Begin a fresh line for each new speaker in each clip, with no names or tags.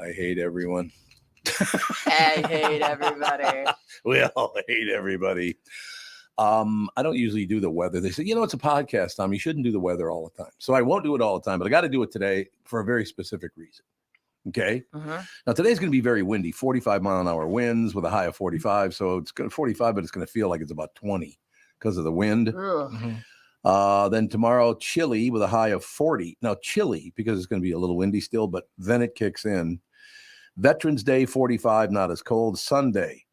I hate everyone.
I hate everybody.
We all hate everybody. I don't usually do the weather. They say, it's a podcast, Tom. You shouldn't do the weather all the time. So I won't do it all the time, but I got to do it today for a very specific reason. Okay.
Uh-huh.
Now today's going to be very windy, 45-mile-an-hour winds with a high of 45. So it's going to 45, but it's going to feel like it's about 20 because of the wind. Then tomorrow, chilly with a high of 40. Now chilly because it's going to be a little windy still, but then it kicks in. Veterans Day, 45, not as cold. Sunday,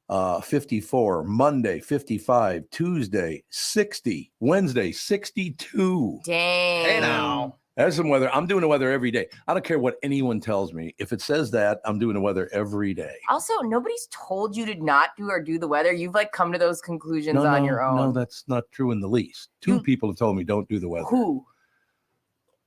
54. Monday, 55. Tuesday, 60. Wednesday, 62.
Dang.
Hey now.
That's some weather. I'm doing the weather every day. I don't care what anyone tells me. If it says that, I'm doing the weather every day.
Also, nobody's told you to not do the weather. You've come to those conclusions on your own.
No, that's not true in the least. Two people have told me don't do the weather.
Who?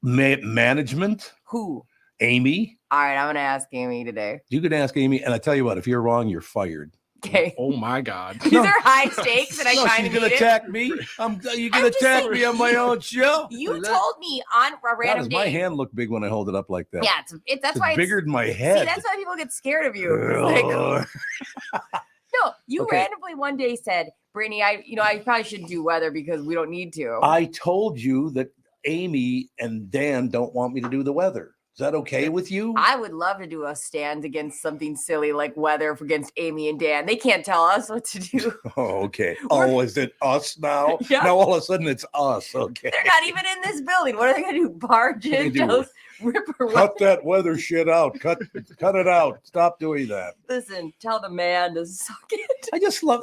Management.
Who?
Amy.
All right, I'm going to ask Amy today.
You can ask Amy, and I tell you what, if you're wrong, you're fired.
Okay.
Oh my God.
These are high stakes, and I kind of
she's gonna attack me. You gonna attack me on my own show?
You told me on a random
does
day.
my hand look big when I hold it up like that?
Yeah, that's why it's
bigger than my head.
See, that's why people get scared of you. No, you randomly one day said, Brittany, I probably shouldn't do weather because we don't need to.
I told you that Amy and Dan don't want me to do the weather. Is that okay with you?
I would love to do a stand against something silly like weather against Amy and Dan. They can't tell us what to do.
Oh, okay. Is it us now?
Yeah.
Now all of a sudden it's us. Okay.
They're not even in this building. What are they going to do? Barge in?
Cut that weather shit out. Cut it out. Stop doing that.
Listen, tell the man to suck it.
I just love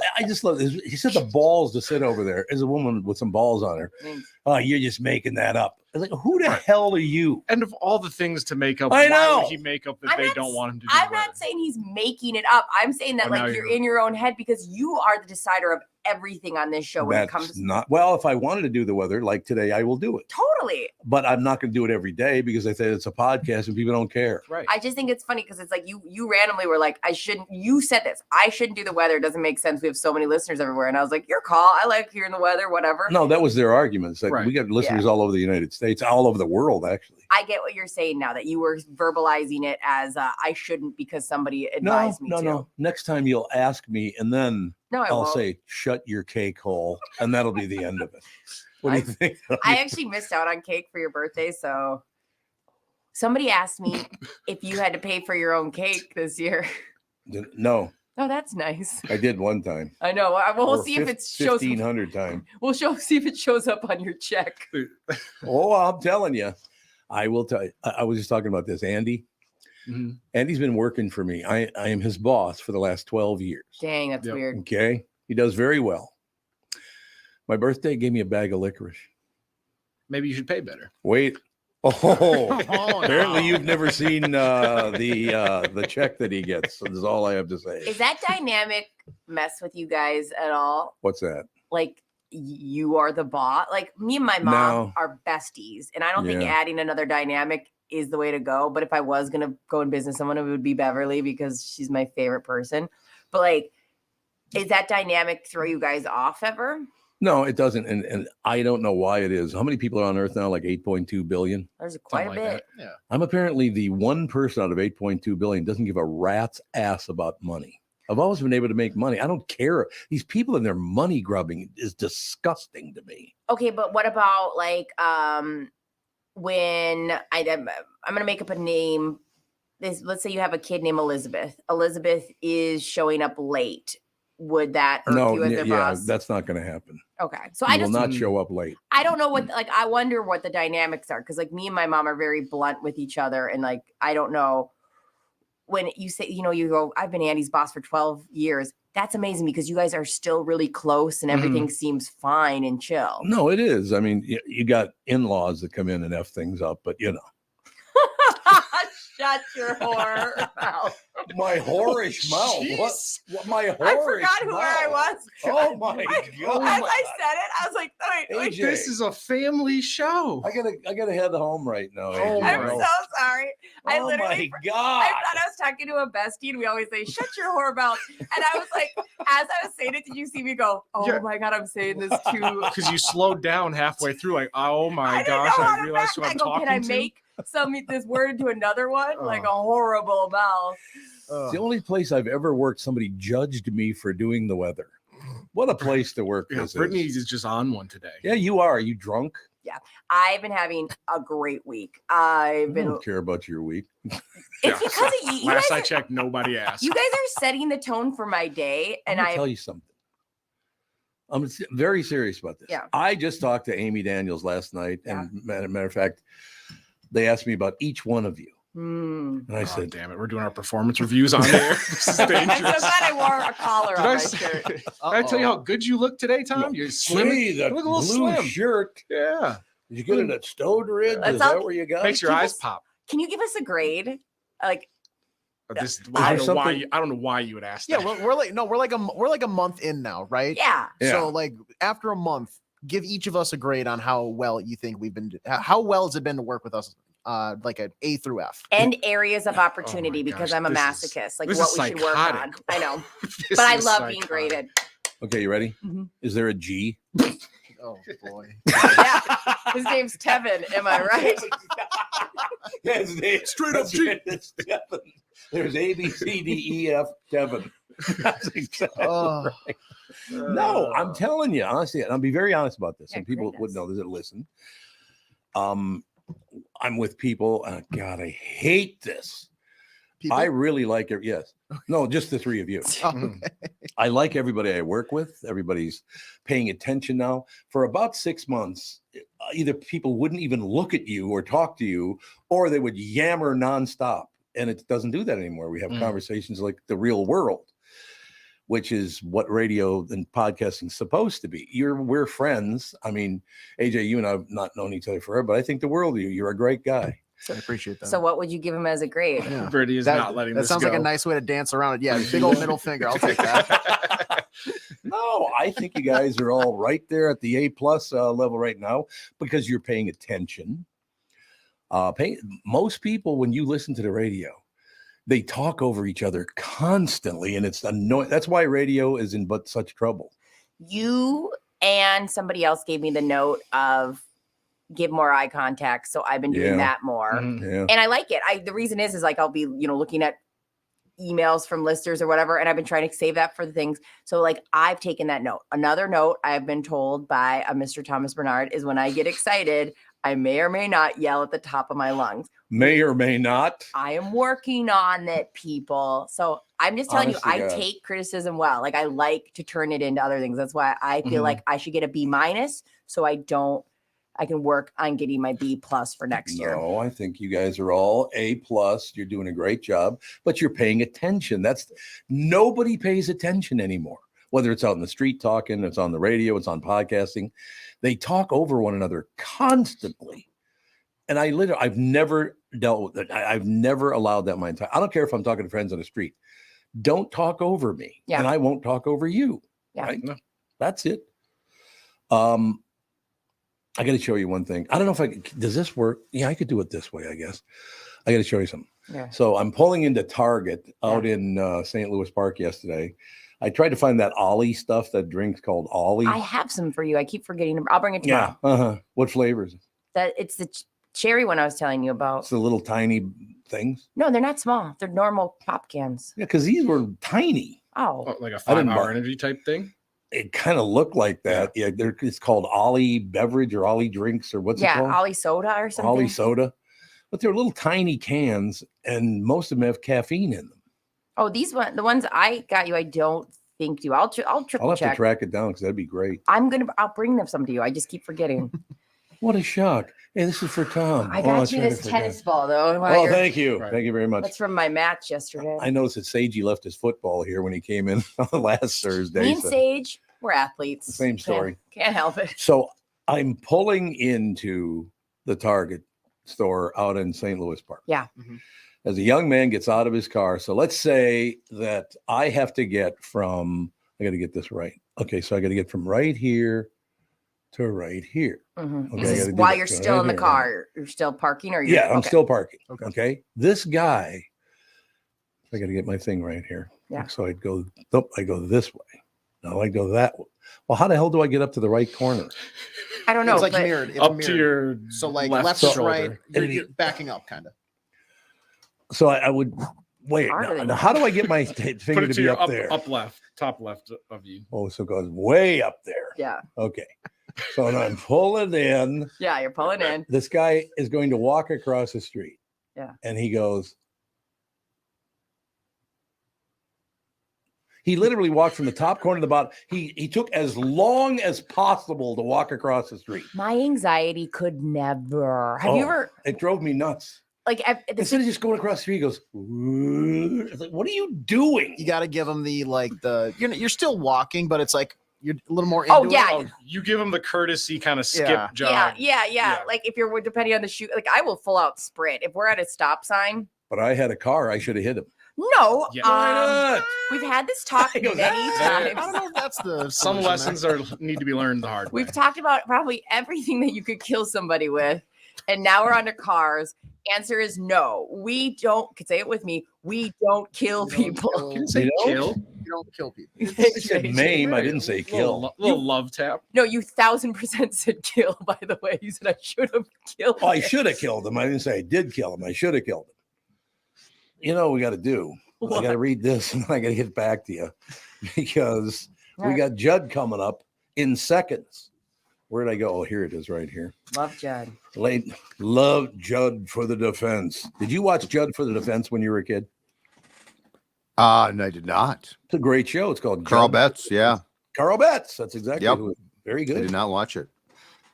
this. He said the balls to sit over there as a woman with some balls on her.
Thanks.
Oh, you're just making that up. I was like, who the hell are you?
And of all the things to make up,
I know.
why would he make up that they don't want him to do
I'm
weather?
not saying he's making it up. I'm saying that you're in your own head because you are the decider of everything on this show when it comes to
not well. If I wanted to do the weather like today, I will do it.
Totally.
But I'm not going to do it every day because I said it's a podcast and people don't care.
Right.
I just think it's funny because it's like you randomly were like, you said this. I shouldn't do the weather. It doesn't make sense. We have so many listeners everywhere. And I was like, your call. I like hearing the weather, whatever.
No, that was their arguments. Like,
Right.
we got listeners all over the United States, all over the world, actually.
I get what you're saying now that you were verbalizing it as I shouldn't because somebody advised me to.
No. Next time you'll ask me and then I'll
won't.
say, shut your cake hole. And that'll be the end of it. What do you think?
I actually missed out on cake for your birthday. So somebody asked me if you had to pay for your own cake this year.
No.
Oh, that's nice.
I did one time.
I know. We'll see if it shows
1,500 times.
We'll see if it shows up on your check.
Oh, I'm telling you. I will tell you. I was just talking about this. Andy.
Mm-hmm.
Andy's been working for me. I am his boss for the last 12 years.
Dang, that's weird.
Okay. He does very well. My birthday gave me a bag of licorice.
Maybe you should pay better.
Wait. Apparently you've never seen the check that he gets. So that's all I have to say.
Is that dynamic mess with you guys at all?
What's that?
Like you are the boss. Like me and my mom are besties, and I don't think adding another dynamic is the way to go. But if I was gonna go in business, someone, it would be Beverly because she's my favorite person. But like, is that dynamic throw you guys off ever?
No, it doesn't. And I don't know why it is. How many people are on Earth now? Like 8.2 billion?
There's quite a bit.
Yeah.
I'm apparently the one person out of 8.2 billion doesn't give a rat's ass about money. I've always been able to make money. I don't care. These people and their money grubbing is disgusting to me.
Okay, but what about like when I'm going to make up a name. Let's say you have a kid named Elizabeth. Elizabeth is showing up late. Would that irk you as their boss?
That's not going to happen.
Okay, so
I will not show up late.
I don't know what I wonder what the dynamics are because like me and my mom are very blunt with each other, and like I don't know when you say you go. I've been Andy's boss for 12 years. That's amazing because you guys are still really close and everything seems fine and chill.
No, it is. I mean, you got in-laws that come in and F things up, but
Shut your whore mouth.
My whorish mouth. What? My whorish
I forgot
mouth.
where I was.
Oh my God.
As I said it, I was like, wait.
AJ,
This is a family show.
I gotta head home right now.
Oh,
I'm so sorry. I
my God.
I thought I was talking to a bestie and we always say, shut your whore mouth. And I was like, as I was saying it, did you see me go, oh my God, I'm saying this too.
Because you slowed down halfway through, like, oh my gosh, I realized who I'm talking
can I
to.
make this word into another one, like a horrible mouth.
It's the only place I've ever worked somebody judged me for doing the weather. What a place to work this
Brittany
is.
is just on one today.
Yeah, you are. Are you drunk?
Yeah, I've been having a great week.
I don't care about your week.
It's because of you.
Last I checked, nobody asked.
You guys are setting the tone for my day, and
I tell you something. I'm very serious about this.
Yeah.
I just talked to Amy Daniels last night, and matter of fact, they asked me about each one of you. And I said,
damn it, we're doing our performance reviews on there. This is dangerous.
I'm so glad I wore a collar on my shirt.
Did I tell you how good you look today, Tom? You're slim.
That
you look a little
blue
slim.
shirt.
Yeah.
Did you get it at Stone Ridge? Is that where you got
Makes your eyes pop.
Can you give us a grade? Like,
I don't know why you would ask that.
Yeah, we're like a month in now, right?
Yeah.
So like after a month, give each of us a grade on how well you think how well has it been to work with us? Like an A through F.
And areas of opportunity because I'm a masochist. Like what we should work on. I know. But I love being graded.
Okay, you ready? Is there a G?
Oh boy.
Yeah. His name's Tevin. Am I right?
Yeah, his name straight up G. It's Tevin. There's A, B, C, D, E, F, Tevin. That's exactly right. No, I'm telling you, honestly, and I'll be very honest about this. And people would know this that listen. I'm with people. God, I hate this. People? I really like it. Yes. No, just the three of you.
Okay.
I like everybody I work with. Everybody's paying attention now. For about 6 months, either people wouldn't even look at you or talk to you, or they would yammer nonstop. And it doesn't do that anymore. We have conversations like the real world, which is what radio and podcasting is supposed to be. We're friends. I mean, AJ, you and I have not known each other forever, but I think the world of you. You're a great guy.
I appreciate that.
So what would you give him as a grade?
Yeah.
Birdie is not letting this go.
That sounds like a nice way to dance around it. Yeah, big old middle finger. I'll take that.
No, I think you guys are all right there at the A+ level right now because you're paying attention. Most people, when you listen to the radio, they talk over each other constantly, and it's annoying. That's why radio is in such trouble. You
and somebody else gave me the note of give more eye contact, so I've been doing that more, and I like it. The reason is like I'll be looking at emails from listeners or whatever, and I've been trying to save that for the things. So like I've taken that note. Another note I've been told by a Mr. Thomas Barnard is when I get excited, I may or may not yell at the top of my lungs.
May or may not.
I am working on it, people. So I'm just telling you, I take criticism well. Like I like to turn it into other things. That's why I feel like I should get a B-, so I can work on getting my B+ for next year.
No, I think you guys are all A+. You're doing a great job, but you're paying attention. Nobody pays attention anymore. Whether it's out in the street talking, it's on the radio, it's on podcasting. They talk over one another constantly. And I've never dealt with it. I've never allowed that my entire. I don't care if I'm talking to friends on the street. Don't talk over me. Yeah. And I won't talk over you.
Yeah.
Right? No, that's it. I got to show you one thing. I don't know if does this work? Yeah, I could do it this way, I guess. I got to show you something. Yeah. So I'm pulling into Target out in St. Louis Park yesterday. I tried to find that Ollie stuff, that drink's called Ollie.
I have some for you. I keep forgetting them. I'll bring it tomorrow.
Yeah. What flavor is it?
It's the cherry one I was telling you about.
It's the little tiny things?
No, they're not small. They're normal pop cans.
Yeah, because these were tiny.
Oh.
Like a 5-hour energy type thing?
It kind of looked like that. Yeah, it's called Ollie Beverage or Ollie Drinks or what's it called?
Yeah, Ollie Soda or something.
Ollie Soda. But they're little tiny cans, and most of them have caffeine in them.
Oh, the ones I got you, I don't think do. I'll triple check.
I'll have to track it down because that'd be great.
I'll bring them some to you. I just keep forgetting.
What a shock. Hey, this is for Tom.
I got you this tennis ball, though.
Oh, thank you. Right. Thank you very much.
That's from my match yesterday.
I noticed that Sagey left his football here when he came in last Thursday.
Me and Sage, we're athletes.
Same story.
Can't help it.
So I'm pulling into the Target store out in St. Louis Park.
Yeah.
Mm-hmm. As a young man gets out of his car. So let's say that I have to get from, I got to get this right. Okay. So I got to get from right here to right here.
Mm-hmm. Okay, while you're still in the car, you're still parking, or
I'm still parking. Okay. This guy, I got to get my thing right here.
Yeah.
So I go this way. Now I go that way. Well, how the hell do I get up to the right corner?
I don't know.
It's like mirrored. It's
up
mirrored.
to your
so like
left
to
shoulder.
right. You're backing up, kind of.
So I would wait. Now, how do I get my finger to be up there?
Up left, top left of you.
Oh, so it goes way up there.
Yeah.
Okay. So now I'm pulling in.
Yeah, you're pulling in.
This guy is going to walk across the street.
Yeah.
And he goes. He literally walked from the top corner to the bottom. He took as long as possible to walk across the street.
My anxiety could never. Have you ever?
It drove me nuts.
Like
instead of just going across the street, he goes. It's like, what are you doing?
You got to give him you're still walking, but it's like you're a little more.
You give him the courtesy kind of skip jog.
Yeah. Like if you're depending on the shoe, like I will full out sprint if we're at a stop sign.
But I had a car. I should have hit him.
No,
yeah.
We've had this talk many times.
I don't know if that's the
some lessons need to be learned the hard way.
We've talked about probably everything that you could kill somebody with, and now we're on to cars. Answer is no. We don't. Say it with me. We don't kill people.
You say kill.
You don't kill people.
I said maim. I didn't say kill.
Little love tap.
No, you 1000% said kill. By the way, you said I should have killed.
Oh, I should have killed him. I didn't say I did kill him. I should have killed him. You know what we got to do? What? I got to read this and I got to get back to you because we got Judd coming up in seconds. Where'd I go? Oh, here it is right here.
Love Judd.
Love Judd for the defense. Did you watch Judd for the defense when you were a kid?
No, I did not.
It's a great show. It's called
Carl Betts. Yeah.
Carl Betts. That's exactly who. Very good.
I did not watch it.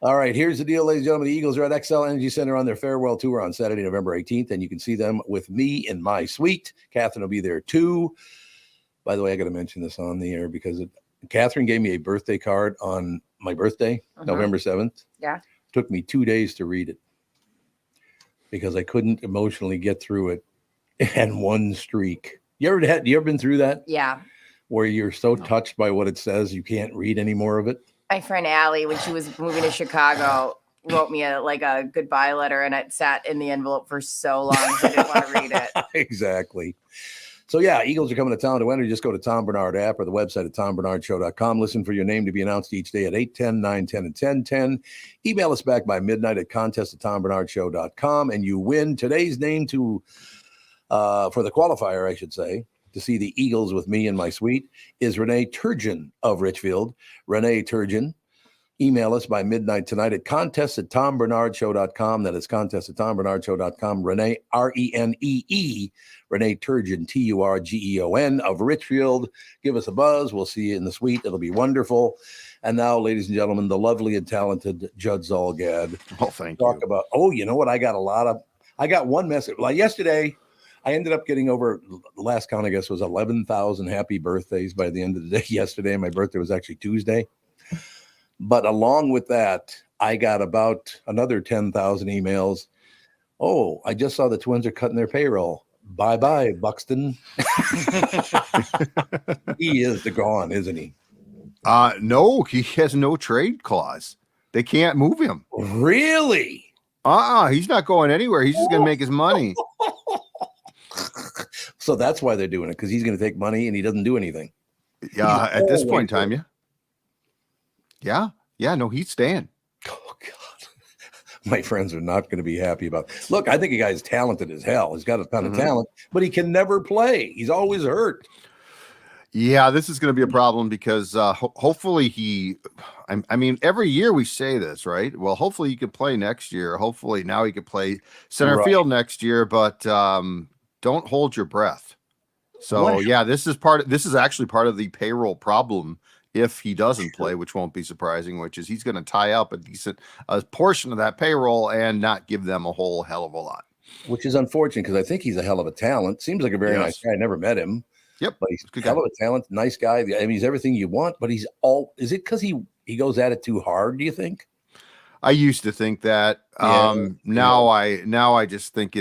All right, here's the deal, ladies and gentlemen. The Eagles are at XL Energy Center on their farewell tour on Saturday, November 18th, and you can see them with me in my suite. Catherine will be there too. By the way, I got to mention this on the air because Catherine gave me a birthday card on my birthday, November 7th.
Yeah.
It took me 2 days to read it because I couldn't emotionally get through it in one streak. You ever been through that?
Yeah.
Where you're so touched by what it says, you can't read any more of it?
My friend Allie, when she was moving to Chicago, wrote me a goodbye letter, and it sat in the envelope for so long I didn't want to read it.
Exactly. So yeah, Eagles are coming to town to enter. Just go to Tom Barnard app or the website at tombernardshow.com. Listen for your name to be announced each day at 8:10, 9:10, and 10:10. Email us back by midnight at contest@tombernardshow.com, and you win today's name to for the qualifier, I should say, to see the Eagles with me in my suite is Renee Turgeon of Richfield. Renee Turgeon. Email us by midnight tonight at contest@tombernardshow.com. That is contest@tombernardshow.com. Renee, R-E-N-E-E, Renee Turgeon, Turgeon of Richfield. Give us a buzz. We'll see you in the suite. It'll be wonderful. And now, ladies and gentlemen, the lovely and talented Judd Zolgad.
Oh, thank you.
Talk about, you know what? I got one message. Like yesterday, I ended up getting over, the last count, I guess, was 11,000 happy birthdays by the end of the day yesterday. My birthday was actually Tuesday. But along with that, I got about another 10,000 emails. Oh, I just saw the Twins are cutting their payroll. Bye-bye, Buxton. He is gone, isn't he?
No, he has no trade clause. They can't move him.
Really?
He's not going anywhere. He's just going to make his money.
So that's why they're doing it, because he's going to take money and he doesn't do anything.
Yeah, at this point in time, yeah. No, he's staying.
Oh, God. My friends are not going to be happy about it. Look, I think the guy's talented as hell. He's got a ton of talent, but he can never play. He's always hurt.
Yeah, this is going to be a problem because hopefully I mean, every year we say this, right? Well, hopefully he could play next year. Hopefully now he could play center field next year, but don't hold your breath. So yeah, this is actually part of the payroll problem if he doesn't play, which won't be surprising, which is he's going to tie up a portion of that payroll and not give them a whole hell of a lot. Which
is unfortunate because I think he's a hell of a talent. Seems like a very nice guy. I never met him.
Yep.
But he's a hell of a talent, nice guy. I mean, he's everything you want, but is it because he goes at it too hard, do you think?
I used to think that. Now I just think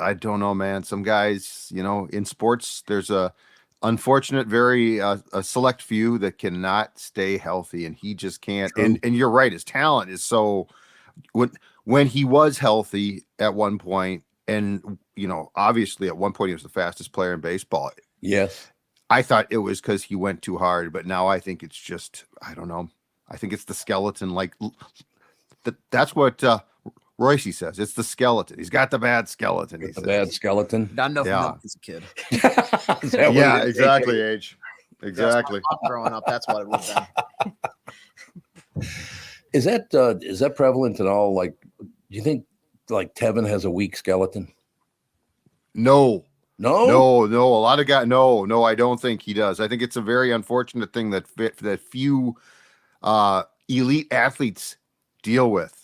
I don't know, man. Some guys, in sports, there's a unfortunate, very a select few that cannot stay healthy, and he just can't. And you're right, his talent is so. When he was healthy at one point, and obviously at one point he was the fastest player in baseball.
Yes,
I thought it was because he went too hard, but now I think it's just I don't know. I think it's the skeleton, like That's what Royce says. It's the skeleton. He's got the bad skeleton.
The bad skeleton.
Not enough milk as a kid.
Yeah, exactly, Age. Exactly.
Growing up, that's what it would have been.
Is that prevalent at all? Like, do you think like Tevin has a weak skeleton?
No. A lot of guys. No, I don't think he does. I think it's a very unfortunate thing that few elite athletes deal with.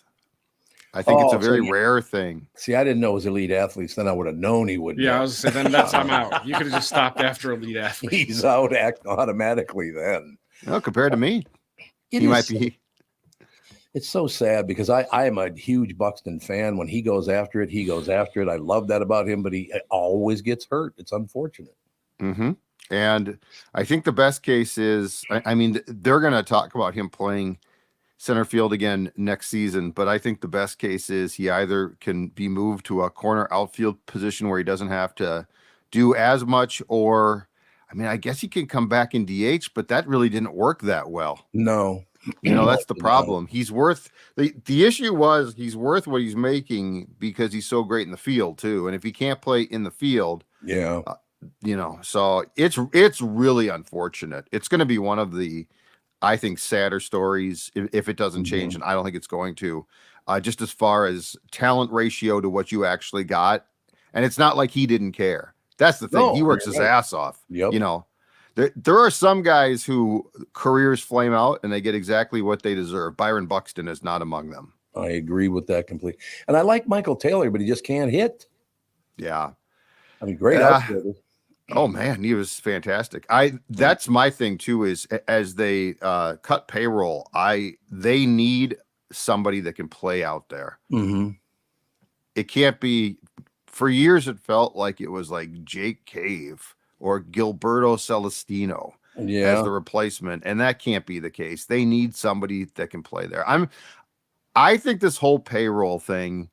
I think it's a very rare thing.
See, I didn't know it was elite athletes. Then I would have known he would.
Yeah, I was saying then that's I'm out. You could have just stopped after elite athletes.
He's out automatically then.
No, compared to me, he might be.
It's so sad because I am a huge Buxton fan. When he goes after it, he goes after it. I love that about him, but he always gets hurt. It's unfortunate.
Mm-hmm. And I think the best case is, I mean, they're going to talk about him playing center field again next season, but I think the best case is he either can be moved to a corner outfield position where he doesn't have to do as much, or, I mean, I guess he can come back in DH, but that really didn't work that well.
No.
That's the problem. He's worth the issue was he's worth what he's making because he's so great in the field too. And if he can't play in the field, so it's really unfortunate. It's going to be one of the, I think, sadder stories if it doesn't change, and I don't think it's going to. Just as far as talent ratio to what you actually got, and it's not like he didn't care. That's the thing. He works his ass off.
Yep.
There are some guys who careers flame out and they get exactly what they deserve. Byron Buxton is not among them.
I agree with that completely. And I like Michael Taylor, but he just can't hit.
Yeah.
I mean, great outfielder.
Oh man, he was fantastic. That's my thing too, is as they cut payroll, they need somebody that can play out there.
Mm-hmm.
It can't be, for years it felt like it was like Jake Cave or Gilberto Celestino as the replacement, and that can't be the case. They need somebody that can play there. I think this whole payroll thing,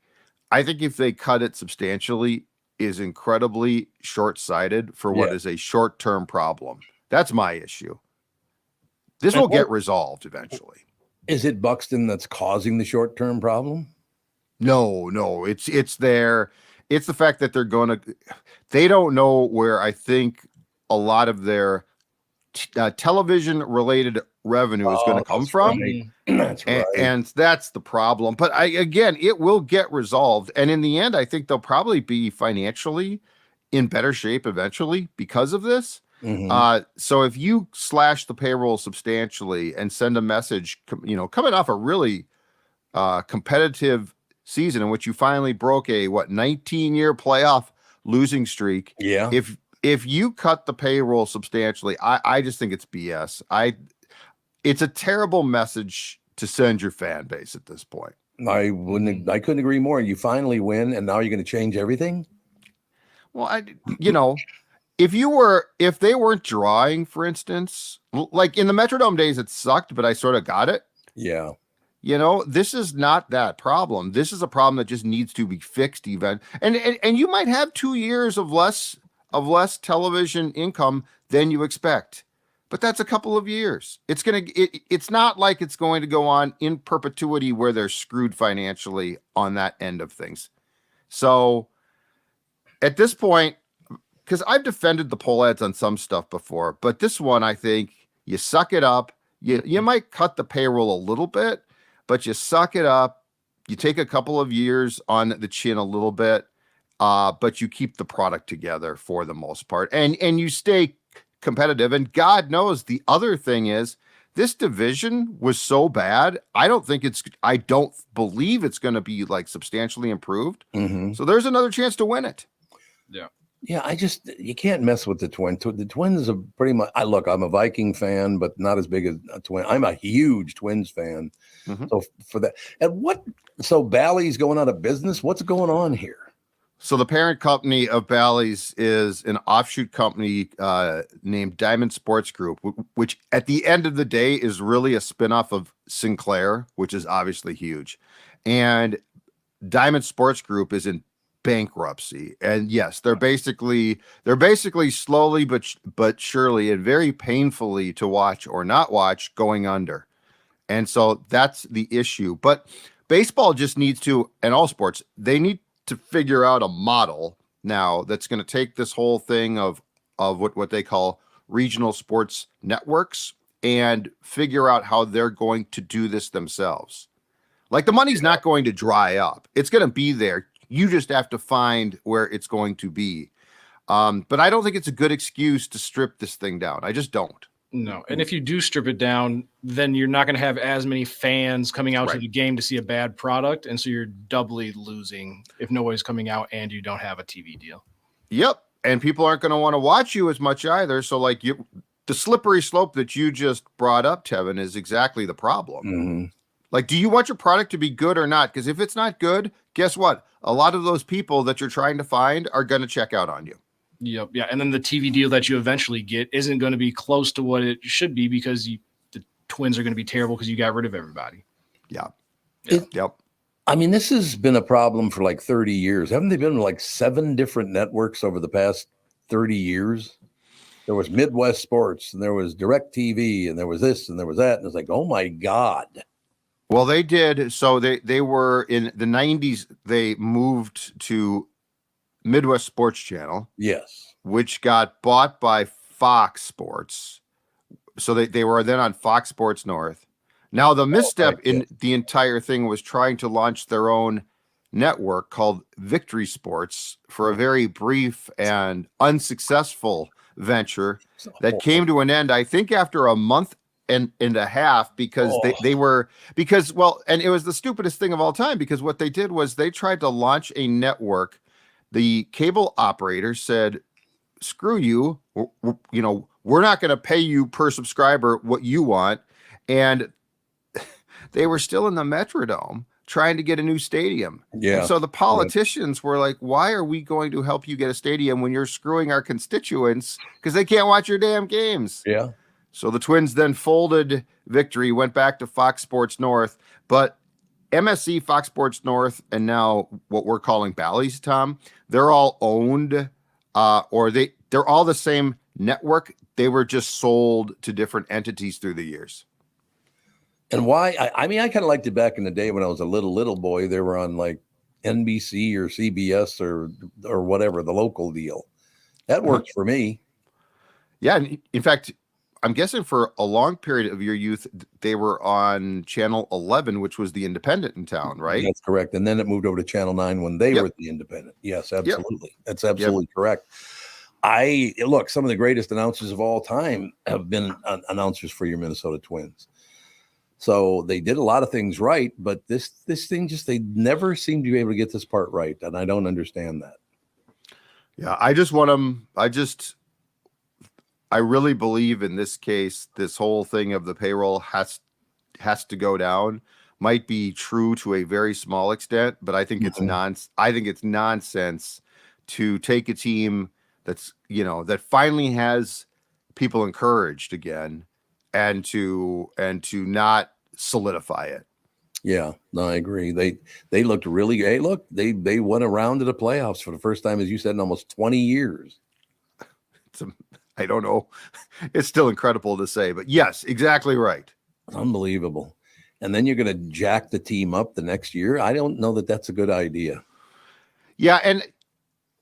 I think if they cut it substantially, is incredibly short-sighted for what is a short-term problem. That's my issue. This will get resolved eventually.
Is it Buxton that's causing the short-term problem?
No, it's there. It's the fact that they don't know where I think a lot of their television related revenue is going to come from.
Right. That's right.
And that's the problem. But it will get resolved. And in the end, I think they'll probably be financially in better shape eventually because of this.
Mm-hmm.
So if you slash the payroll substantially and send a message, coming off a really competitive season in which you finally broke a 19-year playoff losing streak.
Yeah.
If you cut the payroll substantially, I just think it's BS. It's a terrible message to send your fan base at this point.
I couldn't agree more. You finally win, and now you're going to change everything.
Well, if they weren't drawing, for instance, like in the Metrodome days, it sucked, but I sort of got it.
Yeah.
This is not that problem. This is a problem that just needs to be fixed even. And you might have 2 years of less television income than you expect. But that's a couple of years. It's not like it's going to go on in perpetuity where they're screwed financially on that end of things. So at this point, because I've defended the poll ads on some stuff before, but this one, I think you suck it up. You might cut the payroll a little bit, but you suck it up. You take a couple of years on the chin a little bit, but you keep the product together for the most part, and you stay competitive. And God knows the other thing is this division was so bad. I don't believe it's going to be like substantially improved.
Mm-hmm.
So there's another chance to win it.
Yeah. You can't mess with the Twins. The Twins are pretty much, I'm a Viking fan, but not as big as a Twin. I'm a huge Twins fan.
Mm-hmm.
So for that, so Bally's going out of business. What's going on here?
So the parent company of Bally's is an offshoot company named Diamond Sports Group, which at the end of the day is really a spinoff of Sinclair, which is obviously huge. And Diamond Sports Group is in bankruptcy. And yes, they're basically slowly but surely and very painfully to watch or not watch going under. And so that's the issue. But baseball just needs to, and all sports, they need to figure out a model now that's going to take this whole thing of what they call regional sports networks and figure out how they're going to do this themselves. Like the money's not going to dry up. It's going to be there. You just have to find where it's going to be. But I don't think it's a good excuse to strip this thing down. I just don't.
No. And if you do strip it down, then you're not going to have as many fans coming out
Right.
to the game to see a bad product. And so you're doubly losing if nobody's coming out and you don't have a TV deal.
Yep. And people aren't going to want to watch you as much either. So like the slippery slope that you just brought up, Tevin, is exactly the problem.
Mm-hmm.
Like, do you want your product to be good or not? Because if it's not good, guess what? A lot of those people that you're trying to find are going to check out on you.
Yep. Yeah. And then the TV deal that you eventually get isn't going to be close to what it should be because the Twins are going to be terrible because you got rid of everybody.
Yeah.
Yep. I mean, this has been a problem for like 30 years. Haven't they been like 7 different networks over the past 30 years? There was Midwest Sports and there was Direct TV and there was this and there was that. And it's like, oh my God.
Well, they did. So they were in the 90s. They moved to Midwest Sports Channel.
Yes.
Which got bought by Fox Sports. So they were then on Fox Sports North. Now the misstep in the entire thing was trying to launch their own network called Victory Sports for a very brief and unsuccessful venture that came to an end, I think, after a month and a half because they were and it was the stupidest thing of all time because what they did was they tried to launch a network. The cable operator said, screw you, we're not going to pay you per subscriber what you want. And they were still in the Metrodome trying to get a new stadium.
Yeah.
And so the politicians were like, why are we going to help you get a stadium when you're screwing our constituents because they can't watch your damn games?
Yeah.
So the Twins then folded Victory, went back to Fox Sports North, but MSC, Fox Sports North, and now what we're calling Bally's, Tom, they're all owned or they're all the same network. They were just sold to different entities through the years.
And why? I mean, I kind of liked it back in the day when I was a little boy. They were on like NBC or CBS or whatever, the local deal. That worked for me.
Yeah. And in fact, I'm guessing for a long period of your youth, they were on Channel 11, which was the independent in town, right?
That's correct. And then it moved over to Channel 9 when they were the independent. Yes, absolutely. That's absolutely correct. Look, some of the greatest announcers of all time have been announcers for your Minnesota Twins. So they did a lot of things right, but this thing they never seem to be able to get this part right. And I don't understand that.
Yeah, I just want them. I really believe in this case, this whole thing of the payroll has to go down. Might be true to a very small extent, but I think it's nonsense to take a team that's, that finally has people encouraged again and to not solidify it.
Yeah, no, I agree. They looked really, hey, look, they won a round of the playoffs for the first time, as you said, in almost 20 years.
I don't know. It's still incredible to say, but yes, exactly right.
Unbelievable. And then you're going to jack the team up the next year. I don't know that that's a good idea.
Yeah. And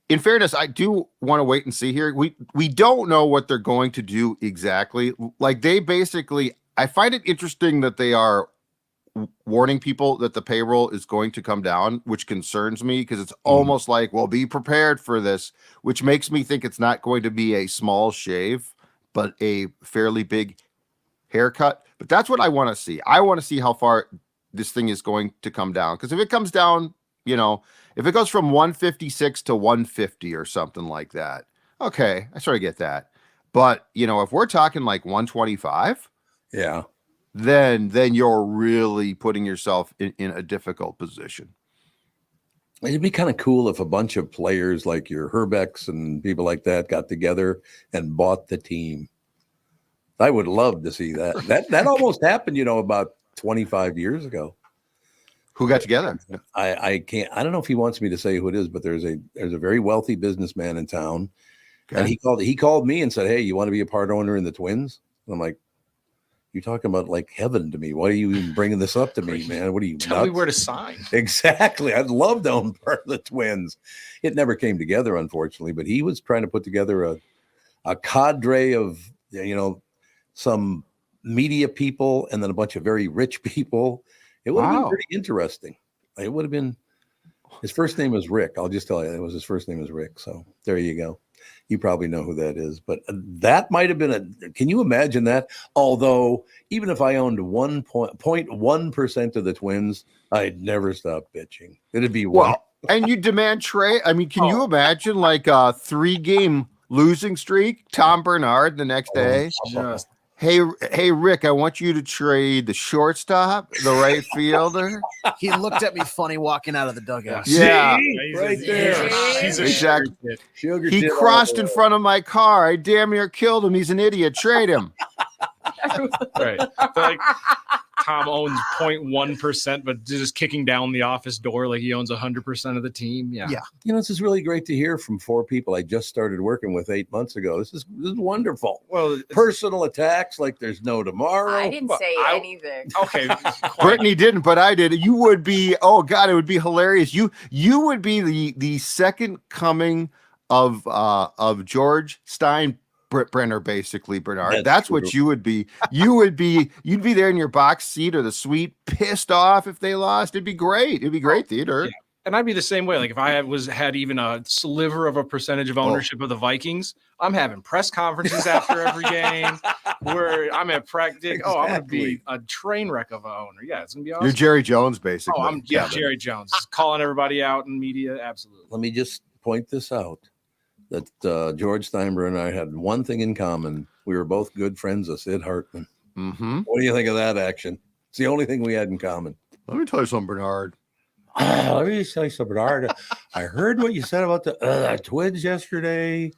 in fairness, I do want to wait and see here. We don't know what they're going to do exactly. Like they basically, I find it interesting that they are warning people that the payroll is going to come down, which concerns me because it's almost like, well, be prepared for this, which makes me think it's not going to be a small shave, but a fairly big haircut. But that's what I want to see. I want to see how far this thing is going to come down. Because if it comes down, if it goes from 156 to 150 or something like that, okay, I sort of get that. But, if we're talking like 125,
yeah,
then you're really putting yourself in a difficult position.
It'd be kind of cool if a bunch of players like your Herbecks and people like that got together and bought the team. I would love to see that. That almost happened, about 25 years ago.
Who got together?
I don't know if he wants me to say who it is, but there's a very wealthy businessman in town. Okay. And he called me and said, "Hey, you want to be a part owner in the Twins?" And I'm like, You're talking about like heaven to me. Why are you even bringing this up to me, man? What are you
Tell me where to sign.
Exactly. I'd love to own part of the Twins. It never came together, unfortunately, but he was trying to put together a cadre of, some media people and then a bunch of very rich people. It would have been pretty interesting. It would have been. His first name was Rick. I'll just tell you, his first name was Rick. So there you go. You probably know who that is, but that might have been can you imagine that? Although even if I owned 1.1% of the Twins, I'd never stop bitching. It'd be
and you demand trade. I mean, can you imagine like a 3-game losing streak? Tom Barnard the next day.
Just
Hey, Rick, I want you to trade the shortstop, the right fielder.
He looked at me funny walking out of the dugout.
Yeah,
right there.
He's a
exactly.
Sugar
He crossed in front of my car. I damn near killed him. He's an idiot. Trade him.
Right. Like Tom owns 0.1%, but just kicking down the office door like he owns 100% of the team. Yeah.
This is really great to hear from 4 people I just started working with 8 months ago. This is wonderful.
Well,
personal attacks like there's no tomorrow.
I didn't say anything.
Okay.
Brittany didn't, but I did. You would be. Oh God, it would be hilarious. You would be the second coming of George Stein. Brenner, basically, Bernard. That's what you would be. You'd be there in your box seat or the suite, pissed off if they lost. It'd be great. It'd be great theater.
Yeah. And I'd be the same way. Like if I had even a sliver of a percentage of ownership of the Vikings, I'm having press conferences after every game where I'm at practice. Exactly. Oh, I'm going to be a train wreck of an owner. Yeah, it's going to be awesome.
You're Jerry Jones, basically.
Oh, I'm Jerry Jones, calling everybody out in media. Absolutely.
Let me just point this out. That George Steinbrenner and I had one thing in common. We were both good friends of Sid Hartman.
Mm-hmm.
What do you think of that action? It's the only thing we had in common.
Let me tell you something, Bernard.
Let me just tell you something, Bernard. I heard what you said about the Twins yesterday.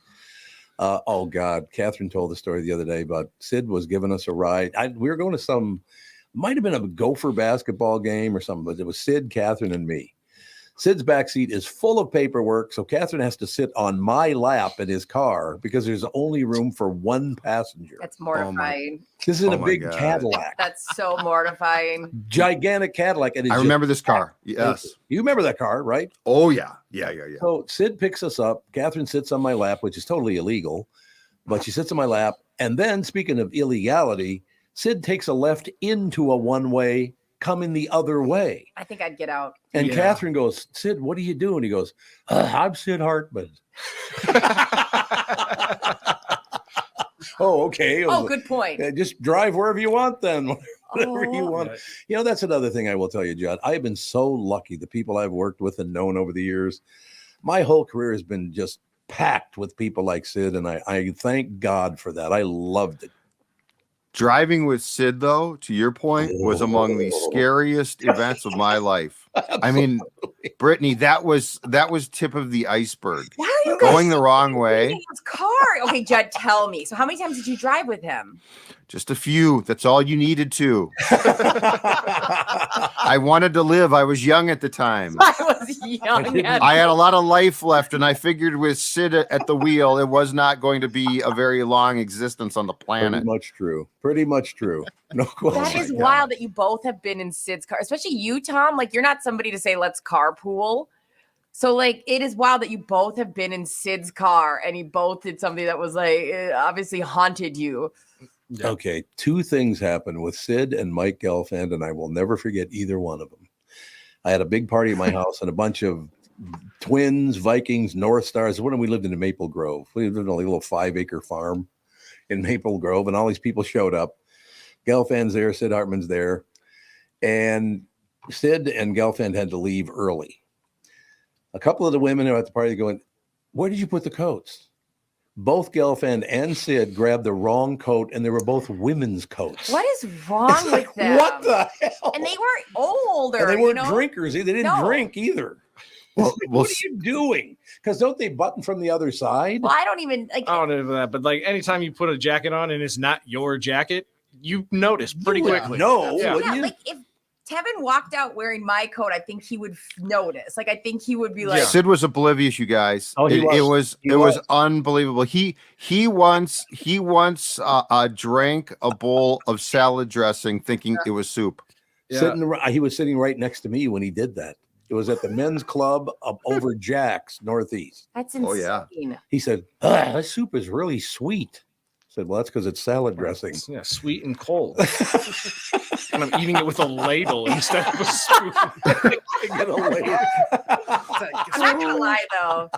Oh, God. Catherine told the story the other day about Sid was giving us a ride. We were going to might have been a Gopher basketball game or something, but it was Sid, Catherine, and me. Sid's backseat is full of paperwork, so Catherine has to sit on my lap in his car because there's only room for one passenger.
That's mortifying.
This is a big Cadillac.
That's so mortifying.
Gigantic Cadillac. And
I remember this car. Yes.
You remember that car, right?
Oh, yeah. Yeah.
So Sid picks us up. Catherine sits on my lap, which is totally illegal, but she sits on my lap. And then, speaking of illegality, Sid takes a left into a one-way, coming the other way.
I think I'd get out.
And Catherine goes, Sid, what are you doing? He goes, I'm Sid Hartman. Oh, okay.
Good point.
Just drive wherever you want then. Whatever you want. That's another thing I will tell you, Judd. I've been so lucky. The people I've worked with and known over the years, my whole career has been just packed with people like Sid, and I thank God for that. I loved it.
Driving with Sid, though, to your point, was among the scariest events of my life. Absolutely. I mean, Brittany, that was tip of the iceberg.
Why are you
going the wrong way?
His car. Okay, Judd, tell me. So, how many times did you drive with him?
Just a few. That's all you needed to. I wanted to live. I was young at the time.
I was young.
I had a lot of life left, and I figured with Sid at the wheel, it was not going to be a very long existence on the planet.
Pretty much true. No question.
That is wild that you both have been in Sid's car, especially you, Tom. Like, you're not somebody to say, let's carpool. So, like, it is wild that you both have been in Sid's car and you both did something that was, like, obviously haunted you.
Yeah. Okay, 2 things happened with Sid and Mike Gelfand, and I will never forget either one of them. I had a big party at my house and a bunch of Twins, Vikings, North Stars. When we lived in Maple Grove, we lived in a little 5-acre farm in Maple Grove, and all these people showed up. Gelfand's there, Sid Hartman's there, and Sid and Gelfand had to leave early. A couple of the women who were at the party going, "Where did you put the coats?" Both Gelfand and Sid grabbed the wrong coat, and they were both women's coats.
What is wrong with them?
What the hell?
And they were older.
And they weren't drinkers. They didn't drink either. Well, what are you doing? Because don't they button from the other side?
Well, I don't even.
I don't know that, but like anytime you put a jacket on and it's not your jacket, you notice pretty quickly.
No,
like if Tevin walked out wearing my coat, I think he would notice. Like, I think he would be like,
Sid was oblivious, you guys.
Oh, he
was. It was unbelievable. He once drank a bowl of salad dressing thinking it was soup.
Yeah.
He was sitting right next to me when he did that. It was at the men's club up over Jack's Northeast.
that's insane.
Oh, yeah.
He said, that soup is really sweet. I said, well, that's because it's salad dressing.
Yeah, sweet and cold. And I'm eating it with a ladle instead of a spoon.
I'm not gonna lie though.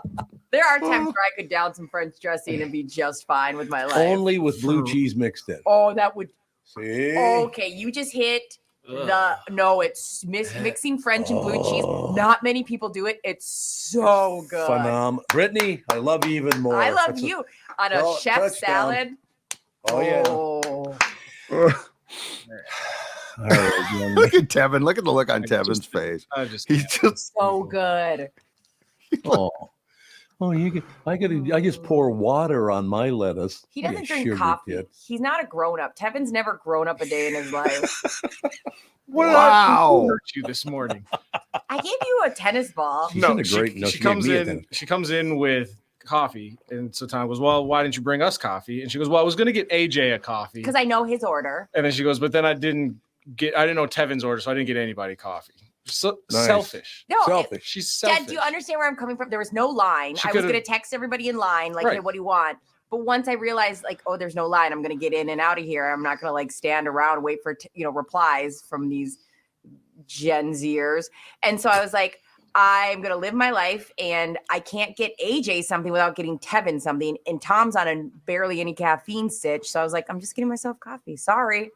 There are times where I could down some French dressing and be just fine with my life.
Only with blue cheese mixed in.
Oh, that would.
See?
Okay, you just hit it's mixing French and blue cheese. Not many people do it. It's so good.
Phenomenal. Brittany, I love you even more.
I love you on a chef salad.
Oh, yeah.
Oh.
All right,
Look at Tevin. Look at the look on Tevin's face. He's just
so good.
I just pour water on my lettuce.
He doesn't drink coffee. Kid. He's not a grown up. Tevin's never grown up a day in his life.
Wow.
Hurt you this morning.
I gave you a tennis ball.
She comes in with coffee, and so Tom goes, well, why didn't you bring us coffee? And she goes, well, I was going to get AJ a coffee
because I know his order.
And then she goes, but then I didn't know Tevin's order, so I didn't get anybody coffee. Selfish.
No,
selfish. She's selfish.
Dad, do you understand where I'm coming from? There was no line. I was going to text everybody in line, like, hey, what do you want? But once I realized, like, oh, there's no line, I'm going to get in and out of here. I'm not going to like stand around and wait for replies from these Gen Zers. And so I was like, I'm going to live my life, and I can't get AJ something without getting Tevin something. And Tom's on a barely any caffeine stitch. So I was like, I'm just getting myself coffee. Sorry.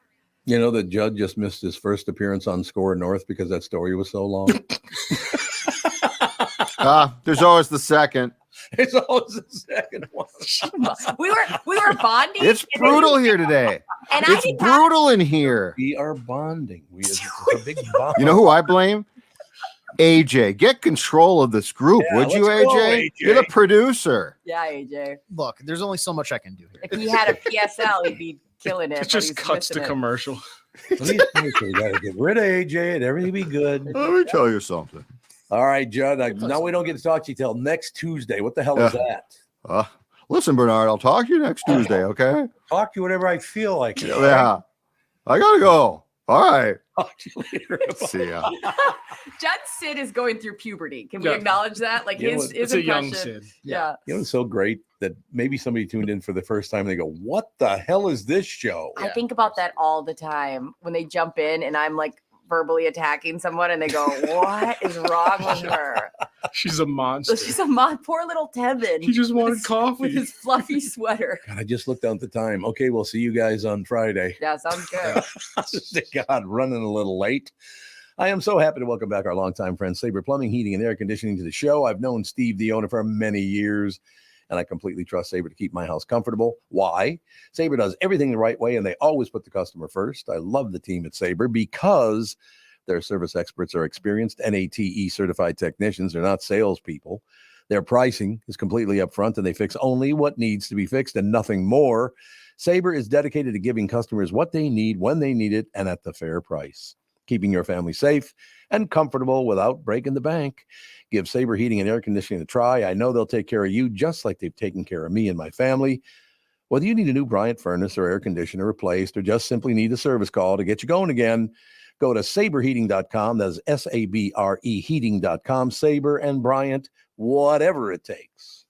You know that Judd just missed his first appearance on Score North because that story was so long.
There's always the second.
It's always the second one.
we were bonding.
It's brutal here today. And it's brutal in here.
We are bonding. It's a big bond.
You know who I blame? AJ. Get control of this group, would you, AJ? You're the producer.
Yeah, AJ.
Look, there's only so much I can do here.
If he had a PSL, he'd be killing it.
It just cuts to commercial.
We got to get rid of AJ and everything be good.
Let me tell you something.
All right, Judd. Now we don't get to talk to you till next Tuesday. What the hell is that?
Listen, Barnard, I'll talk to you next Tuesday, okay?
Talk to you whenever I feel like it.
Yeah. I got to go. All right.
Talk to you later.
See ya.
Judd Sid is going through puberty. Can we acknowledge that? Like his
it's a young Sid.
Yeah.
You know, it's so great that maybe somebody tuned in for the first time and they go, what the hell is this show?
I think about that all the time when they jump in and I'm like verbally attacking someone and they go, what is wrong with her?
She's a monster.
She's a poor little Tevin.
He just wanted coffee.
With his fluffy sweater.
God, I just looked down at the time. Okay, we'll see you guys on Friday.
Yeah, sounds good.
God, running a little late. I am so happy to welcome back our longtime friend, Sabre Plumbing, Heating, and Air Conditioning to the show. I've known Steve, the owner, for many years, and I completely trust Sabre to keep my house comfortable. Why? Sabre does everything the right way, and they always put the customer first. I love the team at Sabre because their service experts are experienced NATE certified technicians. They're not salespeople. Their pricing is completely upfront, and they fix only what needs to be fixed and nothing more. Sabre is dedicated to giving customers what they need when they need it and at the fair price, keeping your family safe and comfortable without breaking the bank. Give Sabre Heating and Air Conditioning a try. I know they'll take care of you just like they've taken care of me and my family. Whether you need a new Bryant furnace or air conditioner replaced or just simply need a service call to get you going again, go to saberheating.com. That's SABRE heating.com. Sabre and Bryant, whatever it takes.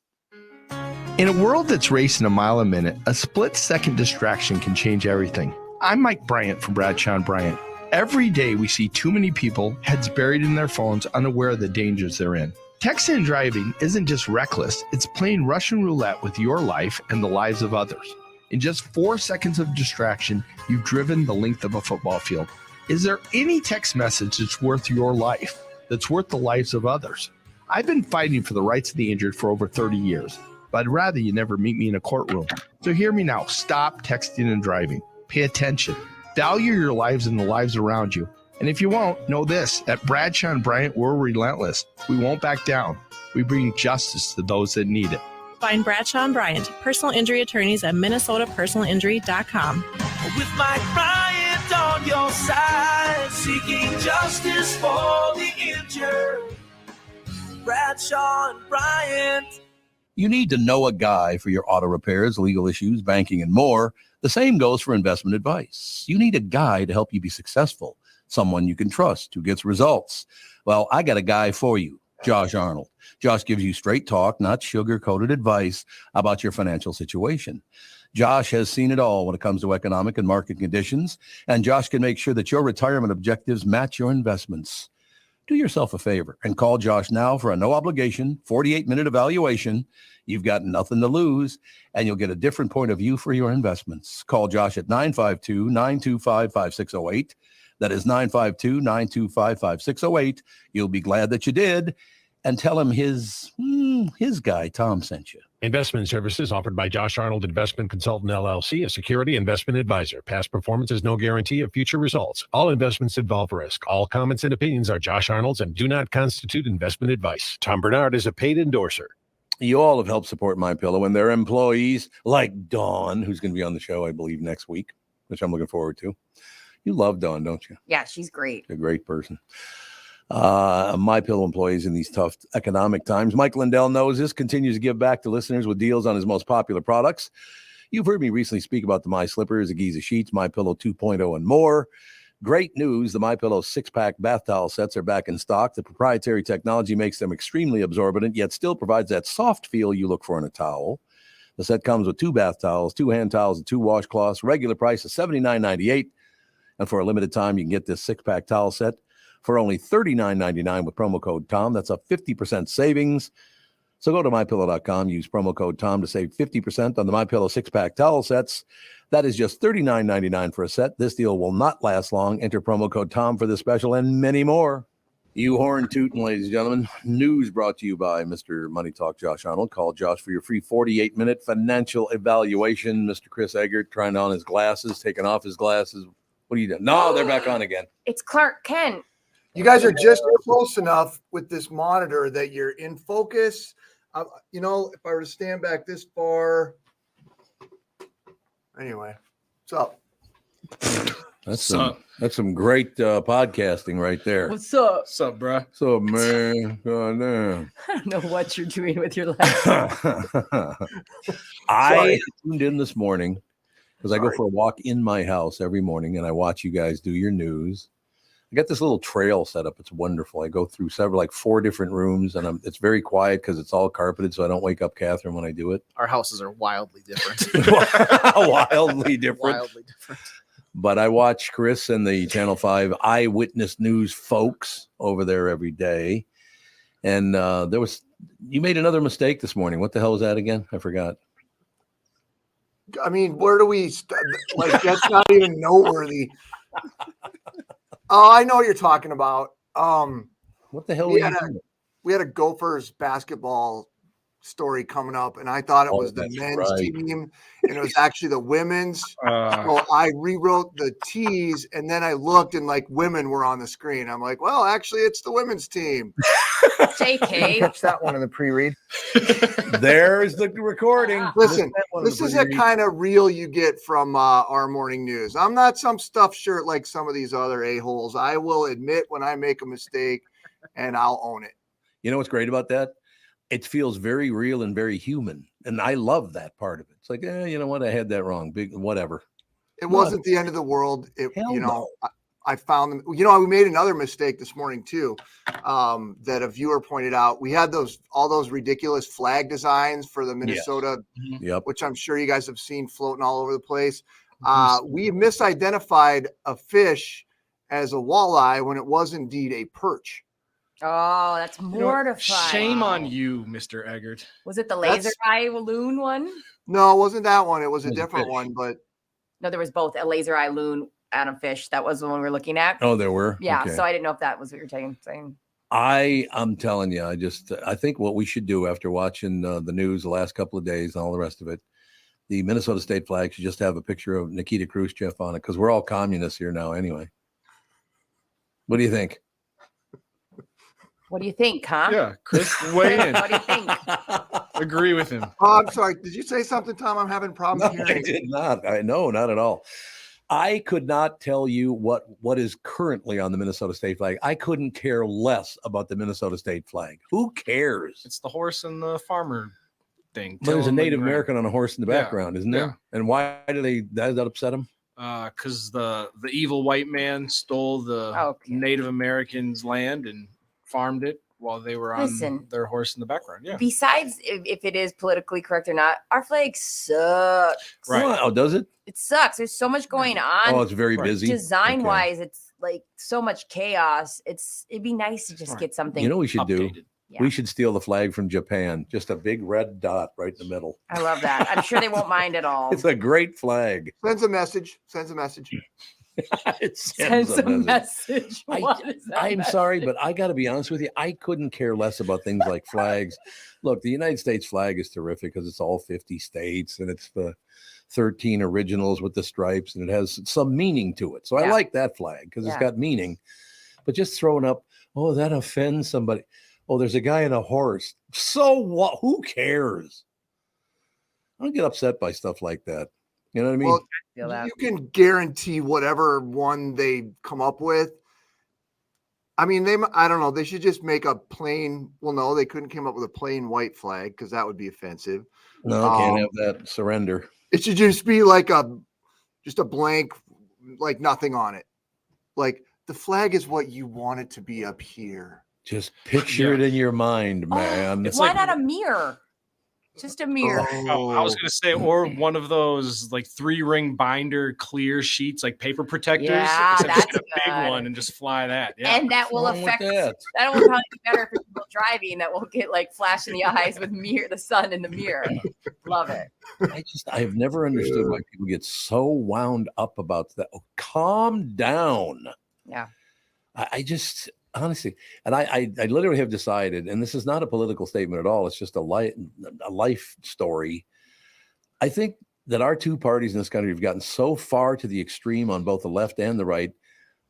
In a world that's racing a mile a minute, a split-second distraction can change everything. I'm Mike Bryant from Bradshaw & Bryant. Every day we see too many people, heads buried in their phones, unaware of the dangers they're in. Texting and driving isn't just reckless, it's playing Russian roulette with your life and the lives of others. In just 4 seconds of distraction, you've driven the length of a football field. Is there any text message that's worth your life, that's worth the lives of others? I've been fighting for the rights of the injured for over 30 years, but I'd rather you never meet me in a courtroom. So hear me now. Stop texting and driving. Pay attention. Value your lives and the lives around you. And if you won't, know this. At Bradshaw & Bryant, we're relentless. We won't back down. We bring justice to those that need it.
Find Bradshaw & Bryant, personal injury attorneys at minnesotapersonalinjury.com.
With Mike Bryant.
left on your side, seeking justice for the injured. Bradshaw and Bryant.
You need to know a guy for your auto repairs, legal issues, banking, and more. The same goes for investment advice. You need a guy to help you be successful, someone you can trust who gets results. Well, I got a guy for you, Josh Arnold. Josh gives you straight talk, not sugar-coated advice about your financial situation. Josh has seen it all when it comes to economic and market conditions, and Josh can make sure that your retirement objectives match your investments. Do yourself a favor and call Josh now for a no-obligation 48-minute evaluation. You've got nothing to lose, and you'll get a different point of view for your investments. Call Josh at 952-925-5608. That is 952-925-5608. You'll be glad that you did, and tell him his guy, Tom, sent you.
Investment services offered by Josh Arnold Investment Consultant, LLC, a security investment advisor. Past performance is no guarantee of future results. All investments involve risk. All comments and opinions are Josh Arnold's and do not constitute investment advice. Tom Barnard is a paid endorser.
You all have helped support MyPillow and their employees, like Dawn, who's going to be on the show, I believe, next week, which I'm looking forward to. You love Dawn, don't you?
Yeah, she's great.
A great person. MyPillow employees in these tough economic times. Mike Lindell knows this, continues to give back to listeners with deals on his most popular products. You've heard me recently speak about the My Slippers, the Giza Sheets, MyPillow 2.0, and more. Great news, the MyPillow 6-pack bath towel sets are back in stock. The proprietary technology makes them extremely absorbent, yet still provides that soft feel you look for in a towel. The set comes with 2 bath towels, 2 hand towels, and 2 washcloths. Regular price is $79.98. And for a limited time, you can get this 6-pack towel set for only $39.99 with promo code TOM. That's a 50% savings. So go to MyPillow.com, use promo code TOM to save 50% on the MyPillow 6-pack towel sets. That is just $39.99 for a set. This deal will not last long. Enter promo code TOM for this special and many more. You horn tootin', ladies and gentlemen. News brought to you by Mr. Money Talk Josh Arnold. Call Josh for your free 48-minute financial evaluation. Mr. Chris Eggert trying on his glasses, taking off his glasses. What are you doing? No, they're back on again.
It's Clark Kent.
You guys are just close enough with this monitor that you're in focus. If I were to stand back this far. Anyway, what's up?
That's some great podcasting right there.
What's up?
What's up, bro?
What's up, man? God damn.
I don't know what you're doing with your life.
I tuned in this morning because I go for a walk in my house every morning and I watch you guys do your news. I got this little trail set up. It's wonderful. I go through 4 different rooms and it's very quiet because it's all carpeted, so I don't wake up Catherine when I do it.
Our houses are wildly different.
Wildly different. But I watch Chris and the Channel 5 Eyewitness News folks over there every day. And you made another mistake this morning. What the hell was that again? I forgot.
I mean, where do we that's not even noteworthy. Oh, I know what you're talking about.
What the hell were you doing?
We had a Gophers basketball story coming up, and I thought it was the men's team, and it was actually the women's. So I rewrote the T's, and then I looked, and women were on the screen. I'm like, well, actually, it's the women's team.
JK.
Catch that one in the pre-read.
There's the recording.
Listen, this is the kind of reel you get from our morning news. I'm not some stuffed shirt like some of these other a-holes. I will admit when I make a mistake, and I'll own it.
You know what's great about that? It feels very real and very human. And I love that part of it. It's like, you know what? I had that wrong. Big, whatever.
It wasn't the end of the world. I found them. We made another mistake this morning too. That a viewer pointed out. We had all those ridiculous flag designs for the Minnesota, which I'm sure you guys have seen floating all over the place. We misidentified a fish as a walleye when it was indeed a perch.
Oh, that's mortifying.
Shame on you, Mr. Eggert.
Was it the laser eye loon one?
No, it wasn't that one. It was a different one, but
no, there was both a laser eye loon and a fish. That was the one we were looking at.
Oh, there were?
Yeah.
Okay.
So I didn't know if that was what you're saying.
I'm telling you, I think what we should do after watching the news the last couple of days and all the rest of it, the Minnesota state flag should just have a picture of Nikita Khrushchev on it because we're all communists here now anyway. What do you think?
What do you think, huh?
Yeah, Chris, weigh in.
What do you think?
Agree with him.
Oh, I'm sorry. Did you say something, Tom? I'm having problems hearing.
I did not. I know, not at all. I could not tell you what is currently on the Minnesota state flag. I couldn't care less about the Minnesota state flag. Who cares?
It's the horse and the farmer thing.
But there's a Native American on a horse in the background, isn't there?
Yeah.
And why does that upset them?
Because the evil white man stole the Native Americans' land and farmed it while they were on their horse in the background. Yeah.
Besides, if it is politically correct or not, our flag sucks.
Right. Oh, does it?
It sucks. There's so much going on.
Oh, it's very busy.
Design wise, it's like so much chaos. It'd be nice to just get something.
You know what we should
updated.
do? Yeah. We should steal the flag from Japan. Just a big red dot right in the middle.
I love that. I'm sure they won't mind at all.
It's a great flag.
Sends a message.
It sends a message. I'm sorry, but I got to be honest with you. I couldn't care less about things like flags. Look, the United States flag is terrific because it's all 50 states and it's the 13 originals with the stripes and it has some meaning to it. So I like that flag because it's got meaning. But just throwing up, oh, that offends somebody. Oh, there's a guy on a horse. So what? Who cares? I don't get upset by stuff like that. You know what I mean?
Well, you can guarantee whatever one they come up with. I mean, I don't know. They should just make a plain. Well, no, they couldn't come up with a plain white flag because that would be offensive.
No, can't have that. Surrender.
It should just be like just a blank, like nothing on it. Like the flag is what you want it to be up here.
Just picture it in your mind, man.
Why not a mirror? Just a mirror.
Oh, I was going to say, or one of those like 3-ring binder clear sheets, like paper protectors.
Yeah,
that's a big one and just fly that. Yeah.
And that will affect, that will probably be better for people driving that won't get like flash in the eyes with the sun in the mirror. Love it.
I have never understood why people get so wound up about that. Oh, calm down.
Yeah.
I just, honestly, and I literally have decided, and this is not a political statement at all. It's just a life story. I think that our two parties in this country have gotten so far to the extreme on both the left and the right.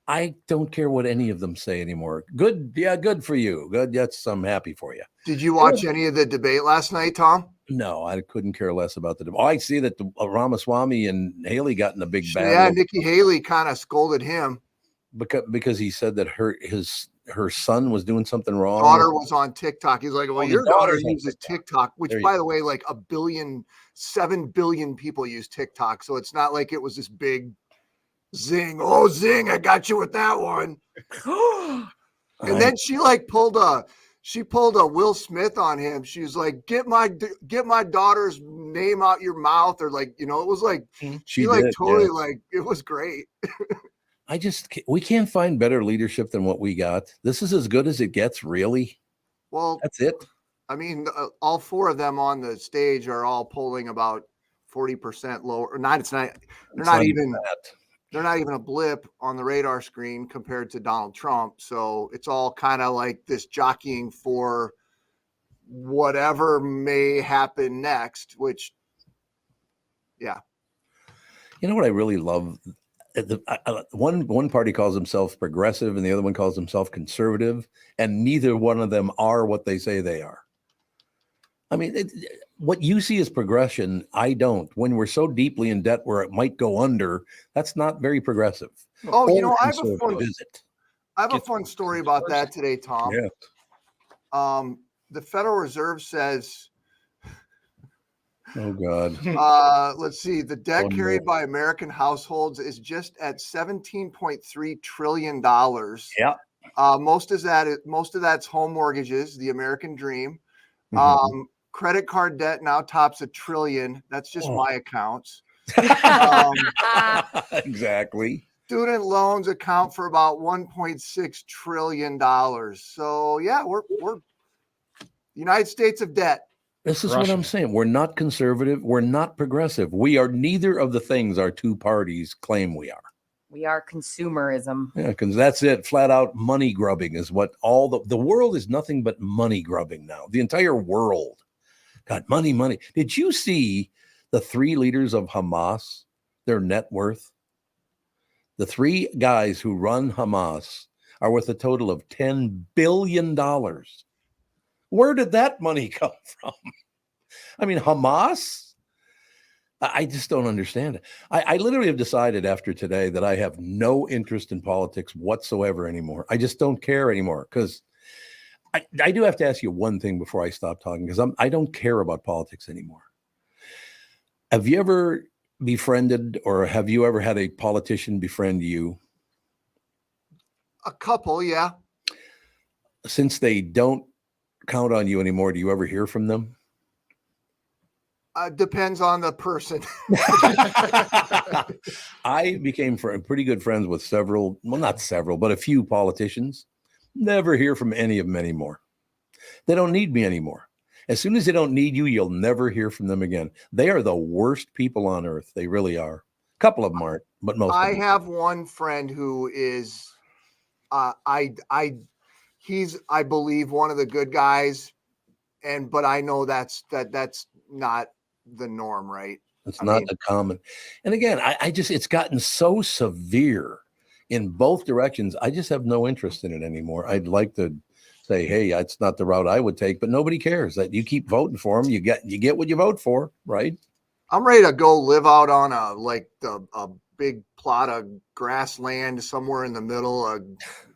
I don't care what any of them say anymore. Good. Yeah. Good for you. Good. Yes. I'm happy for you.
Did you watch any of the debate last night, Tom?
No, I couldn't care less about the debate. I see that Ramaswamy and Haley got in a big battle.
Yeah. Nikki Haley kind of scolded him.
Because he said that her son was doing something wrong.
Daughter was on TikTok. He's like, well, your daughter uses TikTok, which by the way, like 7 billion people use TikTok. So it's not like it was this big zing. Oh, zing. I got you with that one. And then she like pulled a Will Smith on him. She was like, get my daughter's name out your mouth. Or like, it was like, she like totally like, it was great.
We can't find better leadership than what we got. This is as good as it gets, really.
Well,
that's it.
I mean, all 4 of them on the stage are all polling about 40% lower. Or not. They're not even a blip on the radar screen compared to Donald Trump. So it's all kind of like this jockeying for whatever may happen next. Which, yeah.
You know what I really love. One party calls themselves progressive and the other one calls themselves conservative, and neither one of them are what they say they are. I mean, what you see as progression, I don't. When we're so deeply in debt where it might go under, that's not very progressive.
Oh, I have a fun story about that today, Tom.
Yeah.
The Federal Reserve says,
oh God.
Let's see. The debt carried by American households is just at $17.3 trillion.
Yeah.
Most of that's home mortgages, the American dream. Credit card debt now tops $1 trillion. That's just my accounts.
Exactly.
Student loans account for about $1.6 trillion. So yeah, we're United States of debt.
This is what I'm saying. We're not conservative. We're not progressive. We are neither of the things our two parties claim we are.
We are consumerism.
Yeah, because that's it. Flat out money grubbing is what all the world is nothing but money grubbing now. The entire world got money. Did you see the 3 leaders of Hamas, their net worth? The 3 guys who run Hamas are worth a total of $10 billion. Where did that money come from? I mean, Hamas? I just don't understand it. I literally have decided after today that I have no interest in politics whatsoever anymore. I just don't care anymore because I do have to ask you one thing before I stop talking because I don't care about politics anymore. Have you ever befriended or have you ever had a politician befriend you?
A couple, yeah.
Since they don't count on you anymore, do you ever hear from them?
Depends on the person.
I became pretty good friends with several, well, not several, but a few politicians. Never hear from any of them anymore. They don't need me anymore. As soon as they don't need you, you'll never hear from them again. They are the worst people on earth. They really are. A couple of them aren't, but most.
I have one friend who is, he's, I believe, one of the good guys, but I know that's not the norm, right?
It's not the common. And again, I just, it's gotten so severe in both directions. I just have no interest in it anymore. I'd like to say, hey, it's not the route I would take, but nobody cares. That you keep voting for them. You get what you vote for, right?
I'm ready to go live out on a big plot of grassland somewhere in the middle of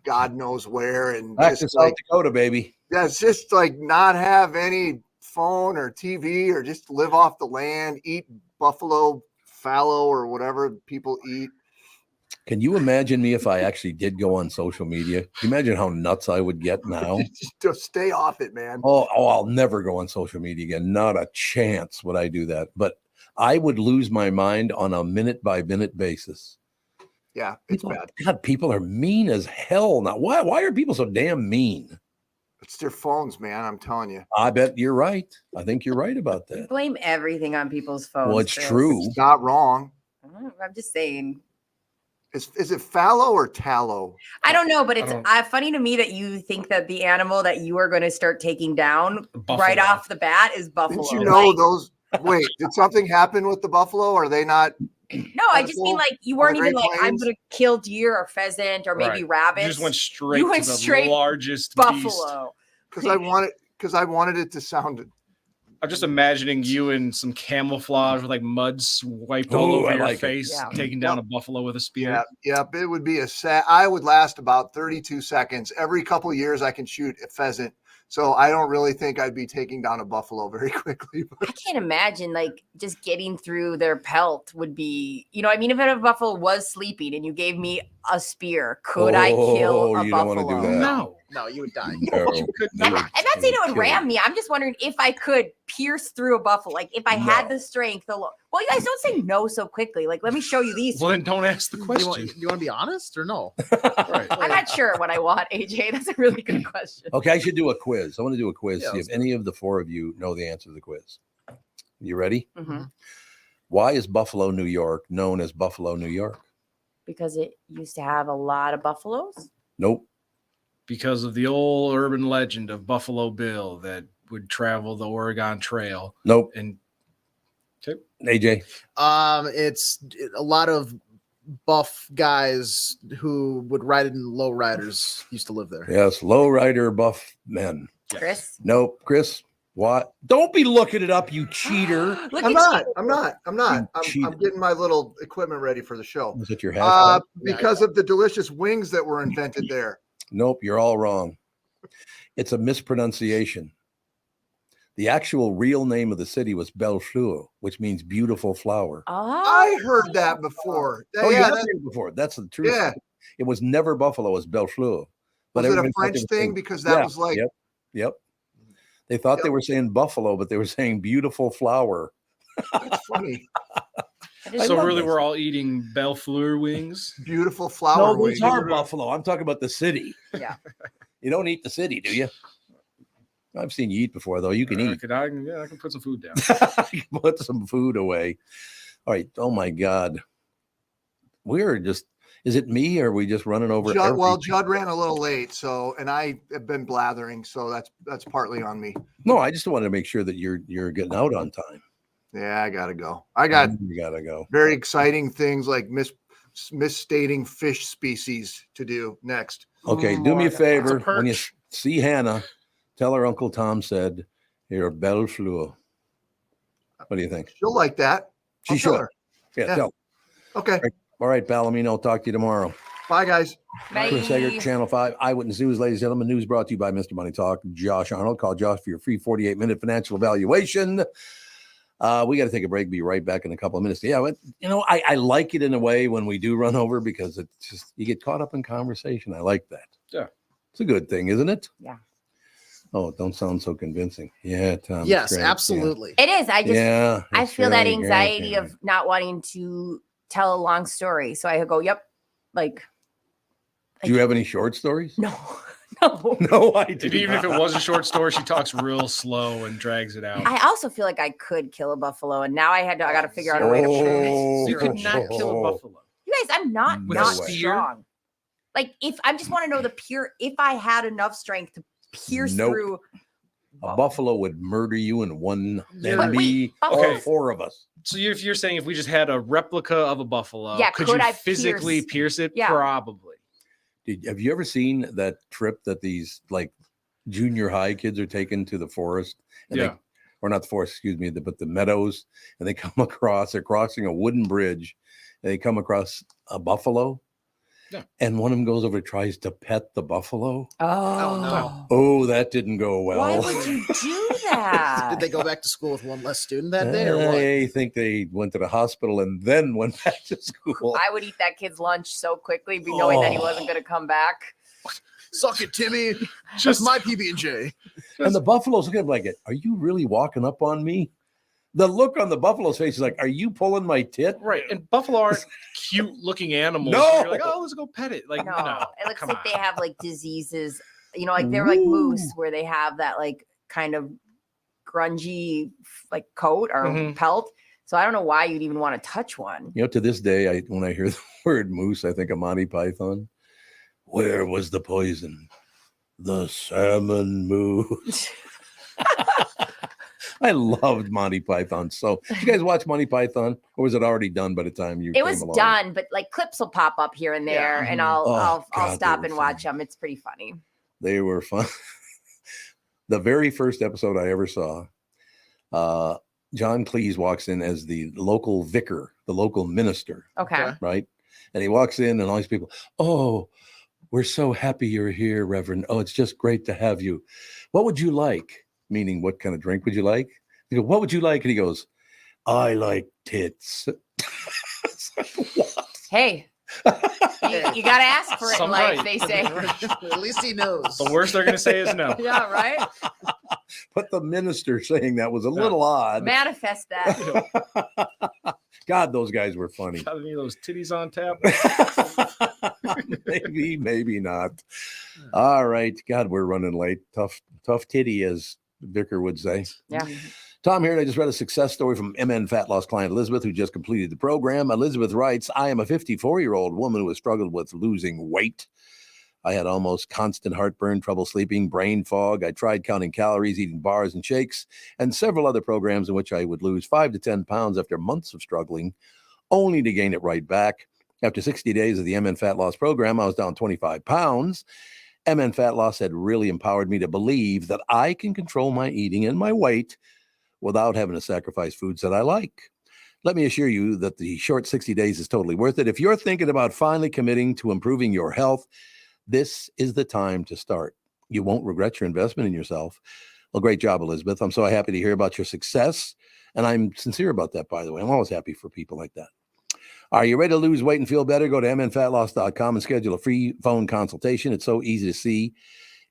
God knows where, and
back to South Dakota, baby.
Yeah, it's just like not have any phone or TV or just live off the land, eat buffalo fallow or whatever people eat.
Can you imagine me if I actually did go on social media? Can you imagine how nuts I would get now?
Just stay off it, man.
Oh, I'll never go on social media again. Not a chance would I do that. But I would lose my mind on a minute by minute basis.
Yeah, it's bad.
God, people are mean as hell now. Why are people so damn mean?
It's their phones, man. I'm telling you.
I bet you're right. I think you're right about that.
Blame everything on people's phones.
Well, it's true.
It's not wrong.
I'm just saying.
Is it fallow or tallow?
I don't know, but it's funny to me that you think that the animal that you are going to start taking down right off the bat is buffalo.
Didn't you know those? Wait, did something happen with the buffalo? Are they not?
No, I just mean like you weren't even like I'm going to kill deer or pheasant or maybe rabbits.
You just went straight to the largest
buffalo.
Because I wanted it to sound.
I'm just imagining you in some camouflage with like mud swiped all over your face, taking down a buffalo with a spear.
Yep. It would be I would last about 32 seconds. Every couple of years I can shoot a pheasant. So I don't really think I'd be taking down a buffalo very quickly.
I can't imagine like just getting through their pelt would be, I mean, if a buffalo was sleeping and you gave me a spear, could I kill a
you
buffalo?
Don't want to do that.
No, you would die.
No,
you could not.
I'm not saying it would ram me. I'm just wondering if I could pierce through a buffalo, like if I had the strength. Well, you guys don't say no so quickly. Like, let me show you these.
Well, then don't ask the question.
You want to be honest or no?
Right.
I'm not sure what I want, AJ. That's a really good question.
Okay, I should do a quiz. I want to do a quiz.
Yeah,
see if any of the four of you know the answer to the quiz. You ready?
Mm-hmm.
Why is Buffalo, New York known as Buffalo, New York?
Because it used to have a lot of buffaloes?
Nope.
Because of the old urban legend of Buffalo Bill that would travel the Oregon Trail.
Nope.
And
AJ?
It's a lot of buff guys who would ride in low riders used to live there.
Yes, low rider buff men.
Chris?
Nope. Chris? What? Don't be looking it up, you cheater.
I'm not. I'm getting my little equipment ready for the show.
Is it your hat?
Because of the delicious wings that were invented there.
Nope, you're all wrong. It's a mispronunciation. The actual real name of the city was Bellefleur, which means beautiful flower.
Oh,
I heard that before.
You have heard it before. That's the truth.
Yeah.
It was never Buffalo, it was Bellefleur.
But was it a French thing? Because that was like.
Yep. They thought they were saying buffalo, but they were saying beautiful flower.
That's funny.
So really, we're all eating Bellefleur wings?
Beautiful flower wings.
No, those are buffalo. I'm talking about the city.
Yeah.
You don't eat the city, do you? I've seen you eat before, though. You can eat.
I can put some food down.
Put some food away. All right. Oh, my God. We're just, is it me or are we just running over?
Judd ran a little late, and I have been blathering, so that's partly on me.
No, I just wanted to make sure that you're getting out on time.
Yeah, I gotta go.
You gotta go.
Very exciting things like misstating fish species to do next.
Okay, do me a favor. When you see Hannah, tell her Uncle Tom said, "You're a Bellefleur." What do you think?
She'll like that.
She should. Yeah. Tell.
Okay.
All right, Palomino. I'll talk to you tomorrow.
Bye, guys.
Bye.
Chris Eggert, Channel 5, Eyewitness News. Ladies and gentlemen, news brought to you by Mr. Money Talk, Josh Arnold. Call Josh for your free 48-minute financial evaluation. We got to take a break. Be right back in a couple of minutes. Yeah, but, I like it in a way when we do run over because it's just you get caught up in conversation. I like that.
Yeah.
It's a good thing, isn't it?
Yeah.
Oh, don't sound so convincing. Yeah, Tom.
Yes, absolutely.
It is. I feel that
really
anxiety
great.
of not wanting to tell a long story. So I go, yep. Like,
Do you have any short stories?
no.
No, I did.
Even if it was a short story, she talks real slow and drags it out.
I also feel like I could kill a buffalo, and now I got to figure out a way to prove it.
You could not kill a buffalo.
You guys, I'm not
No
not
way.
strong. Like if I just want to know if I had enough strength to pierce through.
A buffalo would murder you in one.
But
That'd be all
okay.
4 of us.
So if you're saying if we just had a replica of a buffalo,
Yeah,
could
could
you
I
physically pierce it?
Yeah.
Probably.
Have you ever seen that trip that these like junior high kids are taking to the forest? And
Yeah.
or not the forest, excuse me, but the meadows, and they come across, they're crossing a wooden bridge, and they come across a buffalo.
Yeah.
And one of them goes over, tries to pet the buffalo.
Oh
no.
Oh, that didn't go well.
Why would you do that?
Did they go back to school with one less student that day, or what?
I think they went to the hospital and then went back to school.
I would eat that kid's lunch so quickly, knowing that he wasn't going to come back.
Suck it, Timmy. Just my PB&J.
And the buffalo's looking at him like, are you really walking up on me? The look on the buffalo's face is like, are you pulling my tit?
Right. And buffalo aren't cute looking animals.
No.
You're like, oh, let's go pet it. Like, no.
It looks
come
like
on.
they have like diseases, like they're like moose where they have that like kind of grungy like coat or pelt. So I don't know why you'd even want to touch one.
To this day, when I hear the word moose, I think of Monty Python. Where was the poison? The salmon moose. I loved Monty Python. So, did you guys watch Monty Python, or was it already done by the time you?
It was done, but like clips will pop up here and there, and I'll stop and watch them. It's pretty funny.
They were fun. The very first episode I ever saw, John Cleese walks in as the local vicar, the local minister.
Okay.
Right, and he walks in, and all these people. Oh, we're so happy you're here, Reverend. Oh, it's just great to have you. What would you like? Meaning, what kind of drink would you like? You go, what would you like? And he goes, I like tits. What?
Hey, you got to ask for it in life, they say.
At least he knows.
The worst they're going to say is no.
Yeah, right?
But the minister saying that was a little odd.
Manifest that.
God, those guys were funny.
Got any of those titties on tap?
Maybe not. All right. God, we're running late. Tough titty, as Vicar would say.
Yeah.
Tom here, and I just read a success story from MN Fat Loss client Elizabeth, who just completed the program. Elizabeth writes, I am a 54-year-old woman who has struggled with losing weight. I had almost constant heartburn, trouble sleeping, brain fog. I tried counting calories, eating bars and shakes, and several other programs in which I would lose 5 to 10 pounds after months of struggling, only to gain it right back. After 60 days of the MN Fat Loss program, I was down 25 pounds. MN Fat Loss had really empowered me to believe that I can control my eating and my weight without having to sacrifice foods that I like. Let me assure you that the short 60 days is totally worth it. If you're thinking about finally committing to improving your health, this is the time to start. You won't regret your investment in yourself. Well, great job, Elizabeth. I'm so happy to hear about your success. And I'm sincere about that, by the way. I'm always happy for people like that. Are you ready to lose weight and feel better? Go to mnfatloss.com and schedule a free phone consultation. It's so easy to see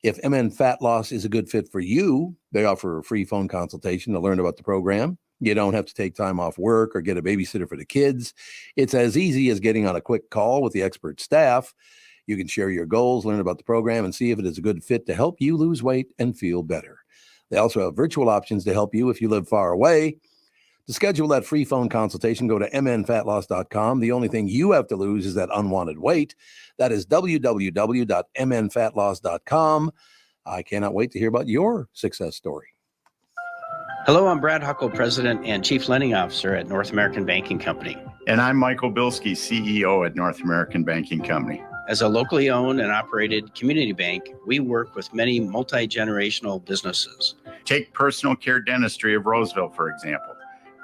if MN Fat Loss is a good fit for you. They offer a free phone consultation to learn about the program. You don't have to take time off work or get a babysitter for the kids. It's as easy as getting on a quick call with the expert staff. You can share your goals, learn about the program, and see if it is a good fit to help you lose weight and feel better. They also have virtual options to help you if you live far away. To schedule that free phone consultation, go to mnfatloss.com. The only thing you have to lose is that unwanted weight. That is www.mnfatloss.com. I cannot wait to hear about your success story.
Hello, I'm Brad Huckle, President and Chief Lending Officer at North American Banking Company.
And I'm Michael Bilski, CEO at North American Banking Company.
As a locally owned and operated community bank, we work with many multi-generational businesses.
Take Personal Care Dentistry of Roseville, for example.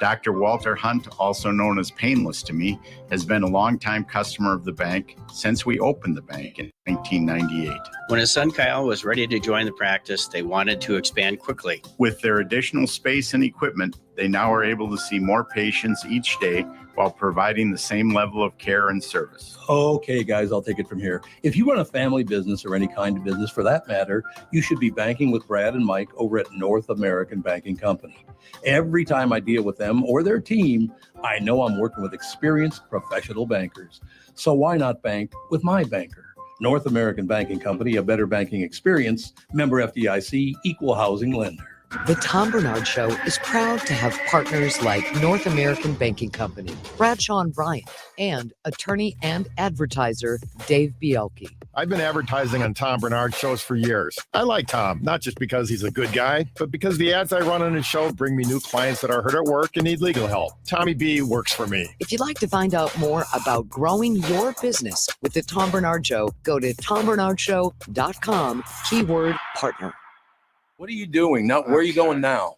Dr. Walter Hunt, also known as Painless to me, has been a longtime customer of the bank since we opened the bank in 1998.
When his son Kyle was ready to join the practice, they wanted to expand quickly.
With their additional space and equipment, they now are able to see more patients each day while providing the same level of care and service.
Okay, guys, I'll take it from here. If you run a family business or any kind of business for that matter, you should be banking with Brad and Mike over at North American Banking Company. Every time I deal with them or their team, I know I'm working with experienced professional bankers. So why not bank with my banker? North American Banking Company, a better banking experience, member FDIC, equal housing lender.
The Tom Barnard Show is proud to have partners like North American Banking Company, Bradshaw and Bryant, and attorney and advertiser Dave Bielke.
I've been advertising on Tom Barnard shows for years. I like Tom, not just because he's a good guy, but because the ads I run on his show bring me new clients that are hurt at work and need legal help. Tommy B works for me.
If you'd like to find out more about growing your business with the Tom Barnard Show, go to tombarnardshow.com, keyword partner.
What are you doing? Now, where are you going now?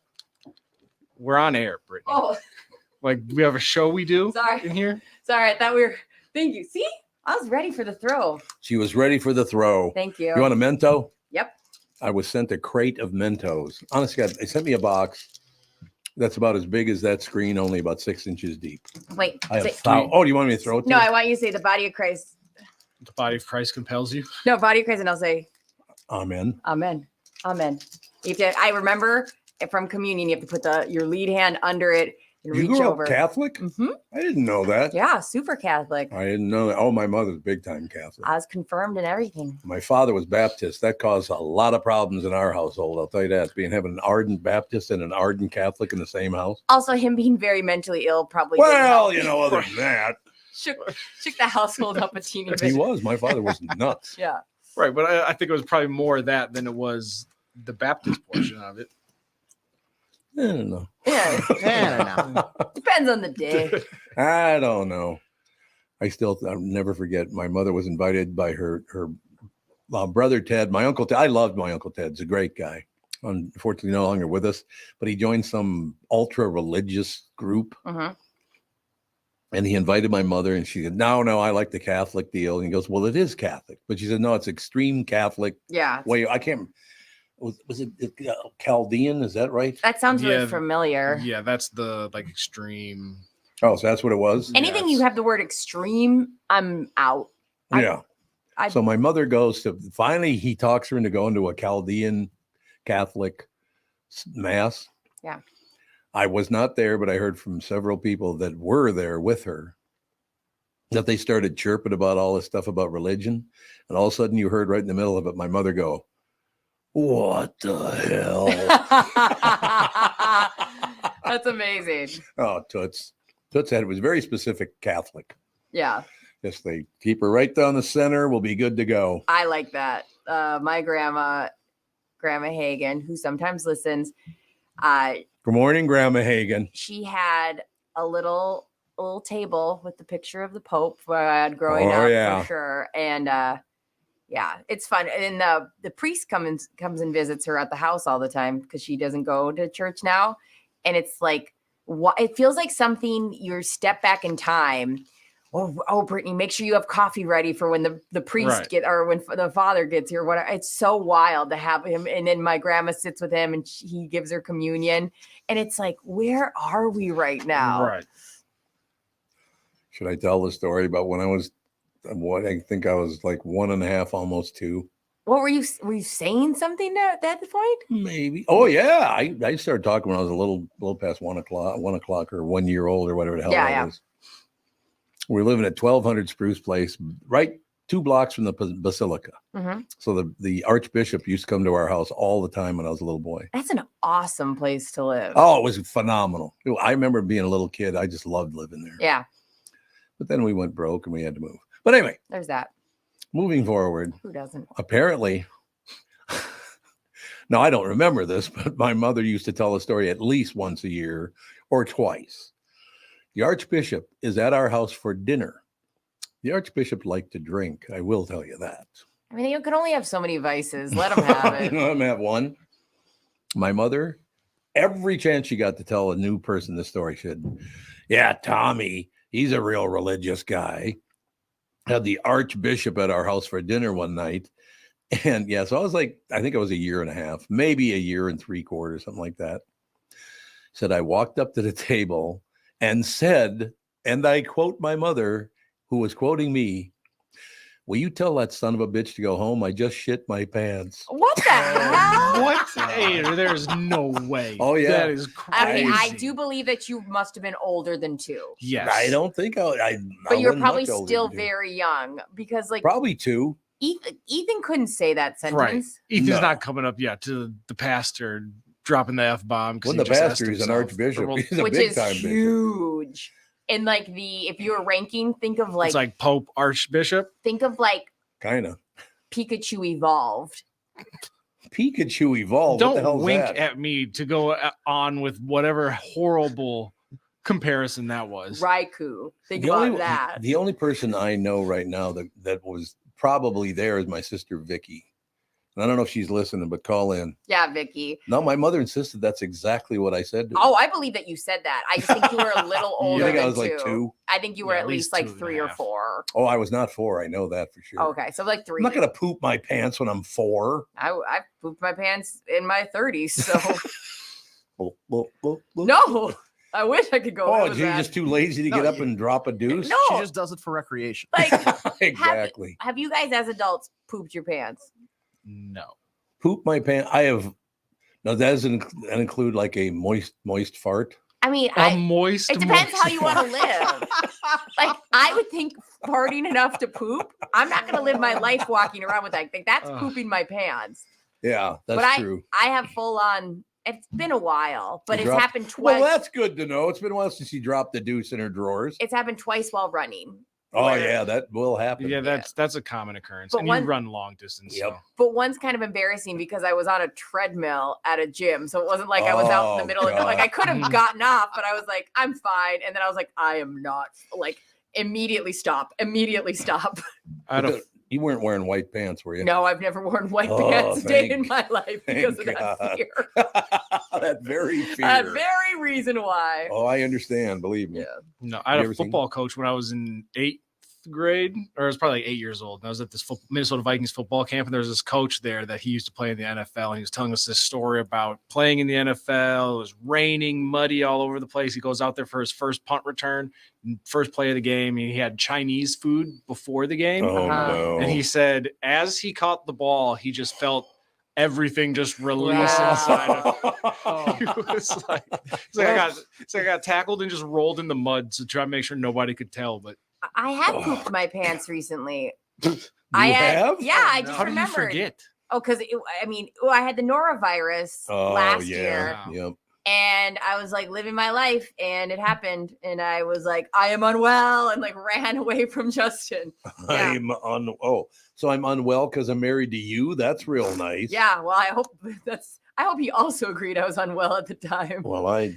We're on air, Brittany.
Oh,
Like we have a show we do
sorry.
in here.
Sorry, I thought we were. Thank you. See, I was ready for the throw.
She was ready for the throw.
Thank you.
You want a Mento?
Yep.
I was sent a crate of Mentos. Honestly, they sent me a box that's about as big as that screen, only about 6 inches deep.
Wait.
I have do you want me to throw it?
No, I want you to say the body of Christ.
The body of Christ compels you.
No, body of Christ, and I'll say
Amen.
Amen. Amen. You have to, I remember from communion, you have to put your lead hand under it and
You
reach
grew
over.
up Catholic?
Mm-hmm.
I didn't know that.
Yeah, super Catholic.
I didn't know that. Oh, my mother's big time Catholic.
I was confirmed and everything.
My father was Baptist. That caused a lot of problems in our household. I'll tell you that. Having an ardent Baptist and an ardent Catholic in the same house.
Also, him being very mentally ill probably.
Well, other than that.
shook the household up a teeny bit.
He was. My father was nuts.
Yeah.
Right, but I think it was probably more that than it was the Baptist portion of it.
I don't know.
Yeah.
I don't know.
Depends on the day.
I don't know. I'll never forget. My mother was invited by her brother Ted, my uncle Ted. I loved my uncle Ted. He's a great guy. Unfortunately, no longer with us, but he joined some ultra religious group.
Uh-huh.
And he invited my mother, and she said, no, I like the Catholic deal. And he goes, well, it is Catholic. But she said, no, it's extreme Catholic.
Yeah.
Way. I can't. Was it Chaldean? Is that right?
That sounds really familiar.
Yeah, that's the extreme.
Oh, so that's what it was?
Anything you have the word extreme, I'm out.
Yeah. So my mother goes to, finally he talks her into going to a Chaldean Catholic mass.
Yeah.
I was not there, but I heard from several people that were there with her that they started chirping about all this stuff about religion. And all of a sudden you heard right in the middle of it, my mother go, what the hell?
That's amazing.
Oh, Toots said it was very specific Catholic.
Yeah.
Yes, they keep her right down the center. We'll be good to go.
I like that. My Grandma Hagen, who sometimes listens.
Good morning, Grandma Hagen.
She had a little table with the picture of the Pope where I had growing up for sure. And yeah, it's fun. And the priest comes and visits her at the house all the time because she doesn't go to church now. And it's like, it feels like something you step back in time. Oh, Brittany, make sure you have coffee ready for when the priest or when the father gets here. Whatever. It's so wild to have him. And then my grandma sits with him and he gives her communion. And it's like, where are we right now?
Right.
Should I tell the story about when I was, I think I was like 1.5, almost 2.
What were you saying something at that point?
Maybe. Oh yeah. I started talking when I was a little past 1 o'clock or 1 year old or whatever the hell that was. We're living at 1200 Spruce Place, right 2 blocks from the Basilica. Mm-hmm. So the Archbishop used to come to our house all the time when I was a little boy.
That's an awesome place to live.
Oh, it was phenomenal. I remember being a little kid. I just loved living there.
Yeah.
But then we went broke and we had to move. But anyway.
There's that.
Moving forward.
Who doesn't?
Apparently. Now, I don't remember this, but my mother used to tell a story at least once a year or twice. The Archbishop is at our house for dinner. The Archbishop liked to drink. I will tell you that.
I mean, you can only have so many vices. Let him have it.
Let him have one. My mother every chance she got to tell a new person the story. She said, yeah, Tommy, he's a real religious guy. Had the archbishop at our house for dinner one night. And yeah, so I was like, I think I was a year and a half, maybe a year and 3/4, something like that. Said, I walked up to the table and said, and I quote my mother, who was quoting me, will you tell that son of a bitch to go home? I just shit my pants.
What the hell?
What? Hey, there's no way.
Oh, yeah.
That is crazy.
Okay, I do believe that you must have been older than 2.
Yes.
I don't think I
But you're
wasn't
probably
much older
still
than 2.
very young because, like,
Probably 2.
Ethan couldn't say that sentence.
Right. Ethan's
No.
not coming up yet to the pastor dropping the F-bomb.
When the pastor is an archbishop, he's a
Which
big
is
time bishop.
huge. And like if you were ranking, think of
It's like Pope, Archbishop.
think of like
Kind of.
Pikachu evolved.
Pikachu evolved. What the
Don't
hell is
wink
that?
at me to go on with whatever horrible comparison that was.
Raikou. Think about that.
The only person I know right now that was probably there is my sister Vicky. And I don't know if she's listening, but call in.
Yeah, Vicky.
No, my mother insisted that's exactly what I said to her.
Oh, I believe that you said that. I just think you were a little
You
older
think
than
I was
2.
like 2?
I think you were
Yeah,
at least like 3 or 4.
Oh, I was not 4. I know that for sure.
Okay, so like 3.
I'm not going to poop my pants when I'm 4.
I pooped my pants in my 30s, so
No.
no. I wish I could go.
Oh,
with
you're
that.
just too lazy to get up and drop a deuce?
No.
She just does it for recreation.
Like
Exactly.
Have you guys as adults pooped your pants?
No.
Poop my pants. I have. No, that doesn't include like a moist fart.
I mean,
Moist.
it depends how you want to live. Like, I would think farting enough to poop. I'm not going to live my life walking around with that. Like, that's pooping my pants.
Yeah, that's true.
I have full on. It's been a while, but
You
it's
dropped-
happened twice.
Well, that's good to know. It's been a while since she dropped the deuce in her drawers.
It's happened twice while running.
Oh yeah, that will happen.
Yeah, that's a common occurrence.
But
and you run long distance.
Yep.
So.
But one's kind of embarrassing because I was on a treadmill at a gym. So it wasn't like I was out in the middle of like I could have gotten off, but I was like, I'm fine. And then I was like, I am not. Like, immediately stop.
You weren't wearing white pants, were you?
No, I've never worn white pants a day in my life because of that fear.
That very fear.
That very reason why.
Oh, I understand. Believe me.
Yeah.
No, I had a football coach when I was in 8th grade, or I was probably like 8 years old. And I was at this Minnesota Vikings football camp, and there was this coach there that he used to play in the NFL, and he was telling us this story about playing in the NFL. It was raining, muddy all over the place. He goes out there for his first punt return, first play of the game, and he had Chinese food before the game.
Oh, no.
And he said, as he caught the ball, he just felt everything just release inside of him. He was like, I got tackled and just rolled in the mud to try to make sure nobody could tell. But
I have pooped my pants recently.
I have?
Yeah, I just
How do you
remembered.
forget?
Oh, because I had the norovirus last year.
Yep.
And I was like living my life, and it happened, and I was like, I am unwell, and like ran away from Justin. Yeah.
So I'm unwell because I'm married to you. That's real nice.
Yeah, well, I hope he also agreed I was unwell at the time.
Well, I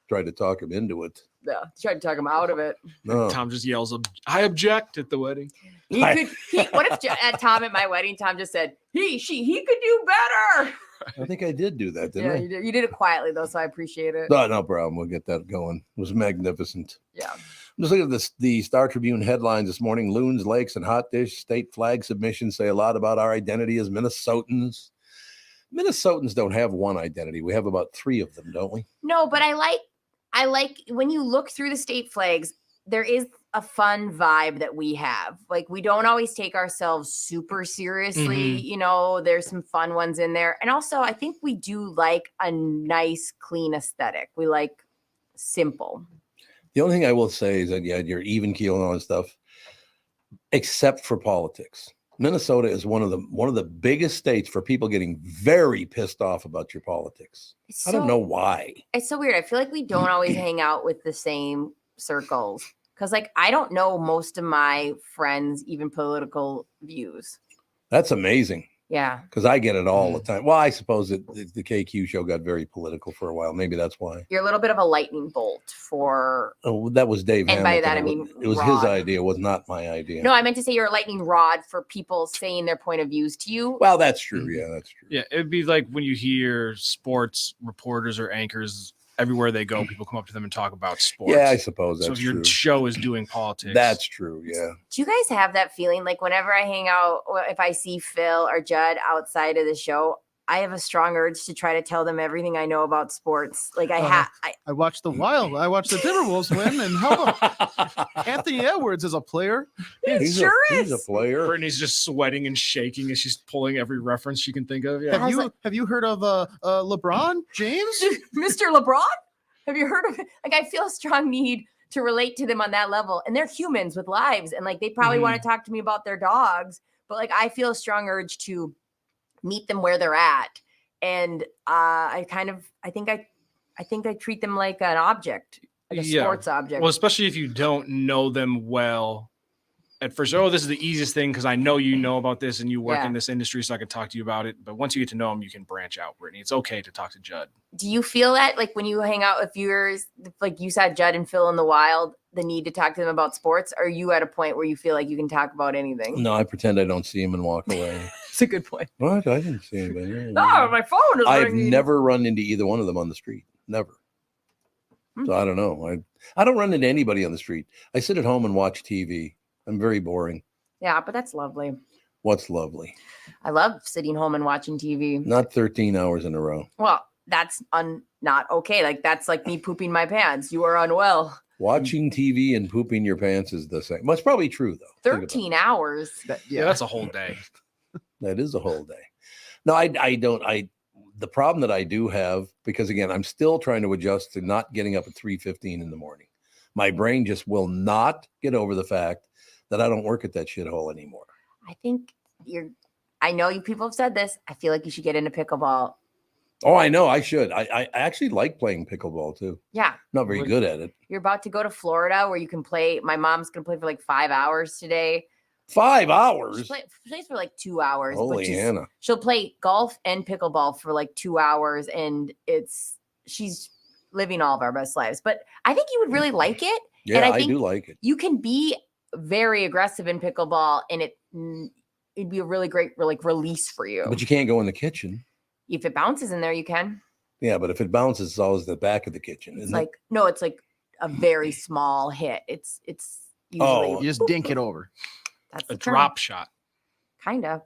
tried to talk him into it.
Yeah, tried to talk him out of it.
No.
Tom just yells, I object at the wedding.
What if at Tom at my wedding, Tom just said, he could do better.
I think I did do that, didn't I?
You did. You did it quietly though, so I appreciate it.
No problem. We'll get that going. It was magnificent.
Yeah.
I'm just looking at the Star Tribune headlines this morning. Loons, lakes, and hot dish state flag submissions say a lot about our identity as Minnesotans. Minnesotans don't have one identity. We have about 3 of them, don't we?
No, but I like when you look through the state flags, there is a fun vibe that we have. Like, we don't always take ourselves super seriously.
Mm-hmm.
You know, there's some fun ones in there. And also, I think we do like a nice, clean aesthetic. We like simple.
The only thing I will say is that, yeah, you're even keel and all that stuff, except for politics. Minnesota is one of the biggest states for people getting very pissed off about your politics. I don't know why.
It's so weird. I feel like we don't always hang out with the same circles. Because, like, I don't know most of my friends' even political views.
That's amazing.
Yeah.
Because I get it all the time. Well, I suppose the KQ show got very political for a while. Maybe that's why.
You're a little bit of a lightning bolt for.
Oh, that was Dave
And
Hamilton.
by that, I mean
it was his idea. It was not my idea.
No, I meant to say you're a lightning rod for people saying their point of views to you.
Well, that's true. Yeah, that's true.
Yeah, it'd be like when you hear sports reporters or anchors everywhere they go, people come up to them and talk about sports.
Yeah, I suppose that's
so if your
true.
show is doing politics.
That's true. Yeah.
Do you guys have that feeling? Like whenever I hang out, if I see Phil or Judd outside of the show, I have a strong urge to try to tell them everything I know about sports. Like I
watched the Wild. I watched the Timberwolves win, and help Anthony Edwards is a player.
He's a player.
Brittany's just sweating and shaking as she's pulling every reference she can think of. Yeah.
Have you heard of LeBron James?
Mr. LeBron? Have you heard of it? Like I feel a strong need to relate to them on that level. And they're humans with lives. And like they probably want to talk to me about their dogs. But like I feel a strong urge to meet them where they're at. And I think I treat them like an object, like a sports object.
Well, especially if you don't know them well at first. Oh, this is the easiest thing because I know you know about this and you work in this industry, so I can talk to you about it. But once you get to know them, you can branch out, Brittany. It's okay to talk to Judd.
Do you feel that like when you hang out, if you're like you said, Judd and Phil in the Wild, the need to talk to them about sports? Or are you at a point where you feel like you can talk about anything?
No, I pretend I don't see him and walk away.
It's a good point.
What? I didn't see anybody.
No, my phone is
I've
ringing.
never run into either one of them on the street. Never. So I don't know. I don't run into anybody on the street. I sit at home and watch TV. I'm very boring.
Yeah, but that's lovely.
What's lovely?
I love sitting home and watching TV.
Not 13 hours in a row.
Well, that's not okay. Like that's like me pooping my pants. You are unwell.
Watching TV and pooping your pants is the same. Well, it's probably true though.
13 hours.
That's a whole day.
That is a whole day. No, I don't. The problem that I do have, because again, I'm still trying to adjust to not getting up at 3:15 in the morning. My brain just will not get over the fact that I don't work at that shithole anymore.
I think I know you people have said this. I feel like you should get into pickleball.
Oh, I know. I should. I actually like playing pickleball too.
Yeah.
Not very good at it.
You're about to go to Florida where you can play. My mom's going to play for like 5 hours today.
5 hours?
She plays for like 2 hours.
Holy Hannah.
She'll play golf and pickleball for like 2 hours. And she's living all of our best lives. But I think you would really like it.
Yeah,
and
I do like it.
You can be very aggressive in pickleball and it'd be a really great release for you.
But you can't go in the kitchen.
If it bounces in there, you can.
Yeah, but if it bounces, it's always the back of the kitchen.
It's like no, it's like a very small hit. It's usually
you just dink it over.
That's
a drop shot.
Kind of.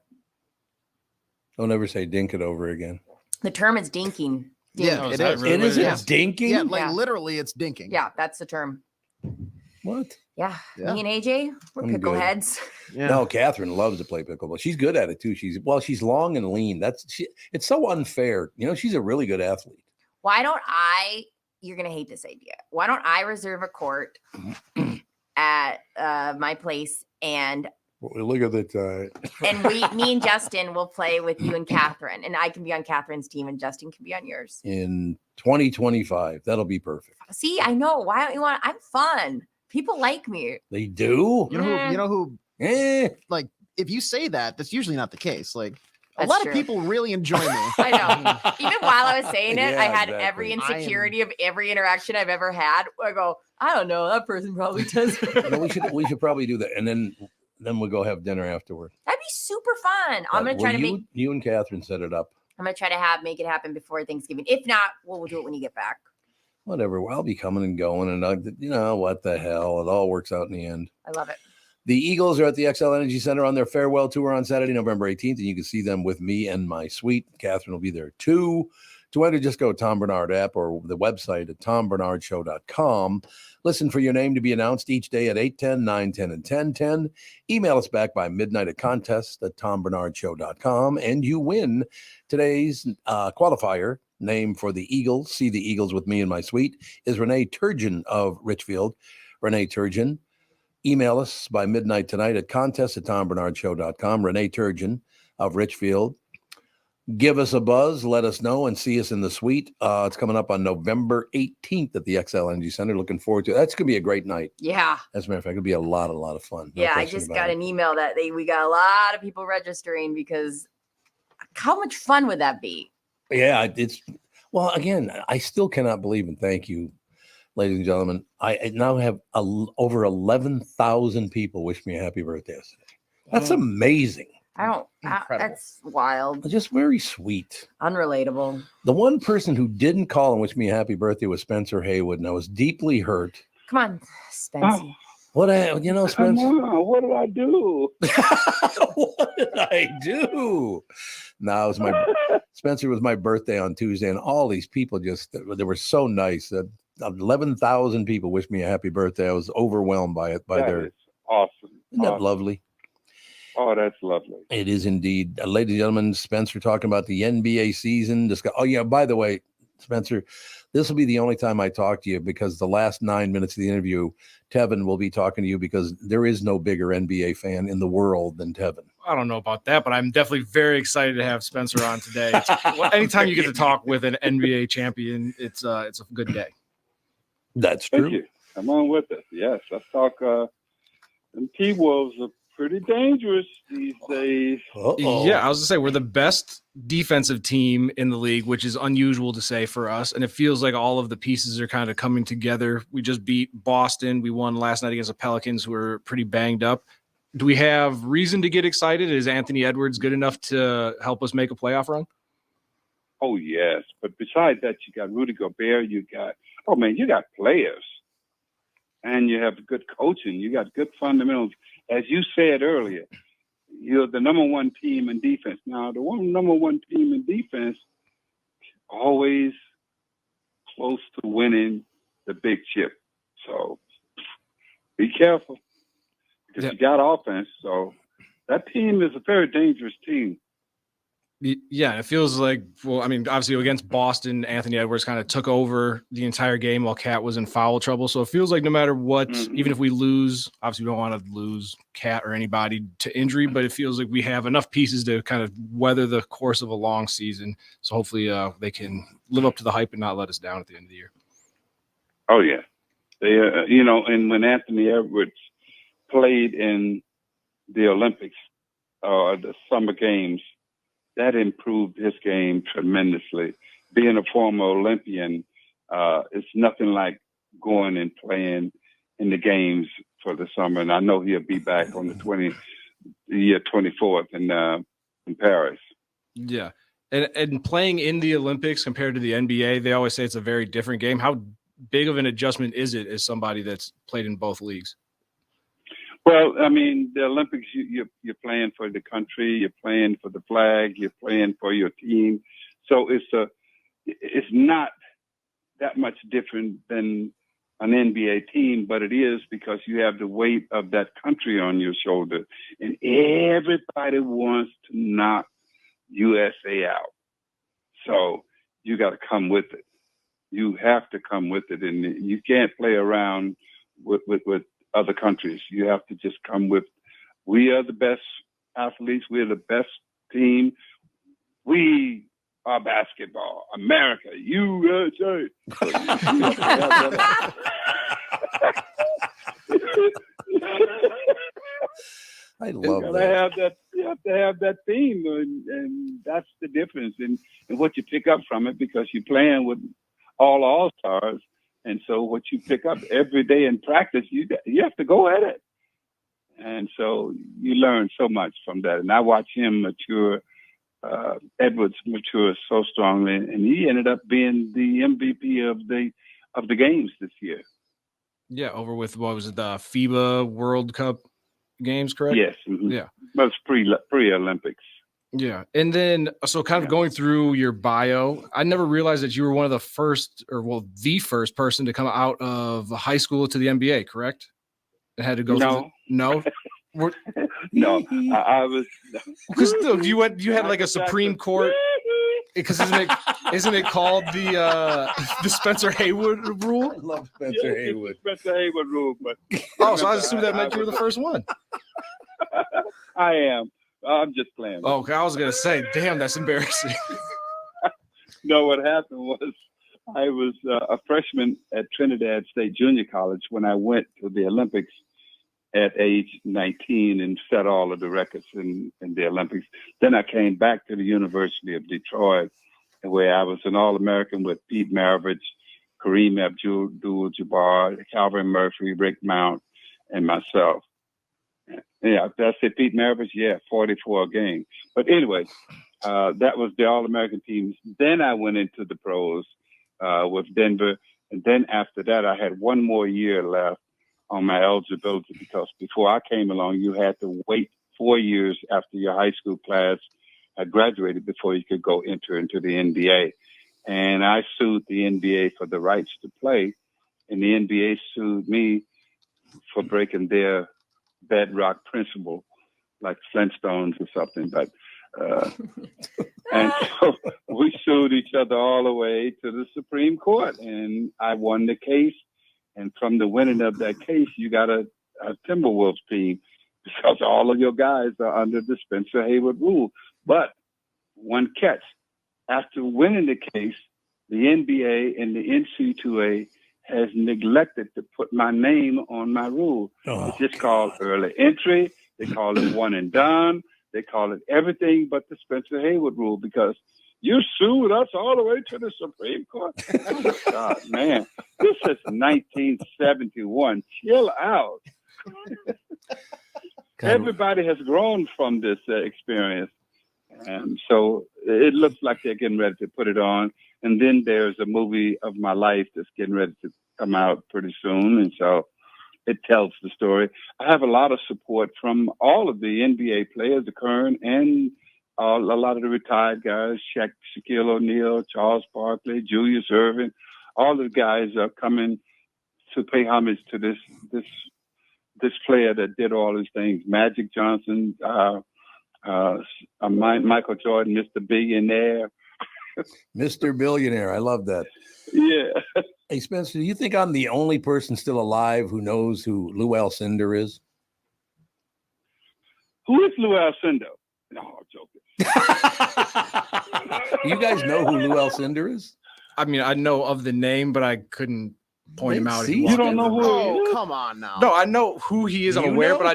Don't ever say dink it over again.
The term is dinking.
Yeah,
Oh,
it
that
is.
really
It is
Yeah.
dinking?
Yeah, like literally, it's dinking.
Yeah, that's the term.
What?
Yeah.
Yeah.
Me and AJ, we're
I'm
pickle
good.
heads.
Yeah.
No, Catherine loves to play pickleball. She's good at it too. She's long and lean. It's so unfair. You know, she's a really good athlete.
Why don't you're gonna hate this idea. Why don't I reserve a court at my place and
Look at the
and me and Justin will play with you and Catherine, and I can be on Catherine's team and Justin can be on yours.
in 2025. That'll be perfect.
See, I know. Why don't you want? I'm fun. People like me.
They do?
You know who? Like, if you say that, that's usually not the case. Like, a
That's
lot
true.
of people really enjoy me.
I know. Even while I was saying it,
Yeah,
I had
exactly.
every insecurity of every interaction I've ever had. I go, I don't know. That person probably does.
No, we should probably do that, and then we'll go have dinner afterward.
That'd be super fun. I'm gonna try to make.
You and Catherine set it up.
I'm gonna try to make it happen before Thanksgiving. If not, we'll do it when you get back.
Whatever. Well, I'll be coming and going, and you know what the hell? It all works out in the end.
I love it.
The Eagles are at the XL Energy Center on their farewell tour on Saturday, November 18th, and you can see them with me and my suite. Catherine will be there too. To enter, just go to Tom Barnard app or the website at tombarnardshow.com. Listen for your name to be announced each day at 8:10, 9:10, and 10:10. Email us back by midnight at contest@tombarnardshow.com, and you win today's qualifier. Name for the Eagles. See the Eagles with me and my suite is Renee Turgeon of Richfield. Renee Turgeon. Email us by midnight tonight at contest@tombarnardshow.com. Renee Turgeon of Richfield. Give us a buzz, let us know, and see us in the suite. It's coming up on November 18th at the XL Energy Center. Looking forward to it. That's going to be a great night.
Yeah.
As a matter of fact, it'll be a lot of fun. No
Yeah, I
question
just
about
got
it.
an email that we got a lot of people registering because how much fun would that be?
Yeah, well, again, I still cannot believe, and thank you, ladies and gentlemen. I now have over 11,000 people wish me a happy birthday yesterday. That's amazing.
That's wild.
Just very sweet.
Unrelatable.
The one person who didn't call and wish me a happy birthday was Spencer Haywood, and I was deeply hurt.
Come on, Spencer.
Spencer.
What did I do?
What did I do? No, it was Spencer was my birthday on Tuesday, and all these people they were so nice. 11,000 people wished me a happy birthday. I was overwhelmed by it.
That is awesome.
Isn't that lovely?
Oh, that's lovely.
It is indeed. Ladies and gentlemen, Spencer talking about the NBA season. Oh, yeah, by the way, Spencer, this will be the only time I talk to you because the last 9 minutes of the interview, Tevin will be talking to you because there is no bigger NBA fan in the world than Tevin.
I don't know about that, but I'm definitely very excited to have Spencer on today. Anytime you get to talk with an NBA champion, it's a good day.
That's true.
Thank you. Come on with us. Yes, let's talk. And T-Wolves are pretty dangerous these days.
Yeah, I was going to say we're the best defensive team in the league, which is unusual to say for us. And it feels like all of the pieces are kind of coming together. We just beat Boston. We won last night against the Pelicans, who were pretty banged up. Do we have reason to get excited? Is Anthony Edwards good enough to help us make a playoff run?
Oh, yes. But besides that, you got Rudy Gobert. You got players. And you have good coaching. You got good fundamentals. As you said earlier, you're the number one team in defense. Now, the number one team in defense always close to winning the big chip. So be careful because you got offense. So that team is a very dangerous team.
Yeah, it feels like, well, I mean, obviously against Boston, Anthony Edwards kind of took over the entire game while Cat was in foul trouble. So it feels like no matter what, even if we lose, obviously we don't want to lose Cat or anybody to injury, but it feels like we have enough pieces to kind of weather the course of a long season. So hopefully they can live up to the hype and not let us down at the end of the year.
Oh, yeah. They, and when Anthony Edwards played in the Olympics or the Summer Games, that improved his game tremendously. Being a former Olympian, it's nothing like going and playing in the games for the summer. And I know he'll be back on the 24th in Paris.
Yeah. And playing in the Olympics compared to the NBA, they always say it's a very different game. How big of an adjustment is it as somebody that's played in both leagues?
Well, I mean, the Olympics, you're playing for the country, you're playing for the flag, you're playing for your team. So it's not that much different than an NBA team, but it is because you have the weight of that country on your shoulder. And everybody wants to knock USA out. So you got to come with it. You have to come with it. And you can't play around with other countries. You have to just come with, we are the best athletes. We're the best team. We are basketball. America, USA.
I love
that. You have to have that theme, and that's the difference. And what you pick up from it, because you're playing with all-stars. And so what you pick up every day in practice, you have to go at it. And so you learn so much from that. And I watch him mature, Edwards mature so strongly, and he ended up being the MVP of the games this year.
Yeah, over with, what was it, the FIBA World Cup games, correct?
Yes. Mm-hmm.
Yeah.
That's pre-Olympics.
Yeah. And then, so kind of going through your bio, I never realized that you were one of the first, the first person to come out of high school to the NBA, correct? It had to go
No.
No?
No, I was.
Because you had like a Supreme Court, because isn't it called the Spencer Haywood rule?
I love Spencer Haywood.
Spencer Haywood rule, but
so I assumed that meant you were the first one.
I am. I'm just playing.
Okay, I was gonna say, damn, that's embarrassing.
No, what happened was I was a freshman at Trinidad State Junior College when I went to the Olympics at age 19 and set all of the records in the Olympics. Then I came back to the University of Detroit, where I was an All-American with Pete Maravich, Kareem Abdul-Jabbar, Calvin Murphy, Rick Mount, and myself. Yeah, did I say Pete Maravich? Yeah, 44 a game. But anyway, that was the All-American teams. Then I went into the pros with Denver. And then after that, I had one more year left on my eligibility, because before I came along, you had to wait 4 years after your high school class had graduated before you could go enter into the NBA. And I sued the NBA for the rights to play, and the NBA sued me for breaking their bedrock principle, like Flintstones or something. But and so we sued each other all the way to the Supreme Court, and I won the case. And from the winning of that case, you got a Timberwolves team, because all of your guys are under the Spencer Haywood rule. But one catch: after winning the case, the NBA and the NC2A has neglected to put my name on my rule. It's just called early entry. They call it one and done. They call it everything but the Spencer Haywood rule, because you sued us all the way to the Supreme Court. God, man, this is 1971. Chill out. Everybody has grown from this experience. And so it looks like they're getting ready to put it on. And then there's a movie of my life that's getting ready to come out pretty soon. And so it tells the story. I have a lot of support from all of the NBA players, the current and a lot of the retired guys, Shaquille O'Neal, Charles Barkley, Julius Erving. All the guys are coming to pay homage to this player that did all these things. Magic Johnson, Michael Jordan, Mr. Billionaire.
Mr. Billionaire. I love that.
Yeah.
Hey, Spencer, do you think I'm the only person still alive who knows who Lou Alcindor is?
Who is Lou Alcindor? No, I'm joking.
Do you guys know who Lou Alcindor is?
I mean, I know of the name, but I couldn't point him out.
You don't know who he is?
Come on now.
No, I know who he is. I'm
You
aware,
know?
but I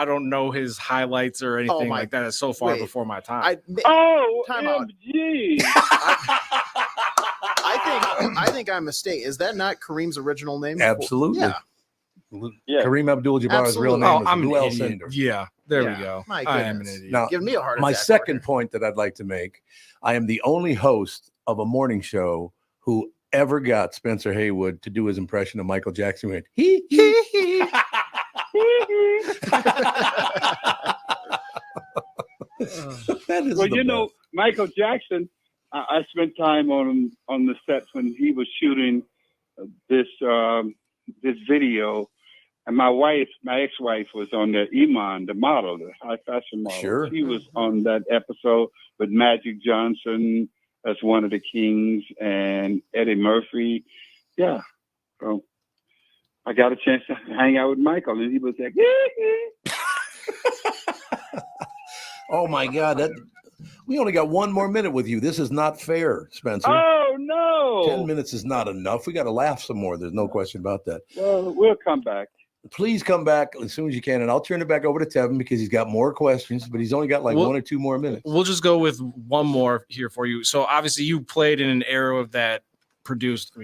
don't know his highlights or anything like that. It's so far before my time.
Time out.
MG.
I think I'm mistaken. Is that not Kareem's original name?
Absolutely.
Yeah.
Kareem Abdul-Jabbar's real name is Lou Alcindor.
Yeah, there we go.
My
I am an
goodness.
idiot.
Now,
Give me a heart
my
attack.
second point that I'd like to make, I am the only host of a morning show who ever got Spencer Haywood to do his impression of Michael Jackson. He went, hee, hee, hee. That is
Well,
the
you know,
best.
Michael Jackson, I spent time on the set when he was shooting this video, and my ex-wife was on there. Iman, the model, the high fashion model.
Sure.
She was on that episode with Magic Johnson as one of the kings and Eddie Murphy. Yeah. So I got a chance to hang out with Michael, and he was like,
Oh my God, we only got one more minute with you. This is not fair, Spencer.
oh no.
10 minutes is not enough. We got to laugh some more. There's no question about that.
Well, we'll come back.
Please come back as soon as you can, and I'll turn it back over to Tevin because he's got more questions, but he's only got like 1 or 2 more minutes.
We'll just go with one more here for you. So obviously you played in an era that produced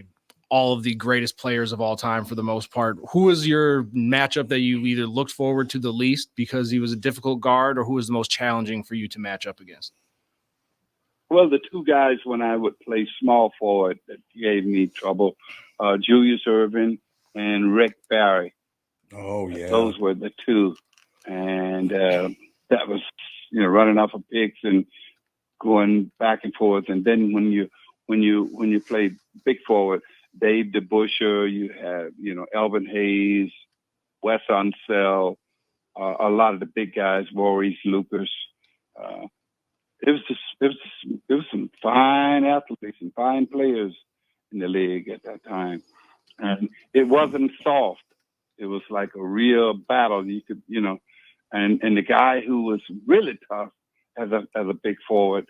all of the greatest players of all time for the most part. Who was your matchup that you either looked forward to the least because he was a difficult guard, or who was the most challenging for you to match up against?
Well, the two guys when I would play small forward that gave me trouble, Julius Erving and Rick Barry.
Oh, yeah.
Those were the two. And that was, running off of picks and going back and forth. And then when you play big forward, Dave DeBuscher, you have, Elvin Hayes, Wes Unseld, a lot of the big guys, Maurice Lucas. It was some fine athletes and fine players in the league at that time. And it wasn't soft. It was like a real battle. You could, and the guy who was really tough as a big forward,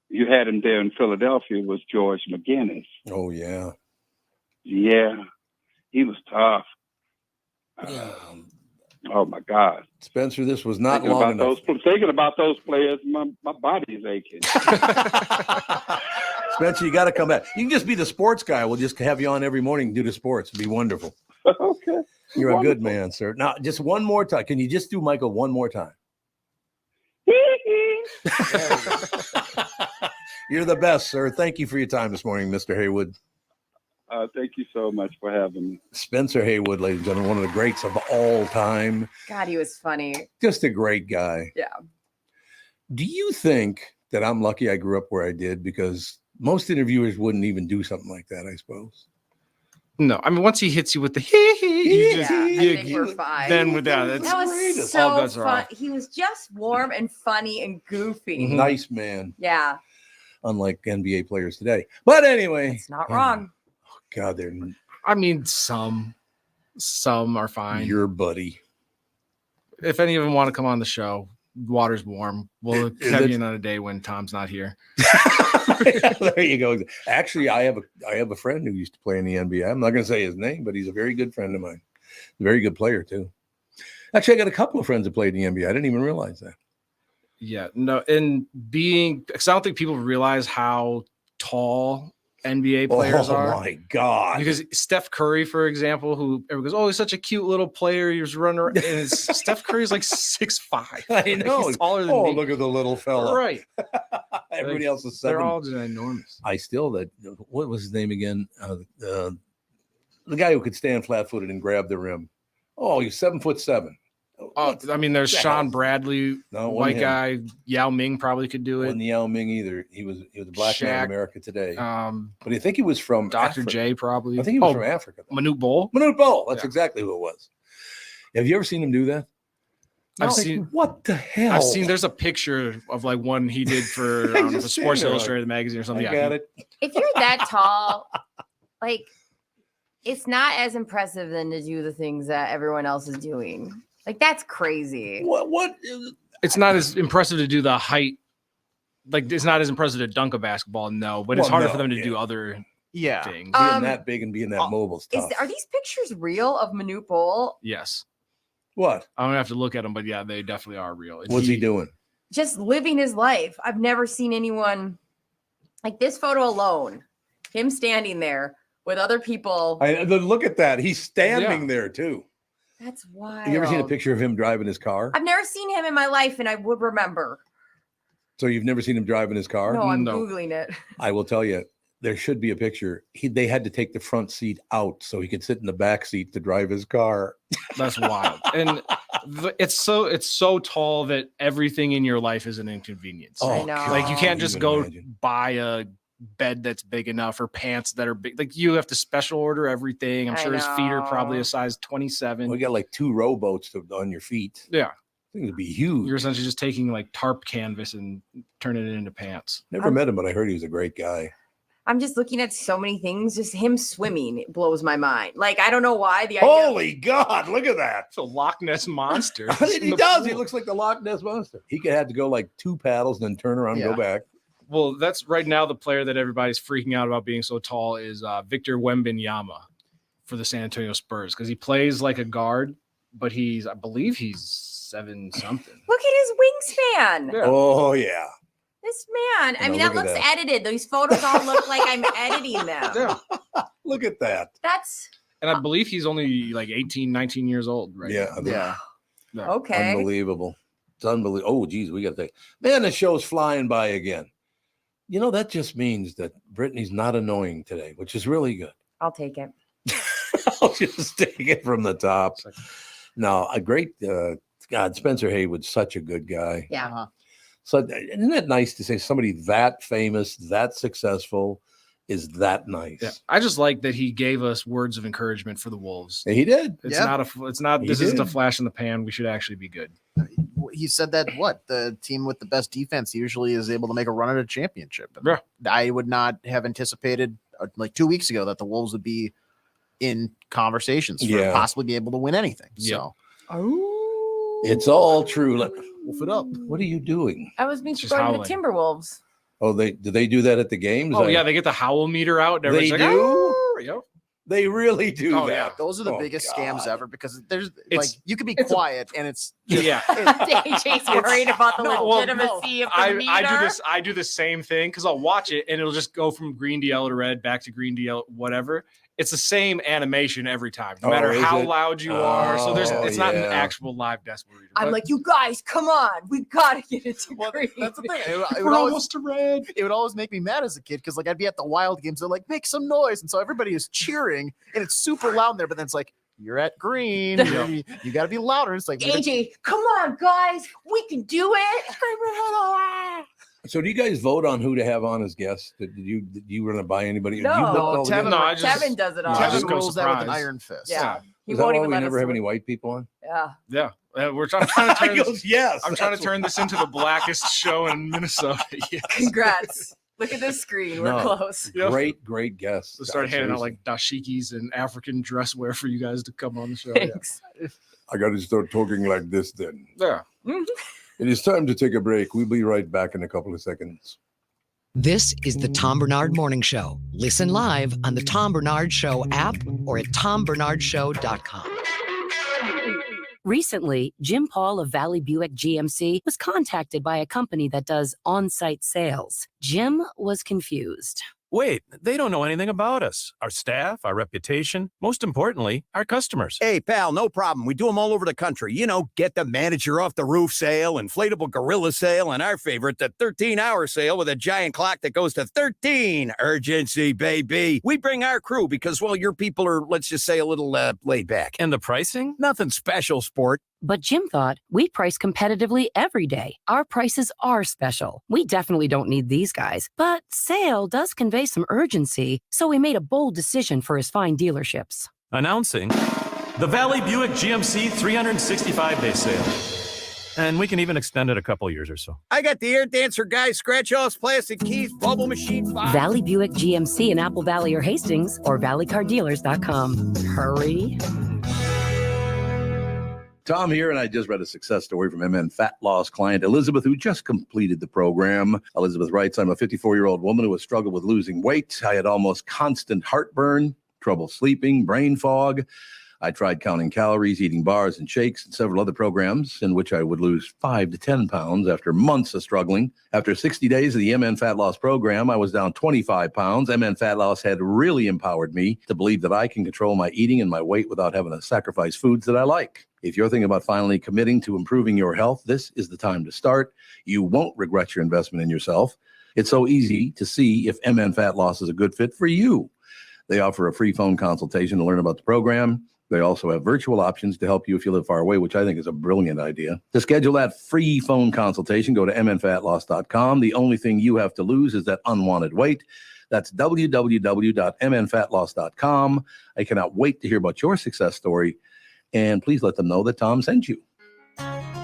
you had him there in Philadelphia, was George McGinnis.
Oh, yeah.
Yeah, he was tough. Oh my God,
Spencer, this was not
thinking
long
about
enough.
thinking about those players, my body's aching.
Spencer, you got to come back. You can just be the sports guy. We'll just have you on every morning and do the sports. It'd be wonderful.
Okay.
You're a good man, sir. Now, just one more time. Can you just do Michael one more time? You're the best, sir. Thank you for your time this morning, Mr. Haywood.
Thank you so much for having me.
Spencer Haywood, ladies and gentlemen, one of the greats of all time.
God, he was funny.
Just a great guy.
Yeah.
Do you think that I'm lucky I grew up where I did? Because most interviewers wouldn't even do something like that, I suppose.
No, I mean, once he hits you with the you
I think we're fine.
then with that,
That was so fun. He was just warm and funny and goofy.
Nice man.
Yeah.
Unlike NBA players today. But anyway.
It's not wrong.
Oh, God, they're.
I mean, some are fine.
Your buddy.
If any of them want to come on the show, water's warm. We'll have you another day when Tom's not here.
There you go. Actually, I have a friend who used to play in the NBA. I'm not going to say his name, but he's a very good friend of mine. A very good player too. Actually, I got a couple of friends that played in the NBA. I didn't even realize that.
Yeah, no, and because I don't think people realize how tall NBA players are.
Oh my God!
Because Steph Curry, for example, who everyone goes, "Oh, he's such a cute little player. He was running around." And Steph Curry's like 6'5".
I know.
He's taller than me.
Look at the little fella.
Right.
Everybody else is 7.
They're all just enormous.
I still what was his name again? The guy who could stand flat-footed and grab the rim. Oh, he's 7'7".
Oh, I mean, there's Sean Bradley, white guy. Yao Ming probably could do it.
Wasn't Yao Ming either. He was a black man in America today.
But
I think he was from
Dr. J, probably.
I think he was from Africa.
Manute Bol.
Manute Bol. That's exactly who it was. Have you ever seen him do that?
I've seen.
What the hell?
I've seen. There's a picture of like one he did for Sports Illustrated magazine or something.
I got it.
If you're that tall, like, it's not as impressive than to do the things that everyone else is doing. Like, that's crazy.
What?
It's not as impressive to do the height. Like, it's not as impressive to dunk a basketball, no. But it's harder for them to do other things.
Being that big and being that mobile is tough.
Are these pictures real of Manute Bol?
Yes.
What?
I'm going to have to look at them, but yeah, they definitely are real.
What's he doing?
Just living his life. I've never seen anyone like this photo alone. Him standing there with other people.
Look at that. He's standing there, too.
That's wild.
Have you ever seen a picture of him driving his car?
I've never seen him in my life, and I would remember.
So you've never seen him driving his car?
No, I'm Googling it.
I will tell you, there should be a picture. They had to take the front seat out so he could sit in the back seat to drive his car.
That's wild. And it's so tall that everything in your life is an inconvenience.
I know.
Like, you can't just go buy a bed that's big enough or pants that are big. Like, you have to special order everything. I'm sure his feet are probably a size 27.
We got like 2 rowboats on your feet.
Yeah.
Things would be huge.
You're essentially just taking like tarp canvas and turning it into pants.
Never met him, but I heard he was a great guy.
I'm just looking at so many things. Just him swimming blows my mind. Like, I don't know why.
Holy God, look at that.
It's a Loch Ness monster.
He does. He looks like the Loch Ness monster. He could have to go like 2 paddles and then turn around and go back.
Well, that's right now the player that everybody's freaking out about being so tall is Victor Wembanyama for the San Antonio Spurs, because he plays like a guard, but I believe he's 7 something.
Look at his wingspan.
Yeah.
Oh, yeah.
This man. I mean, that looks edited. These photos all look like I'm editing them.
Yeah.
Look at that.
And I believe he's only like 18, 19 years old right now.
Yeah.
Okay.
Unbelievable. It's unbelievable. Oh, geez, we got to think. Man, the show's flying by again. You know, that just means that Brittany's not annoying today, which is really good.
I'll take it.
I'll just take it from the top. No, a great God, Spencer Haywood's such a good guy.
Yeah.
So isn't that nice to say somebody that famous, that successful is that nice?
Yeah. I just like that he gave us words of encouragement for the Wolves.
And he did.
This isn't a flash in the pan. We should actually be good.
He said that the team with the best defense usually is able to make a run at a championship.
Yeah.
I would not have anticipated like 2 weeks ago that the Wolves would be in conversations for possibly be able to win anything. So
it's all true. Wolf it up. What are you doing?
I was being supporting the Timberwolves.
Oh, do they do that at the games?
Oh, yeah, they get the howl meter out. And
they
like,
do?
Yep.
They really do that.
Yeah.
Those are the biggest scams ever because there's you could be
it's
quiet and it's
AJ's worried about the legitimacy of the meter.
I do the same thing because I'll watch it and it'll just go from green to yellow to red, back to green to yellow, whatever. It's the same animation every time, no matter how loud you are. So it's not an actual live decibel reader.
I'm like, you guys, come on, we gotta get it to green.
That's the thing.
We're almost to red.
It would always make me mad as a kid because I'd be at the Wild games. They're like, make some noise, and so everybody is cheering, and it's super loud in there. But then it's like, you're at green. You got to be louder. It's like,
AJ, come on, guys, we can do it.
So do you guys vote on who to have on as guests? Did you want to buy anybody?
No,
Tevin
does it all.
Tevin rules that with an iron fist.
Yeah.
Is that why we never have any white people on?
Yeah.
I'm trying to turn this,
yes.
I'm trying to turn this into the blackest show in Minnesota. Yes.
Congrats. Look at this screen. We're close.
Great guests.
We'll start handing out like dashikis and African dress wear for you guys to come on the show.
Thanks.
Yeah. I got to start talking like this then.
Yeah.
It is time to take a break. We'll be right back in a couple of seconds.
This is the Tom Barnard Morning Show. Listen live on the Tom Barnard Show app or at tombernardshow.com.
Recently, Jim Paul of Valley Buick GMC was contacted by a company that does on-site sales. Jim was confused.
Wait, they don't know anything about us, our staff, our reputation, most importantly, our customers.
Hey, pal, no problem. We do them all over the country. You know, get the manager off the roof sale, inflatable gorilla sale, and our favorite, the 13-hour sale with a giant clock that goes to 13. Urgency, baby. We bring our crew because, well, your people are, let's just say, a little laid back.
And the pricing?
Nothing special, sport.
But Jim thought, we price competitively every day. Our prices are special. We definitely don't need these guys. But sale does convey some urgency, so we made a bold decision for his fine dealerships.
Announcing the Valley Buick GMC 365-day sale. And we can even extend it a couple years or so.
I got the air dancer guy, scratch-offs, plastic keys, bubble machine.
Valley Buick GMC in Apple Valley or Hastings or valleycardealers.com. Hurry.
Tom here, and I just read a success story from MN Fat Loss client Elizabeth, who just completed the program. Elizabeth writes, I'm a 54-year-old woman who has struggled with losing weight. I had almost constant heartburn, trouble sleeping, brain fog. I tried counting calories, eating bars and shakes, and several other programs in which I would lose 5 to 10 pounds after months of struggling. After 60 days of the MN Fat Loss program, I was down 25 pounds. MN Fat Loss had really empowered me to believe that I can control my eating and my weight without having to sacrifice foods that I like. If you're thinking about finally committing to improving your health, this is the time to start. You won't regret your investment in yourself. It's so easy to see if MN Fat Loss is a good fit for you. They offer a free phone consultation to learn about the program. They also have virtual options to help you if you live far away, which I think is a brilliant idea. To schedule that free phone consultation, go to mnfatloss.com. The only thing you have to lose is that unwanted weight. That's www.mnfatloss.com. I cannot wait to hear about your success story. And please let them know that Tom sent you.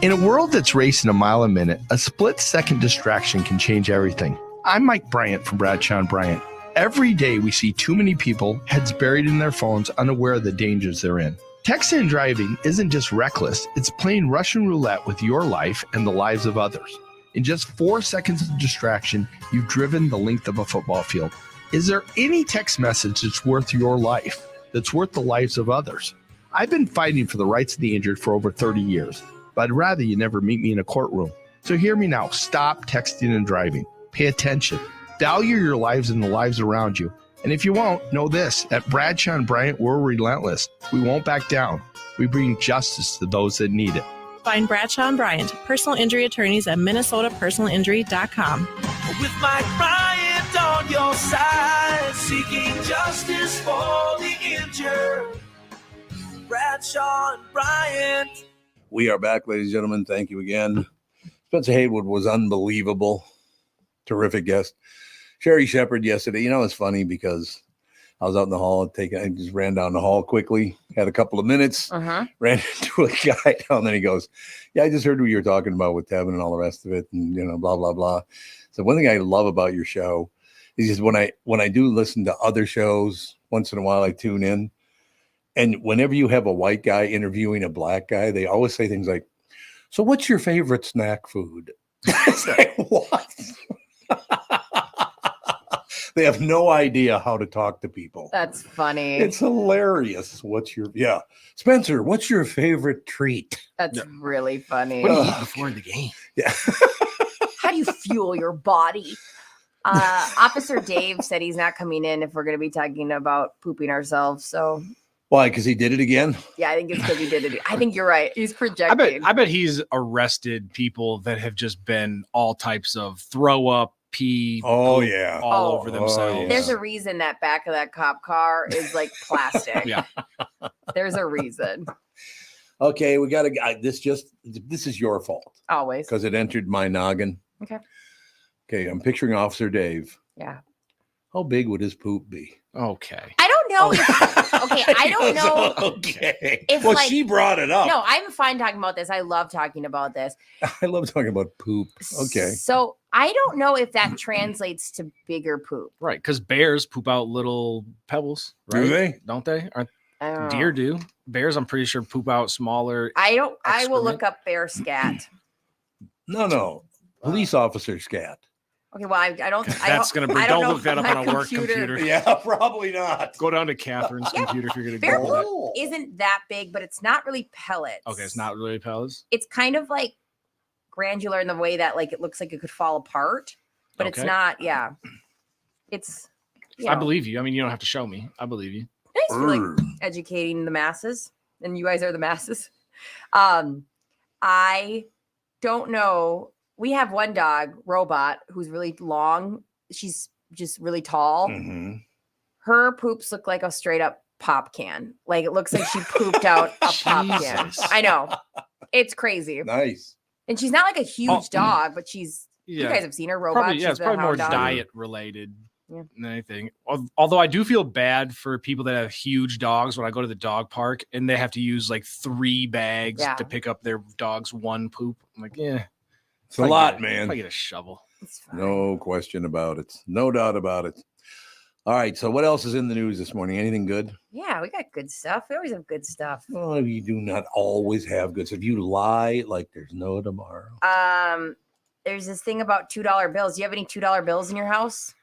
In a world that's racing a mile a minute, a split-second distraction can change everything. I'm Mike Bryant from Bradshaw and Bryant. Every day we see too many people, heads buried in their phones, unaware of the dangers they're in. Texting and driving isn't just reckless, it's playing Russian roulette with your life and the lives of others. In just 4 seconds of distraction, you've driven the length of a football field. Is there any text message that's worth your life, that's worth the lives of others? I've been fighting for the rights of the injured for over 30 years, but I'd rather you never meet me in a courtroom. So hear me now. Stop texting and driving. Pay attention. Value your lives and the lives around you. And if you won't, know this. At Bradshaw and Bryant, we're relentless. We won't back down. We bring justice to those that need it.
Find Bradshaw and Bryant, personal injury attorneys at minnesotapersonalinjury.com.
With Mike Bryant on your side, seeking justice for the injured. Bradshaw and Bryant.
We are back, ladies and gentlemen. Thank you again. Spencer Haywood was unbelievable. Terrific guest. Sherry Shepard yesterday. You know, it's funny because I was out in the hall I just ran down the hall quickly, had a couple of minutes, ran into a guy down there. He goes, yeah, I just heard what you were talking about with Tevin and all the rest of it. And, you know, blah, blah, blah. So one thing I love about your show is just when I do listen to other shows, once in a while I tune in. And whenever you have a white guy interviewing a black guy, they always say things like, so what's your favorite snack food? It's like, what? They have no idea how to talk to people.
That's funny.
It's hilarious. Spencer, what's your favorite treat?
That's really funny.
What do you eat before the game?
Yeah.
How do you fuel your body? Officer Dave said he's not coming in if we're going to be talking about pooping ourselves. So
why? Because he did it again?
Yeah, I think it's because he did it. I think you're right. He's projecting.
I bet he's arrested people that have just been all types of throw up, pee, all over themselves.
There's a reason that back of that cop car is like plastic.
Yeah.
There's a reason.
Okay, we got to. This is your fault.
Always.
Because it entered my noggin. Okay, I'm picturing Officer Dave.
Yeah.
How big would his poop be?
Okay.
I don't know. I don't know.
Okay.
If,
well, she brought it up.
No, I'm fine talking about this. I love talking about this.
I love talking about poop. Okay.
So I don't know if that translates to bigger poop.
Right, because bears poop out little pebbles. Right?
Do they?
Don't they?
I don't
Deer
know.
do. Bears, I'm pretty sure, poop out smaller.
I will look up bear scat.
No. Police officer scat.
Okay, well, I don't.
That's going to bring. Don't look that up on a work computer.
Yeah, probably not.
Go down to Catherine's computer if you're going to
Bear
Google that.
poop isn't that big, but it's not really pellets.
Okay, it's not really pellets.
It's kind of like granular in the way that like it looks like it could fall apart, but it's
Okay.
not. Yeah, it's.
I believe you. I mean, you don't have to show me. I believe you.
Thanks for like educating the masses, and you guys are the masses. I don't know. We have one dog, Robot, who's really long. She's just really tall.
Mm-hmm.
Her poops look like a straight up pop can. Like it looks like she pooped out a pop can. I know. It's crazy.
Nice.
And she's not like a huge dog, but she's. You guys have seen her, Robot.
Probably, yeah,
She's
it's
the
probably more
hound dog.
diet related than anything. Although I do feel bad for people that have huge dogs when I go to the dog park and they have to use like 3 bags to pick up their dog's one poop. I'm like, yeah.
It's a lot, man.
I get a shovel.
No question about it. No doubt about it. All right. So what else is in the news this morning? Anything good?
Yeah, we got good stuff. We always have good stuff.
Oh, you do not always have good stuff. You lie like there's no tomorrow.
There's this thing about $2 bills. Do you have any $2 bills in your house?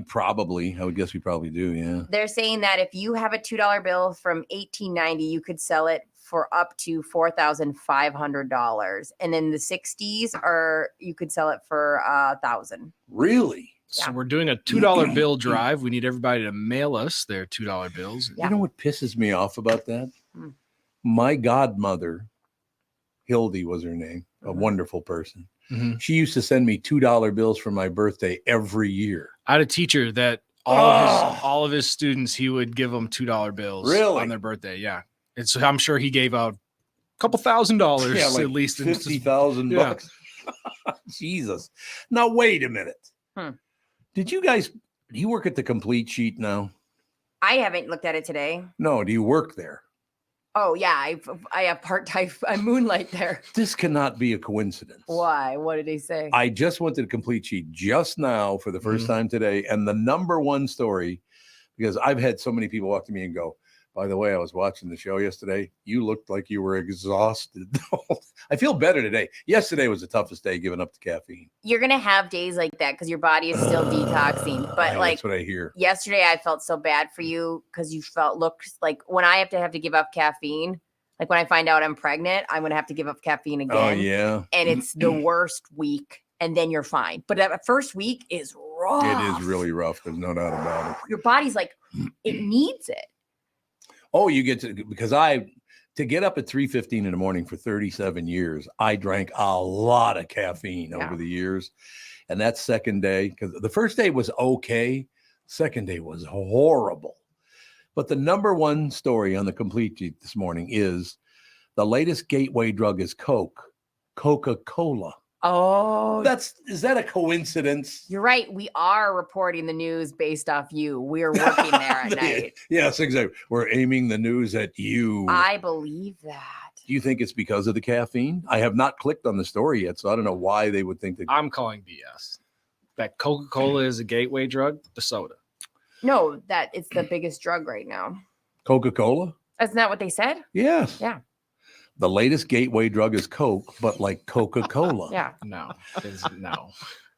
Probably. I would guess we probably do. Yeah.
They're saying that if you have a $2 bill from 1890, you could sell it for up to $4,500, and in the 60s, or you could sell it for $1,000.
Really?
So we're doing a $2 bill drive. We need everybody to mail us their $2 bills.
You know what pisses me off about that? My godmother, Hildy was her name, a wonderful person.
Mm-hmm.
She used to send me $2 bills for my birthday every year.
I had a teacher that all of his students, he would give them $2 bills on their birthday. Yeah. And so I'm sure he gave out a couple $1,000
Yeah, like
at least.
$50,000. Jesus. Now, wait a minute. Did you guys, do you work at the Complete Sheet now?
I haven't looked at it today.
No, do you work there?
Oh, yeah. I have part-time. I moonlight there.
This cannot be a coincidence.
Why? What did he say?
I just went to the Complete Sheet just now for the first time today. And the number one story, because I've had so many people walk to me and go, by the way, I was watching the show yesterday. You looked like you were exhausted. I feel better today. Yesterday was the toughest day giving up the caffeine.
You're going to have days like that because your body is still detoxing. But like
that's what I hear.
Yesterday, I felt so bad for you because you looked like when I have to give up caffeine, like when I find out I'm pregnant, I'm going to have to give up caffeine again.
Oh, yeah.
And it's the worst week. And then you're fine. But that first week is rough.
It is really rough. There's no doubt about it.
Your body's like, it needs it.
Oh, you get to, because to get up at 3:15 in the morning for 37 years, I drank a lot of caffeine over the years. And that second day, because the first day was okay. Second day was horrible. But the number one story on the Complete Sheet this morning is the latest gateway drug is Coca-Cola.
Oh,
is that a coincidence?
You're right. We are reporting the news based off you. We're working there at night.
Yes, exactly. We're aiming the news at you.
I believe that.
Do you think it's because of the caffeine? I have not clicked on the story yet, so I don't know why they would think that.
I'm calling BS. That Coca-Cola is a gateway drug, the soda.
No, that it's the biggest drug right now.
Coca-Cola?
Isn't that what they said?
Yes.
Yeah.
The latest gateway drug is Coke, but like Coca-Cola.
Yeah.
No.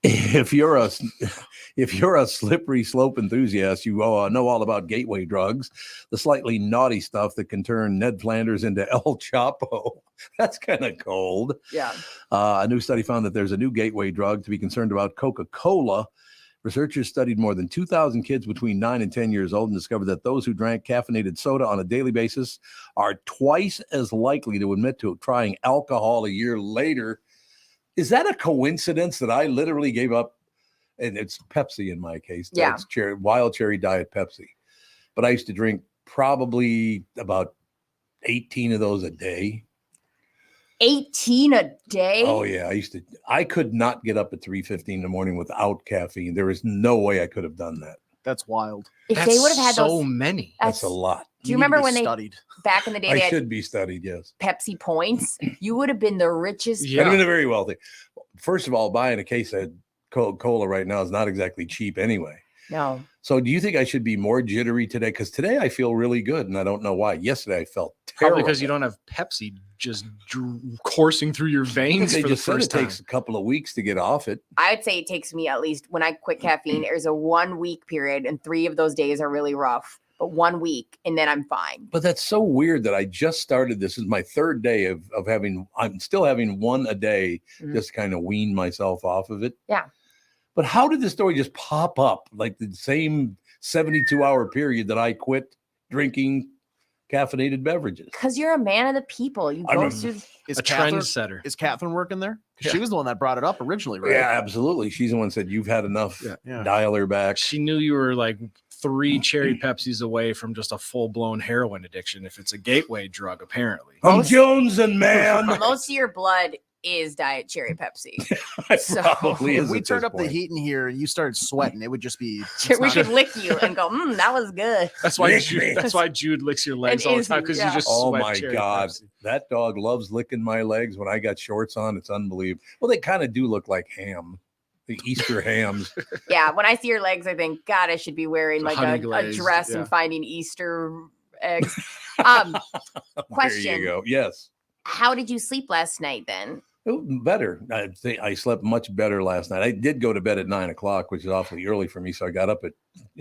If you're a slippery slope enthusiast, you know all about gateway drugs, the slightly naughty stuff that can turn Ned Flanders into El Chapo. That's kind of cold.
Yeah.
A new study found that there's a new gateway drug to be concerned about: Coca-Cola. Researchers studied more than 2,000 kids between 9 and 10 years old and discovered that those who drank caffeinated soda on a daily basis are twice as likely to admit to trying alcohol a year later. Is that a coincidence that I literally gave up? And it's Pepsi in my case.
Yeah.
It's wild cherry diet Pepsi. But I used to drink probably about 18 of those a day.
18 a day?
Oh, yeah. I could not get up at 3:15 in the morning without caffeine. There is no way I could have done that.
That's wild.
If they would have had
so
those,
many.
That's a lot.
Do you remember when
studied?
Back in the day,
I
they had
should be studied, yes.
Pepsi points? You would have been the richest.
I'd have been very wealthy. First of all, buying a case of Coca-Cola right now is not exactly cheap anyway.
No.
So do you think I should be more jittery today? Because today I feel really good, and I don't know why. Yesterday I felt terrible.
Probably because you don't have Pepsi just coursing through your veins
They
for the
just said
first
it
time.
takes a couple of weeks to get off it.
I would say it takes me at least, when I quit caffeine, there's a 1 week period, and 3 of those days are really rough. But 1 week, and then I'm fine.
But that's so weird that I just started. This is my third day of having. I'm still having one a day, just kind of wean myself off of it.
Yeah.
But how did this story just pop up like the same 72-hour period that I quit drinking caffeinated beverages?
Because you're a man of the people. You go through.
Is
A
Catherine-
trendsetter.
Is Catherine working there? 'Cause
Yeah.
she was the one that brought it up originally, right?
Yeah, absolutely. She's the one that said you've had enough.
Yeah.
Dial her back.
She knew you were like 3 cherry Pepsis away from just a full-blown heroin addiction if it's a gateway drug, apparently.
I'm Jones and man.
Most of your blood is Diet Cherry Pepsi.
So, probably
If
is
we
at
turned
this
up the
point.
heat in here and you started sweating, it would just be.
We could lick you and go, that was good.
That's why
Lick me.
that's why Jude licks your legs
And
all the
Izzy,
time because
yeah.
you just
Oh
sweat
my
cherry
God.
Pepsi.
That dog loves licking my legs when I got shorts on. It's unbelievable. Well, they kind of do look like ham, the Easter hams.
Yeah, when I see your legs, I think, God, I should be wearing like
Honey
a
glazed,
dress
yeah.
and finding Easter eggs. Question.
There you go. Yes.
How did you sleep last night then?
Oh, better. I think I slept much better last night. I did go to bed at 9 o'clock, which is awfully early for me. So I got up at,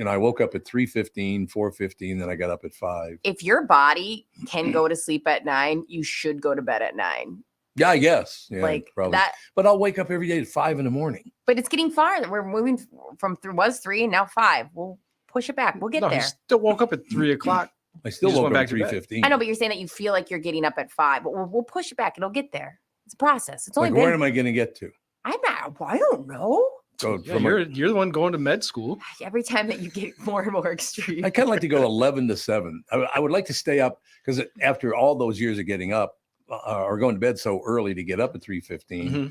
I woke up at 3:15, 4:15, then I got up at 5.
If your body can go to sleep at 9, you should go to bed at 9.
Yeah, I guess. Yeah,
Like
probably.
that.
But I'll wake up every day at 5 in the morning.
But it's getting farther. We're moving from was 3 and now 5. We'll push it back. We'll get
No,
there.
he still woke up at 3 o'clock.
I still
You just
woke
went
up
back
at
to bed.
3:15.
I know, but you're saying that you feel like you're getting up at 5, but we'll push it back. It'll get there. It's a process. It's only
Like,
been,
where am I going to get to?
I'm not. I don't know.
So
Yeah, you're the one going to med school.
Every time that you get more and more extreme.
I kind of like to go 11 to 7. I would like to stay up because after all those years of getting up or going to bed so early to get up at 3:15,
Mhm.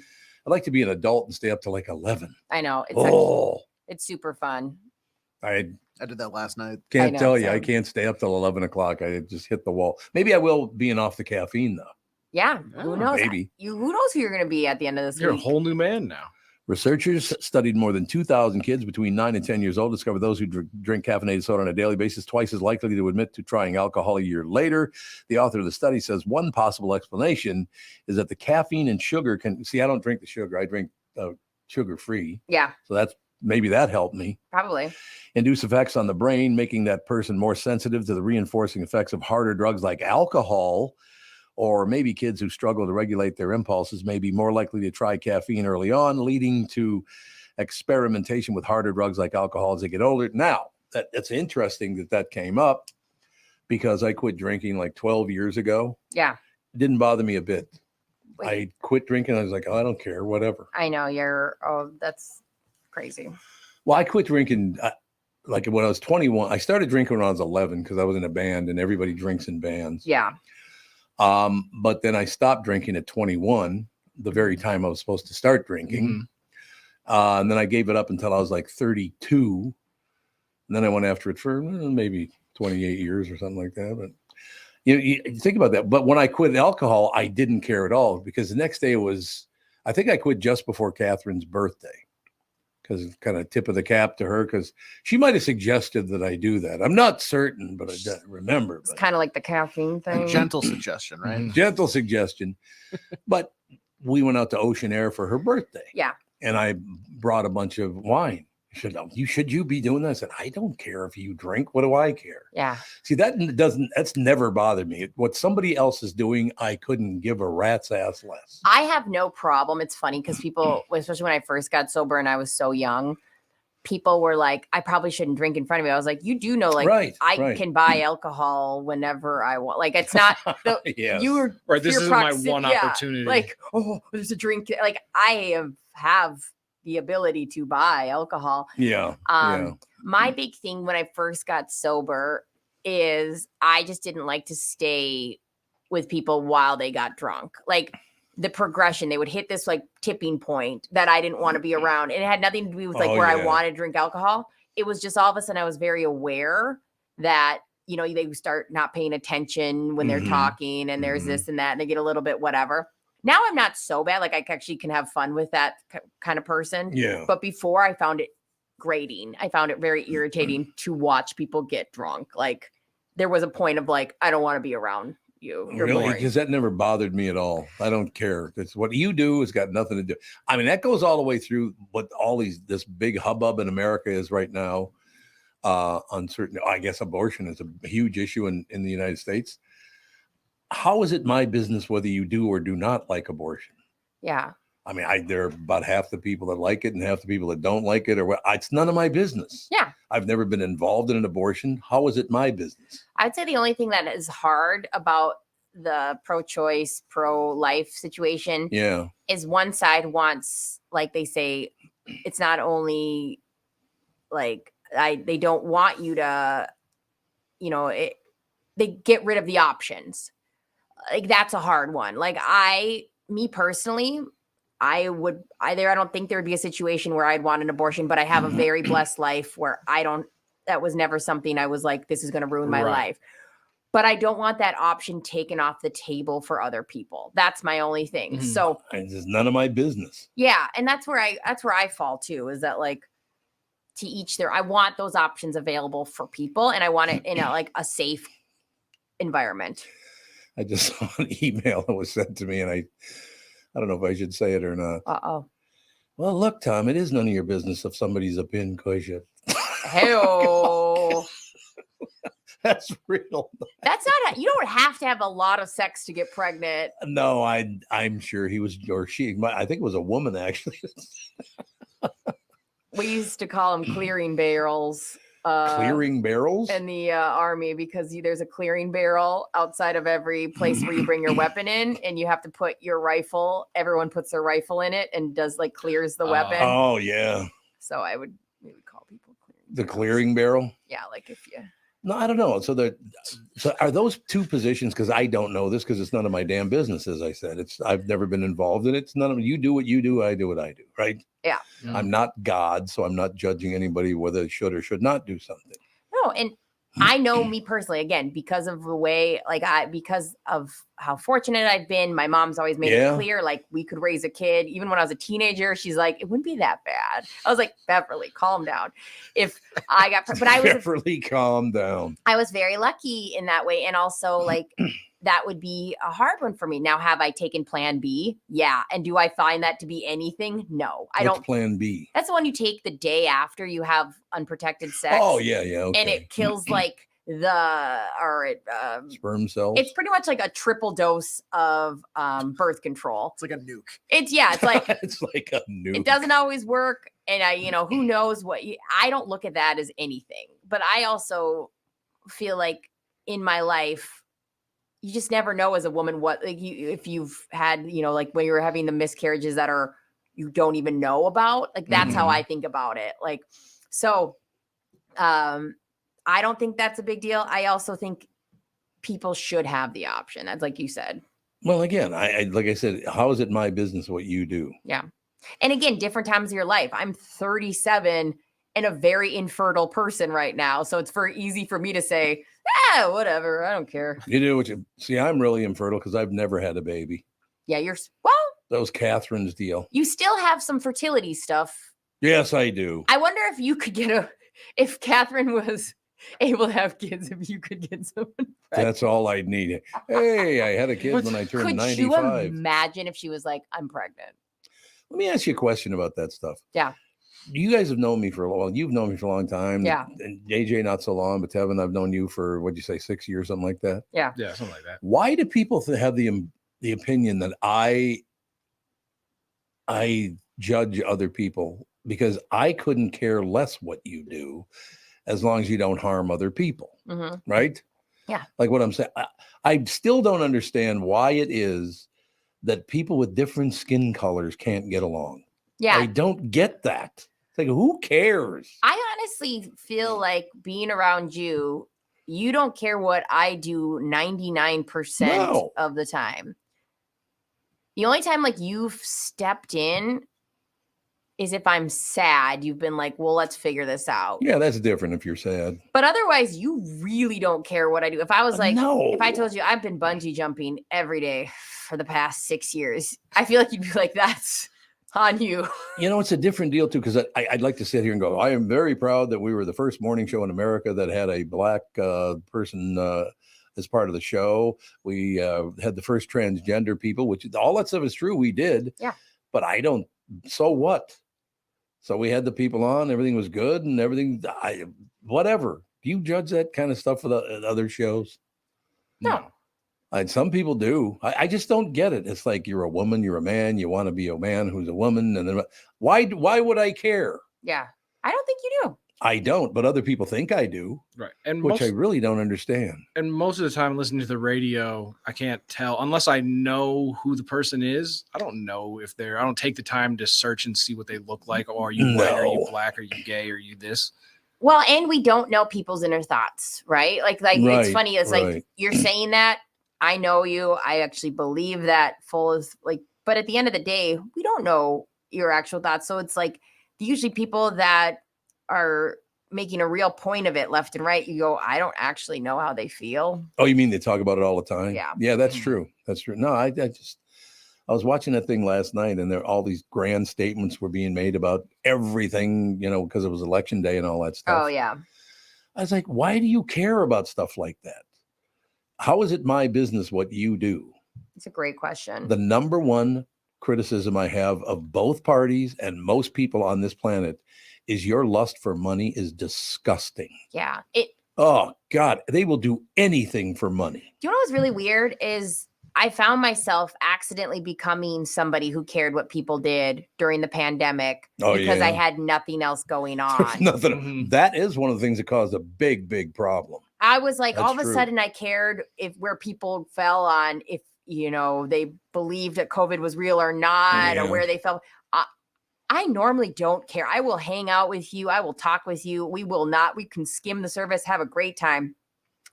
I'd like to be an adult and stay up to like 11.
I know. It's
Oh,
it's super fun.
I
I did that last night.
can't
know,
tell you. I
same.
can't stay up till 11 o'clock. I just hit the wall. Maybe I will being off the caffeine though.
Yeah. Who knows?
maybe.
Who knows who you're going to be at the end of this
You're a
week?
whole new man now.
Researchers studied more than 2,000 kids between 9 and 10 years old, discovered those who drink caffeinated soda on a daily basis twice as likely to admit to trying alcohol a year later. The author of the study says one possible explanation is that the caffeine and sugar can see. I don't drink the sugar. I drink sugar free.
Yeah,
So maybe that helped me.
probably.
Induce effects on the brain, making that person more sensitive to the reinforcing effects of harder drugs like alcohol. Or maybe kids who struggle to regulate their impulses may be more likely to try caffeine early on, leading to experimentation with harder drugs like alcohol as they get older. Now, that's interesting that came up because I quit drinking like 12 years ago.
Yeah,
It didn't bother me a bit.
Wait.
I quit drinking. I was like, oh, I don't care, whatever.
I know you're. Oh, that's crazy.
Well, I quit drinking like when I was 21. I started drinking when I was 11 because I was in a band and everybody drinks in bands.
Yeah,
But then I stopped drinking at 21, the very time I was supposed to start drinking. And then I gave it up until I was like 32. And then I went after it for maybe 28 years or something like that. But you think about that. But when I quit alcohol, I didn't care at all because the next day I think I quit just before Catherine's birthday. Because it's kind of tip of the cap to her, because she might have suggested that I do that. I'm not certain, but I don't remember.
it's kind of like the caffeine thing.
Gentle suggestion, right?
Gentle suggestion. But we went out to Ocean Air for her birthday.
Yeah,
And I brought a bunch of wine. Should you be doing that? I said, I don't care if you drink. What do I care?
Yeah.
See, that's never bothered me. What somebody else is doing, I couldn't give a rat's ass less.
I have no problem. It's funny because people, especially when I first got sober and I was so young, people were like, I probably shouldn't drink in front of me. I was like, you do know, like, I can buy alcohol whenever I want. Like, it's not
yes.
you were
right. This is my one opportunity.
Like, oh, there's a drink. Like, I have the ability to buy alcohol.
Yeah.
My big thing when I first got sober is I just didn't like to stay with people while they got drunk. Like the progression, they would hit this like tipping point that I didn't want to be around. And it had nothing to do with like where I wanted to drink alcohol. It was just all of a sudden I was very aware that, you know, they start not paying attention when they're talking and there's this and that, and they get a little bit whatever. Now I'm not so bad. Like I actually can have fun with that kind of person.
Yeah.
But before I found it grating. I found it very irritating to watch people get drunk. Like there was a point of like, I don't want to be around you. You're
really?
boring.
Because that never bothered me at all. I don't care. It's what you do has got nothing to do. I mean, that goes all the way through what this big hubbub in America is right now. On certain, I guess abortion is a huge issue in the United States. How is it my business whether you do or do not like abortion?
Yeah.
I mean, there are about half the people that like it and half the people that don't like it, or it's none of my business.
Yeah.
I've never been involved in an abortion. How is it my business?
I'd say the only thing that is hard about the pro-choice, pro-life situation is one side wants, like they say, it's not only like they don't want you to, you know, they get rid of the options. Like that's a hard one. Like me personally, I don't think there would be a situation where I'd want an abortion, but I have a very blessed life where that was never something I was like, this is going to ruin my life. But I don't want that option taken off the table for other people. That's my only thing. So
it's none of my business.
Yeah. And that's where I fall too, is that like to each their, I want those options available for people. And I want it in a safe environment.
I just saw an email that was sent to me, and I don't know if I should say it or not.
Uh-oh.
Well, look, Tom, it is none of your business if somebody's a pin cushion.
Hey-oh.
That's real.
That's not you don't have to have a lot of sex to get pregnant.
No, I'm sure he was, or she, I think it was a woman actually.
We used to call them clearing barrels.
Clearing barrels
in the army, because there's a clearing barrel outside of every place where you bring your weapon in, and you have to put your rifle. Everyone puts their rifle in it and does like clears the weapon.
Oh yeah.
So we would call people
the clearing barrel.
Yeah, like if you.
No, I don't know. So are those two positions? Because I don't know this because it's none of my damn business. As I said, I've never been involved in it. It's none of you do what you do. I do what I do. Right. Yeah. I'm not God, so I'm not judging anybody whether they should or should not do something.
No, and I know me personally, again, because of the way, because of how fortunate I've been. My mom's always made it clear, like we could raise a kid. Even when I was a teenager, she's like, it wouldn't be that bad. I was like, Beverly, calm down. If I got, but I was
Beverly, calm down.
I was very lucky in that way, and also like. That would be a hard one for me. Now, have I taken plan B? Yeah. And do I find that to be anything? No, I don't.
Plan B?
That's the one you take the day after you have unprotected sex.
Oh, yeah. Okay.
And it kills like
sperm cells.
It's pretty much like a triple dose of birth control.
It's like a nuke.
It's like
it's like a nuke.
It doesn't always work. And who knows I don't look at that as anything. But I also feel like in my life, you just never know as a woman if you've had, like when you're having the miscarriages that you don't even know about. Like that's how I think about it. Like, so I don't think that's a big deal. I also think people should have the option. That's like you said.
Well, again, I like I said, how is it my business what you do?
Yeah. And again, different times of your life. I'm 37 and a very infertile person right now. So it's very easy for me to say, whatever. I don't care.
You do what you see. I'm really infertile because I've never had a baby.
Yeah,
that was Catherine's deal.
You still have some fertility stuff.
Yes, I do.
I wonder if you could if Catherine was able to have kids, if you could get someone pregnant.
That's all I'd need. Hey, I had a kid when I turned 95.
Could you imagine if she was like, I'm pregnant?
Let me ask you a question about that stuff.
Yeah.
you guys have known me for a while. You've known me for a long time.
Yeah.
And JJ, not so long, but Tevin, I've known you for, what'd you say, 6 years, something like that?
Yeah.
Yeah, something like that.
Why do people have the opinion that I judge other people? Because I couldn't care less what you do as long as you don't harm other people.
Mm-hmm.
Right?
Yeah.
Like what I'm saying. I still don't understand why it is that people with different skin colors can't get along.
Yeah.
I don't get that. It's like, who cares?
I honestly feel like being around you, you don't care what I do 99% of the time. The only time like you've stepped in is if I'm sad. You've been like, well, let's figure this out.
Yeah, that's different if you're sad.
But otherwise, you really don't care what I do. If I was like, if I told you I've been bungee jumping every day for the past 6 years, I feel like you'd be like, that's on you.
You know, it's a different deal too, because I'd like to sit here and go, I am very proud that we were the first morning show in America that had a black person as part of the show. We had the first transgender people, which all that stuff is true. We did.
Yeah.
But I don't, so what? So we had the people on, everything was good and everything, whatever. Do you judge that kind of stuff for the other shows?
No.
Some people do. I just don't get it. It's like, you're a woman, you're a man, you want to be a man who's a woman. And then why would I care?
Yeah. I don't think you do.
I don't, but other people think I do.
Right. And
which I really don't understand.
And most of the time listening to the radio, I can't tell unless I know who the person is. I don't know if I don't take the time to search and see what they look like. Oh, are you white? Are you black? Are you gay? Are you this?
Well, and we don't know people's inner thoughts, right? Like right, it's funny. It's like, you're saying that. I know you. I actually believe that but at the end of the day, we don't know your actual thoughts. So it's like usually people that are making a real point of it left and right, you go, I don't actually know how they feel.
Oh, you mean they talk about it all the time?
Yeah.
Yeah, that's true. That's true. No, I was watching that thing last night and all these grand statements were being made about everything, because it was election day and all that stuff.
Oh, yeah.
I was like, why do you care about stuff like that? How is it my business what you do?
It's a great question.
The number one criticism I have of both parties and most people on this planet is your lust for money is disgusting.
Yeah.
Oh, God, they will do anything for money.
Do you know what's really weird is I found myself accidentally becoming somebody who cared what people did during the pandemic because I had nothing else going on.
Nothing. That is one of the things that caused a big, big problem.
I was like,
That's
all of a
true.
sudden I cared where people fell on if, they believed that COVID was real or not, or where they felt. I normally don't care. I will hang out with you. I will talk with you. We can skim the surface, have a great time.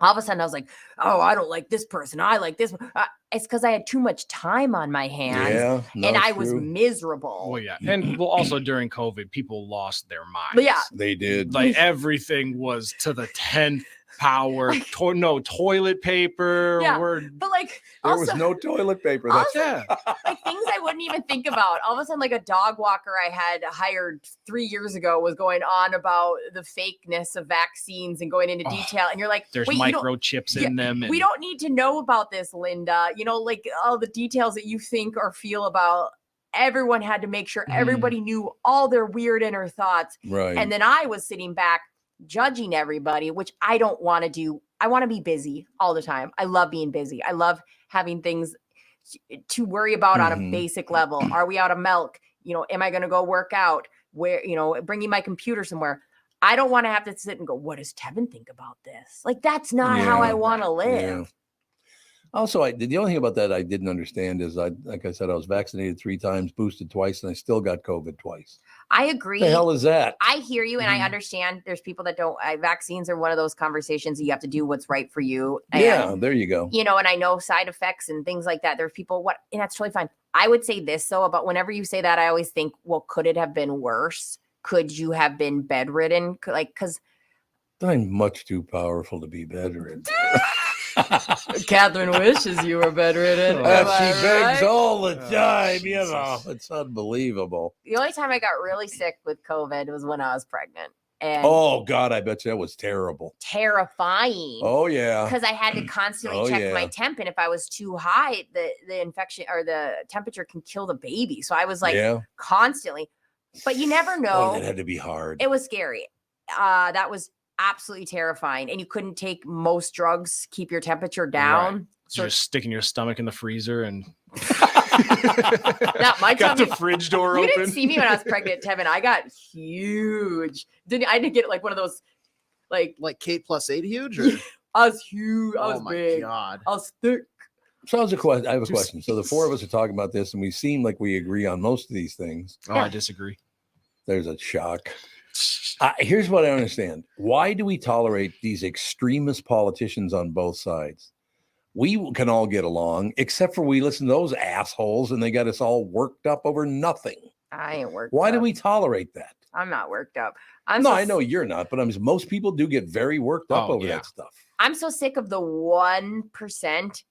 All of a sudden I was like, oh, I don't like this person. I like this one. It's because I had too much time on my hands and I was miserable.
Well, yeah. And also during COVID, people lost their minds.
Yeah.
They did.
Like everything was to the 10th power. No toilet paper.
Yeah. But like
there was no toilet paper.
Like things I wouldn't even think about. All of a sudden, like a dog walker I had hired 3 years ago was going on about the fakeness of vaccines and going into detail. And you're like,
there's
wait,
microchips in them.
We don't need to know about this, Linda. Like all the details that you think or feel about. Everyone had to make sure everybody knew all their weird inner thoughts.
Right.
And then I was sitting back judging everybody, which I don't want to do. I want to be busy all the time. I love being busy. I love having things to worry about on a basic level. Are we out of milk? Am I going to go work out? Where, bringing my computer somewhere. I don't want to have to sit and go, what does Tevin think about this? Like, that's not how I want to live.
Yeah. Also, the only thing about that I didn't understand is, like I said, I was vaccinated 3 times, boosted twice, and I still got COVID twice.
I agree.
What the hell is that?
I hear you, and I understand. There's people that don't. Vaccines are one of those conversations that you have to do what's right for you. And,
there you go.
And I know side effects and things like that. There's people and that's totally fine. I would say this though about whenever you say that, I always think, well, could it have been worse? Could you have been bedridden? Because
I'm much too powerful to be bedridden.
Catherine wishes you were bedridden.
She begs all the time, It's unbelievable.
The only time I got really sick with COVID was when I was pregnant. And
oh, God, I bet you that was terrible.
Terrifying.
Oh, yeah.
Because I had to constantly check my temp. And if I was too high, the infection or the temperature can kill the baby. So I was like constantly. But you never know.
Oh, that had to be hard.
It was scary. That was absolutely terrifying. And you couldn't take most drugs, keep your temperature down.
Right.
So
just sticking your stomach in the freezer and
my
got the
tummy,
fridge door
you
open.
didn't see me when I was pregnant, Tevin. I got huge. I didn't get like one of those like
Kate +8 huge? Or?
I was huge. I was
Oh my
big.
God.
I was thick.
So I have a question. So the four of us are talking about this, and we seem like we agree on most of these things.
Oh, I disagree.
There's a shock. Here's what I don't understand. Why do we tolerate these extremist politicians on both sides? We can all get along, except for we listen to those assholes, and they got us all worked up over nothing.
I ain't worked
Why
up.
do we tolerate that?
I'm not worked up.
I know you're not, but most people do get very worked up over that stuff.
I'm so sick of the 1%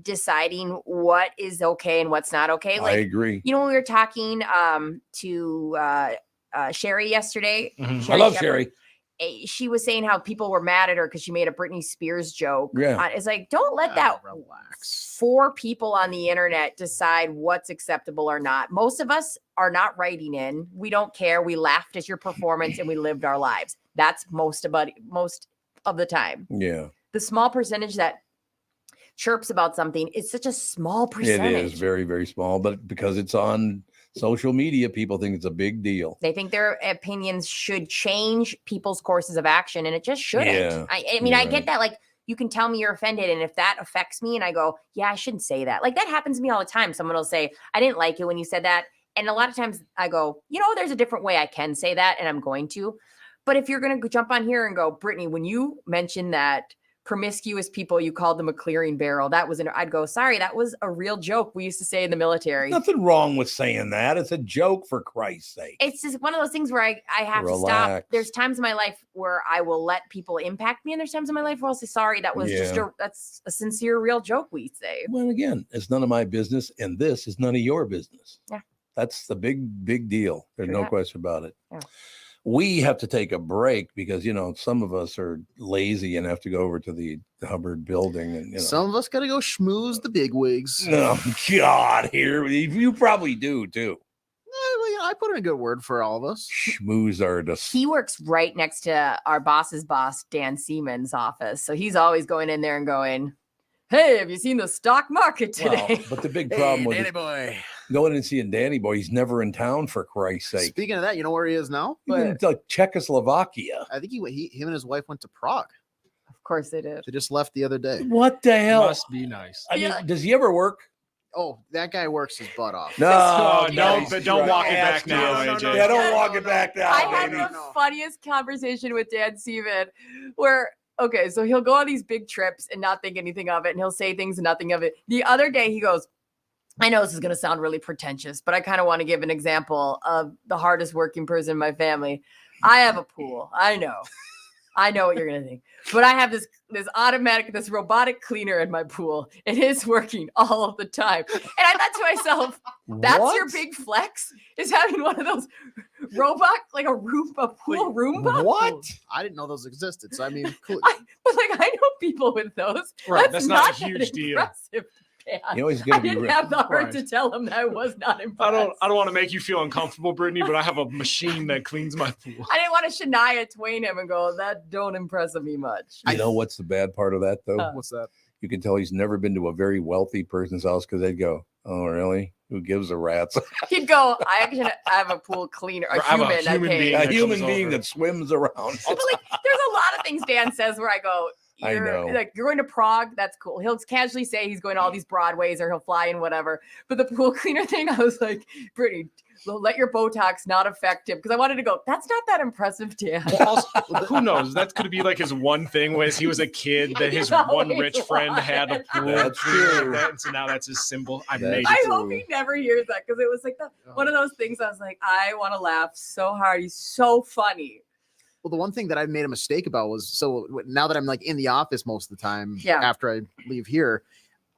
deciding what is okay and what's not okay.
I agree.
You know, when we were talking to Sherry yesterday.
Mm-hmm. I love Sherry.
She was saying how people were mad at her because she made a Britney Spears joke.
Yeah.
It's like, don't let that relax. 4 people on the internet decide what's acceptable or not. Most of us are not writing in. We don't care. We laughed at your performance and we lived our lives. That's most of the time.
Yeah.
The small percentage that chirps about something is such a small percentage.
It is very, very small, but because it's on social media, people think it's a big deal.
They think their opinions should change people's courses of action, and it just shouldn't.
Yeah,
I mean, I get that. Like, you can tell me you're offended, and if that affects me, and I go, yeah, I shouldn't say that. Like, that happens to me all the time. Someone will say, I didn't like it when you said that. And a lot of times I go, there's a different way I can say that, and I'm going to. But if you're going to jump on here and go, Brittany, when you mentioned that promiscuous people, you called them a clearing barrel. I'd go, sorry, that was a real joke we used to say in the military.
Nothing wrong with saying that. It's a joke, for Christ's sake.
It's just one of those things where I have to stop. There's times in my life where I will let people impact me, and there's times in my life where I'll say, sorry, that was that's a sincere, real joke we say.
Well, again, it's none of my business, and this is none of your business.
Yeah.
That's the big deal. There's no question about it.
Yeah.
We have to take a break because, some of us are lazy and have to go over to the Hubbard building. And,
some of us got to go schmooze the bigwigs.
Oh, God, here. You probably do, too.
I put in a good word for all of us.
Schmooze artists.
He works right next to our boss's boss, Dan Seaman's office. So he's always going in there and going, hey, have you seen the stock market today?
Well, but the big problem with
Danny boy.
Going and seeing Danny boy, he's never in town, for Christ's sake.
Speaking of that, you know where he is now?
He's in Czechoslovakia.
I think him and his wife went to Prague.
Of course they did.
They just left the other day.
What the hell?
Must be nice.
I mean, does he ever work?
Oh, that guy works his butt off.
No,
but don't walk it back now, AJ.
Yeah, don't walk it back now.
I had the funniest conversation with Dan Seaman where, okay, so he'll go on these big trips and not think anything of it, and he'll say things and nothing of it. The other day he goes, I know this is going to sound really pretentious, but I kind of want to give an example of the hardest working person in my family. I have a pool. I know what you're going to think, but I have this robotic cleaner in my pool. It is working all of the time. And I thought to myself, that's your big flex, is having one of those robot, like a pool Roomba.
What?
I didn't know those existed. So I mean, cool.
But I know people with those.
Right. That's not a huge deal.
Impressive.
He's
I didn't have the heart to tell him that I was not impressed.
I don't want to make you feel uncomfortable, Brittany, but I have a machine that cleans my pool.
I didn't want to Shania Twain him and go, that don't impress me much.
You know what's the bad part of that, though?
What's that?
You can tell he's never been to a very wealthy person's house because they'd go, oh, really? Who gives a rat's?
He'd go, I have a pool cleaner, a
human being that swims around.
But there's a lot of things Dan says where I go, you're going to Prague. That's cool. He'll casually say he's going to all these Broadways or he'll fly in whatever. But the pool cleaner thing, I was like, Brittany, let your Botox not affect him. Because I wanted to go, that's not that impressive, Dan.
Well, also, who knows? That could be like his one thing when he was a kid that his one rich friend had a pool.
That's true.
And so now that's his symbol. I
hope he never hears that because it was like one of those things I was like, I want to laugh so hard. He's so funny.
Well, the one thing that I made a mistake about was, so now that I'm like in the office most of the time, after I leave here,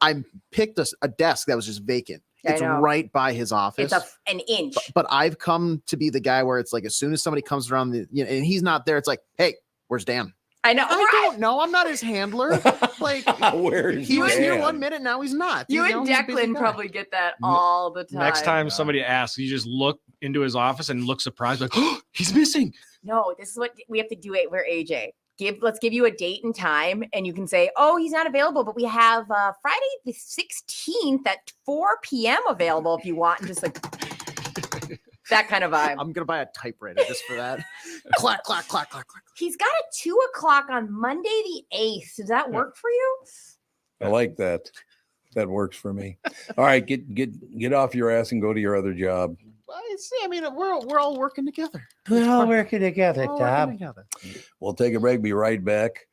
I picked a desk that was just vacant. It's right by his office.
It's an inch.
But I've come to be the guy where it's like, as soon as somebody comes around and he's not there, it's like, hey, where's Dan?
I know.
I don't know. I'm not his handler. Like,
where is
he was here
Dan?
1 minute, now he's not.
You and Declan probably get that all the time.
Next time somebody asks, you just look into his office and look surprised, like, oh, he's missing.
No, this is what we have to do. We're AJ. Let's give you a date and time, and you can say, oh, he's not available, but we have Friday the 16th at 4 p.m. available if you want. And just like that kind of vibe.
I'm going to buy a typewriter just for that. Clack, clack, clack, clack, clack.
He's got a 2:00 on Monday the 8th. Does that work for you?
I like that. That works for me. All right, get off your ass and go to your other job.
I mean, we're all working together.
We're all working together, Tom.
We'll take a break. Be right back.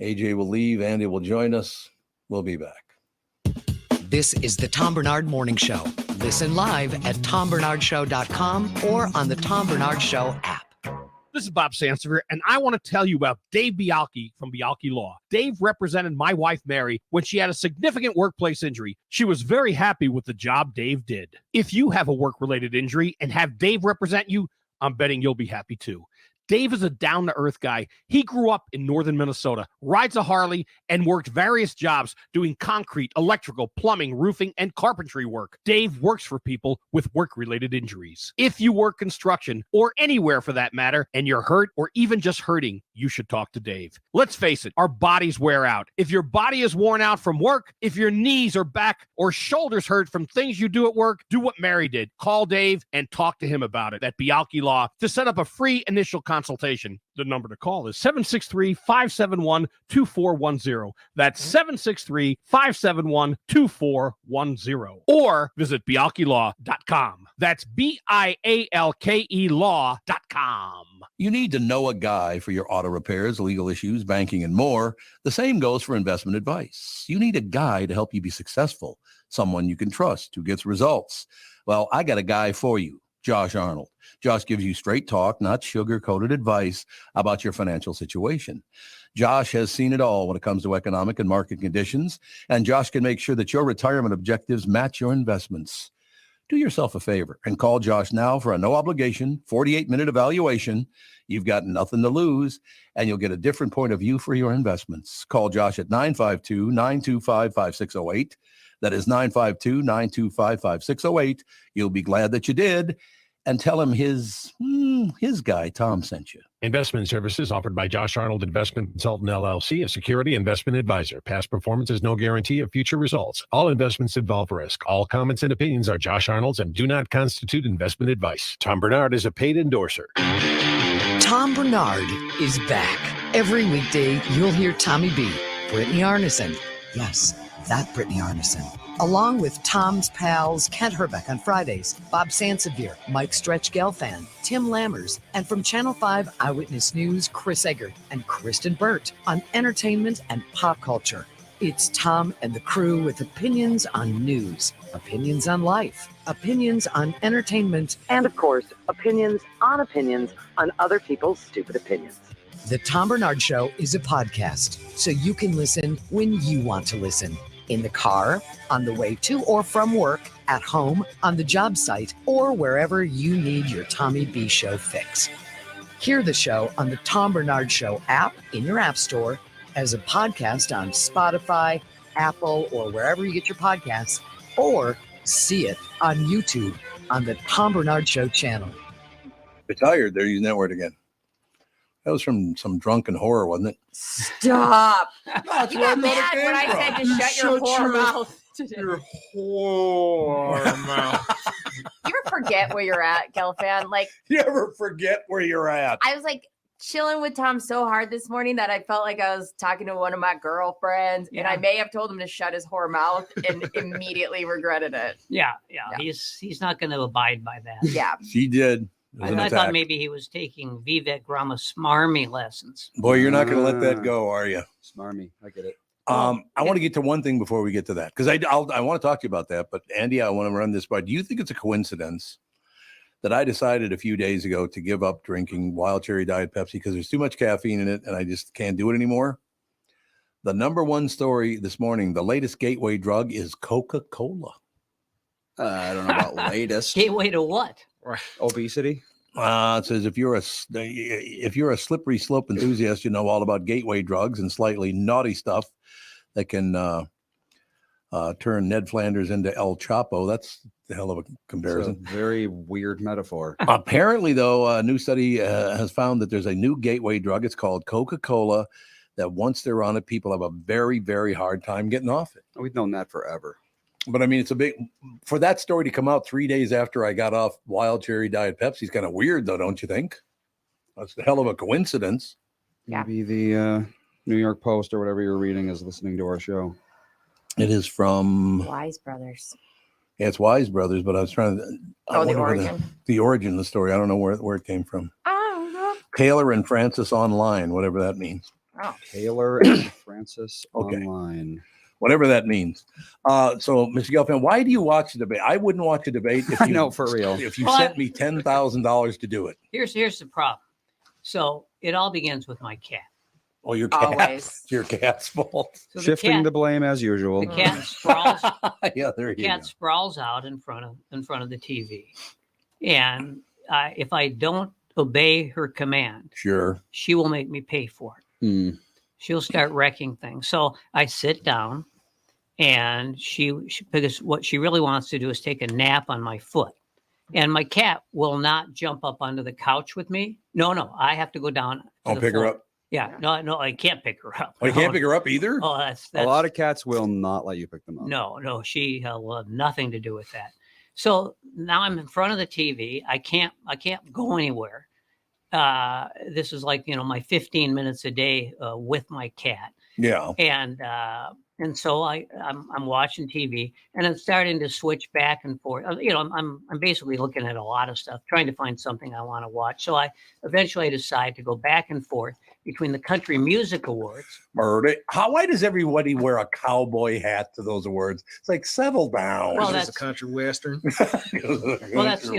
AJ will leave. Andy will join us. We'll be back.
This is the Tom Barnard Morning Show. Listen live at tombernardshow.com or on the Tom Barnard Show app.
This is Bob Sansevier, and I want to tell you about Dave Bialke from Bialke Law. Dave represented my wife, Mary, when she had a significant workplace injury. She was very happy with the job Dave did. If you have a work-related injury and have Dave represent you, I'm betting you'll be happy too. Dave is a down-to-earth guy. He grew up in northern Minnesota, rides a Harley, and worked various jobs doing concrete, electrical, plumbing, roofing, and carpentry work. Dave works for people with work-related injuries. If you work construction, or anywhere for that matter, and you're hurt or even just hurting, you should talk to Dave. Let's face it, our bodies wear out. If your body is worn out from work, if your knees or back or shoulders hurt from things you do at work, do what Mary did. Call Dave and talk to him about it at Bialke Law to set up a free initial consultation. The number to call is 763-571-2410. That's 763-571-2410. Or visit bialkelaw.com. That's BIALKE law.com.
You need to know a guy for your auto repairs, legal issues, banking, and more. The same goes for investment advice. You need a guy to help you be successful, someone you can trust who gets results. Well, I got a guy for you, Josh Arnold. Josh gives you straight talk, not sugar-coated advice about your financial situation. Josh has seen it all when it comes to economic and market conditions, and Josh can make sure that your retirement objectives match your investments. Do yourself a favor and call Josh now for a no-obligation 48-minute evaluation. You've got nothing to lose, and you'll get a different point of view for your investments. Call Josh at 952-925-5608. That is 952-925-5608. You'll be glad that you did. And tell him his guy, Tom, sent you.
Investment services offered by Josh Arnold Investment Consultant, LLC, a security investment advisor. Past performance is no guarantee of future results. All investments involve risk. All comments and opinions are Josh Arnold's and do not constitute investment advice. Tom Barnard is a paid endorser.
Tom Barnard is back. Every weekday, you'll hear Tommy B, Brittany Arneson. Yes, that Brittany Arneson. Along with Tom's pals, Kent Herbeck on Fridays, Bob Sansevier, Mike Stretch Gelfand, Tim Lammers, and from Channel 5 Eyewitness News, Chris Eggert and Kristyn Burt on entertainment and pop culture. It's Tom and the crew with opinions on news, opinions on life, opinions on entertainment, and of course, opinions on other people's stupid opinions. The Tom Barnard Show is a podcast, so you can listen when you want to listen. In the car, on the way to or from work, at home, on the job site, or wherever you need your Tommy B Show fix. Hear the show on the Tom Barnard Show app in your app store, as a podcast on Spotify, Apple, or wherever you get your podcasts, or see it on YouTube on the Tom Barnard Show channel.
Retired, they're using that word again. That was from some drunken horror, wasn't it?
Stop.
That's
You got mad when I said to shut your whore mouth.
Your whore mouth.
You ever forget where you're at, Gelfand? Like,
you ever forget where you're at?
I was like chilling with Tom so hard this morning that I felt like I was talking to one of my girlfriends, and I may have told him to shut his whore mouth and immediately regretted it.
Yeah. He's not going to abide by that.
Yeah.
She did.
I thought maybe he was taking Vivek Ramaswamy lessons.
Boy, you're not going to let that go, are you?
Smarmy. I get it.
I want to get to one thing before we get to that, because I want to talk to you about that. But Andy, I want to run this by. Do you think it's a coincidence that I decided a few days ago to give up drinking Wild Cherry Diet Pepsi because there's too much caffeine in it and I just can't do it anymore? The number one story this morning, the latest gateway drug is Coca-Cola.
I don't know about latest.
Gateway to what?
Obesity.
It says if you're a slippery slope enthusiast, you know all about gateway drugs and slightly naughty stuff that can turn Ned Flanders into El Chapo. That's the hell of a comparison.
It's a very weird metaphor.
Apparently, though, a new study has found that there's a new gateway drug. It's called Coca-Cola. That once they're on it, people have a very, very hard time getting off it.
We've known that forever.
But I mean, it's a big for that story to come out 3 days after I got off Wild Cherry Diet Pepsi is kind of weird, though, don't you think? That's the hell of a coincidence.
Maybe the New York Post or whatever you're reading is listening to our show.
It is from
Wise Brothers.
Yeah, it's Wise Brothers, but I was trying to.
The origin.
The origin of the story. I don't know where it came from.
Oh,
Taylor and Francis Online, whatever that means.
Oh.
Taylor and Francis Online.
Whatever that means. So, Mr. Gelfand, why do you watch the debate? I wouldn't watch a debate if you
know, for real.
If you sent me $10,000 to do it.
Here's the problem. So it all begins with my cat.
Oh, your cat.
Always.
It's your cat's fault.
So
Shifting the blame as usual.
The cat sprawls.
Yeah, there you
cat
go.
sprawls out in front of the TV, and if I don't obey her command,
Sure,
she will make me pay for it. She'll start wrecking things. So I sit down, and she because what she really wants to do is take a nap on my foot. And my cat will not jump up onto the couch with me. No, I have to go down.
I'll pick her up.
Yeah, no, I can't pick her up.
Oh, you can't pick her up either?
Oh, that's
a lot of cats will not let you pick them up.
No, she will have nothing to do with that. So now I'm in front of the TV. I can't go anywhere. This is like, my 15 minutes a day with my cat.
Yeah.
And so I'm watching TV, and I'm starting to switch back and forth. I'm basically looking at a lot of stuff, trying to find something I want to watch. So I eventually decide to go back and forth between the Country Music Awards.
Why does everybody wear a cowboy hat to those awards? It's like, settle down.
Well, that's a country western.
Well, that's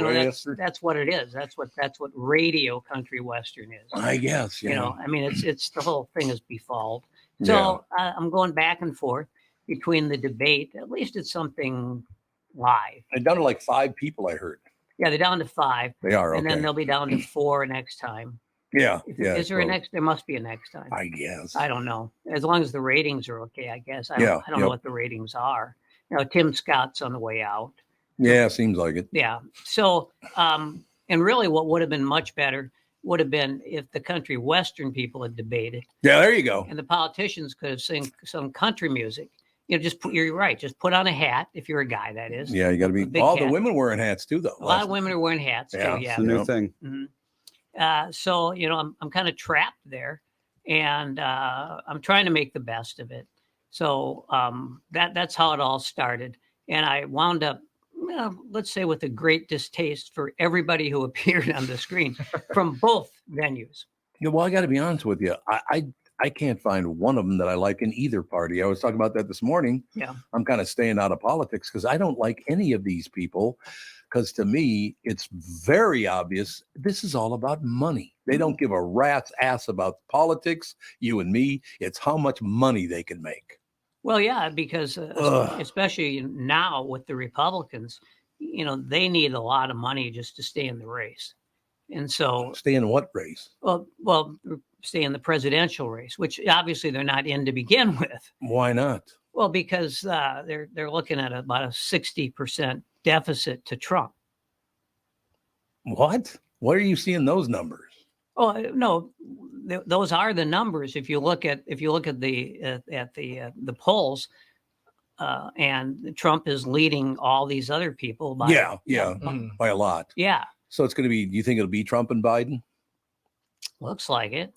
what it is. That's what radio country western is.
I guess. Yeah.
It's the whole thing is befouled. So I'm going back and forth between the debate. At least it's something live.
They're down to like 5 people, I heard.
Yeah, they're down to 5.
They are,
and then they'll be down to 4 next time.
Yeah.
Is there a next? There must be a next time.
I guess.
I don't know. As long as the ratings are okay, I guess. I don't know what the ratings are. Tim Scott's on the way out.
Yeah, seems like it.
Yeah. So, and really, what would have been much better would have been if the country western people had debated.
Yeah, there you go.
And the politicians could have sung some country music. You're right. Just put on a hat if you're a guy. That is.
Yeah, you got to be. All the women wearing hats too, though.
A lot of women are wearing hats too. Yeah,
it's a new thing.
Mm-hmm. So I'm kind of trapped there, and I'm trying to make the best of it. So that's how it all started, and I wound up, let's say, with a great distaste for everybody who appeared on the screen from both venues.
Yeah, well, I got to be honest with you. I can't find one of them that I like in either party. I was talking about that this morning.
Yeah,
I'm kind of staying out of politics because I don't like any of these people. Because to me, it's very obvious this is all about money. They don't give a rat's ass about politics, you and me. It's how much money they can make.
Well, yeah, because especially now with the Republicans, they need a lot of money just to stay in the race. And so
stay in what race?
Well, stay in the presidential race, which obviously they're not in to begin with.
Why not?
Well, because they're looking at about a 60% deficit to Trump.
What? Where are you seeing those numbers?
Oh no, those are the numbers. If you look at the polls, and Trump is leading all these other people by
by a lot.
Yeah.
So it's going to be. Do you think it'll be Trump and Biden?
Looks like it.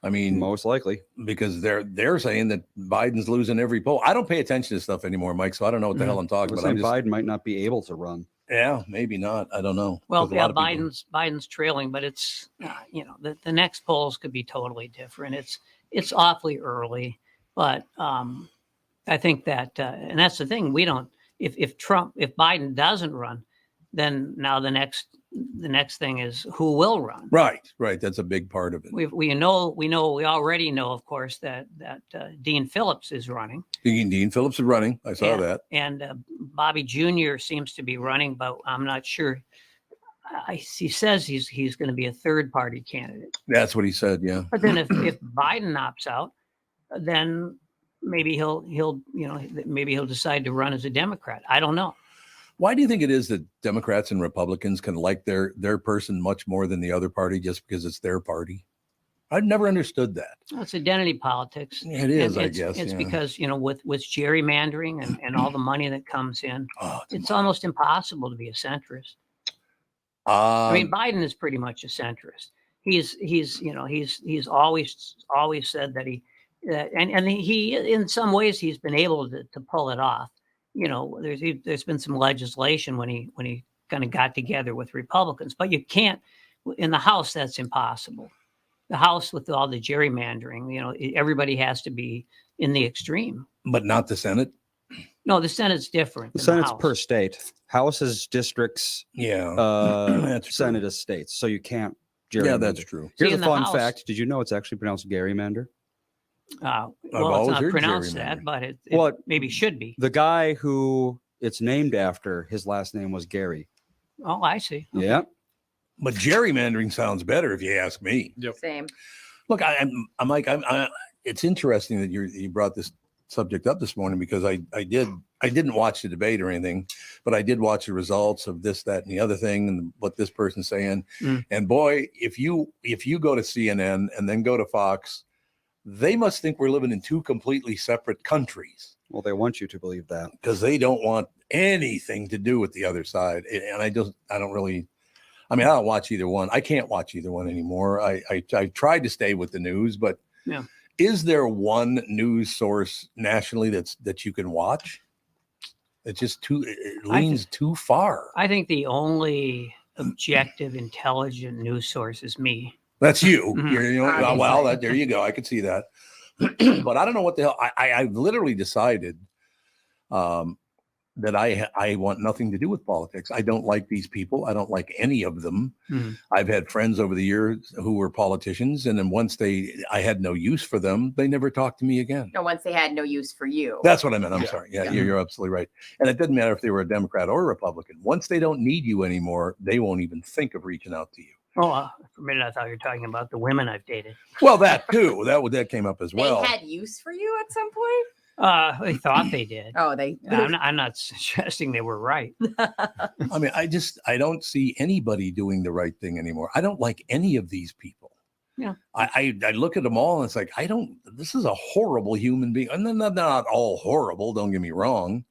I mean,
most likely,
because they're saying that Biden's losing every poll. I don't pay attention to stuff anymore, Mike, so I don't know what the hell I'm talking about.
Biden might not be able to run.
Yeah, maybe not. I don't know.
Well, yeah, Biden's trailing, but it's the next polls could be totally different. It's awfully early, but I think that and that's the thing. We don't if Biden doesn't run, then now the next thing is who will run.
Right. That's a big part of it.
We already know, of course, that Dean Phillips is running.
Dean Phillips is running. I saw that.
And Bobby Jr. seems to be running, but I'm not sure. he says he's going to be a third party candidate.
That's what he said. Yeah.
But then if Biden opts out, then maybe he'll decide to run as a Democrat. I don't know.
Why do you think it is that Democrats and Republicans can like their person much more than the other party just because it's their party? I've never understood that.
Well, it's identity politics.
It is, I guess.
It's because, with gerrymandering and all the money that comes in, it's almost impossible to be a centrist. I mean, Biden is pretty much a centrist. He's always said that he in some ways he's been able to pull it off. There's been some legislation when he kind of got together with Republicans, but you can't in the House. That's impossible. The House with all the gerrymandering, everybody has to be in the extreme.
But not the Senate?
No, the Senate's different.
The Senate's per state. House is districts.
Yeah.
Senate is states. So you can't gerrymander.
Yeah, that's true.
Here's a fun fact. Did you know it's actually pronounced gerrymander?
Well, it's not pronounced that, but it maybe should be.
The guy who it's named after, his last name was Gary.
Oh, I see.
Okay. Yeah.
But gerrymandering sounds better if you ask me.
Yep. Same.
Look, I'm Mike. It's interesting that you brought this subject up this morning because I didn't watch the debate or anything, but I did watch the results of this, that, and the other thing, and what this person's saying. And boy, if you go to CNN and then go to Fox, they must think we're living in two completely separate countries.
Well, they want you to believe that
because they don't want anything to do with the other side, and I don't really. I mean, I don't watch either one. I can't watch either one anymore. I tried to stay with the news, but is there one news source nationally that you can watch? It's just it leans too far.
I think the only objective, intelligent news source is me.
That's you. Mm-hmm. There you go. I could see that. But I don't know what the hell. I've literally decided that I want nothing to do with politics. I don't like these people. I don't like any of them. Mm-hmm. I've had friends over the years who were politicians, and then once I had no use for them, they never talked to me again.
No, once they had no use for you.
That's what I meant. I'm sorry. Yeah, you're absolutely right. And it didn't matter if they were a Democrat or a Republican. Once they don't need you anymore, they won't even think of reaching out to you.
Oh, for a minute I thought you were talking about the women I've dated.
Well, that too. That came up as well.
They had use for you at some point?
They thought they did.
Oh,
I'm not suggesting they were right.
I mean, I don't see anybody doing the right thing anymore. I don't like any of these people.
Yeah.
I look at them all and it's like, this is a horrible human being. And they're not all horrible, don't get me wrong.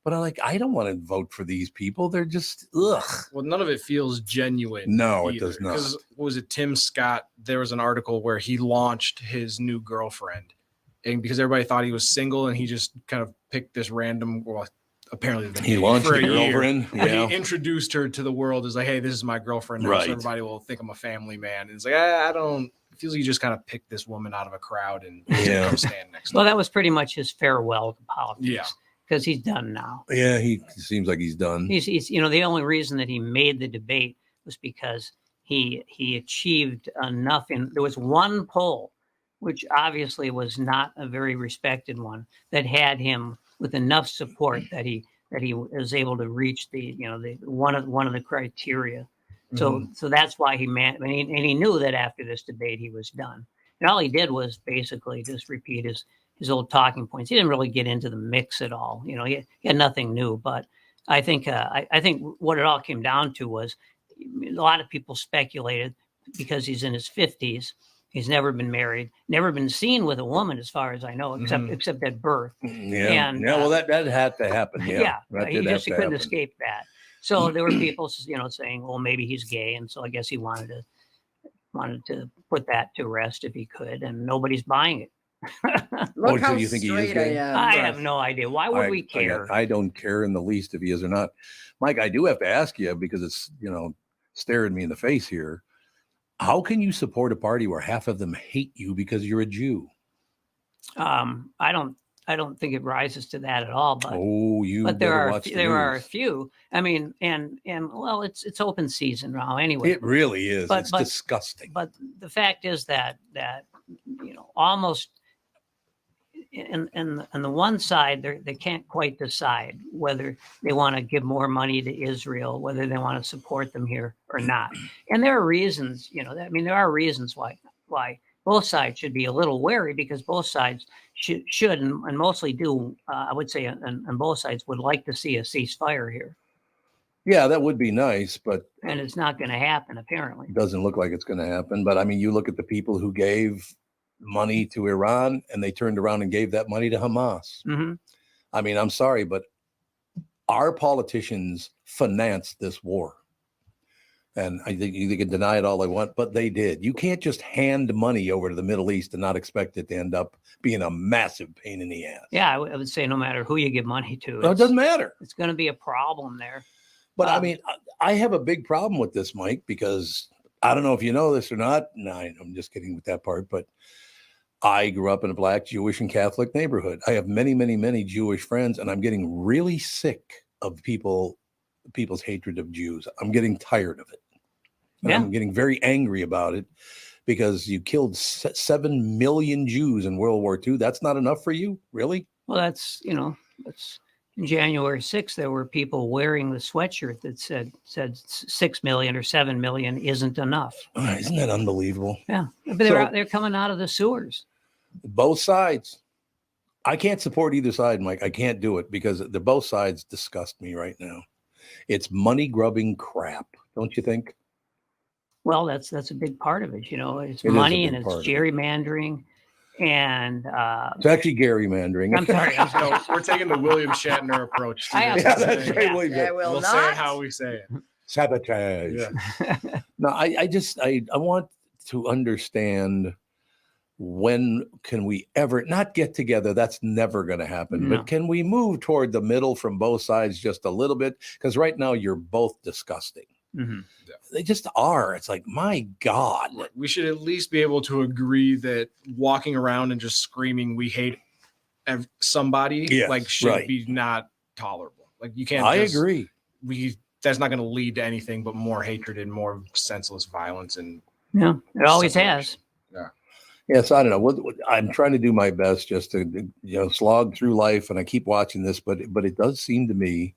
But I don't want to vote for these people. They're just, ugh.
Well, none of it feels genuine.
No, it does not.
Because, was it Tim Scott? There was an article where he launched his new girlfriend. And because everybody thought he was single and he just kind of picked this random, well, apparently
he launched a girlfriend.
Yeah. He introduced her to the world as like, hey, this is my girlfriend. Now,
right.
So everybody will think I'm a family man. And it's like, it feels like you just kind of picked this woman out of a crowd and come stand next to her.
Well, that was pretty much his farewell to politics.
Yeah.
Because he's done now.
Yeah, he seems like he's done.
He's the only reason that he made the debate was because he achieved enough. There was one poll, which obviously was not a very respected one, that had him with enough support that he was able to reach the one of the criteria. So that's why he knew that after this debate he was done. And all he did was basically just repeat his old talking points. He didn't really get into the mix at all. He had nothing new. But I think what it all came down to was a lot of people speculated because he's in his 50s. He's never been married, never been seen with a woman, as far as I know, except at birth.
Yeah. Well, that had to happen. Yeah.
He couldn't escape that. So there were people, saying, well, maybe he's gay, and so I guess he wanted to put that to rest if he could, and nobody's buying it.
Look how
do you think he is
straight
gay?
I have no idea. Why would we care?
I don't care in the least if he is or not. Mike, I do have to ask you because it's staring me in the face here. How can you support a party where half of them hate you because you're a Jew?
I don't think it rises to that at all. But
there
are a few. I mean, and well, it's open season now anyway.
It really is. It's disgusting.
But the fact is that almost and the one side, they can't quite decide whether they want to give more money to Israel, whether they want to support them here or not. And there are reasons, there are reasons why both sides should be a little wary, because both sides should and mostly do, I would say, and both sides would like to see a ceasefire here.
Yeah, that would be nice, but
and it's not going to happen. Apparently,
it doesn't look like it's going to happen. But I mean, you look at the people who gave money to Iran, and they turned around and gave that money to Hamas.
Mm-hmm.
I mean, I'm sorry, but our politicians financed this war. And I think you can deny it all they want, but they did. You can't just hand money over to the Middle East and not expect it to end up being a massive pain in the ass.
Yeah, I would say no matter who you give money to,
it doesn't matter.
It's going to be a problem there.
But I mean, I have a big problem with this, Mike, because I don't know if you know this or not. No, I'm just kidding with that part. But I grew up in a Black, Jewish, and Catholic neighborhood. I have many, many, many Jewish friends, and I'm getting really sick of people's hatred of Jews. I'm getting tired of it. And I'm getting very angry about it, because you killed 7 million Jews in World War II. That's not enough for you, really?
Well, that's January 6th, there were people wearing the sweatshirt that said 6 million or 7 million isn't enough.
Isn't that unbelievable?
Yeah, but they're coming out of the sewers.
Both sides. I can't support either side, Mike. I can't do it, because both sides disgust me right now. It's money grubbing crap, don't you think?
Well, that's a big part of it. It's money and it's gerrymandering. And
it's actually gerrymandering.
I'm sorry.
We're taking the William Shatner approach.
That's right.
We'll say it how we say it.
Sabotage. Yeah. No, I want to understand, when can we ever not get together? That's never going to happen. No. But can we move toward the middle from both sides just a little bit? Because right now you're both disgusting.
Mm-hmm.
Yeah. They just are. It's like, my God.
We should at least be able to agree that walking around and just screaming we hate somebody should be not tolerable. Like, you can't.
I agree.
That's not going to lead to anything but more hatred and more senseless violence. And
yeah, it always has.
Yeah. Yes, I don't know. I'm trying to do my best just to slog through life, and I keep watching this, but it does seem to me.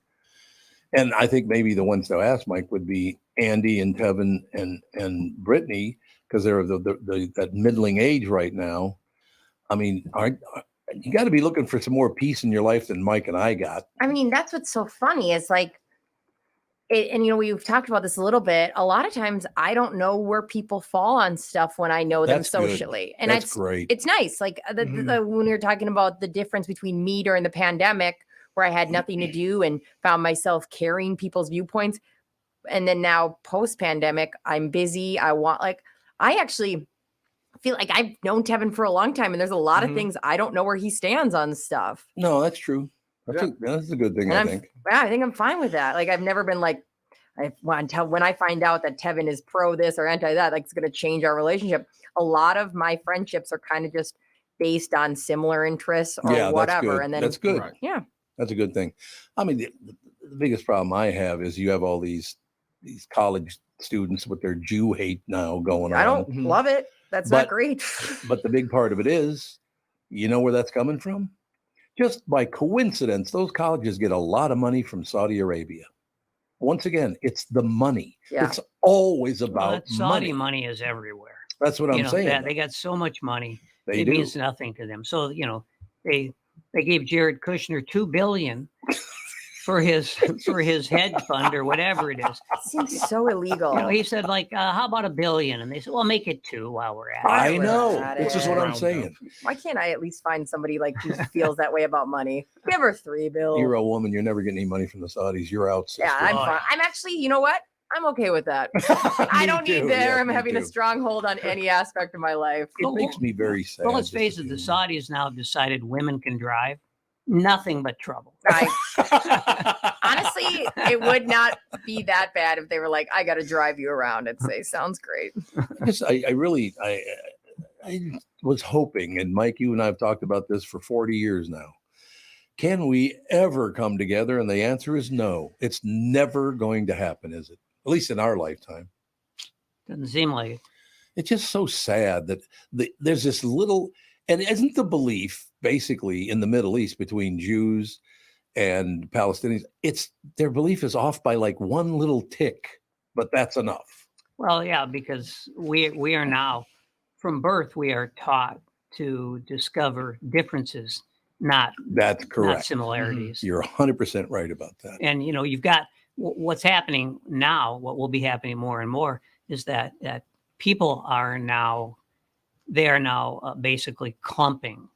And I think maybe the ones to ask, Mike, would be Andy and Tevin and Brittany, because they're that middling age right now. I mean, you got to be looking for some more peace in your life than Mike and I got.
I mean, that's what's so funny. It's like, we've talked about this a little bit. A lot of times I don't know where people fall on stuff when I know them socially. Good. And that's great. It's nice. Like when we were talking about the difference between me during the pandemic, where I had nothing to do and found myself carrying people's viewpoints. And then now post-pandemic, I'm busy. I actually feel like I've known Tevin for a long time, and there's a lot of things I don't know where he stands on stuff.
No, that's true. That's a good thing, I think.
Yeah, I think I'm fine with that. Like, I've never been like, when I find out that Tevin is pro this or anti that, like, it's going to change our relationship. A lot of my friendships are kind of just based on similar interests or whatever. And then
that's good.
Right. Yeah.
That's a good thing. I mean, the biggest problem I have is you have all these college students with their Jew hate now going on.
I don't love it. That's not great.
But the big part of it is, you know where that's coming from? Just by coincidence, those colleges get a lot of money from Saudi Arabia. Once again, it's the money. Yeah. It's always about
Saudi money is everywhere.
That's what I'm saying.
They got so much money. It means nothing to them. So, they gave Jared Kushner $2 billion for his hedge fund or whatever it is.
It seems so illegal.
He said, how about $1 billion? And they said, well, make it 2 while we're at it.
I know. This is what I'm saying.
Why can't I at least find somebody who feels that way about money? Give her $3 billion.
You're a woman. You're never getting any money from the Saudis. You're out. Sister.
Yeah, I'm fine. I'm actually, you know what? I'm okay with that. I don't need them having a strong hold on any aspect of my life.
It makes me very sad.
Well, let's face it, the Saudis now have decided women can drive. Nothing but trouble.
Honestly, it would not be that bad if they were like, I got to drive you around. I'd say, sounds great.
I was hoping, and Mike, you and I have talked about this for 40 years now. Can we ever come together? And the answer is no. It's never going to happen, is it? At least in our lifetime.
Doesn't seem like it.
It's just so sad that there's this little, And isn't the belief basically in the Middle East between Jews and Palestinians, their belief is off by like one little tick, but that's enough.
Well, yeah, because we are now, from birth, we are taught to discover differences,
that's correct.
Not similarities.
You're 100% right about that.
And you've got what's happening now. What will be happening more and more is that people are now basically clumping.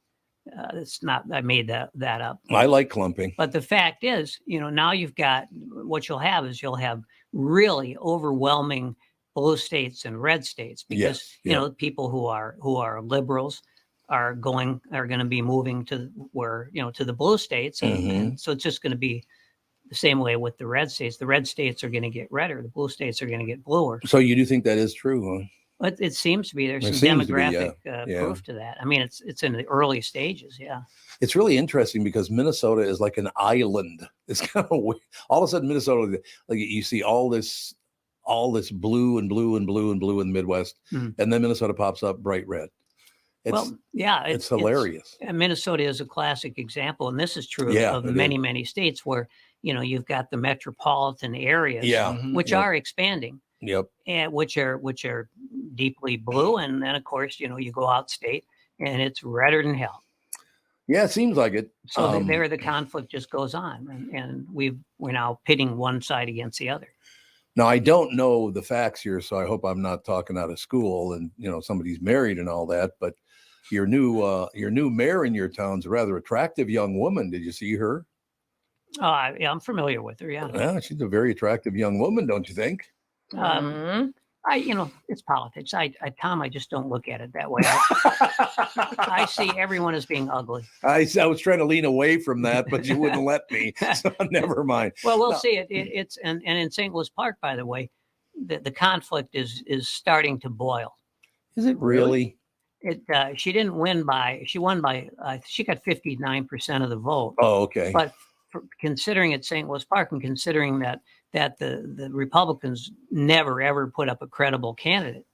It's not. I made that up.
I like clumping.
But the fact is, now you've got what you'll have really overwhelming blue states and red states because people who are liberals are going to be moving to to the blue states, and so it's just going to be the same way with the red states. The red states are going to get redder. The blue states are going to get bluer.
So you do think that is true, huh?
But it seems to be. There's some demographic proof to that. I mean, it's in the early stages. Yeah.
It's really interesting because Minnesota is like an island. It's kind of weird. All of a sudden, Minnesota, like you see all this blue and blue and blue and blue in the Midwest, and then Minnesota pops up bright red. It's hilarious.
Minnesota is a classic example, and this is true of many states where you've got the metropolitan areas, which are expanding.
Yep.
And which are deeply blue, and then of course you go outstate and it's redder than hell.
Yeah, it seems like it.
So there the conflict just goes on, and we're now pitting one side against the other.
Now I don't know the facts here, so I hope I'm not talking out of school and somebody's married and all that. But your new mayor in your town's a rather attractive young woman. Did you see her?
Yeah, I'm familiar with her.
Yeah, she's a very attractive young woman, don't you think?
It's politics. Tom, I just don't look at it that way. I see everyone as being ugly.
I was trying to lean away from that, but you wouldn't let me. So never mind.
Well, we'll see. It's and in St. Louis Park, by the way, the conflict is starting to boil.
Is it really?
She didn't win by. She won by. She got 59% of the vote.
Oh, okay.
But considering it's St. Louis Park and considering that the Republicans never, ever put up a credible candidate.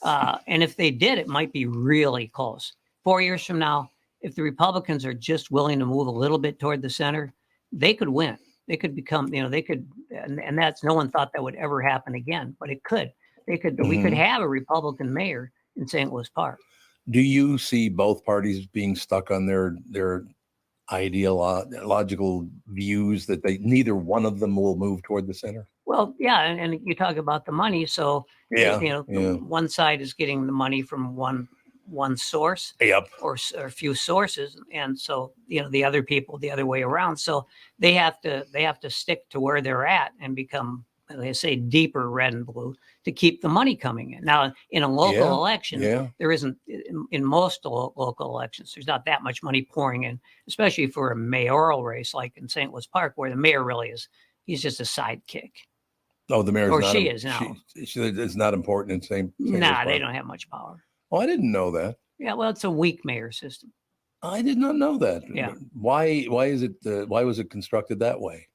And if they did, it might be really close. 4 years from now, if the Republicans are just willing to move a little bit toward the center, they could win. They could become, and that's, no one thought that would ever happen again, but it could. We could have a Republican mayor in St. Louis Park.
Do you see both parties being stuck on their ideological views that neither one of them will move toward the center?
Well, yeah, and you talk about the money, so one side is getting the money from one source, or a few sources, and so the other people the other way around. So they have to stick to where they're at and become, they say, deeper red and blue to keep the money coming in. Now, in a local election, there isn't, in most local elections, there's not that much money pouring in, especially for a mayoral race like in St. Louis Park, where the mayor really he's just a sidekick.
Oh, the mayor,
or she is now.
It's not important in St. Louis Park.
They don't have much power.
Oh, I didn't know that.
Yeah, well, it's a weak mayor system.
I did not know that.
Yeah.
Why is it? Why was it constructed that way?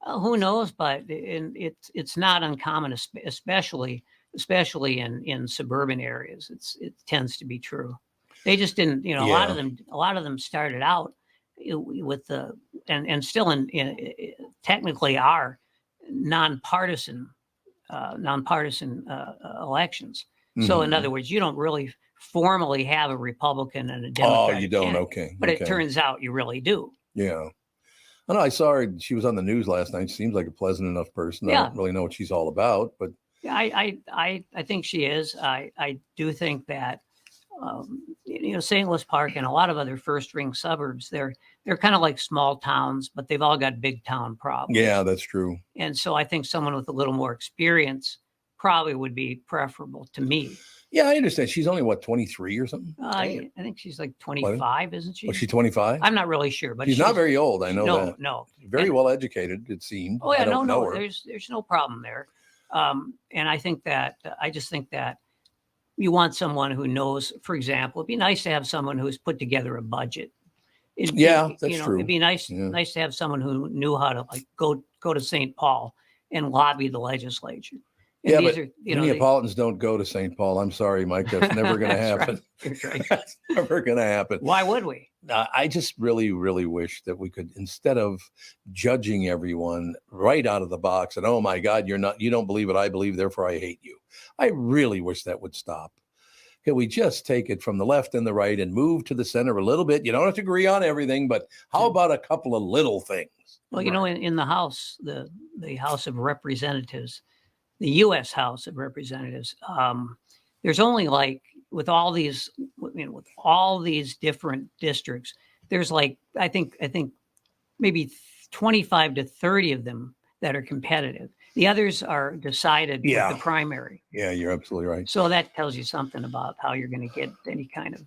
Who knows? But it's not uncommon, especially in suburban areas. It tends to be true. They just didn't. A lot of them started out with and still in technically are nonpartisan elections. So in other words, you don't really formally have a Republican and a Democrat.
Oh, you don't?
candidate,
Okay.
But it turns out you really do.
Yeah. I know. I saw her. She was on the news last night. She seems like a pleasant enough person. I don't really know what she's all about, but
I think she is. I do think that St. Louis Park and a lot of other first ring suburbs, they're kind of like small towns, but they've all got big town problems.
Yeah, that's true.
And so I think someone with a little more experience probably would be preferable to me.
Yeah, I understand. She's only 23 or something.
I think she's like 25, isn't she?
Was she 25?
I'm not really sure, but
she's not very old. I know that.
No,
very well educated. It seemed.
Oh yeah,
I don't know her.
There's no problem there. And I think that I just think that you want someone who knows. For example, it'd be nice to have someone who's put together a budget.
That's true.
It'd be nice to have someone who knew how to go to St. Paul and lobby the legislature. And
Yeah,
these
but
are, you know,
Neapolitans don't go to St. Paul. I'm sorry, Mike. That's never going to happen.
That's right.
That's never going to happen.
Why would we?
I just really, really wish that we could, instead of judging everyone right out of the box and, oh my God, you don't believe what I believe, therefore I hate you. I really wish that would stop. Can we just take it from the left and the right and move to the center a little bit? You don't have to agree on everything, but how about a couple of little things?
Well, you know, in the House, the House of Representatives, the U.S. House of Representatives, there's only like with all these different districts, there's like I think maybe 25 to 30 of them that are competitive. The others are decided with the primary.
Yeah, you're absolutely right.
So that tells you something about how you're going to get any kind of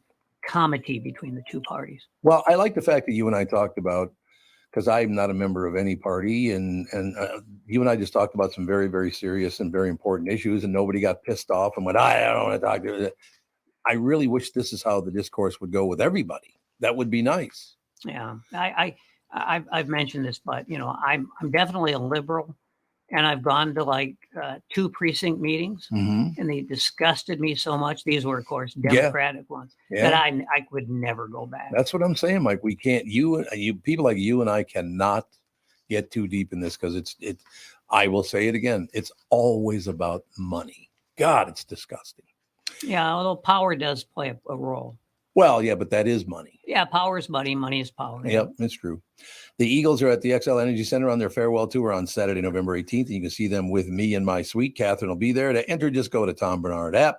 comity between the two parties.
Well, I like the fact that you and I talked about, because I'm not a member of any party, and you and I just talked about some very, very serious and very important issues, and nobody got pissed off and went, I don't want to talk to you. I really wish this is how the discourse would go with everybody. That would be nice.
Yeah, I've mentioned this, but you know, I'm definitely a liberal, and I've gone to like 2 precinct meetings, and they disgusted me so much. These were, of course, Democratic ones that I would never go back.
That's what I'm saying, Mike. We can't. You people like you and I cannot get too deep in this because it's. I will say it again. It's always about money. God, it's disgusting.
Yeah, although power does play a role.
Well, yeah, but that is money.
Yeah, power is money. Money is power.
Yep, it's true. The Eagles are at the XL Energy Center on their farewell tour on Saturday, November 18th. And you can see them with me in my suite. Catherine will be there. To enter, just go to Tom Barnard app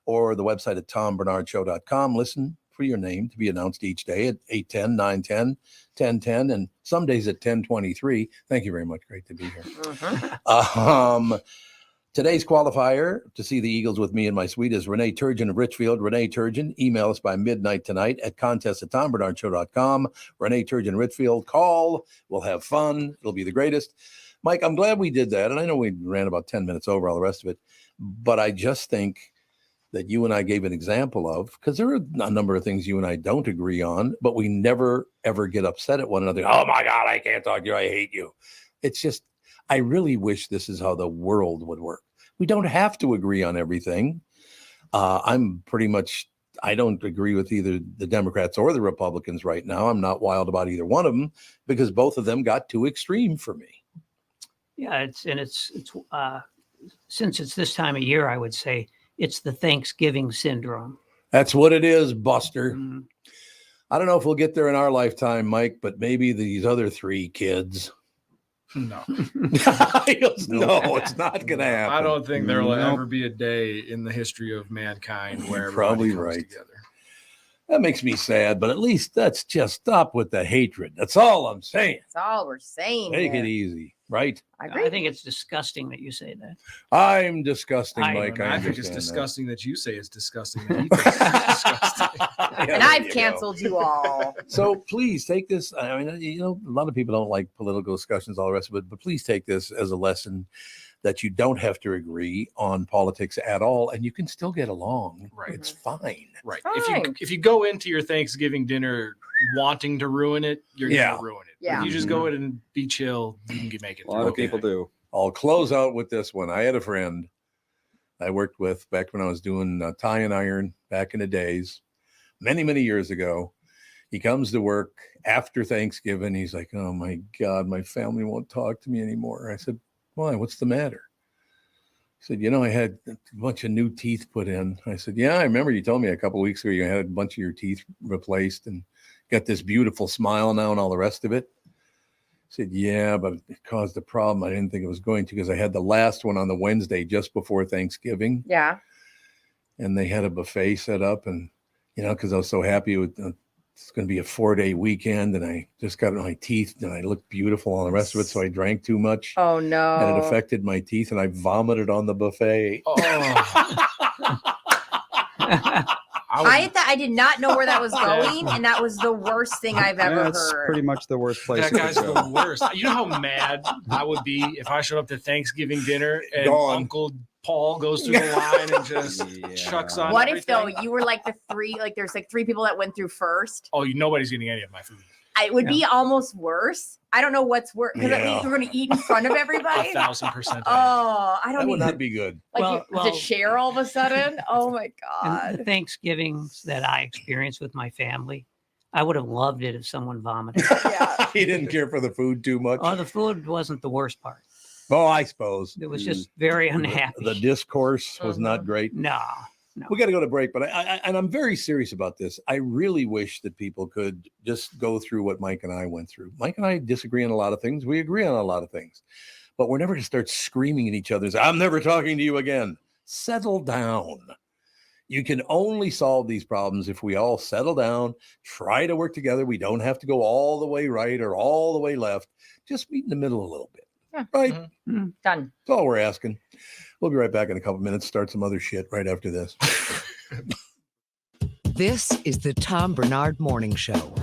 or the website at tombarnardshow.com. Listen for your name to be announced each day at 8:10, 9:10, 10:10, and some days at 10:23. Thank you very much. Great to be here. Today's qualifier to see the Eagles with me in my suite is Renee Turgeon of Richfield. Renee Turgeon, email us by midnight tonight at contest@tombarnardshow.com. Renee Turgeon, Richfield, call. We'll have fun. It'll be the greatest. Mike, I'm glad we did that. And I know we ran about 10 minutes over all the rest of it. But I just think that you and I gave an example of, because there are a number of things you and I don't agree on, but we never, ever get upset at one another. Oh, my God, I can't talk to you. I hate you. It's just, I really wish this is how the world would work. We don't have to agree on everything. I'm pretty much, I don't agree with either the Democrats or the Republicans right now. I'm not wild about either one of them because both of them got too extreme for me.
Yeah, it's since it's this time of year, I would say it's the Thanksgiving syndrome.
That's what it is, Buster. I don't know if we'll get there in our lifetime, Mike, but maybe these other 3 kids.
No.
No, it's not going to happen.
I don't think there will ever be a day in the history of mankind where
probably
comes
right.
together.
That makes me sad, but at least let's just stop with the hatred. That's all I'm saying.
That's all we're saying.
Take it easy, right?
I think it's disgusting that you say that.
I'm disgusting, Mike.
I think it's disgusting that you say it's disgusting. That he thinks it's disgusting.
And I've canceled you all.
So please take this. I mean, you know, a lot of people don't like political discussions, all the rest of it, but please take this as a lesson that you don't have to agree on politics at all, and you can still get along.
Right.
It's fine.
Right. If you go into your Thanksgiving dinner wanting to ruin it, you're going to ruin it.
Yeah.
If you just go in and be chill, you can make it.
A lot of people do.
I'll close out with this one. I had a friend I worked with back when I was doing tie and iron back in the days, many, many years ago. He comes to work after Thanksgiving. He's like, oh my God, my family won't talk to me anymore. I said, why? What's the matter? He said, you know, I had a bunch of new teeth put in. I said, yeah, I remember you told me a couple of weeks ago you had a bunch of your teeth replaced and got this beautiful smile now and all the rest of it. I said, yeah, but it caused a problem. I didn't think it was going to because I had the last one on the Wednesday just before Thanksgiving.
Yeah.
And they had a buffet set up and, you know, because I was so happy with it's going to be a 4-day weekend and I just got my teeth and I looked beautiful on the rest of it. So I drank too much.
Oh, no.
And it affected my teeth and I vomited on the buffet.
I did not know where that was going, and that was the worst thing I've ever heard.
That's pretty much the worst place.
That guy's the worst. You know how mad I would be if I showed up to Thanksgiving dinner and Uncle Paul goes through the line and just chucks on.
What
everything.
if though you were like the 3? Like there's like 3 people that went through first.
Oh, nobody's getting any of my food.
it would be almost worse. I don't know what's worse because at least we're going to eat in front of everybody.
1,000%.
Oh, I don't
That would
even
not be good.
like to share all of a sudden. Oh my God.
And the Thanksgivings that I experienced with my family, I would have loved it if someone vomited.
He didn't care for the food too much.
Oh, the food wasn't the worst part.
Oh, I suppose.
It was just very unhappy.
The discourse was not great.
No.
We got to go to break, but I'm very serious about this. I really wish that people could just go through what Mike and I went through. Mike and I disagree on a lot of things. We agree on a lot of things, but we're never going to start screaming at each other. I'm never talking to you again. Settle down. You can only solve these problems if we all settle down, try to work together. We don't have to go all the way right or all the way left. Just meet in the middle a little bit.
Yeah.
Right?
Done.
That's all we're asking. We'll be right back in a couple minutes. Start some other shit right after this.
This is the Tom Barnard Morning Show.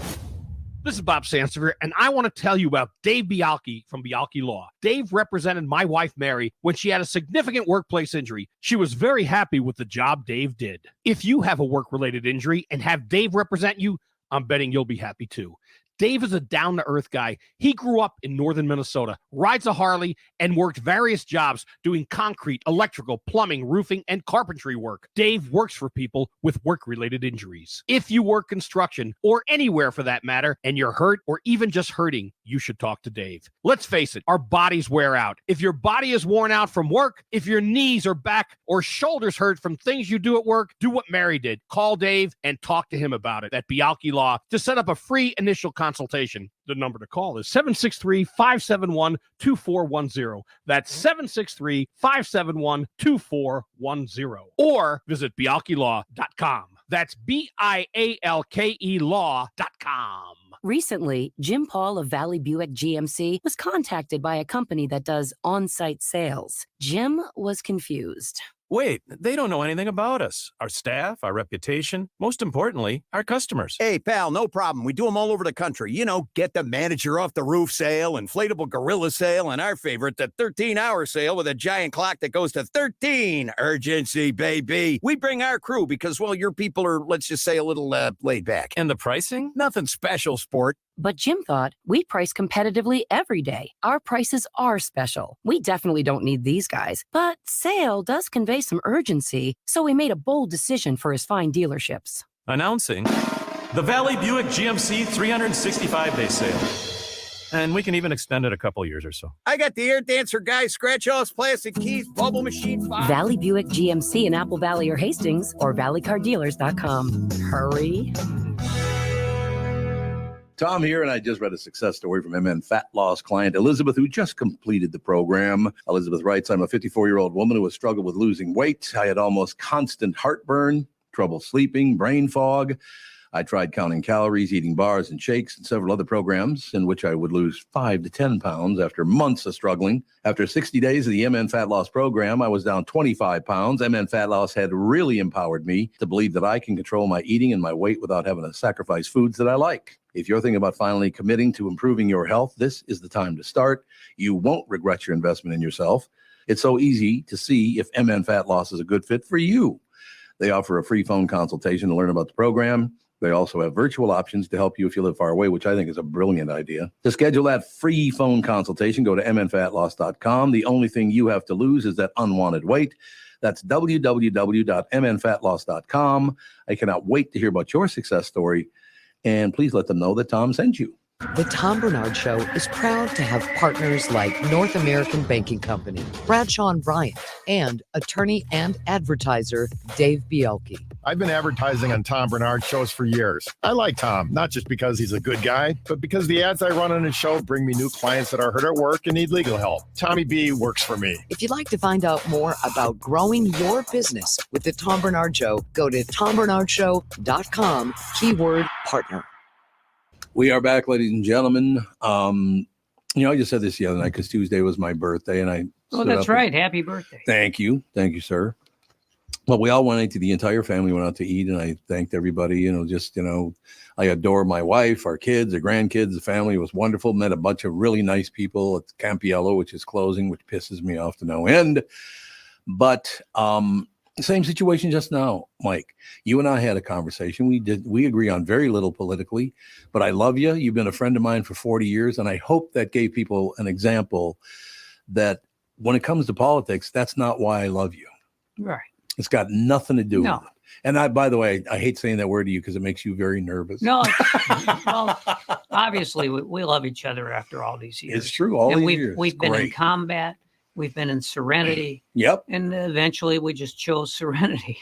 This is Bob Sansevier, and I want to tell you about Dave Bialke from Bialke Law. Dave represented my wife, Mary, when she had a significant workplace injury. She was very happy with the job Dave did. If you have a work-related injury and have Dave represent you, I'm betting you'll be happy too. Dave is a down-to-earth guy. He grew up in northern Minnesota, rides a Harley, and worked various jobs doing concrete, electrical, plumbing, roofing, and carpentry work. Dave works for people with work-related injuries. If you work construction, or anywhere for that matter, and you're hurt or even just hurting, you should talk to Dave. Let's face it, our bodies wear out. If your body is worn out from work, if your knees or back or shoulders hurt from things you do at work, do what Mary did. Call Dave and talk to him about it at Bialke Law to set up a free initial consultation. The number to call is 763-571-2410. That's 763-571-2410. Or visit bialkelaw.com. That's BIALKE law.com.
Recently, Jim Paul of Valley Buick GMC was contacted by a company that does on-site sales. Jim was confused.
Wait, they don't know anything about us, our staff, our reputation, most importantly, our customers.
Hey, pal, no problem. We do them all over the country. You know, get the manager off the roof sale, inflatable gorilla sale, and our favorite, the 13-hour sale with a giant clock that goes to 13. Urgency, baby. We bring our crew because, well, your people are, let's just say, a little laid back.
And the pricing?
Nothing special, sport.
But Jim thought, we price competitively every day. Our prices are special. We definitely don't need these guys. But sale does convey some urgency, so we made a bold decision for his fine dealerships.
Announcing the Valley Buick GMC 365-day sale. And we can even extend it a couple years or so.
I got the air dancer guy, scratch all his plastic keys, bubble machine.
Valley Buick GMC in Apple Valley or Hastings, or valleycardealers.com. Hurry.
Tom here, and I just read a success story from MN Fat Loss client Elizabeth, who just completed the program. Elizabeth writes, I'm a 54-year-old woman who has struggled with losing weight. I had almost constant heartburn, trouble sleeping, brain fog. I tried counting calories, eating bars and shakes, and several other programs in which I would lose 5 to 10 pounds after months of struggling. After 60 days of the MN Fat Loss program, I was down 25 pounds. MN Fat Loss had really empowered me to believe that I can control my eating and my weight without having to sacrifice foods that I like. If you're thinking about finally committing to improving your health, this is the time to start. You won't regret your investment in yourself. It's so easy to see if MN Fat Loss is a good fit for you. They offer a free phone consultation to learn about the program. They also have virtual options to help you if you live far away, which I think is a brilliant idea. To schedule that free phone consultation, go to mnfatloss.com. The only thing you have to lose is that unwanted weight. That's www.mnfatloss.com. I cannot wait to hear about your success story. And please let them know that Tom sent you.
The Tom Barnard Show is proud to have partners like North American Banking Company, Bradshaw and Bryant, and attorney and advertiser Dave Bialke.
I've been advertising on Tom Barnard shows for years. I like Tom, not just because he's a good guy, but because the ads I run on his show bring me new clients that are hurt at work and need legal help. Tommy B works for me.
If you'd like to find out more about growing your business with the Tom Barnard Show, go to tombarnardshow.com, keyword partner.
We are back, ladies and gentlemen. I just said this the other night because Tuesday was my birthday, and I.
Oh, that's right. Happy birthday.
Thank you, sir. Well, we all went out to the entire family went out to eat, and I thanked everybody. I adore my wife, our kids, the grandkids, the family. It was wonderful. Met a bunch of really nice people at Campiello, which is closing, which pisses me off to no end. But Same situation just now, Mike. You and I had a conversation. We agree on very little politically, but I love you. You've been a friend of mine for 40 years, and I hope that gave people an example that when it comes to politics, that's not why I love you.
Right.
It's got nothing to do with it. And by the way, I hate saying that word to you because it makes you very nervous.
No, well, obviously we love each other after all these years.
It's true. All these years.
We've been in combat. We've been in serenity.
Yep.
And eventually we just chose serenity.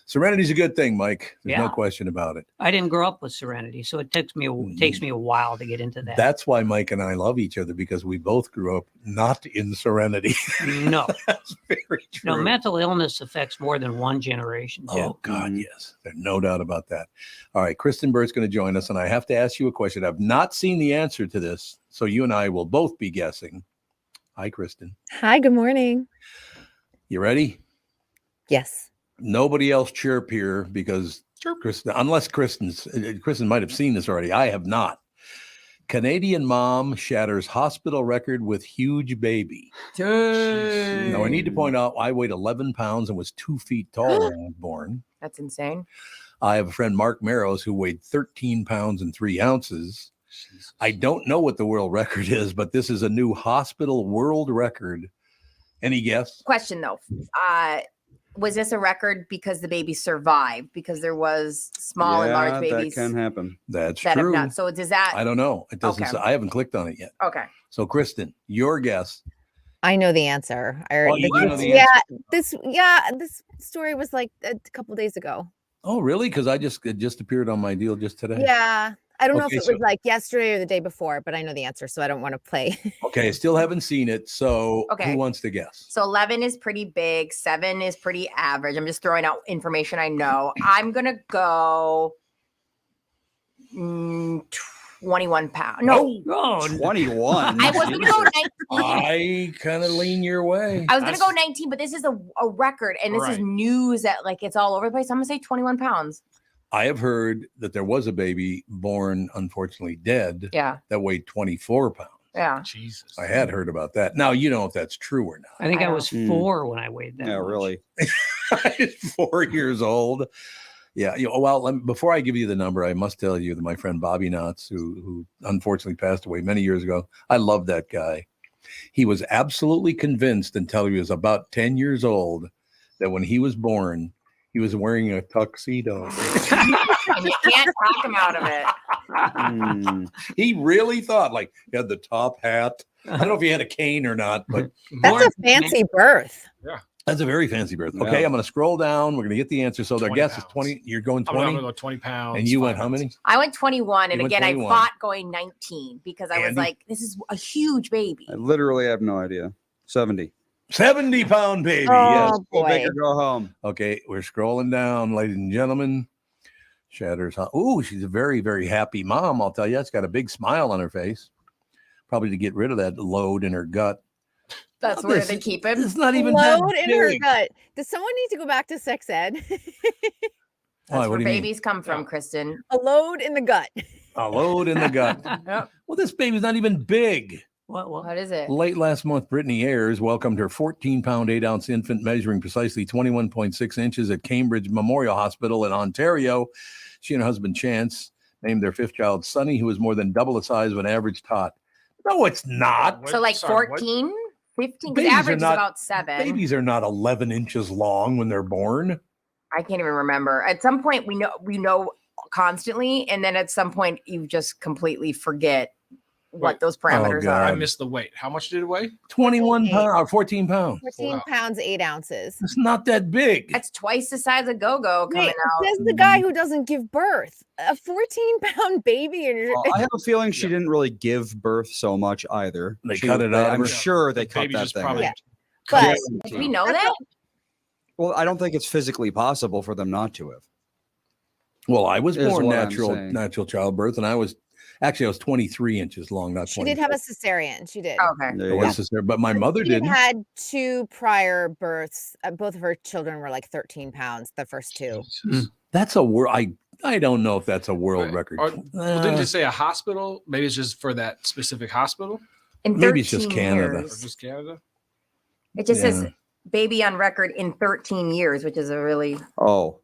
Serenity's a good thing, Mike. There's no question about it.
I didn't grow up with serenity, so it takes me a while to get into that.
That's why Mike and I love each other, because we both grew up not in serenity.
No.
That's very true.
No, mental illness affects more than one generation. Too.
Oh, God, yes. There's no doubt about that. All right, Kristyn Burtt's going to join us, and I have to ask you a question. I've not seen the answer to this, so you and I will both be guessing. Hi, Kristyn.
Hi, good morning.
You ready?
Yes.
Nobody else chirp here because Kristyn, unless Kristyn might have seen this already. I have not. Canadian mom shatters hospital record with huge baby.
Dang.
Now, I need to point out I weighed 11 pounds and was 2 feet tall when I was born.
That's insane.
I have a friend, Mark Marrows, who weighed 13 pounds and 3 ounces. Jesus. I don't know what the world record is, but this is a new hospital world record. Any guess?
Question, though. Was this a record because the baby survived? Because there was small and large babies.
That can happen.
That's
that
true.
Have not. So does that?
I don't know. It doesn't.
Okay.
Say, I haven't clicked on it yet.
Okay.
So Kristyn, your guess.
I know the answer.
You do know the answer?
This story was like a couple days ago.
Oh, really? Because it just appeared on my deal just today.
Yeah. I don't know if it was like yesterday or the day before, but I know the answer, so I don't want to play.
Okay, I still haven't seen it. So
Okay.
who wants to guess?
So 11 is pretty big. 7 is pretty average. I'm just throwing out information I know. I'm going to go 21 pounds. No.
Oh, 21.
I was going to go 19.
I kind of lean your way.
I was going to go 19, but this is a record, and this is news that like it's all over the place. I'm going to say 21 pounds.
I have heard that there was a baby born, unfortunately dead, that weighed 24 pounds.
Yeah.
Jesus.
I had heard about that. Now, you know if that's true or not.
I think I was 4 when I weighed that.
Yeah,
much.
really.
4 years old. Yeah. Before I give you the number, I must tell you that my friend Bobby Knotts, who unfortunately passed away many years ago, I love that guy. He was absolutely convinced until he was about 10 years old that when he was born, he was wearing a tuxedo.
And you can't talk him out of it.
He really thought, like, he had the top hat. I don't know if he had a cane or not, but
That's a fancy birth.
Yeah.
That's a very fancy birth. Okay,
Yeah.
I'm going to scroll down. We're going to get the answer. So their
20
guess is
pounds.
20. You're going
I'm
20?
going to go 20 pounds.
And you
5
went how many?
ounces.
I went 21, and
You went
again,
21.
I fought going 19 because I was
Andy?
like, this is a huge baby.
I literally have no idea. 70.
70-pound baby.
Oh,
Yes.
Go
boy.
big or go home.
Okay, we're scrolling down, ladies and gentlemen. Shatters. Ooh, she's a very, very happy mom. I'll tell you, it's got a big smile on her face. Probably to get rid of that load in her gut.
That's where they keep him.
It's not even that
Load in her
big.
gut. Does someone need to go back to sex ed?
Why,
That's
what
where
do you mean?
babies come from, Kristyn.
A load in the gut.
A load in the gut.
Yep.
Well, this baby's not even big.
What is it?
Late last month, Brittany Ayers welcomed her 14-pound, 8-ounce infant measuring precisely 21.6 inches at Cambridge Memorial Hospital in Ontario. She and her husband, Chance, named their 5th child, Sonny, who is more than double the size of an average tot. No, it's not.
So like 14, 15? Because average is about 7.
Babies are not 11 inches long when they're born.
I can't even remember. At some point, we know constantly, and then at some point, you just completely forget what those parameters are.
I missed the weight. How much did it weigh?
21 pounds or 14 pounds.
14 pounds, 8 ounces.
It's not that big.
That's twice the size of Go-Go coming
Wait,
out.
says the guy who doesn't give birth. A 14-pound baby. And
Well, I have a feeling she didn't really give birth so much either.
They cut it out.
I'm sure they cut
baby
that
just
thing.
probably
Yeah. But
Did we know that?
Well, I don't think it's physically possible for them not to have.
Well, I was
Is
born
what I'm saying.
natural childbirth, and I was 23 inches long, not
she
20.
did have a cesarean. She did.
Okay.
There
It
you go.
was cesarean, but my mother
She had
didn't.
had 2 prior births. Both of her children were like 13 pounds, the first 2.
That's a world. I don't know if that's a world record.
Or, well, didn't you say a hospital? Maybe it's just for that specific hospital.
In
Maybe it's just
13
Canada.
Or
years.
just Canada?
It just says baby on record in 13 years, which is a really
Oh,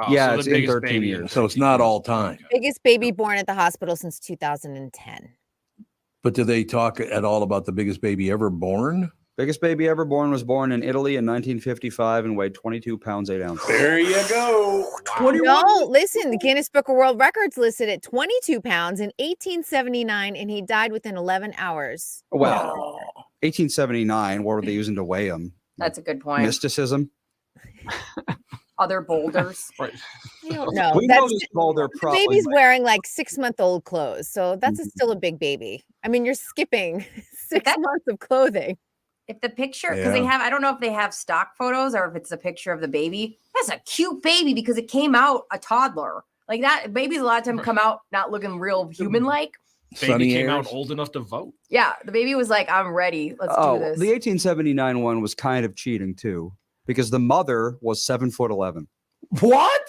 yeah,
so
it's
the
in
biggest
13
baby
years.
So it's not all time.
Biggest baby born at the hospital since 2010.
But do they talk at all about the biggest baby ever born?
Biggest baby ever born was born in Italy in 1955 and weighed 22 pounds 8 ounces.
There you go.
21. No, listen, the Guinness Book of World Records listed at 22 pounds in 1879, and he died within 11 hours.
Well, 1879. What were they using to weigh him?
That's a good point.
Mysticism.
Other boulders.
Right.
No,
We know this boulder
the
probably
baby's
might-
wearing like 6-month-old clothes, so that's still a big baby. I mean, you're skipping 6 months of clothing.
If the picture, because they have, I don't know if they have stock photos or if it's a picture of the baby. That's a cute baby because it came out a toddler. Like that, babies a lot of time come out not looking real human-like.
Baby came out old enough to vote.
Yeah, the baby was like, I'm ready. Let's do this.
The 1879 one was kind of cheating too, because the mother was 7'11".
What?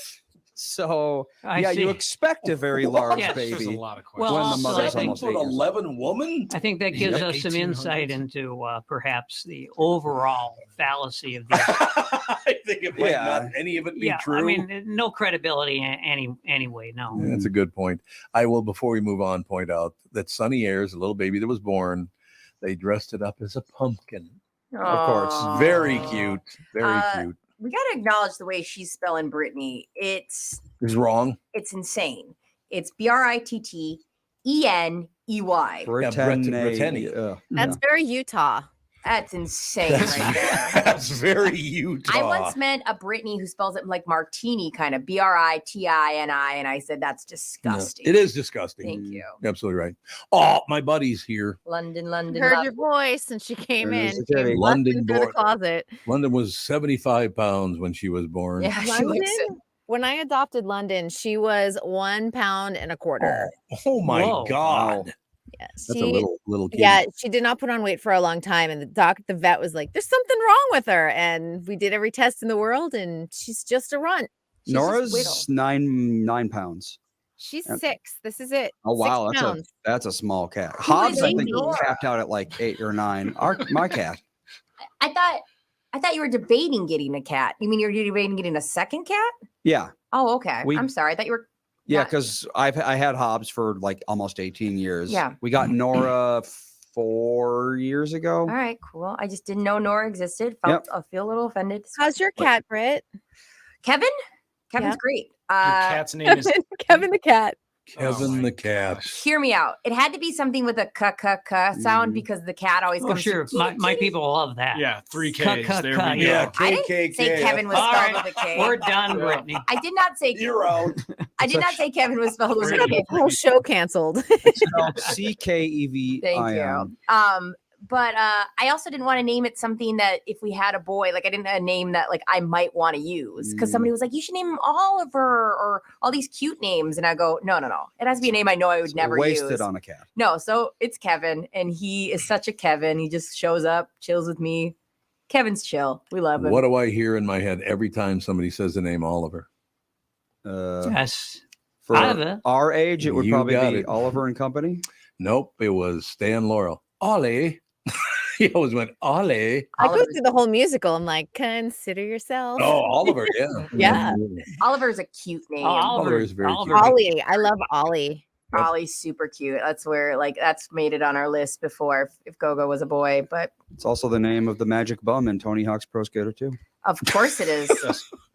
So
I see.
you expect a very large
Yes.
baby.
There's a lot of
Well,
when the
also,
mother's
I think-
almost 8 years old.
11 woman?
I think that gives us some insight into perhaps the overall fallacy of this.
I think it might not any of it be true.
I mean, no credibility anyway. No.
That's a good point. I will, before we move on, point out that Sunny Ayers, a little baby that was born, they dressed it up as a pumpkin. Of course. Very cute. Very cute.
We got to acknowledge the way she's spelling Brittany. It's
wrong.
It's insane. It's Britteny.
Brittany.
That's very Utah.
That's insane right there.
That's very Utah.
I once met a Brittany who spells it like martini, kind of Britini, and I said that's disgusting.
No, it is disgusting.
Thank you.
You're absolutely right. Oh, my buddy's here.
Heard
Love.
your voice, and she came in.
There's
Came
London
London through the
born.
closet.
London was 75 pounds when she was born.
Yeah, she
London,
looks it.
when I adopted London, she was 1 pound and a quarter.
Oh my
Whoa.
God.
Yeah,
That's a little kid.
Yeah, she did not put on weight for a long time, and the vet was like, "There's something wrong with her," and we did every test in the world, and she's just a runt. She's just
Nora's
little.
9 pounds.
She's 6. This is it.
Oh wow,
6 pounds.
that's a small cat.
Who
Hobbs,
is
I think,
Nora?
capped out at like 8 or 9. My cat.
I thought you were debating getting a cat. You mean you're debating getting a second cat?
Yeah,
Oh, okay. I'm sorry. I thought you were.
yeah,
Not-
because I had Hobbs for like almost 18 years.
Yeah.
we got Nora 4 years ago.
All right, cool. I just didn't know Nora existed. I feel a little offended.
How's your cat, Britt?
Kevin? Kevin's
Yeah.
great.
Your cat's name is
Kevin the cat.
Kevin the cat.
Hear me out. It had to be something with a k sound because the cat always
Oh,
comes.
sure. My people love that.
Yeah, 3 Ks.
Cut,
There
cut,
we go.
yeah.
I didn't say Kevin was
All
spelled
right,
with a K.
we're done, Brittany.
I did not say
You're out.
I did not say Kevin was spelled with a K.
Whole show canceled.
CKEVIN.
Thank you. But I also didn't want to name it something that if we had a boy, like I didn't have a name that like I might want to use because somebody was like, you should name him Oliver or all these cute names. And I go, no. It has to be a name I know I would never
Wasted
use.
on a cat.
No, so it's Kevin, and he is such a Kevin. He just shows up, chills with me. Kevin's chill. We love him.
What do I hear in my head every time somebody says the name Oliver?
Yes.
For
Oliver.
our age, it would
You
probably
got
be
it.
Oliver and Company.
Nope, it was Stan Laurel. Ollie. He always went, Ollie.
I go through the whole musical. I'm like, consider yourself.
Oh, Oliver, yeah.
Yeah.
Oliver's a cute name.
Oliver is very cute.
Ollie. I love Ollie.
Ollie's super cute. That's where that's made it on our list before if Gogo was a boy, but
It's also the name of the magic bum in Tony Hawk's Pro Skater 2.
of course it is.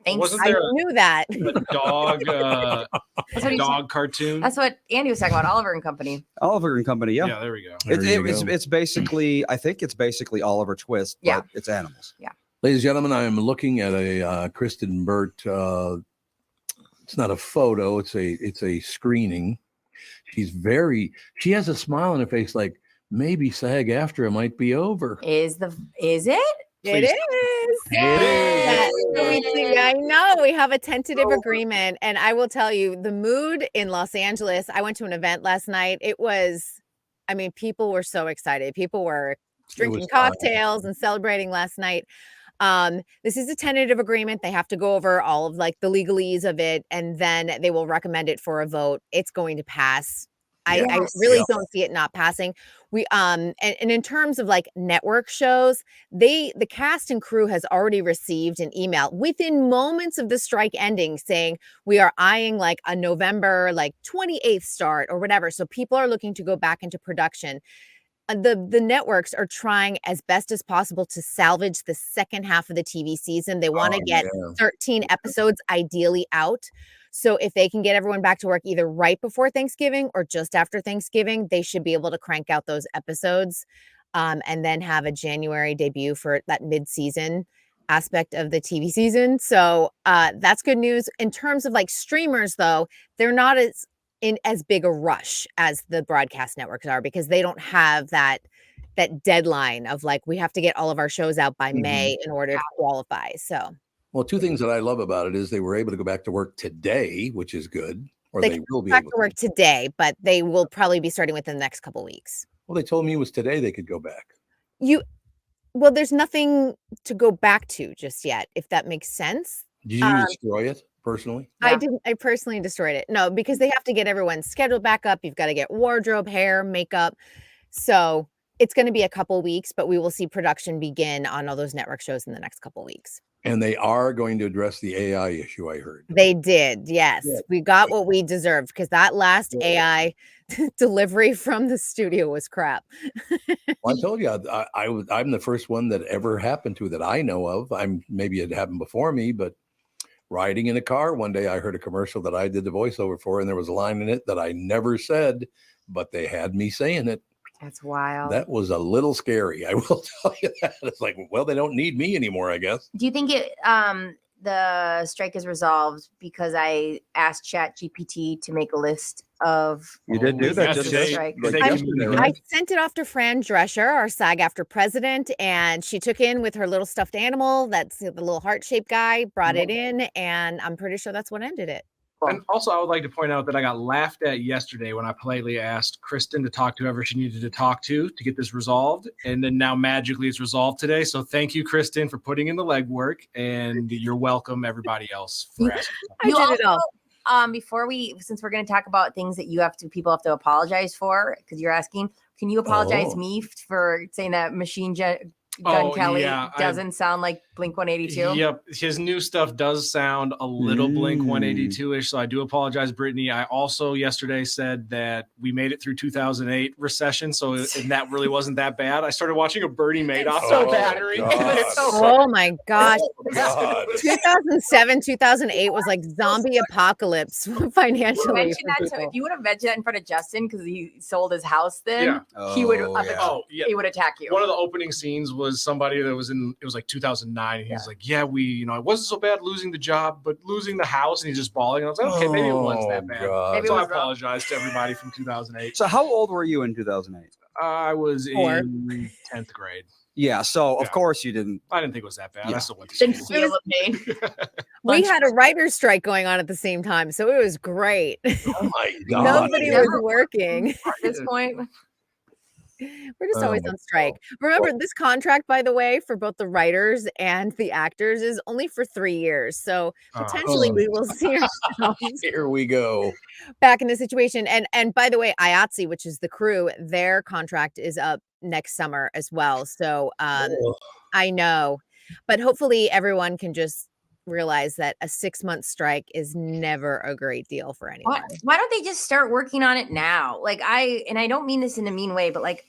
Thanks.
Wasn't
I
there
knew that.
a dog
That's what he
dog cartoon?
That's what Andy was talking about. Oliver and Company.
Oliver and Company, yeah.
Yeah, there we go.
It's basically, I think it's basically Oliver Twist, but
Yeah.
it's animals.
Yeah.
Ladies and gentlemen, I am looking at a Kristyn Burt. It's not a photo. It's a screening. She has a smile on her face like maybe SAG-AFTRA might be over.
Is it?
It is. I know we have a tentative agreement, and I will tell you the mood in Los Angeles. I went to an event last night. It was, I mean, people were so excited. People were drinking cocktails and celebrating last night. This is a tentative agreement. They have to go over all of like the legalese of it, and then they will recommend it for a vote. It's going to pass I really don't see it not passing. We and in terms of like network shows, the cast and crew has already received an email within moments of the strike ending saying we are eyeing like a November like 28th start or whatever. So people are looking to go back into production. The networks are trying as best as possible to salvage the second half of the TV season. They want to get 13 episodes ideally out. So if they can get everyone back to work either right before Thanksgiving or just after Thanksgiving, they should be able to crank out those episodes and then have a January debut for that mid-season aspect of the TV season. So that's good news. In terms of like streamers, though, they're not as big a rush as the broadcast networks are because they don't have that deadline of like we have to get all of our shows out by May in order to qualify. So.
Well, two things that I love about it is they were able to go back to work today, which is good. Or they will be
back
able
to work today, but they will probably be starting within the next couple of weeks.
Well, they told me it was today they could go back.
Well, there's nothing to go back to just yet, if that makes sense.
Did you destroy it personally?
I didn't. I personally destroyed it. No, because they have to get everyone's schedule back up. You've got to get wardrobe, hair, makeup. So it's going to be a couple weeks, but we will see production begin on all those network shows in the next couple weeks.
And they are going to address the AI issue, I heard.
They did, yes. Yeah. We got what we deserved because that last AI delivery from the studio was crap.
Well, I told you, I'm the first one that ever happened to that I know of. Maybe it happened before me, but riding in a car one day, I heard a commercial that I did the voiceover for, and there was a line in it that I never said, but they had me saying it.
That's wild.
That was a little scary. I will tell you that. It's like, well, they don't need me anymore, I guess.
Do you think the strike is resolved because I asked ChatGPT to make a list of...
You did do that yesterday.
I sent it off to Fran Drescher, our SAG-AFTRA president, and she took in with her little stuffed animal. That's the little heart-shaped guy, brought it in, and I'm pretty sure that's what ended it.
And also, I would like to point out that I got laughed at yesterday when I politely asked Kristyn to talk to whoever she needed to talk to get this resolved. And then now magically it's resolved today. So thank you, Kristyn, for putting in the legwork. And you're welcome, everybody else, for asking.
I did it all.
Before since we're going to talk about things that people have to apologize for, because you're asking, can you apologize me for saying that Machine Gun Kelly doesn't sound like Blink-182?
Yep, his new stuff does sound a little Blink-182-ish, so I do apologize, Brittany. I also yesterday said that we made it through 2008 recession, so that really wasn't that bad. I started watching a Bernie Madoff battery.
Oh my gosh. 2007, 2008 was like zombie apocalypse financially.
If you would have mentioned that in front of Justin because he sold his house then, he would he would attack you.
One of the opening scenes was somebody that was it was like 2009, and he was like, yeah, it wasn't so bad losing the job, but losing the house, and he's just bawling. And I was like, okay, maybe it was that bad. Maybe so I apologize to everybody from 2008.
So how old were you in 2008?
I was in 10th grade.
Yeah, so of course you didn't.
I didn't think it was that bad. Yeah. I still went to school.
Didn't feel it,
We had a writer's strike going on at the same time, so it was great.
Oh my God.
Nobody was working.
At this point.
We're just always on strike. Remember, this contract, by the way, for both the writers and the actors is only for 3 years. So potentially we will see ourselves
here we go
back in the situation. And by the way, IATSE, which is the crew, their contract is up next summer as well. So I know, but hopefully everyone can just realize that a 6-month strike is never a great deal for anyone.
Why don't they just start working on it now? Like I don't mean this in a mean way, but like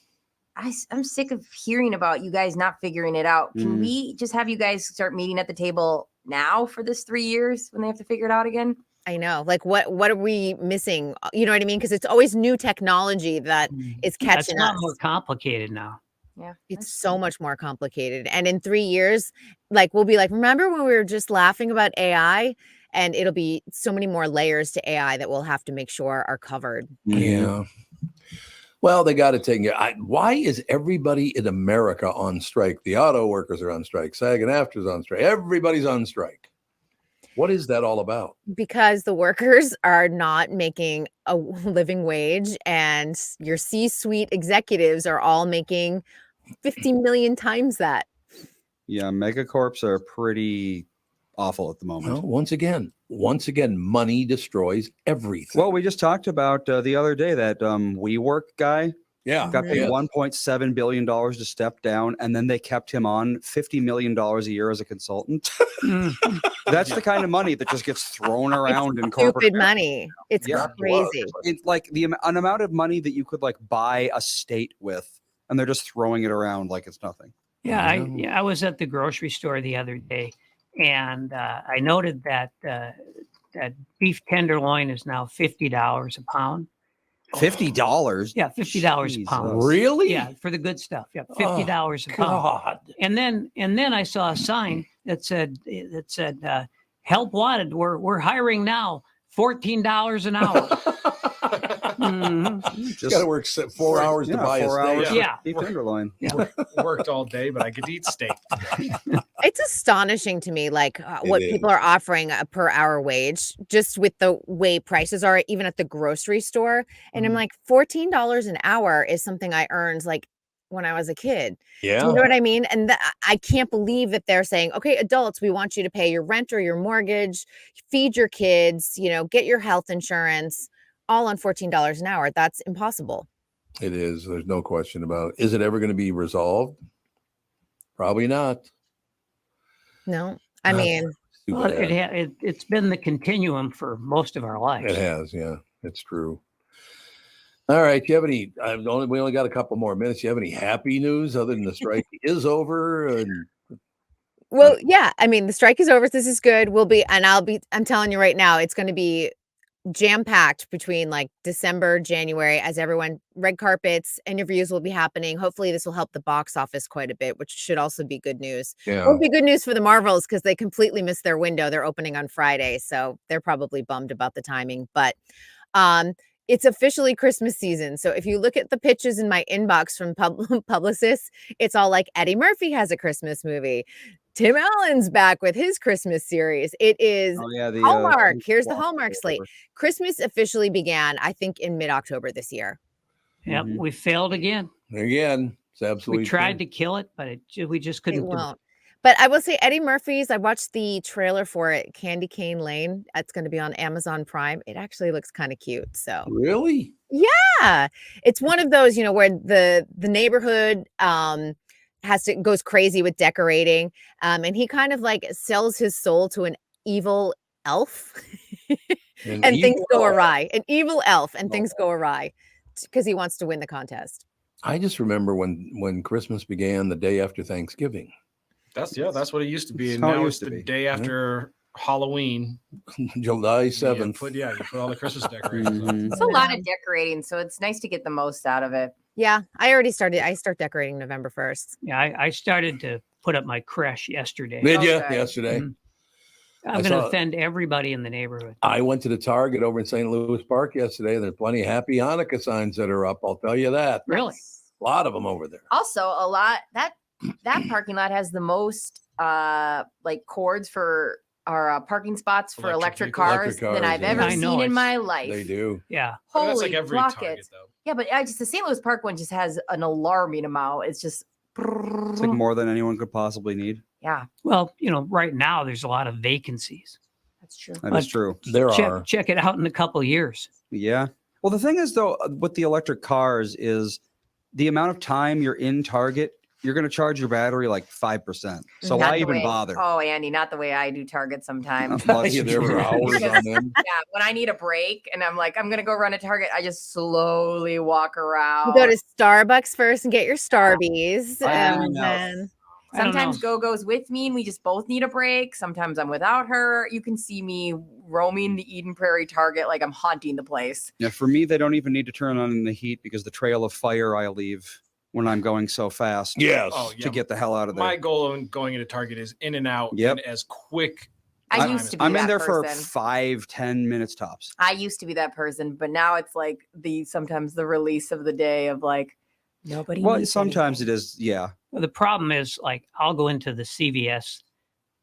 I'm sick of hearing about you guys not figuring it out. Can we just have you guys start meeting at the table now for this 3 years when they have to figure it out again?
I know. Like what are we missing? You know what I mean? Because it's always new technology that is catching us.
It's not more complicated now.
Yeah, it's so much more complicated. And in 3 years, like we'll be like, remember when we were just laughing about AI? And it'll be so many more layers to AI that we'll have to make sure are covered.
Yeah. Well, they got to take it. Why is everybody in America on strike? The auto workers are on strike. SAG and AFTRA's on strike. Everybody's on strike. What is that all about?
Because the workers are not making a living wage, and your C-suite executives are all making 50 million times that.
Yeah, megacorps are pretty awful at the moment.
Well, once again, money destroys everything.
Well, we just talked about the other day that WeWork guy.
Yeah,
got paid $1.7 billion to step down, and then they kept him on $50 million a year as a consultant. That's the kind of money that just gets thrown around in corporate.
Stupid money. It's crazy.
It's like an amount of money that you could like buy a state with, and they're just throwing it around like it's nothing.
Yeah, I was at the grocery store the other day, and I noted that that beef tenderloin is now $50 a pound.
$50?
Yeah, $50 a pound.
Really?
Yeah, for the good stuff. Yeah, $50 a pound.
God.
And then I saw a sign that said help wanted. We're hiring now. $14 an hour.
Just got to work 4 hours to buy a steak.
Yeah,
beef tenderloin.
Yeah,
worked all day, but I could eat steak.
It's astonishing to me, like what people are offering a per hour wage, just with the way prices are, even at the grocery store. And I'm like, $14 an hour is something I earned like when I was a kid.
Yeah.
Do you know what I mean? And I can't believe that they're saying, okay, adults, we want you to pay your rent or your mortgage, feed your kids, get your health insurance, all on $14 an hour. That's impossible.
It is. There's no question about it. Is it ever going to be resolved? Probably not.
No. I mean,
well, it's been the continuum for most of our lives.
It has. Yeah, it's true. All right. Do you have any? We only got a couple more minutes. Do you have any happy news other than the strike is over?
Well, yeah. I mean, the strike is over. This is good. I'm telling you right now, it's going to be jam-packed between like December, January, as red carpets, interviews will be happening. Hopefully this will help the box office quite a bit, which should also be good news.
Yeah.
It won't be good news for the Marvels because they completely missed their window. They're opening on Friday, so they're probably bummed about the timing. But it's officially Christmas season. So if you look at the pitches in my inbox from publicists, it's all like Eddie Murphy has a Christmas movie. Tim Allen's back with his Christmas series. It is Hallmark. Here's the Hallmark slate. Christmas officially began, I think, in mid-October this year.
Yep, we failed again.
Again, it's absolutely.
We tried to kill it, but we just couldn't do it.
But I will say Eddie Murphy's, I watched the trailer for it, Candy Cane Lane. It's going to be on Amazon Prime. It actually looks kind of cute. So
really?
Yeah. It's one of those, where the neighborhood goes crazy with decorating. And he kind of like sells his soul to an evil elf and things go awry. An evil elf and things go awry because he wants to win the contest.
I just remember when Christmas began the day after Thanksgiving.
That's what it used to be. And now it's the day after Halloween.
July 7th.
You put all the Christmas decorations.
It's a lot of decorating, so it's nice to get the most out of it.
Yeah, I start decorating November 1st.
Yeah, I started to put up my creche yesterday.
Did you? Yesterday.
Mm-hmm. I'm going to offend everybody in the neighborhood.
I went to the Target over in St. Louis Park yesterday. There's plenty of happy Hanukkah signs that are up. I'll tell you that.
Really?
A lot of them over there.
Also, a lot that parking lot has the most like cords for our parking spots for electric cars than I've ever seen in my life.
They do.
Yeah.
Holy
that's like every
buckets.
Target, though.
Yeah, but the St. Louis Park one just has an alarming amount. It's just.
It's like more than anyone could possibly need.
Yeah.
Well, right now there's a lot of vacancies.
That's true.
That is true.
There are.
Check it out in a couple of years.
Yeah. Well, the thing is, though, with the electric cars is the amount of time you're in Target, you're going to charge your battery like 5%. So why even bother?
Oh, Andy, not the way I do Target sometimes.
You're there for hours on them.
Yeah, when I need a break and I'm like, I'm going to go run a Target, I just slowly walk around.
You go to Starbucks first and get your Starbies. And then
sometimes Go-Go's with me and we just both need a break. Sometimes I'm without her. You can see me roaming the Eden Prairie Target like I'm haunting the place.
Yeah, for me, they don't even need to turn on in the heat because the trail of fire I leave when I'm going so fast.
Yes.
To get the hell out of there.
My goal in going into Target is in and out in as quick.
I used to be
I'm
that
in there
person.
for 5-10 minutes tops.
I used to be that person, but now it's like sometimes the release of the day of like nobody.
Well, sometimes it is. Yeah.
Well, the problem is like I'll go into the CVS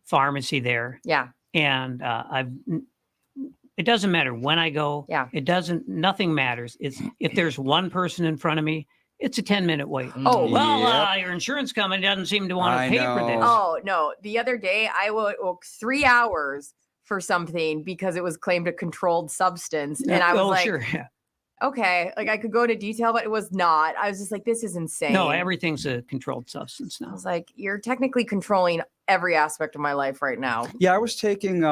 pharmacy there.
Yeah.
And it doesn't matter when I go.
Yeah.
Nothing matters. It's if there's one person in front of me It's a 10-minute wait.
Oh,
well, your insurance company doesn't seem to want to pay for this.
Oh, no. The other day, I woke 3 hours for something because it was claimed a controlled substance. And I was like,
sure.
okay, like I could go into detail, but it was not. I was just like, this is insane.
No, everything's a controlled substance now.
I was like, you're technically controlling every aspect of my life right now.
Yeah, I was taking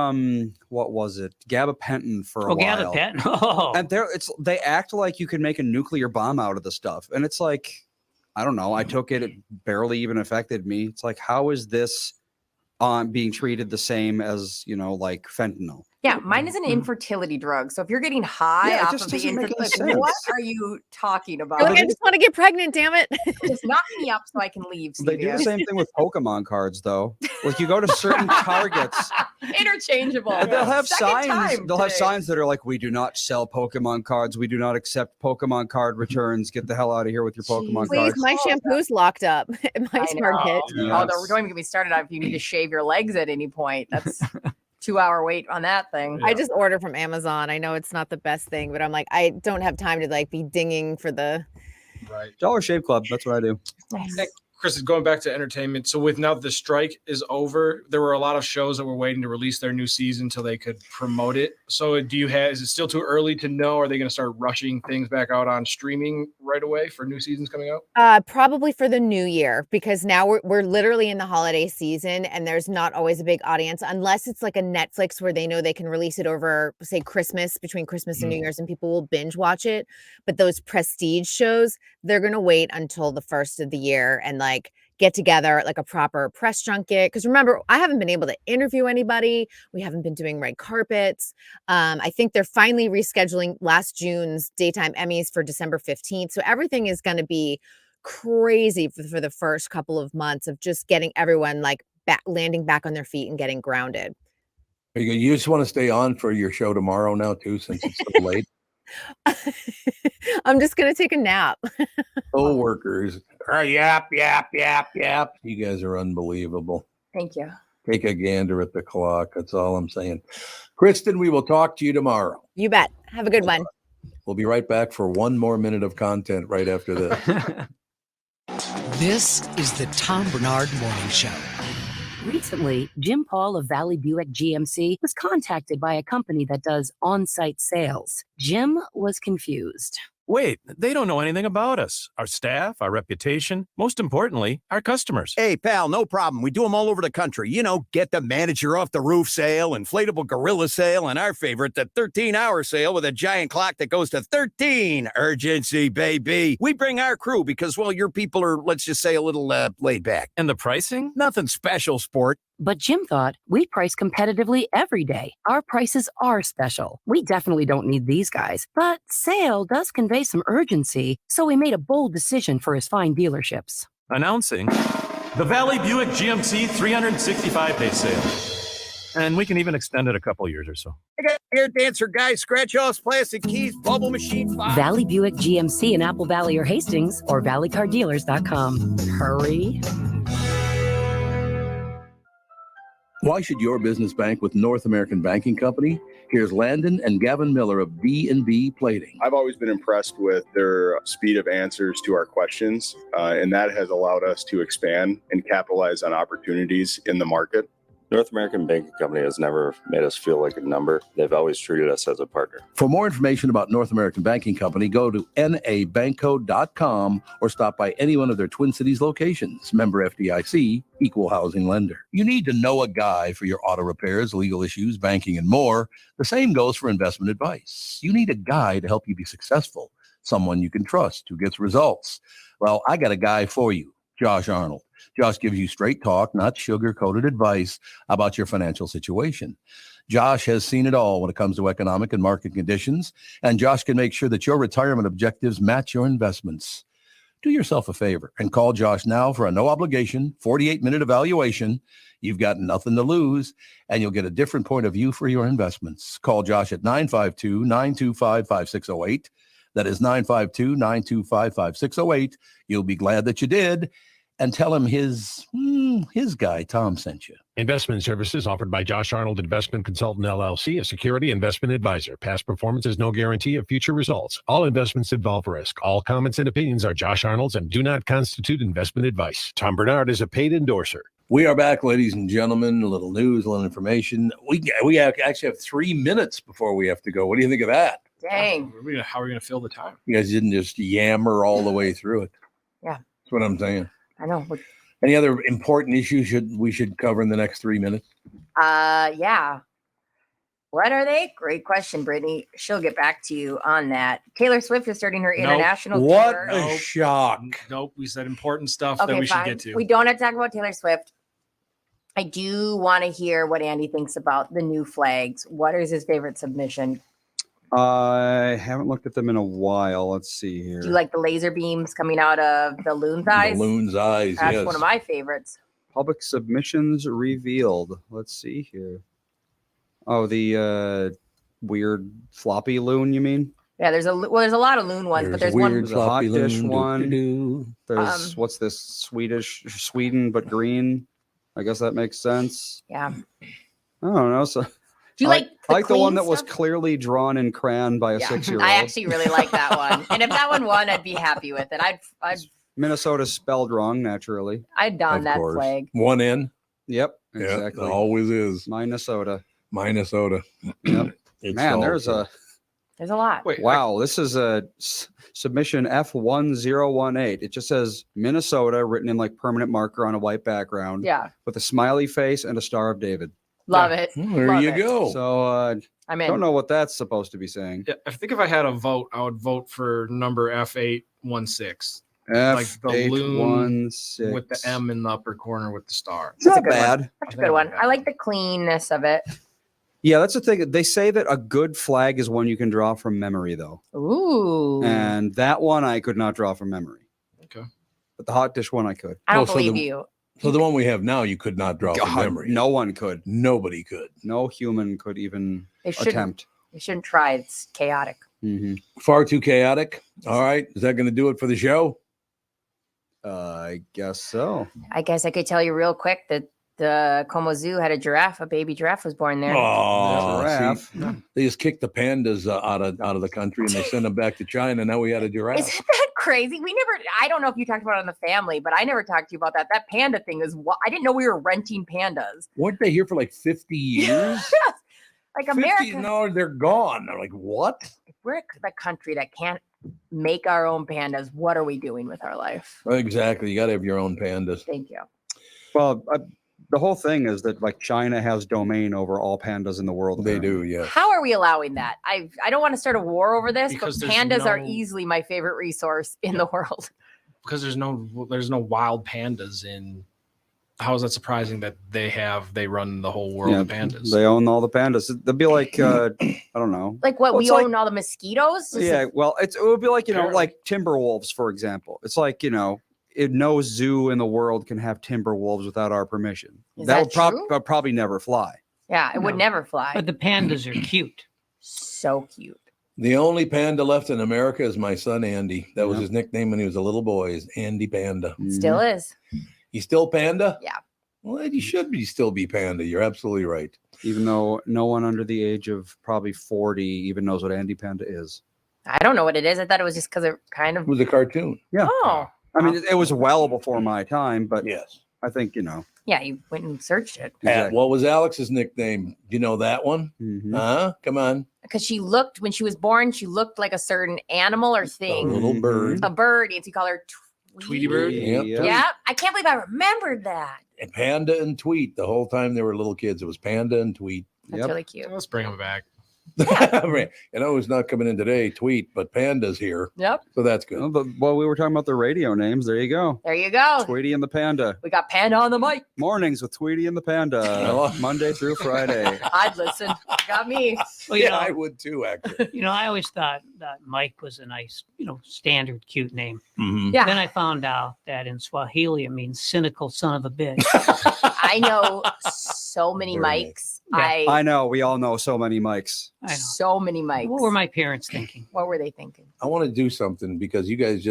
what was it? Gabapentin for a while.
Gabapentin. Oh.
And they act like you could make a nuclear bomb out of the stuff. And it's like, I don't know. I took it barely even affected me. It's like, how is this being treated the same as, like fentanyl?
Yeah, mine is an infertility drug. So if you're getting high off of the infertility, what are you talking about?
I just want to get pregnant, damn it.
Just knock me up so I can leave.
They do the same thing with Pokemon cards, though. Like you go to certain targets.
Interchangeable.
And they'll have signs. They'll have signs that are like, "We do not sell Pokemon cards. We do not accept Pokemon card returns. Get the hell out of here with your Pokemon
Please,
cards."
my shampoo's locked up at my Target.
Oh, don't even get me started on if you need to shave your legs at any point. That's 2-hour wait on that thing.
I just order from Amazon. I know it's not the best thing, but I'm like, I don't have time to be dinging for the
Dollar Shave Club. That's what I do.
Hey, Kristyn, going back to entertainment. So with now the strike is over, there were a lot of shows that were waiting to release their new season until they could promote it. So is it still too early to know? Are they going to start rushing things back out on streaming right away for new seasons coming out?
Probably for the new year, because now we're literally in the holiday season and there's not always a big audience unless it's like a Netflix where they know they can release it over, say, Christmas, between Christmas and New Year's, and people will binge watch it. But those prestige shows, they're going to wait until the first of the year and get together at a proper press junket. Because remember, I haven't been able to interview anybody. We haven't been doing red carpets. I think they're finally rescheduling last June's daytime Emmys for December 15th. So everything is going to be crazy for the first couple of months of just getting everyone landing back on their feet and getting grounded.
You just want to stay on for your show tomorrow now too, since it's so late?
I'm just going to take a nap.
Co-workers. Yap. You guys are unbelievable.
Thank you.
Take a gander at the clock. That's all I'm saying. Kristyn, we will talk to you tomorrow.
You bet. Have a good one.
We'll be right back for one more minute of content right after this.
This is the Tom Barnard Morning Show.
Recently, Jim Paul of Valley Buick GMC was contacted by a company that does on-site sales. Jim was confused.
Wait, they don't know anything about us, our staff, our reputation, most importantly, our customers.
Hey, pal, no problem. We do them all over the country. Get the manager off the roof sale, inflatable gorilla sale, and our favorite, the 13-hour sale with a giant clock that goes to 13. Urgency, baby. We bring our crew because, your people are, let's just say, a little laid back.
And the pricing?
Nothing special, sport.
But Jim thought we price competitively every day. Our prices are special. We definitely don't need these guys. But sale does convey some urgency, so we made a bold decision for his fine dealerships.
Announcing the Valley Buick GMC 365-day sale. And we can even extend it a couple years or so.
I got air dancer guys, scratch offs, plastic keys, bubble machine 5.
Valley Buick GMC in Apple Valley or Hastings or valleycardealers.com. Hurry.
Why should your business bank with North American Banking Company? Here's Landon and Gavin Miller of D&B Plating.
I've always been impressed with their speed of answers to our questions, and that has allowed us to expand and capitalize on opportunities in the market.
North American Banking Company has never made us feel like a number. They've always treated us as a partner.
For more information about North American Banking Company, go to nabankco.com or stop by any one of their Twin Cities locations. Member FDIC, equal housing lender. You need to know a guy for your auto repairs, legal issues, banking, and more. The same goes for investment advice. You need a guy to help you be successful, someone you can trust who gets results. Well, I got a guy for you, Josh Arnold. Josh gives you straight talk, not sugar-coated advice about your financial situation. Josh has seen it all when it comes to economic and market conditions, and Josh can make sure that your retirement objectives match your investments. Do yourself a favor and call Josh now for a no-obligation 48-minute evaluation. You've got nothing to lose, and you'll get a different point of view for your investments. Call Josh at 952-925-5608. That is 952-925-5608. You'll be glad that you did. and tell him his guy, Tom, sent you.
Investment services offered by Josh Arnold Investment Consultant LLC, a security investment advisor. Past performance is no guarantee of future results. All investments involve risk. All comments and opinions are Josh Arnold's and do not constitute investment advice. Tom Barnard is a paid endorser.
We are back, ladies and gentlemen. A little news, a little information. We actually have 3 minutes before we have to go. What do you think of that?
Dang.
How are we going to fill the time?
You guys didn't just yammer all the way through it.
Yeah.
That's what I'm saying.
I know.
Any other important issues we should cover in the next 3 minutes?
Yeah. What are they? Great question, Brittany. She'll get back to you on that. Taylor Swift is starting her international tour.
What a shock.
Nope. We said important stuff that we should get to.
We don't have to talk about Taylor Swift. I do want to hear what Andy thinks about the new flags. What is his favorite submission?
I haven't looked at them in a while. Let's see here.
Do you like the laser beams coming out of the loon's eyes?
The loon's eyes,
That's
yes.
one of my favorites.
Public submissions revealed. Let's see here. Oh, the weird floppy loon, you mean?
Yeah, there's a lot of loon ones, but there's one.
There's a hot dish one. There's what's this Sweden but green. I guess that makes sense.
Yeah.
I don't know. So
do you like
the one that was clearly drawn in crayon by a 6-year-old?
I actually really like that one. And if that one won, I'd be happy with it. I'd
Minnesota's spelled wrong, naturally.
I'd don that flag.
One N.
Yep,
exactly.
exactly.
It always is.
Minnesota.
Yep.
Man, there's a
lot.
Wow, this is a submission F1018. It just says Minnesota written in like permanent marker on a white background.
Yeah.
With a smiley face and a Star of David.
Love it.
There you go.
So
I'm in.
Don't know what that's supposed to be saying.
Yeah, I think if I had a vote, I would vote for number F816.
F
Like the loon
816
with the M in the upper corner with the star.
It's not bad.
That's a good one. I like the cleanness of it.
Yeah, that's the thing. They say that a good flag is one you can draw from memory, though.
Ooh.
And that one I could not draw from memory.
Okay.
But the hot dish one I could.
I don't believe you.
So the one we have now, you could not draw from memory.
No one could.
Nobody could.
No human could even
They shouldn't.
attempt.
You shouldn't try. It's chaotic.
Mm-hmm.
Far too chaotic. All right. Is that going to do it for the show?
I guess so.
I guess I could tell you real quick that the Como Zoo had a giraffe. A baby giraffe was born there.
Oh,
Giraffe.
see, they just kicked the pandas out of the country and they sent them back to China. Now we had a giraffe.
Isn't that crazy? I don't know if you talked about it on the family, but I never talked to you about that. That panda thing is I didn't know we were renting pandas.
Weren't they here for like 50 years?
Like
50,
America.
no, they're gone. They're like, what?
If we're the country that can't make our own pandas, what are we doing with our life?
Exactly. You got to have your own pandas.
Thank you.
Well, the whole thing is that like China has domain over all pandas in the world.
They do, yeah.
How are we allowing that? I don't want to start a war over this,
Because
but
there's
pandas are
no-
easily my favorite resource in the world.
Because there's no wild pandas in. How is that surprising that they run the whole world of pandas?
They own all the pandas. They'd be like I don't know.
Like what?
Well,
We
it's like-
own all the mosquitoes?
Yeah, well, it would be like, like timber wolves, for example. It's like, no zoo in the world can have timber wolves without our permission.
Is
That
that
would probably never fly.
Yeah, it would never fly.
But the pandas are cute.
So cute.
The only panda left in America is my son, Andy. That was his nickname when he was a little boy, is Andy Panda.
Still is.
He's still Panda?
Yeah.
Well, he should still be Panda. You're absolutely right.
Even though no one under the age of probably 40 even knows what Andy Panda is.
I don't know what it is. I thought it was just because it kind of.
It was a cartoon.
Yeah.
Oh.
I mean, it was well before my time, but
yes,
I think,
Yeah, you went and searched it.
What was Alex's nickname? Do you know that one?
Mm-hmm.
Huh? Come on.
Because when she was born, she looked like a certain animal or thing.
A little bird.
A bird. And so you call her
Tweety Bird? Yep.
Yeah. I can't believe I remembered that.
And Panda and Tweet. The whole time they were little kids, it was Panda and Tweet.
That's really cute.
Let's bring them back.
Who's not coming in today? Tweet, but Panda's here.
Yep.
So that's good.
Oh, but while we were talking about the radio names, there you go.
There you go.
Tweety and the Panda.
We got Panda on the mic.
Mornings with Tweety and the Panda. Monday through Friday.
I'd listen. Got me.
Well, you know,
I would too, actually.
I always thought that Mike was a nice, standard cute name.
Mm-hmm.
Yeah.
Then I found out that in Swahili it means cynical son of a bitch.
I know so many Mikes.
Yeah.
I know. We all know so many Mikes.
I know.
So many Mikes.
What were my parents thinking?
What were they thinking?
I want to do something because you guys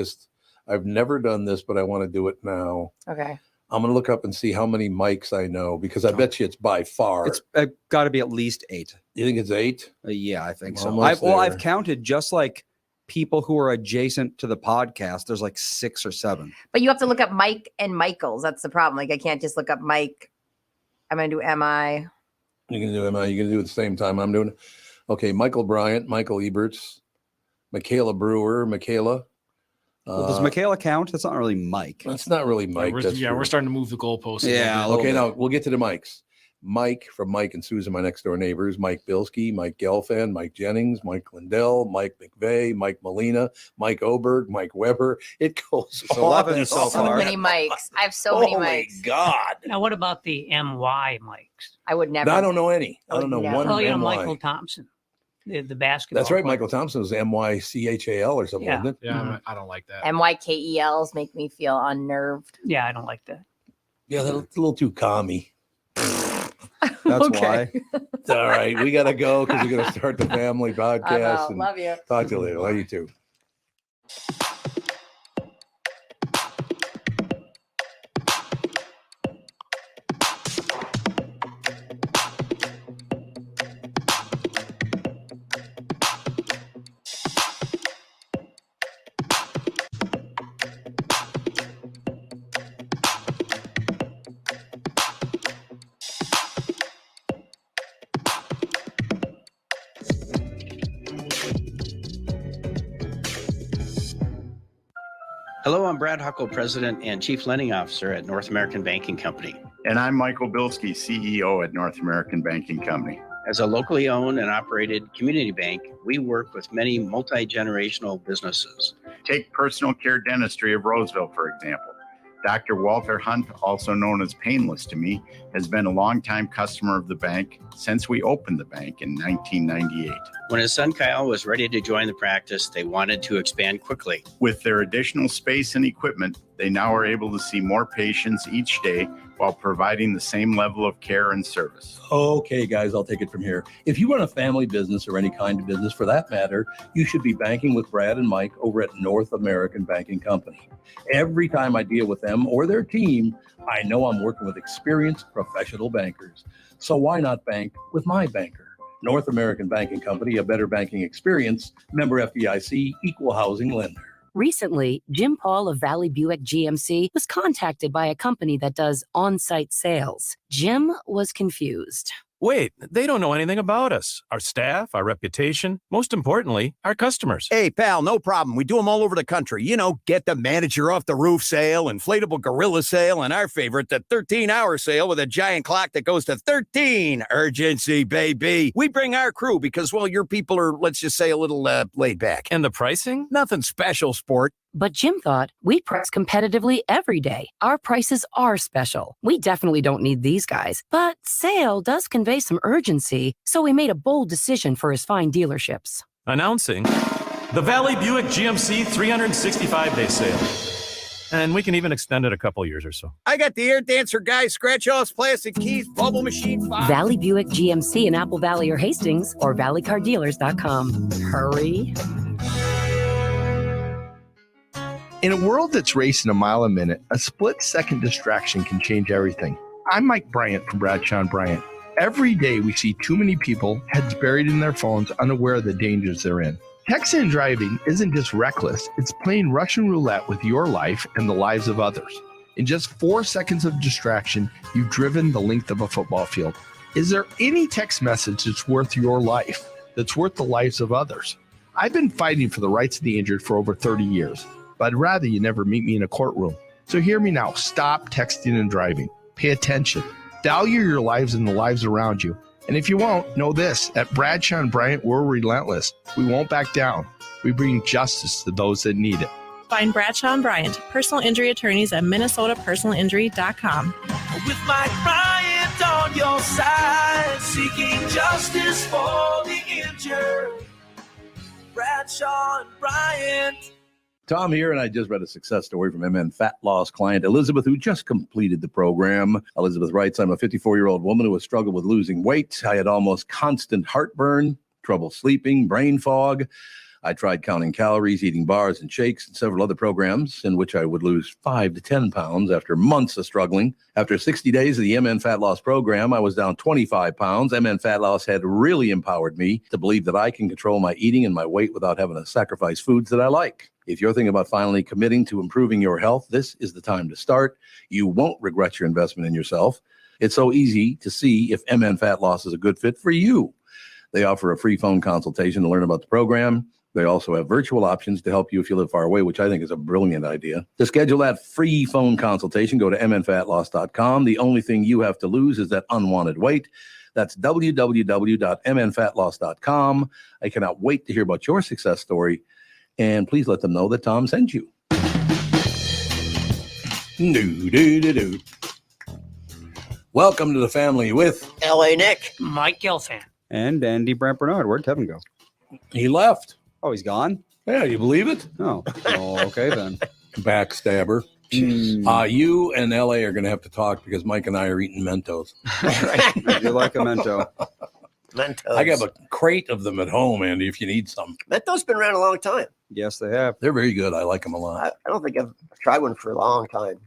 I've never done this, but I want to do it now.
Okay.
I'm going to look up and see how many Mikes I know, because I bet you it's by far.
It's got to be at least 8.
You think it's 8?
Yeah, I think so.
Almost
I've
there.
counted just like people who are adjacent to the podcast. There's like 6 or 7.
But you have to look up Mike and Michaels. That's the problem. Like I can't just look up Mike. I'm going to do MI.
You can do MI. You can do it at the same time I'm doing it. Okay, Michael Bryant, Michael Eberts, Michaela Brewer, Michaela.
Does Michaela count? That's not really Mike.
That's not really Mike.
We're starting to move the goalposts.
Yeah.
Okay, now we'll get to the Mikes. Mike from Mike and Susan, my next door neighbors, Mike Bilski, Mike Gelfand, Mike Jennings, Mike Lindell, Mike McVeigh, Mike Molina, Mike Oberg, Mike Weber. It goes
It's
on
11
and
so
on.
So many Mikes. I have so many
Oh
Mikes.
my God.
Now, what about the MY Mikes?
I would never.
I don't know any. I don't know one.
Oh,
MY.
Michael Thompson, the basketball.
That's right.
player.
Michael Thompson was MYCHAL or something,
Yeah.
wasn't it?
Yeah, I don't like that.
MYKELs make me feel unnerved.
Yeah, I don't like that.
Yeah, that's a little too commie.
That's
Okay.
why.
All right, we got to go because we're going to start the family podcast. And
Love you.
talk to you later. Love you too.
Hello, I'm Brad Huckle, President and Chief Lending Officer at North American Banking Company.
And I'm Michael Bilski, CEO at North American Banking Company.
As a locally owned and operated community bank, we work with many multi-generational businesses.
Take personal care dentistry of Roseville, for example. Dr. Walter Hunt, also known as Painless to me, has been a longtime customer of the bank since we opened the bank in 1998.
When his son Kyle was ready to join the practice, they wanted to expand quickly.
With their additional space and equipment, they now are able to see more patients each day while providing the same level of care and service.
Okay, guys, I'll take it from here. If you run a family business or any kind of business for that matter, you should be banking with Brad and Mike over at North American Banking Company. Every time I deal with them or their team, I know I'm working with experienced professional bankers. So why not bank with my banker? North American Banking Company, a better banking experience, member FDIC, equal housing lender.
Recently, Jim Paul of Valley Buick GMC was contacted by a company that does on-site sales. Jim was confused.
Wait, they don't know anything about us, our staff, our reputation, most importantly, our customers.
Hey, pal, no problem. We do them all over the country. You know, get the manager off the roof sale, inflatable gorilla sale, and our favorite, the 13-hour sale with a giant clock that goes to 13. Urgency, baby. We bring our crew because, well, your people are, let's just say, a little laid back.
And the pricing?
Nothing special, sport.
But Jim thought, we price competitively every day. Our prices are special. We definitely don't need these guys. But sale does convey some urgency, so we made a bold decision for his fine dealerships.
Announcing the Valley Buick GMC 365-day sale. And we can even extend it a couple years or so.
I got the air dancer guy, scratch-offs, plastic keys, bubble machine.
Valley Buick GMC in Apple Valley or Hastings or valleycardealers.com. Hurry.
In a world that's racing a mile a minute, a split-second distraction can change everything. I'm Mike Bryant from Bradshaw and Bryant. Every day we see too many people, heads buried in their phones, unaware of the dangers they're in. Texting and driving isn't just reckless, it's playing Russian roulette with your life and the lives of others. In just 4 seconds of distraction, you've driven the length of a football field. Is there any text message that's worth your life, that's worth the lives of others? I've been fighting for the rights of the injured for over 30 years. But I'd rather you never meet me in a courtroom. So hear me now. Stop texting and driving. Pay attention. Value your lives and the lives around you. And if you won't, know this. At Bradshaw and Bryant, we're relentless. We won't back down. We bring justice to those that need it.
Find Bradshaw and Bryant, personal injury attorneys at minnesotapersonalinjury.com.
With Mike Bryant on your side, seeking justice for the injured. Bradshaw and Bryant.
Tom here, and I just read a success story from MN fat loss client Elizabeth, who just completed the program. Elizabeth writes, I'm a 54-year-old woman who has struggled with losing weight. I had almost constant heartburn, trouble sleeping, brain fog. I tried counting calories, eating bars and shakes, and several other programs in which I would lose 5 to 10 pounds after months of struggling. After 60 days of the MN Fat Loss program, I was down 25 pounds. MN Fat Loss had really empowered me to believe that I can control my eating and my weight without having to sacrifice foods that I like. If you're thinking about finally committing to improving your health, this is the time to start. You won't regret your investment in yourself. It's so easy to see if MN Fat Loss is a good fit for you. They offer a free phone consultation to learn about the program. They also have virtual options to help you if you live far away, which I think is a brilliant idea. To schedule that free phone consultation, go to mnfatloss.com. The only thing you have to lose is that unwanted weight. That's www.mnfatloss.com. I cannot wait to hear about your success story. And please let them know that Tom sent you. Welcome to the family with
L.A. Nick,
Mike Gelfand,
and Andy Brant Barnard. Where'd Tevin go?
He left.
Oh, he's gone?
Yeah, you believe it?
Oh, okay then.
Backstabber. You and LA are going to have to talk because Mike and I are eating Mentos.
I do like a Mento.
Mentos.
I got a crate of them at home, Andy, if you need some.
Mentos been around a long time.
Yes, they have.
They're very good. I like them a lot.
I don't think I've tried one for a long time.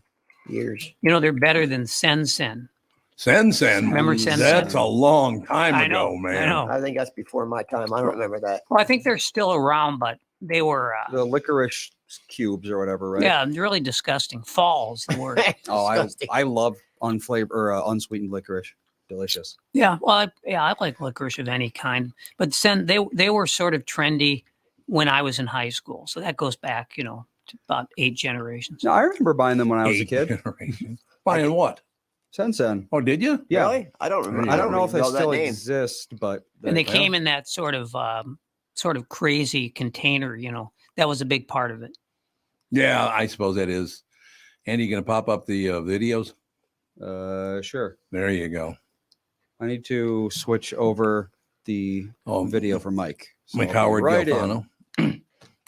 Years.
You know, they're better than Sen.
Sen.
Remember Sen?
That's a long time ago,
I
man.
know.
I think that's before my time. I don't remember that.
Well, I think they're still around, but they were
the licorice cubes or whatever, right?
Yeah, really disgusting. Fall's the word.
I love unflavored or unsweetened licorice. Delicious.
Yeah, well, I like licorice of any kind, but Sen they were sort of trendy when I was in high school, so that goes back, to about 8 generations.
No, I remember buying them when I was a kid.
Generations. Buying what?
Sen.
Oh, did you?
Yeah.
Really? I don't remember.
I don't know if they still
name.
exist, but
and they came in that sort of crazy container. That was a big part of it.
Yeah, I suppose that is. Andy, you going to pop up the videos?
Sure.
There you go.
I need to switch over the video for Mike. So
Mike Howard,
right
Galfano.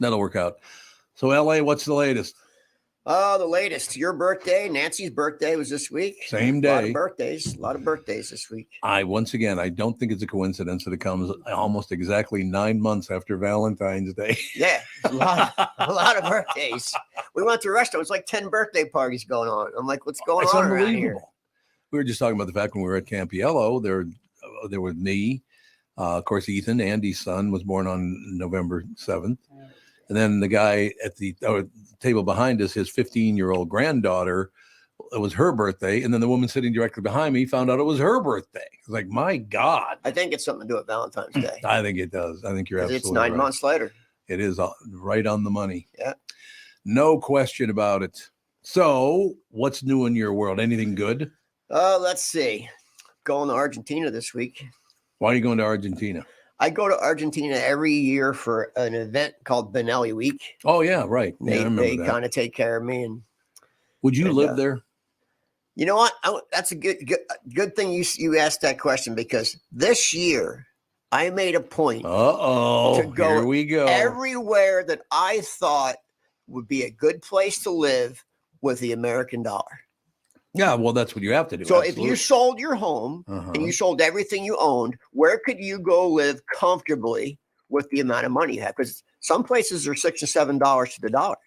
That'll work out. So, LA, what's the latest?
The latest. Your birthday, Nancy's birthday was this week.
Same day.
A lot of birthdays this week.
I don't think it's a coincidence that it comes almost exactly 9 months after Valentine's Day.
Yeah, a lot of birthdays. We went to a restaurant. It was like 10 birthday parties going on. I'm like, what's going on around here?
We were just talking about the fact when we were at Campiello, there was me. Of course, Ethan, Andy's son, was born on November 7th. And then the guy at the table behind us, his 15-year-old granddaughter, it was her birthday. And then the woman sitting directly behind me found out it was her birthday. It was like, my God.
I think it's something to do with Valentine's Day.
I think it does. I think you're absolutely
right. It's 9 months later.
It is right on the money.
Yeah.
No question about it. So what's new in your world? Anything good?
Let's see. Going to Argentina this week.
Why are you going to Argentina?
I go to Argentina every year for an event called Benelli Week.
Oh, yeah, right.
They kind of take care of me.
Would you live there?
You know what? That's a good thing you asked that question, because this year I made a point to go,
here we go,
everywhere that I thought would be a good place to live with the American dollar.
Yeah, well, that's what you have to do.
So Absolutely. If you sold your home and you sold everything you owned, where could you go live comfortably with the amount of money you have? Because some places are $6 and $7 to the dollar.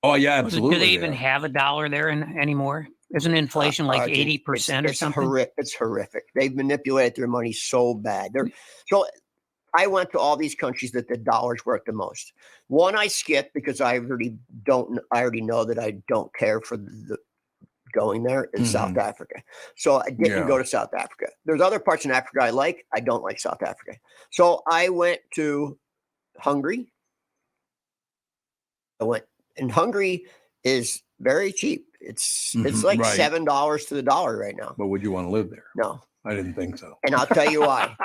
Oh, yeah, absolutely.
Do they even have a dollar there anymore? Isn't inflation like 80% or something?
It's horrific. They've manipulated their money so bad. So I went to all these countries that the dollar's worth the most. One I skipped because I already know that I don't care for going there in South Africa. So I didn't go to South Africa. There's other parts in Africa I like. I don't like South Africa. So I went to Hungary. And Hungary is very cheap. It's like $7 to the dollar right now.
But would you want to live there?
No.
I didn't think so.
And I'll tell you why.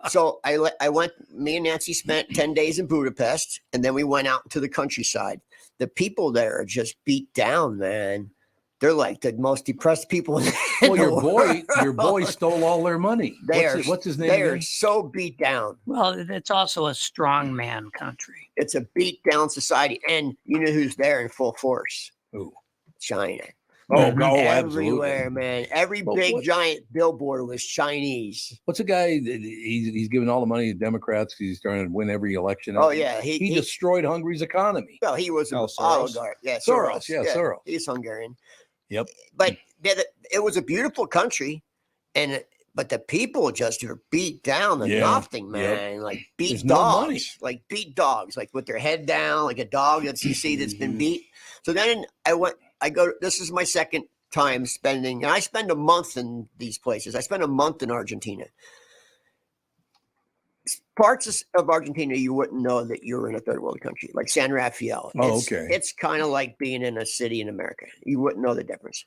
So I went, me and Nancy spent 10 days in Budapest, and then we went out into the countryside. The people there are just beat down, man. They're like the most depressed people in
well,
the
your boy stole all their money. What's his name?
They are so beat down.
Well, it's also a strong man country.
It's a beat down society. And you know who's there in full force?
Who?
China.
Oh, go
everywhere,
absolutely.
man. Every
But
big
what-
giant billboard was Chinese.
What's a guy? He's giving all the money to Democrats because he's trying to win every election.
Oh, yeah,
he
he-
destroyed Hungary's economy.
Well, he was an
Soros?
oligarch. Yeah,
Soros, yeah, Soros.
He's Hungarian.
Yep.
But it was a beautiful country, but the people just were beat down to
Yeah,
nothing,
yep.
man. Like beat
There's no
dogs,
money.
like with their head down, like a dog that you see that's been beat. So then this is my second time spending, and I spend a month in these places. I spent a month in Argentina. Parts of Argentina you wouldn't know that you're in a third world country, like San Rafael.
Oh,
It's-
okay.
It's kind of like being in a city in America. You wouldn't know the difference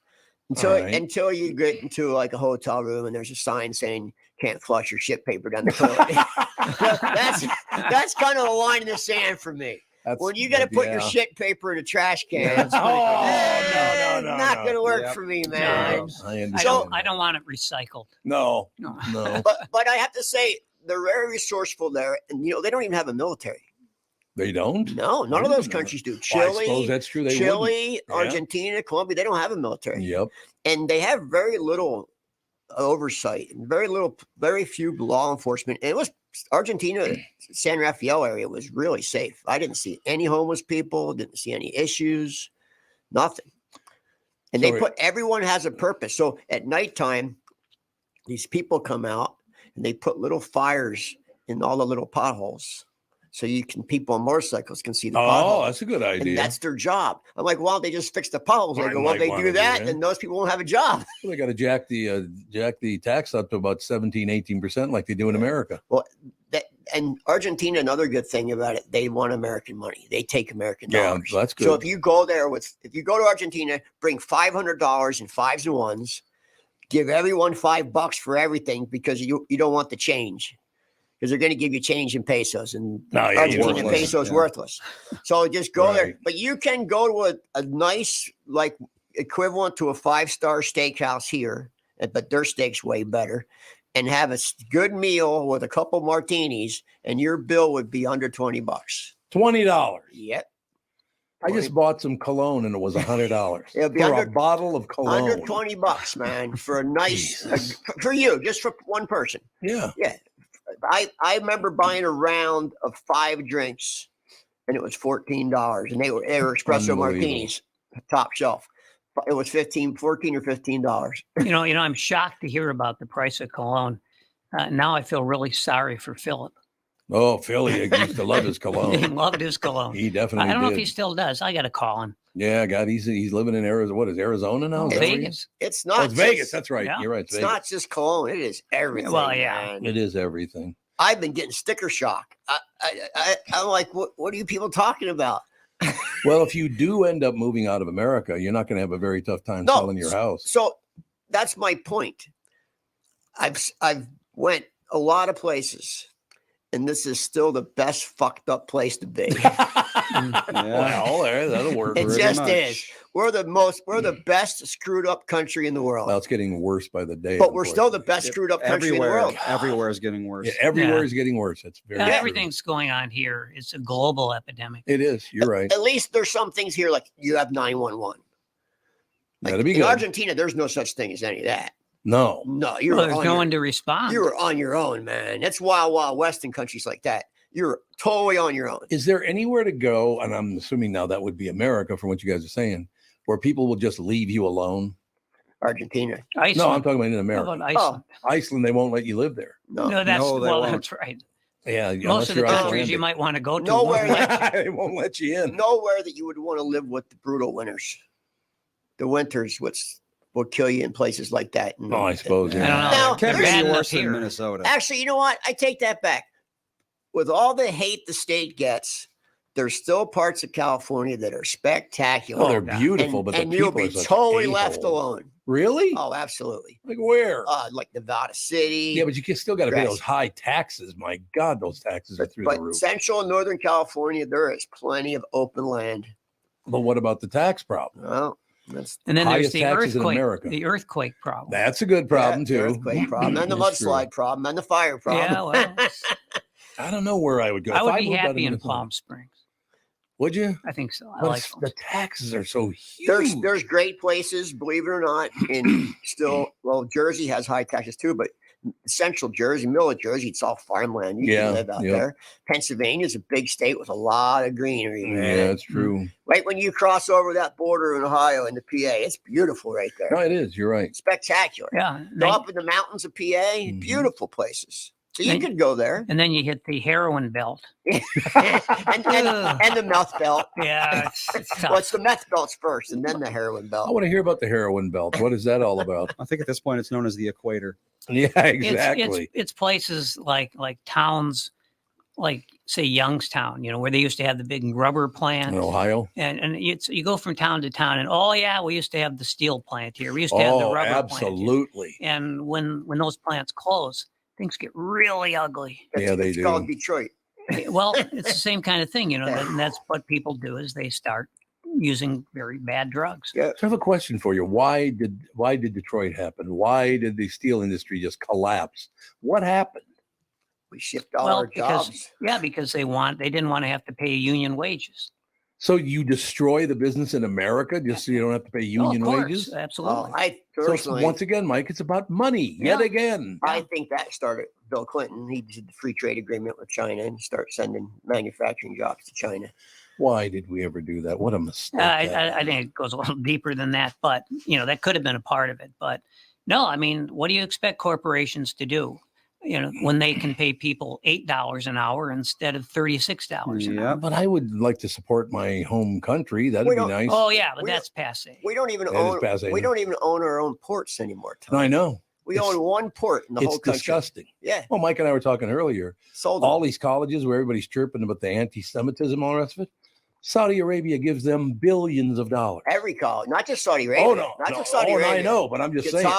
All right.
until you get into like a hotel room and there's a sign saying can't flush your shit paper down the toilet. that's kind of a line in the sand for me. When you got to put your shit paper in a trash can,
no,
not going to work
Yep.
for me,
No,
man.
I understand.
I don't want it recycled.
No.
But I have to say they're very resourceful there, and they don't even have a military.
They don't.
No, none of those countries do.
Well, I
Chile,
suppose that's true. They
Chile,
wouldn't. Yeah.
Argentina, Colombia, they don't have a military.
Yep.
And they have very little oversight and very few law enforcement. And it was Argentina, San Rafael area was really safe. I didn't see any homeless people, didn't see any issues, nothing. And
So
everyone has a purpose. So at nighttime, these people come out and they put little fires in all the little potholes. So people on motorcycles can see the potholes.
Oh, that's a good idea.
And that's their job. I'm like, well, they just fix the potholes. I
I
go, well,
might
they
wanna
do
do
that,
that.
then those people won't have a job.
Well, they got to jack the tax up to about 17-18% like they do in America.
Well, and Argentina, another good thing about it, they want American money. They take American
Yeah,
dollars.
that's good.
So if you go to Argentina, bring $500 in fives and ones, give everyone $5 for everything because you don't want the change. Because they're going to give you change in pesos, and Argentina
worthless.
pesos
Yeah.
worthless. So just go there.
Right.
But you can go to a nice, like equivalent to a 5-star steakhouse here, but their steak's way better, and have a good meal with a couple martinis, and your bill would be under $20.
$20.
Yep.
I just bought some cologne and it was $100
It'll be
for
under-
a bottle of cologne.
Under $20, man, for a nice for you, just for one person.
Yeah.
Yeah. I remember buying a round of 5 drinks, and it was $14, and they were espresso
Unbelievable.
martinis, top shelf. It was $14 or $15.
I'm shocked to hear about the price of cologne. Now I feel really sorry for Philip.
Oh, Philly used to love his cologne.
He loved his cologne.
He definitely
I don't know if
did.
he still does. I got to call him.
Yeah, God, he's living in Arizona. What is Arizona now? Is that where he is?
Vegas.
It's
Oh,
not
it's Vegas.
just-
That's right.
Yeah.
You're right.
It's not just cologne. It is everything.
Well, yeah.
man.
It is everything.
I've been getting sticker shock. I'm like, what are you people talking about?
Well, if you do end up moving out of America, you're not going to have a very tough time
No,
selling your house.
So that's my point. I've went a lot of places, and this is still the best fucked up place to be.
Well, that'll work.
It
pretty
just
much.
is. We're the best screwed up country in the world.
Well, it's getting worse by the day.
But we're still the best screwed up country in the world.
Everywhere is getting worse.
Yeah, everywhere is getting worse. It's very true.
Everything's going on here. It's a global epidemic.
It is. You're right.
At least there's some things here, like you have 911.
That'd be
In
good.
Argentina, there's no such thing as any of that.
No.
No, you're
Well, there's
on
no
your-
one to respond.
You're on your own, man. That's wild, wild west in countries like that. You're totally on your own.
Is there anywhere to go? And I'm assuming now that would be America from what you guys are saying, where people will just leave you alone.
Argentina.
No, I'm talking about in
How
America.
about Iceland?
Iceland, they won't let you live there.
No, that's right.
Yeah,
Most of the countries you might want to go to.
Nowhere
won't let
that
they won't let you in.
Nowhere that you would want to live with the brutal winters. The winters, which will kill you in places like that. And,
Oh, I suppose.
I don't know.
Now,
Can't be
there's-
any worse than Minnesota.
Actually, you know what? I take that back. With all the hate the state gets, there's still parts of California that are spectacular.
Oh, they're beautiful, but the
and you'll
people
be
are such
totally
a-holes.
left alone.
Really?
Oh, absolutely.
Like where?
Like Nevada City.
Yeah, but you still got to pay
Grass-
those high taxes. My God, those taxes are through the
But
roof.
Central and Northern California, there is plenty of open land.
But what about the tax problem?
Well, that's
And then there's
highest
the
taxes in
earthquake.
America.
The earthquake problem.
That's a good problem
the
too.
earthquake problem, and the
That's true.
mudslide problem, and the fire problem.
Yeah, well,
I don't know where I would go.
I
If
would be
moved out of
happy in
Minnesota-
Palm Springs.
Would you?
I think so. I
But
like
the taxes are so huge.
There's great places, believe it or not, in Jersey has high taxes too, but central Jersey, middle of Jersey, it's all farmland. You can live out there. Pennsylvania's a big state with a lot of greenery, man.
Yeah, that's true.
Right when you cross over that border in Ohio into PA, it's beautiful right there.
No, it is. You're right.
Spectacular.
Yeah.
Go up in the mountains of PA, beautiful places. So you could go there.
And then you hit the heroin belt.
and the meth belt.
Yeah. It's tough.
Well, it's the meth belts first and then the heroin belt.
I want to hear about the heroin belt. What is that all about?
I think at this point it's known as the equator.
Yeah, exactly.
It's places like towns, like say Youngstown, where they used to have the big rubber plant
in Ohio.
And you go from town to town, and we used to have the steel plant here. We used to have the rubber
absolutely.
plant here. And when those plants close, things get really ugly.
Yeah, they do.
It's called Detroit.
Well, it's the same kind of thing, and that's what people do is they start using very bad drugs.
Yeah. So I have a question for you. Why did Detroit happen? Why did the steel industry just collapse? What happened?
We shipped all our jobs.
Because they didn't want to have to pay union wages.
So you destroy the business in America just so you don't have to pay union wages?
Absolutely.
I personally,
once again, Mike, it's about money yet again.
I think that started Bill Clinton. He did the free trade agreement with China and start sending manufacturing jobs to China.
Why did we ever do that? What a mistake.
I think it goes a little deeper than that, but that could have been a part of it. But no, I mean, what do you expect corporations to do? When they can pay people $8 an hour instead of $36 an hour.
But I would like to support my home country. That'd be nice.
Oh yeah, but that's passe.
We don't even own our own ports anymore, Tom.
No, I know.
We own one port in the whole country.
It's disgusting.
Yeah.
Well, Mike and I were talking earlier. All these colleges where everybody's chirping about the anti-Semitism and all the rest of it. Saudi Arabia gives them billions of dollars.
Every college, not just Saudi Arabia.
Oh no,
not just Saudi Arabia.
I know, but I'm just saying.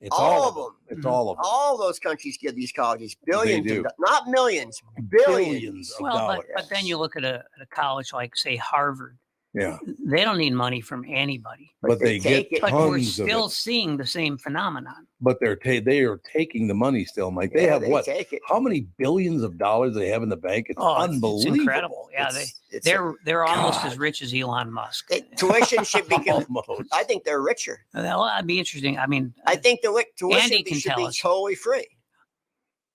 It's all of them.
It's all of them.
All those countries give these colleges billions,
They do.
Not millions, billions.
of dollars.
But then you look at a college like, say, Harvard.
Yeah.
They don't need money from anybody.
But they get
But we're
tons of
still
it.
seeing the same phenomenon.
But they are taking the money still, Mike. They
Yeah,
have
they
what?
take it.
How many billions of dollars they have in the bank? It's
It's
unbelievable.
incredible. Yeah, they're almost as rich as Elon Musk.
Tuition should be.
Almost.
I think they're richer.
Well, that'd be interesting. I mean,
I think the tuition
Andy can
should
tell
be
us.
totally free.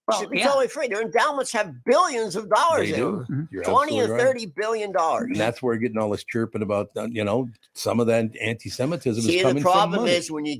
Well,
should be
yeah.
totally free. Their endowments have billions of dollars
They
in
do.
them.
You're
20 and
absolutely right.
$30 billion dollars.
And that's where you're getting all this chirping about, some of that anti-Semitism
See,
is coming
the
from
problem
money.
is when you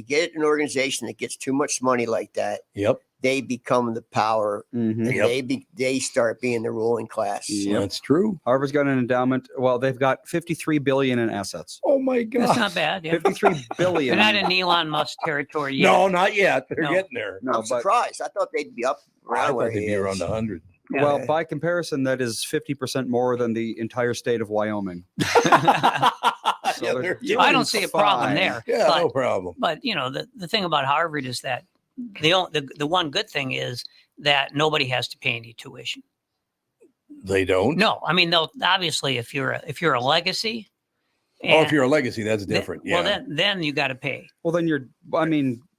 get an organization that gets too much money like that,
Yep.
they become the power. And
Yep.
they start being the ruling class.
That's true.
Harvard's got an endowment. Well, they've got $53 billion in assets.
Oh my God.
That's not bad. Yeah.
$53 billion.
They're not in Elon Musk territory yet.
No, not yet. They're
No.
getting there.
No,
I'm
but
surprised. I thought they'd be up
I
around
thought
where
they'd
he
be
is.
around 100.
well, by comparison, that is 50% more than the entire state of Wyoming.
Yeah, they're
I don't see a problem
fine.
there.
Yeah,
but,
no problem.
But the thing about Harvard is that the one good thing is that nobody has to pay any tuition.
They don't.
No, I mean they'll obviously if you're a legacy.
If you're a legacy, that's different.
Well,
Yeah.
then you got to pay.
Well, then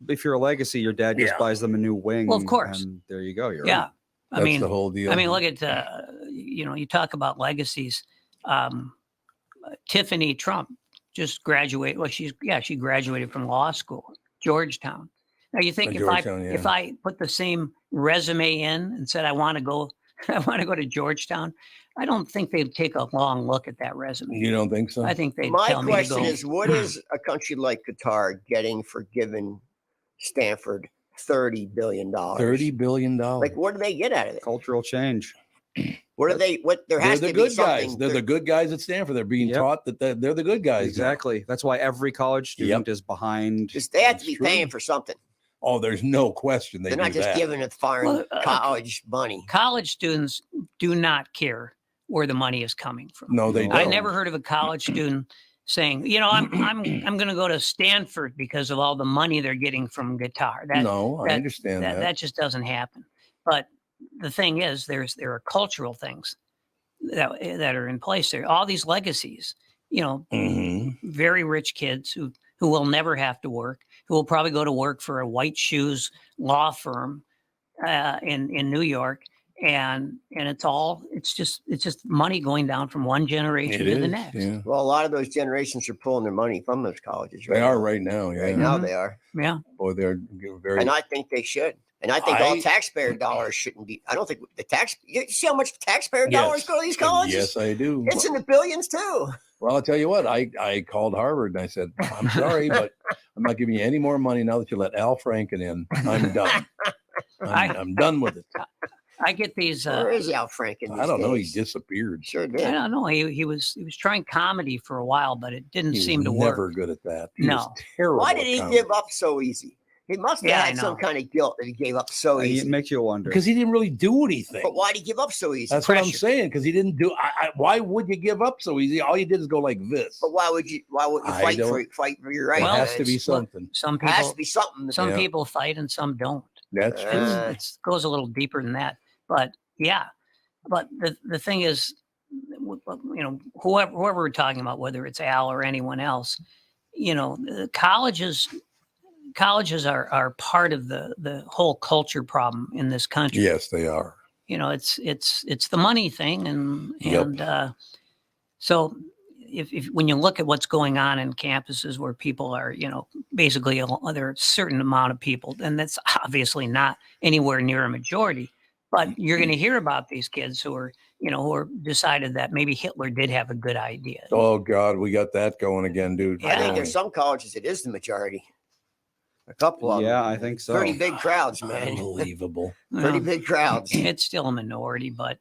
if you're a legacy, your dad just buys them a new wing.
Well, of course.
And there you go. You're
Yeah.
right.
That's the whole deal.
I mean, look at you talk about legacies. Tiffany Trump just graduated. Well, she graduated from law school, Georgetown. Now you think if I put the same resume in and said I want to go to Georgetown, I don't think they'd take a long look at that resume.
You don't think so?
I think they'd
My
tell me to
question
go.
is, what is a country like Qatar getting for giving Stanford $30 billion?
$30 billion.
Like, what do they get out of it?
Cultural change.
What are they? What there has
They're
to
the
be
good guys.
something.
They're the good guys at Stanford. They're being taught that they're the good guys.
Exactly. That's why every college student is behind.
They have to be paying for something.
Oh, there's no question
They're not just giving a foreign college money.
College students do not care where the money is coming from.
No, they don't.
I never heard of a college student saying, I'm going to go to Stanford because of all the money they're getting from guitar.
I understand that.
That just doesn't happen. But the thing is, there are cultural things that are in place there. All these legacies, very rich kids who will never have to work, who will probably go to work for a white shoes law firm in New York. and it's just money going down from one generation to the next.
Yeah.
Well, a lot of those generations are pulling their money from those colleges.
They are right now. Yeah.
Right now they are.
Yeah.
Boy, they're very.
And I think they should. And I think all taxpayer dollars shouldn't be. I don't think the tax. You see how much taxpayer dollars go to these colleges?
Yes, I do.
It's in the billions too.
Well, I'll tell you what. I called Harvard and I said, I'm sorry, but I'm not giving you any more money now that you let Al Franken in. I'm done. I'm done with it.
I get these.
Where is Al Franken?
I don't know. He disappeared.
Sure did.
I don't know. He was trying comedy for a while, but it didn't seem to work.
Never good at that. He was
No.
terrible.
Why did he give up so easy? He must have had some kind of guilt that he gave up so easy.
It makes you wonder.
Because he didn't really do anything.
But why did he give up so easy?
That's what I'm saying. Because he didn't do. Why would you give up so easy? All you did is go like this.
But why would you fight for your right?
It has to be something.
Some
It
people
has to be something.
Some people fight and some don't.
That's true.
It goes a little deeper than that. But yeah, but the thing is, whoever we're talking about, whether it's Al or anyone else, the colleges are part of the whole culture problem in this country.
Yes, they are.
It's the money thing, and so if when you look at what's going on in campuses where people are, basically there are a certain amount of people, and that's obviously not anywhere near a majority, but you're going to hear about these kids who are decided that maybe Hitler did have a good idea.
Oh God, we got that going again, dude.
I think there's some colleges it is the majority. A couple of them.
Yeah, I think so.
Pretty big crowds, man.
Unbelievable.
Pretty big crowds.
It's still a minority, but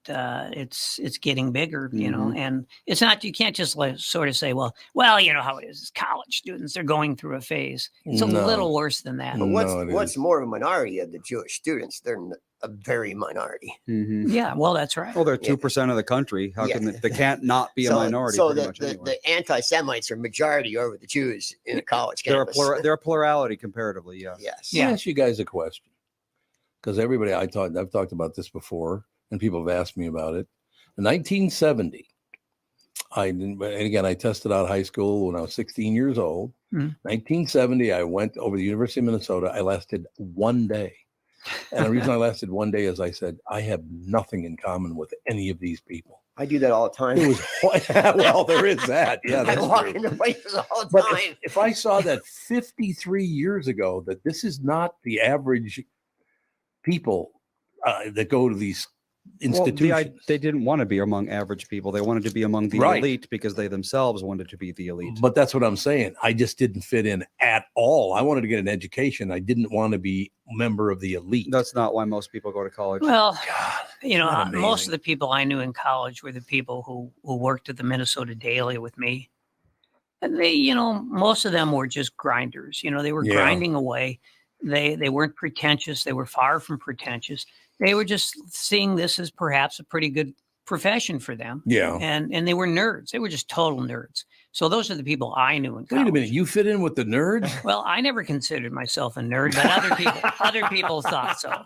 it's getting bigger, and it's not, you can't just sort of say, well, how it is, college students, they're going through a phase. It's a little worse than that.
But what's more of a minority of the Jewish students? They're a very minority.
Mm-hmm.
Yeah, well, that's right.
Well, they're 2% of the country. How can they can't not be a minority?
So
pretty much anyway.
the anti-Semites are majority over the Jews in a college
They're
campus.
they're a plurality comparatively. Yes.
Yes.
Let me ask you guys a question, because everybody I've talked about this before, and people have asked me about it. In 1970, I tested out high school when I was 16 years old. 1970, I went over to the University of Minnesota. I lasted 1 day. And the reason I lasted 1 day is I said, I have nothing in common with any of these people.
I do that all the time.
It was well, there is that. Yeah, that's
I walk
true.
into places all the
But
time.
if I saw that 53 years ago, that this is not the average people that go to these institutions.
Well, they didn't want to be among average people. They wanted to be among the elite because they themselves wanted to be the elite.
But that's what I'm saying. I just didn't fit in at all. I wanted to get an education. I didn't want to be a member of the elite.
That's not why most people go to college.
Well,
God,
most of the people I knew in college were the people who worked at the Minnesota Daily with me. And they, most of them were just grinders. They were grinding away. They weren't pretentious. They were far from pretentious. They were just seeing this as perhaps a pretty good profession for them.
Yeah.
And they were nerds. They were just total nerds. So those are the people I knew in college.
Wait a minute, you fit in with the nerds?
Well, I never considered myself a nerd, but other people thought so.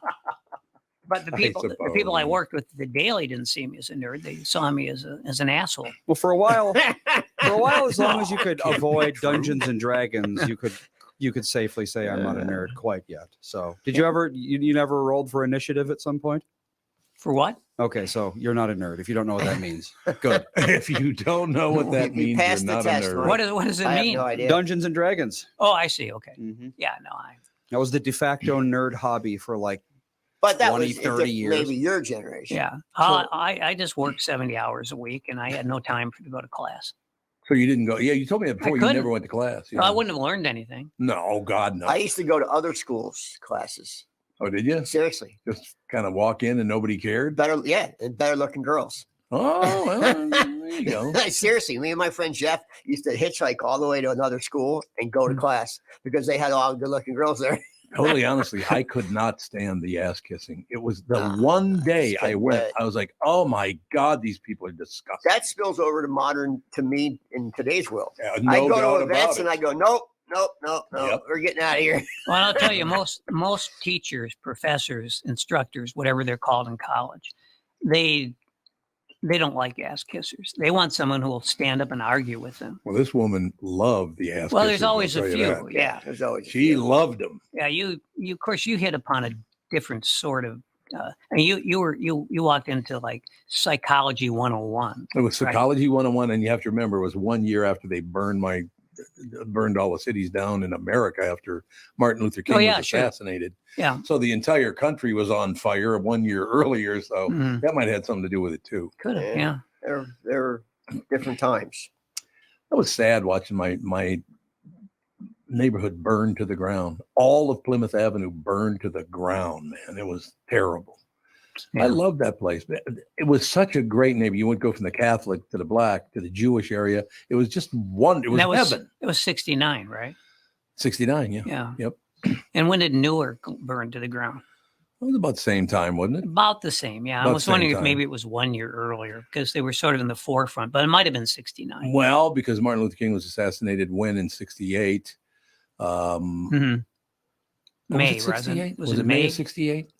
But the people I worked with at the Daily didn't see me as a nerd. They saw me as an asshole.
Well, for a while, as long as you could avoid Dungeons and Dragons, you could safely say I'm not a nerd quite yet. So did you ever, you never rolled for initiative at some point?
For what?
Okay, so you're not a nerd if you don't know what that means. Good.
If you don't know what that means, you're not a nerd.
What does it mean?
have no idea.
Dungeons and Dragons.
Oh, I see. Okay.
Mm-hmm.
Yeah, no,
that was the de facto nerd hobby for like
but that
20,
was
30 years.
Maybe your generation.
Yeah. I just worked 70 hours a week and I had no time to go to class.
So you didn't go. Yeah, you told me that before. You never went to class.
I wouldn't have learned anything.
No, oh God, no.
I used to go to other schools' classes.
Oh, did you?
Seriously.
Just kind of walk in and nobody cared?
Better looking girls.
Oh, well, there you go.
Seriously, me and my friend Jeff used to hitchhike all the way to another school and go to class because they had all the good looking girls there.
Totally honestly, I could not stand the ass kissing. It was the one day I went, I was like, oh my God, these people are disgusting.
That spills over to me in today's world.
No
I go
doubt
to events
about
and I go, nope. We're getting out of here.
Well, I'll tell you, most teachers, professors, instructors, whatever they're called in college, they don't like ass kissers. They want someone who will stand up and argue with them.
Well, this woman loved the ass.
Well, there's always a few. Yeah,
there's always.
She loved them.
Yeah, you of course you hit upon a different sort of and you walked into like psychology 101.
It was psychology 101, and you have to remember it was 1 year after they burned all the cities down in America after Martin Luther King was assassinated.
Sure. Yeah.
So the entire country was on fire 1 year earlier. So that might have had something to do with it too.
Could have, yeah.
They're different times.
That was sad watching my neighborhood burned to the ground. All of Plymouth Avenue burned to the ground, man. It was terrible. Yeah. I love that place. It was such a great neighborhood. You would go from the Catholic to the Black to the Jewish area. It was just one. It was heaven.
It was 69, right?
69, yeah.
Yeah.
Yep.
And when did Newark burn to the ground?
It was about the same time, wasn't it?
About the same, yeah. I was wondering if maybe it was 1 year earlier because they were sort of in the forefront, but it might have been 69.
Well, because Martin Luther King was assassinated when in 68.
May,
wasn't it? Was it May of 68?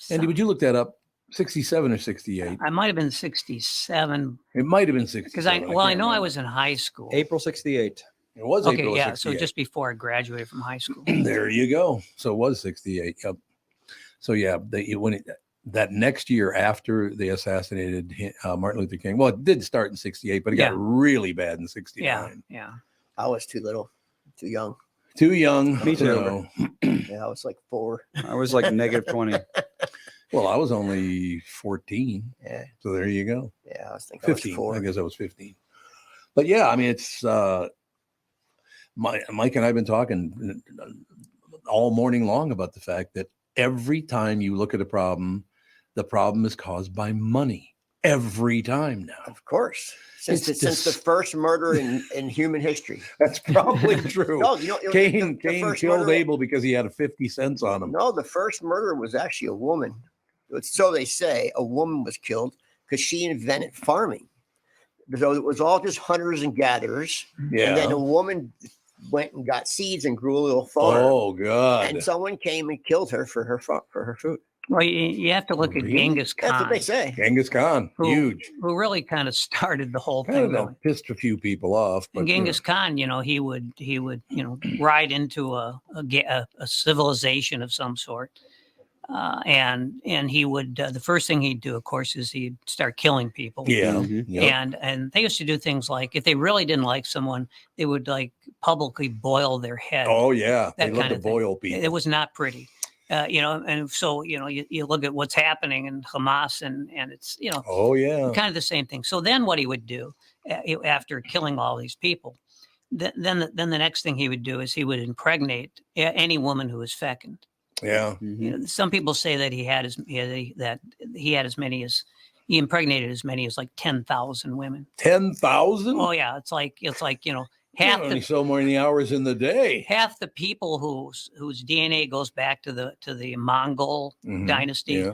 Andy, would you look that up? 67 or 68?
I might have been 67.
It might have been 67.
Because I know I was in high school.
April 68.
It was
okay,
April
yeah.
68.
So just before I graduated from high school.
There you go. So it was 68. Yep. So yeah, that next year after they assassinated Martin Luther King, well, it did start in 68, but it got really bad in 69.
Yeah.
I was too little, too young.
Too young.
Me too.
Yeah, I was like 4.
I was like -20.
Well, I was only 14.
Yeah.
So there you go.
Yeah, I was thinking
15.
I was 4.
I guess I was 15. But yeah, I mean, it's Mike and I have been talking all morning long about the fact that every time you look at a problem, the problem is caused by money. Every time now.
Of course. Since the first murder in human history.
That's probably true.
No,
Cain killed Abel because he had 50 cents on him.
No, the first murder was actually a woman. So they say a woman was killed because she invented farming. So it was all just hunters and gatherers.
Yeah.
And then a woman went and got seeds and grew a little farm.
Oh, God.
And someone came and killed her for her food.
Well, you have to look at Genghis Khan.
That's what they say.
Genghis Khan, huge.
Who really kind of started the whole
Kind
thing.
of pissed a few people off. But,
And Genghis Khan, he would ride into a civilization of some sort, and he would the first thing he'd do, of course, is he'd start killing people.
Yeah. Mm-hmm. Yep.
And they used to do things like if they really didn't like someone, they would like publicly boil their head.
Oh yeah,
that
they love
kind
to
of thing.
boil people.
It was not pretty. And so, you look at what's happening in Hamas and it's,
oh yeah,
kind of the same thing. So then what he would do after killing all these people, then the next thing he would do is he would impregnate any woman who was fecund.
Yeah.
Some people say that he impregnated as many as like 10,000 women.
10,000?
Oh yeah. It's like, half
only so many hours in the day.
Half the people whose DNA goes back to the Mongol dynasty,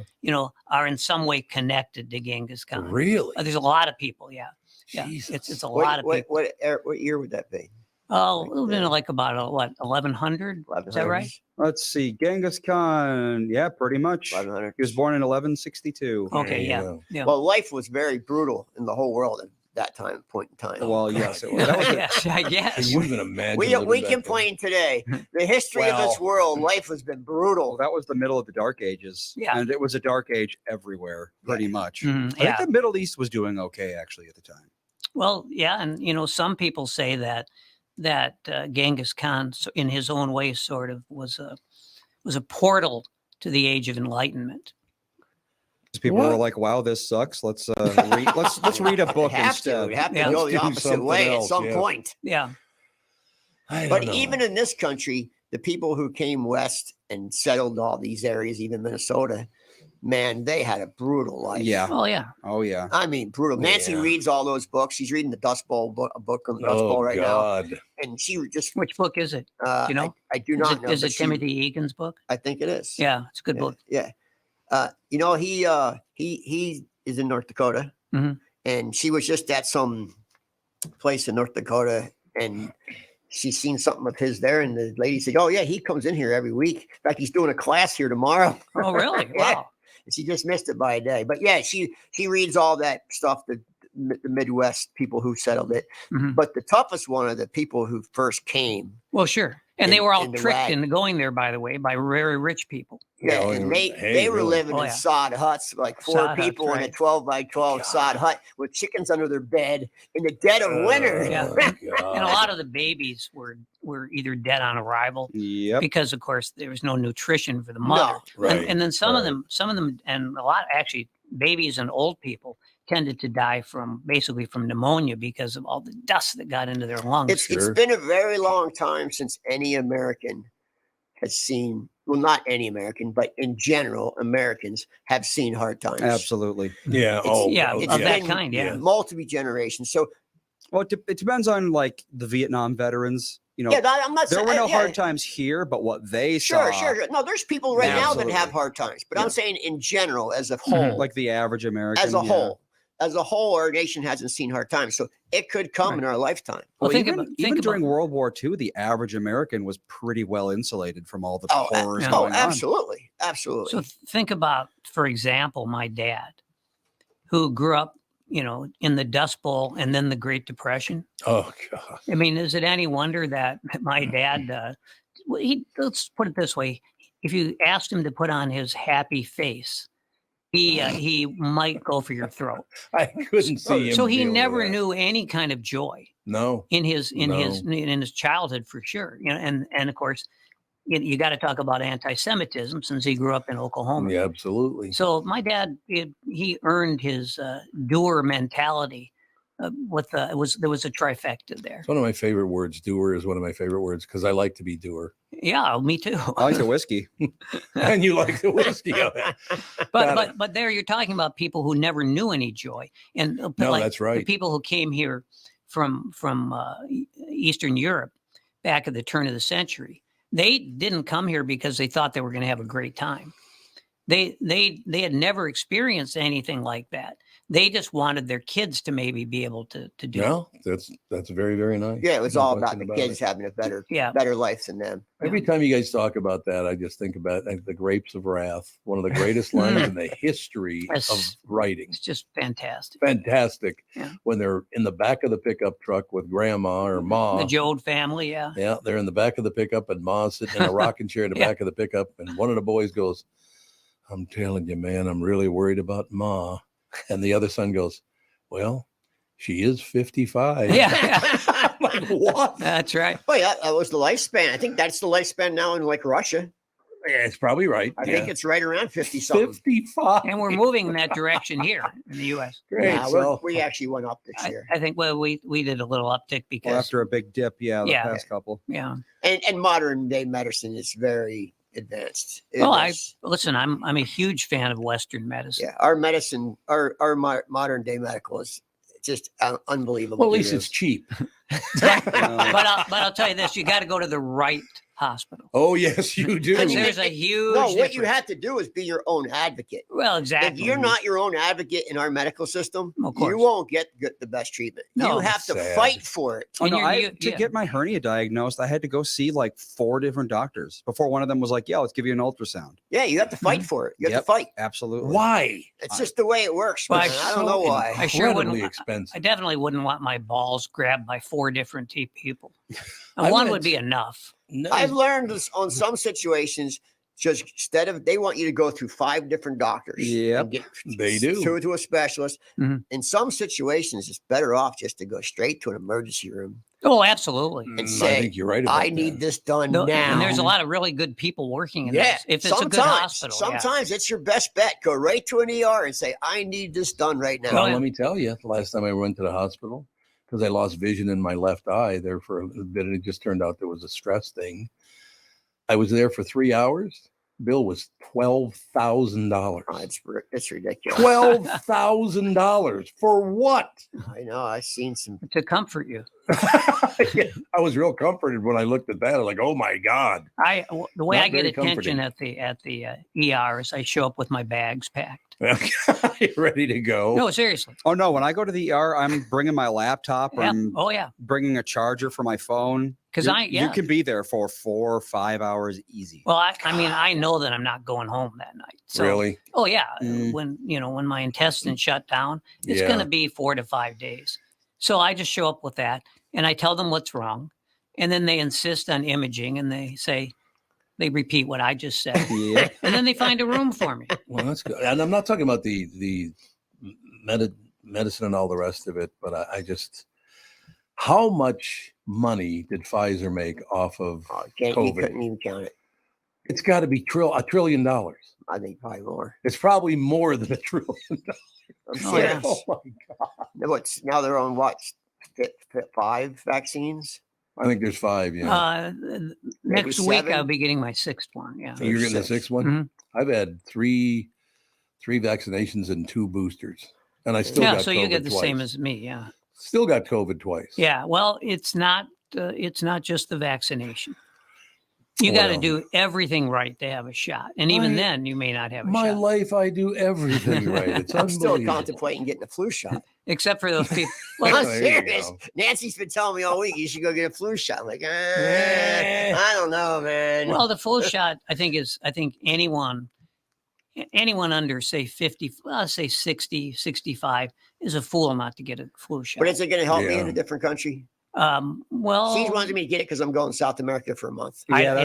are in some way connected to Genghis Khan.
Really?
There's a lot of people. Yeah, Jesus. It's a lot of people.
What year would that be?
Oh, it would have been like about 1100. Is that right?
Let's see. Genghis Khan. Yeah, pretty much.
1100.
He was born in 1162.
Okay. Yeah.
Well, life was very brutal in the whole world at that point in time.
Well, yes, it was.
Yes, I guess.
Can you even imagine?
We complain today. The history of this world, life has been brutal.
Well, that was the middle of the Dark Ages.
Yeah.
And it was a dark age everywhere, pretty much.
Mhm,
I think the Middle East was doing okay, actually, at the time.
Well, yeah, and some people say that Genghis Khan, in his own way, sort of was a portal to the Age of Enlightenment.
People were like, "Wow, this sucks. Let's read a book instead."
We have to go the opposite way at some point.
Yeah.
But even in this country, the people who came west and settled all these areas, even Minnesota, man, they had a brutal life.
Yeah.
Oh yeah.
Oh yeah.
I mean, brutal. Nancy reads all those books. She's reading the Dust Bowl book, a book on the Dust Bowl right now. And she just.
Which book is it? Do you know?
I do not know.
Is it Timothy Egan's book?
I think it is.
Yeah, it's a good book.
Yeah. He is in North Dakota, and she was just at some place in North Dakota, and she's seen something of his there, and the lady said, "Oh yeah, he comes in here every week. In fact, he's doing a class here tomorrow."
Oh really?
Yeah.
Wow.
And she just missed it by a day, but yeah, she reads all that stuff. The Midwest people who settled it, but the toughest one are the people who first came.
Well, sure. And they were all
the
tricked
rag.
into going there, by the way, by very rich people.
Yeah, and they were living in sod huts, like four
Sod huts,
people in a
right.
12 by 12 sod hut with chickens under their bed in the dead of winter.
Yeah. And a lot of the babies were either dead on arrival because, of course, there was no nutrition for the mother.
right,
and then some of them, and a lot actually, babies and old people tended to die from pneumonia because of all the dust that got into their lungs.
It's been a very long time since any American has seen, well, not any American, but in general, Americans have seen hard times.
Absolutely.
Yeah.
It's
of that
been
kind. Yeah.
multiple generations. So,
well, it depends on like the Vietnam veterans. You know,
I'm not
there
saying
were no hard times here, but what they saw.
Sure. No, there's people right now that have hard times, but I'm saying in general, as a whole,
like the average American,
as a whole, our nation hasn't seen hard times, so it could come in our lifetime.
Well, even during World War II, the average American was pretty well insulated from all the horrors going on.
Absolutely.
So think about, for example, my dad, who grew up, in the Dust Bowl and then the Great Depression.
Oh God!
I mean, is it any wonder that my dad? Let's put it this way: if you asked him to put on his happy face, he might go for your throat.
I couldn't see him.
So he never knew any kind of joy.
No.
In his childhood, for sure. And of course, you got to talk about anti-Semitism since he grew up in Oklahoma.
Yeah, absolutely.
So my dad, he earned his doer mentality. There was a trifecta there.
It's one of my favorite words. Doer is one of my favorite words because I like to be doer.
Yeah, me too.
I like the whiskey.
And you like the whiskey.
But there you're talking about people who never knew any joy. And
that's right.
The people who came here from Eastern Europe back at the turn of the century, they didn't come here because they thought they were going to have a great time. They had never experienced anything like that. They just wanted their kids to maybe be able to do.
No, that's very, very nice.
Yeah, it was all about the kids having a better life than them.
Every time you guys talk about that, I just think about the Grapes of Wrath, one of the greatest lines in the history of writing.
It's just fantastic.
Fantastic. Yeah. When they're in the back of the pickup truck with Grandma or Ma.
The Joad family, yeah.
Yeah, they're in the back of the pickup and Ma's sitting in a rocking chair in the back of the pickup. And one of the boys goes, "I'm telling you, man, I'm really worried about Ma." And the other son goes, "Well, she is 55.
Yeah.
Like, what?
That's right.
Oh, yeah, that was the lifespan. I think that's the lifespan now in like Russia.
Yeah, it's probably right.
I think it's right around 50-something.
55.
And we're moving in that direction here in the U.S.
Great.
Yeah, we actually went up this year.
I think, we did a little uptick because
after a big dip, the past couple.
Yeah.
And modern day medicine is very advanced.
Listen, I'm a huge fan of Western medicine.
Yeah, our medicine, our modern day medical is just unbelievable.
Well, at least it's cheap.
But I'll tell you this: you got to go to the right hospital.
Oh, yes, you do.
There's a huge.
No, what you have to do is be your own advocate.
Well, exactly.
If you're not your own advocate in our medical system,
of course,
you won't get the best treatment.
No,
you have to fight for it.
Oh, no, to get my hernia diagnosed, I had to go see like 4 different doctors before one of them was like, "Yeah, let's give you an ultrasound."
Yeah, you have to fight for it. You have to fight.
Absolutely.
Why?
It's just the way it works. Man. I don't know why.
I sure wouldn't.
Expensive.
I definitely wouldn't want my balls grabbed by 4 different people. One would be enough.
No. I've learned this on some situations. Just instead of they want you to go through 5 different doctors.
Yeah,
they do.
To a specialist. Mm-hmm. In some situations, it's better off just to go straight to an emergency room.
Oh, absolutely.
And say,
I think you're right about
I need this done now.
And there's a lot of really good people working in this. If it's a good hospital.
Sometimes it's your best bet. Go right to an ER and say, I need this done right now.
Well, let me tell you, the last time I went to the hospital, because I lost vision in my left eye there for a bit, and it just turned out there was a stress thing. I was there for 3 hours. Bill was $12,000.
Oh, it's ridiculous.
$12,000 for what?
I know. I've seen some
to comfort you.
I was real comforted when I looked at that. I was like, "Oh my God!"
The way I get attention at the ER is I show up with my bags packed.
Ready to go.
No, seriously.
Oh no, when I go to the ER, I'm bringing my laptop.
Yeah.
I'm bringing a charger for my phone.
Because
you can be there for 4 or 5 hours easy.
Well, I know that I'm not going home that night. So,
really?
Oh yeah. When my intestines shut down, it's going to be 4 to 5 days. So I just show up with that and I tell them what's wrong. And then they insist on imaging, and they repeat what I just said.
Yeah.
And then they find a room for me.
Well, that's good. And I'm not talking about the medicine and all the rest of it, but I just, how much money did Pfizer make off of
You
COVID?
couldn't even count it.
It's got to be $1 trillion.
I think probably more.
It's probably more than $1 trillion.
I'm
Oh,
serious.
yeah.
Oh my God.
Now they're on what? 5 vaccines?
I think there's 5. Yeah.
Next week,
7?
I'll be getting my 6th one. Yeah.
You're getting the 6th one.
Mhm.
I've had three vaccinations and 2 boosters, and I still got
so
COVID
you get the
twice.
same as me. Yeah.
Still got COVID twice.
Yeah. Well, it's not just the vaccination. You got to
Well,
do everything right to have a shot. And even
My-
then, you may not have a
My
shot.
life, I do everything right. It's
I'm still
unbelievable.
contemplating getting a flu shot.
Except for those people.
I'm
Well,
There you
serious.
go.
Nancy's been telling me all week you should go get a flu shot. I'm like, I don't know, man.
well, the flu shot, I think anyone under, say, 50, well, say 60, 65 is a fool not to get a flu shot.
But is it going to help me in
Yeah.
a different country?
Well,
She's wanted me to get it because I'm going to South America for a month.
I don't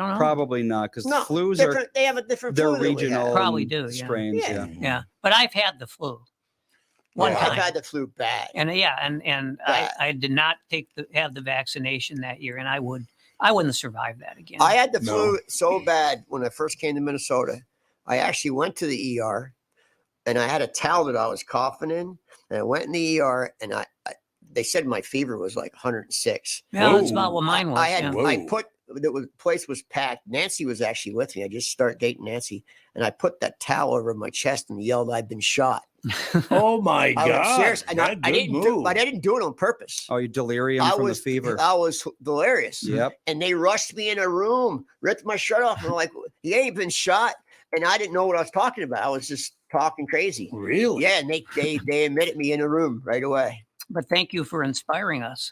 know.
Probably not, because
No,
flus
different. They have a different
they're
flu than we have.
regional
Probably do, yeah.
strains.
Yeah.
Yeah. But I've had the flu one
I've
time.
had the flu bad.
And I did not have the vaccination that year, and I wouldn't survive that again.
I had the flu so bad when I first came to Minnesota. I actually went to the ER, and I had a towel that I was coughing in, and I went in the ER, and they said my fever was like 106.
Yeah, that's about what mine was.
I had
yeah.
I put the place was packed. Nancy was actually with me. I just started dating Nancy, and I put that towel over my chest and yelled, "I've been shot."
Oh my
I was
God!
serious. And I
Good
didn't
move.
I didn't do it on purpose.
Oh, you delirium from the fever.
I was delirious.
Yep.
And they rushed me in a room, ripped my shirt off, and I'm like, "You ain't been shot." And I didn't know what I was talking about. I was just talking crazy.
Really?
Yeah. And they admitted me in a room right away.
But thank you for inspiring us.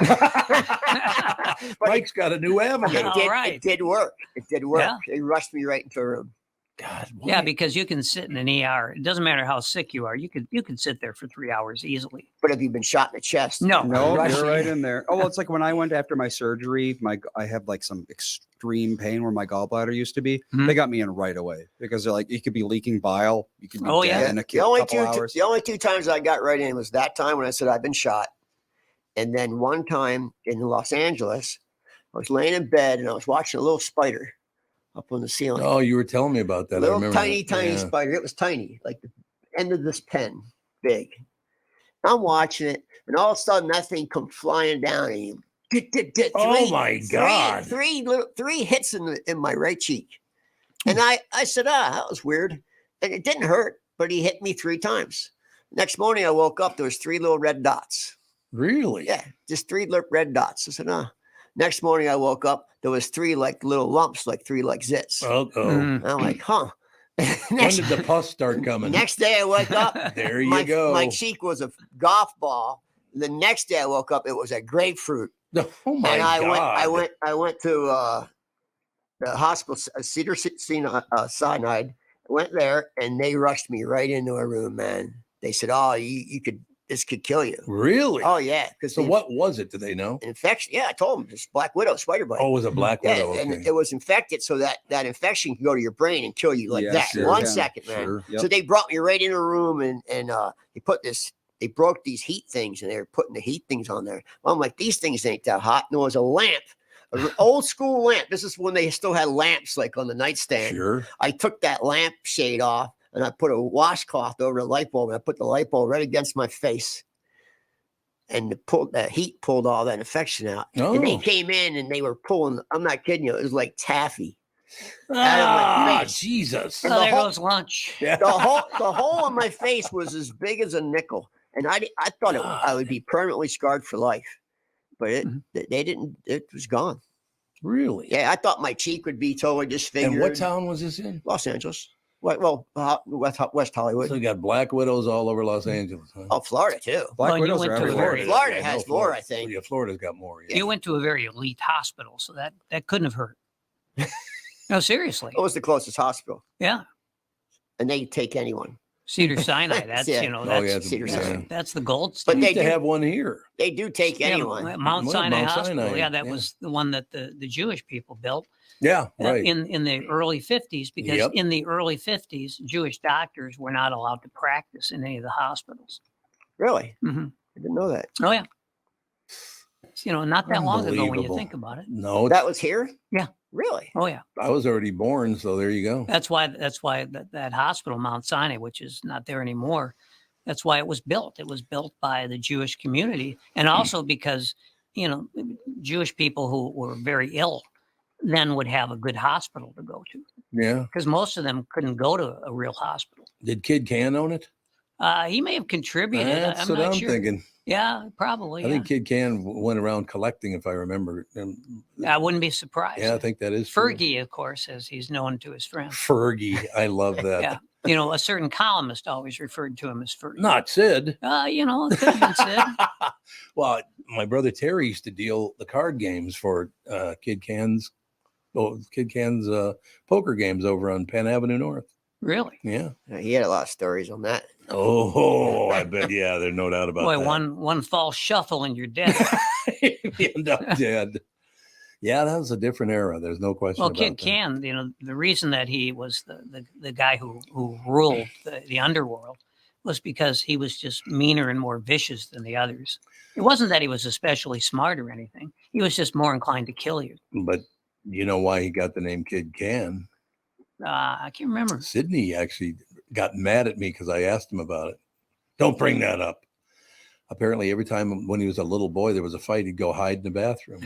Mike's got a new avenue.
It did work. It did work.
Yeah.
They rushed me right into a room.
God,
Yeah, because you can sit in an ER. It doesn't matter how sick you are. You could sit there for 3 hours easily.
But have you been shot in the chest?
No.
No,
Rushed
you're
me.
right in there. Oh, well, it's like when I went after my surgery, I had like some extreme pain where my gallbladder used to be.
Mhm.
They got me in right away because they're like, you could be leaking bile. You could be
Oh,
dead
yeah.
in a
The only
couple hours.
the only 2 times I got right in was that time when I said I've been shot. And then one time in Los Angeles, I was laying in bed and I was watching a little spider up on the ceiling.
Oh, you were telling me about that. I
Little
remember
tiny,
that.
tiny
Yeah.
spider. It was tiny, like the end of this pen, big. I'm watching it, and all of a sudden that thing comes flying down, and
Oh, my God.
three hits in my right cheek, and I said, that was weird, and it didn't hurt, but he hit me 3 times. Next morning I woke up, there was 3 little red dots.
Really?
Yeah, just 3 red dots. I said, Next morning I woke up, there was 3 like little lumps, like 3 like zits.
Oh,
And I'm like, huh.
When did the pus start coming?
Next day I woke up.
There you
my,
go.
My cheek was a golf ball. The next day I woke up, it was a grapefruit.
Oh my
and
God!
I went to the hospital, Cedar Sinai. Went there, and they rushed me right into a room. Man, they said, "Oh, you could. This could kill you."
Really?
Oh yeah. Because
So what was it? Do they know?
infection? Yeah, I told them it's black widow spider bite.
Oh, it was a black widow.
And
Okay.
it was infected, so that infection can go to your brain and kill you like
Yes,
that.
sure
1
can.
second, man.
Sure. Yep.
So they brought me right in a room, and they broke these heat things, and they were putting the heat things on there. Well, I'm like, these things ain't that hot. And there was a lamp, an old school lamp. This is when they still had lamps like on the nightstand.
Sure.
I took that lamp shade off, and I put a washcloth over the light bulb, and I put the light bulb right against my face. And the heat pulled all that infection out. And they
Oh.
came in and they were pulling, I'm not kidding you, it was like taffy. Out of my face.
Jesus.
Oh, there goes lunch.
Yeah.
The hole on my face was as big as a nickel. And I thought I would be permanently scarred for life. But they didn't, it was gone.
Really?
Yeah, I thought my cheek would be totally disfigured.
And what town was this in?
Los Angeles. West Hollywood.
So you got black widows all over Los Angeles. Huh?
Oh, Florida too.
Black
Well, you
widows
went
are
to a
everywhere.
very-
Florida has more, I think.
Yeah, Florida's got more. Yeah.
You went to a very elite hospital, so that couldn't have hurt. No, seriously.
It was the closest hospital.
Yeah.
And they take anyone.
Cedar-Sinai. That's
Yeah.
you know
Oh,
that's
yeah, Cedar-Sinai.
that's the gold
But
standard.
they
Used to
do-
have one here.
They do take
Yeah,
anyone.
Mount
Well,
Sinai
Mount
Hospital.
Sinai,
Yeah, that
yeah.
was the one that the Jewish people built.
Yeah, right.
In the early 50s, because
Yep.
in the early 50s, Jewish doctors were not allowed to practice in any of the hospitals.
Really?
Mhm.
I didn't know that.
Oh yeah. It's, not that long ago when you
Unbelievable.
think about it.
No,
That was here?
Yeah.
Really?
Oh yeah.
I was already born, so there you go.
That's why that hospital, Mount Sinai, which is not there anymore, that's why it was built. It was built by the Jewish community, and also because Jewish people who were very ill then would have a good hospital to go to,
Yeah.
because most of them couldn't go to a real hospital.
Did Kid Can own it?
He may have contributed.
That's
I'm
what
not
I'm
sure.
thinking.
Yeah, probably.
I think Kid Can went around collecting, if I remember.
I wouldn't be surprised.
Yeah, I think that is true.
Fergie, of course, as he's known to his friends.
Fergie. I love that.
Yeah. A certain columnist always referred to him as Fergie.
Not Sid.
It could have been Sid.
Well, my brother Terry used to deal the card games for Kid Can's poker games over on Penn Avenue North.
Really?
Yeah.
He had a lot of stories on that.
Oh, I bet. Yeah, there's no doubt about
Boy,
that.
one false shuffle and you're dead.
You end up dead. Yeah, that was a different era. There's no question
Well,
about
Kid
that.
Can, the reason that he was the guy who ruled the underworld was because he was just meaner and more vicious than the others. It wasn't that he was especially smart or anything. He was just more inclined to kill you.
But you know why he got the name Kid Can?
I can't remember.
Sydney actually got mad at me because I asked him about it. Don't bring that up. Apparently, every time when he was a little boy, there was a fight, he'd go hide in the bathroom.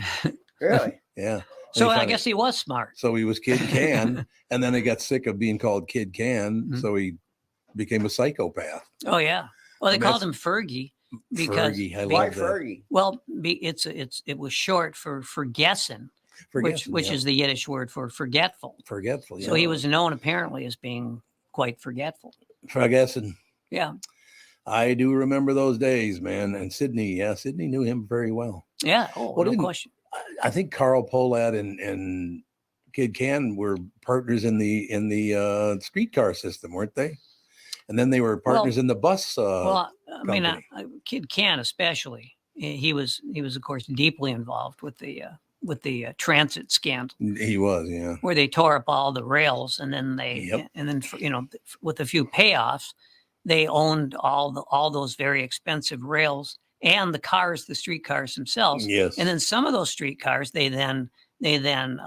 Really?
Yeah.
So I guess he was smart.
So he was Kid Can, and then he got sick of being called Kid Can, so he became a psychopath.
Oh yeah. Well, they
And
called
that's-
him Fergie because
Fergie, I
Why
love that.
Fergie?
well, it was short for forgessen, which
yeah.
is the Yiddish word for forgetful.
Forgetful. Yeah.
So he was known apparently as being quite forgetful.
Forgetting.
Yeah.
I do remember those days, man. And Sydney knew him very well.
Yeah. Oh,
Well,
no
didn't-
question.
I think Carl Pohlad and Kid Can were partners in the streetcar system, weren't they? And then they were partners in the bus.
Well, I mean,
company.
Kid Can especially. He was of course deeply involved with the transit scandal,
He was, yeah.
where they tore up all the rails, and then with a few payoffs, they owned all those very expensive rails and the cars, the streetcars themselves.
Yes.
And then some of those streetcars they then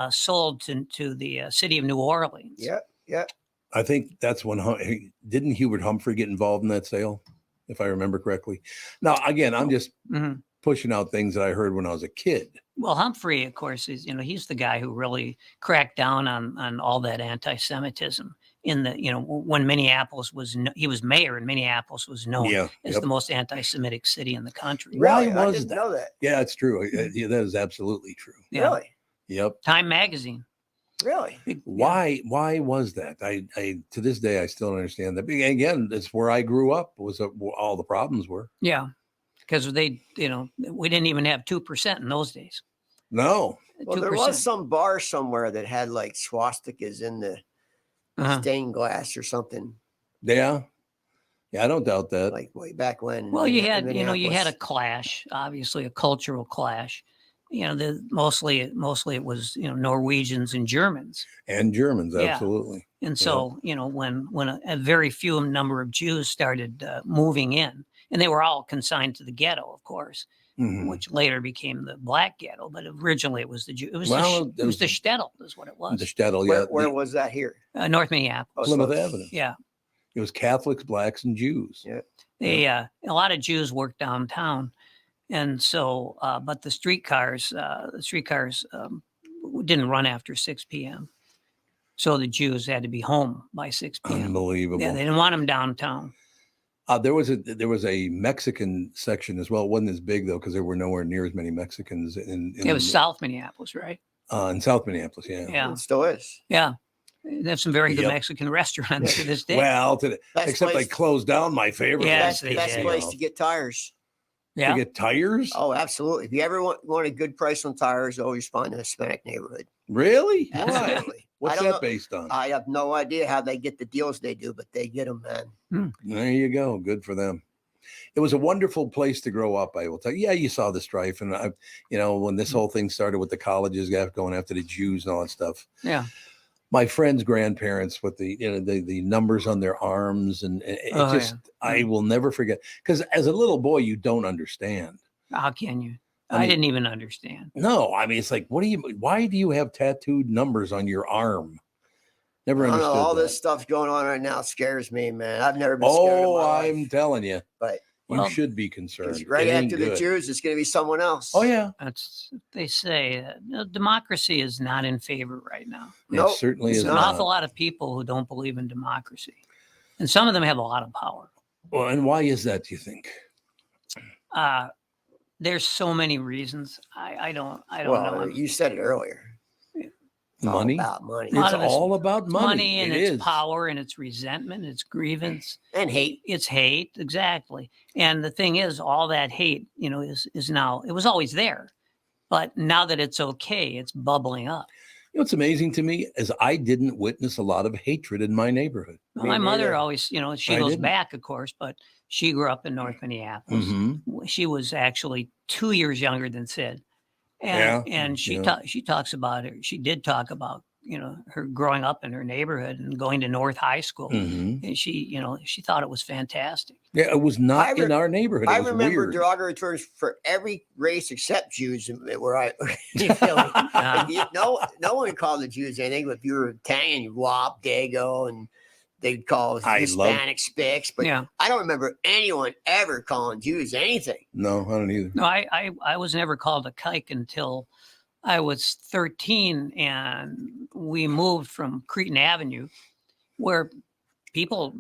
sold to the city of New Orleans.
Yeah. Yeah.
I think that's when didn't Hubert Humphrey get involved in that sale, if I remember correctly. Now, again, I'm just pushing out things that I heard when I was a kid.
Well, Humphrey, of course, is he's the guy who really cracked down on all that anti-Semitism in the when Minneapolis he was mayor, and Minneapolis was known as the most anti-Semitic city in the country.
Really?
Why
I
was
didn't
that?
know that.
Yeah, it's true. Yeah, that is absolutely true.
Yeah.
Really?
Yep.
Time magazine.
Really?
Why was that? I to this day I still don't understand that. Again, that's where I grew up. Was where all the problems were.
Yeah, because we didn't even have 2% in those days.
No.
Well, there was some bar somewhere that had like swastikas in the stained glass or something.
Yeah. Yeah, I don't doubt that.
Like way back when.
Well, you had you had a
Minneapolis.
clash, obviously a cultural clash. Mostly it was Norwegians and Germans.
And Germans,
Yeah.
absolutely.
And so, when a very few number of Jews started moving in, and they were all consigned to the ghetto, of course,
Mhm.
which later became the Black Ghetto, but originally it was the Jew. It was
Well,
it was the shtetl, is what it was.
The shtetl, yeah.
Where was that here?
North Minneapolis.
Plymouth Avenue.
Yeah,
It was Catholics, blacks, and Jews.
Yeah.
they a lot of Jews worked downtown, and so but the streetcars didn't run after 6 p.m. So the Jews had to be home by 6 p.m.
Unbelievable.
Yeah, they didn't want them downtown.
There was a Mexican section as well. It wasn't as big though, because there were nowhere near as many Mexicans
It was South Minneapolis, right?
in South Minneapolis. Yeah.
Yeah.
It still is.
Yeah. They have some very good
Yep.
Mexican restaurants to this day.
Well,
Best
except
place-
they closed down my favorite.
Yes,
place,
Best
they did.
place to get tires.
Yeah.
To get tires.
Oh, absolutely. If you ever want a good price on tires, always find a Hispanic neighborhood.
Really?
Absolutely.
What's that based on?
I have no idea how they get the deals they do, but they get them, man.
There you go. Good for them. It was a wonderful place to grow up, I will tell you. Yeah, you saw the strife. And, when this whole thing started with the colleges going after the Jews and all that stuff.
Yeah.
My friends' grandparents with the numbers on their arms. And I will never forget. Because as a little boy, you don't understand.
How can you? I didn't even understand.
No, I mean, it's like, why do you have tattooed numbers on your arm? Never understood
all
that.
this stuff going on right now scares me, man. I've never been scared in my life.
I'm telling you.
But
you should be concerned.
Right after the Jews, it's going to be someone else.
Oh, yeah.
They say democracy is not in favor right now.
It certainly is
There's an
not.
awful lot of people who don't believe in democracy. And some of them have a lot of power.
Well, and why is that, do you think?
There's so many reasons. I don't know.
You said it earlier.
Money.
About money.
It's all about money.
Money and
It
its
is.
power and its resentment, its grievance.
And hate.
It's hate, exactly. And the thing is, all that hate, is now, it was always there. But now that it's okay, it's bubbling up.
You know what's amazing to me is I didn't witness a lot of hatred in my neighborhood.
Well, my mother always, she
I
goes
didn't.
back, of course, but she grew up in North Minneapolis.
Mhm.
She was actually 2 years younger than Sid.
Yeah,
And she
yeah.
she talks about it. She did talk about, her growing up in her neighborhood and going to North High School.
Mhm.
And she thought it was fantastic.
Yeah, it was not in our neighborhood. It
I
was
remember
weird.
derogatory terms for every race except Jews where I in Philly. No one called the Jews anything. But if you were Italian, you wop, dago, and they'd call Hispanic spicks. But I don't remember anyone ever calling Jews anything.
No, I don't either.
No, I was never called a kike until I was 13, and we moved from Cretin Avenue, where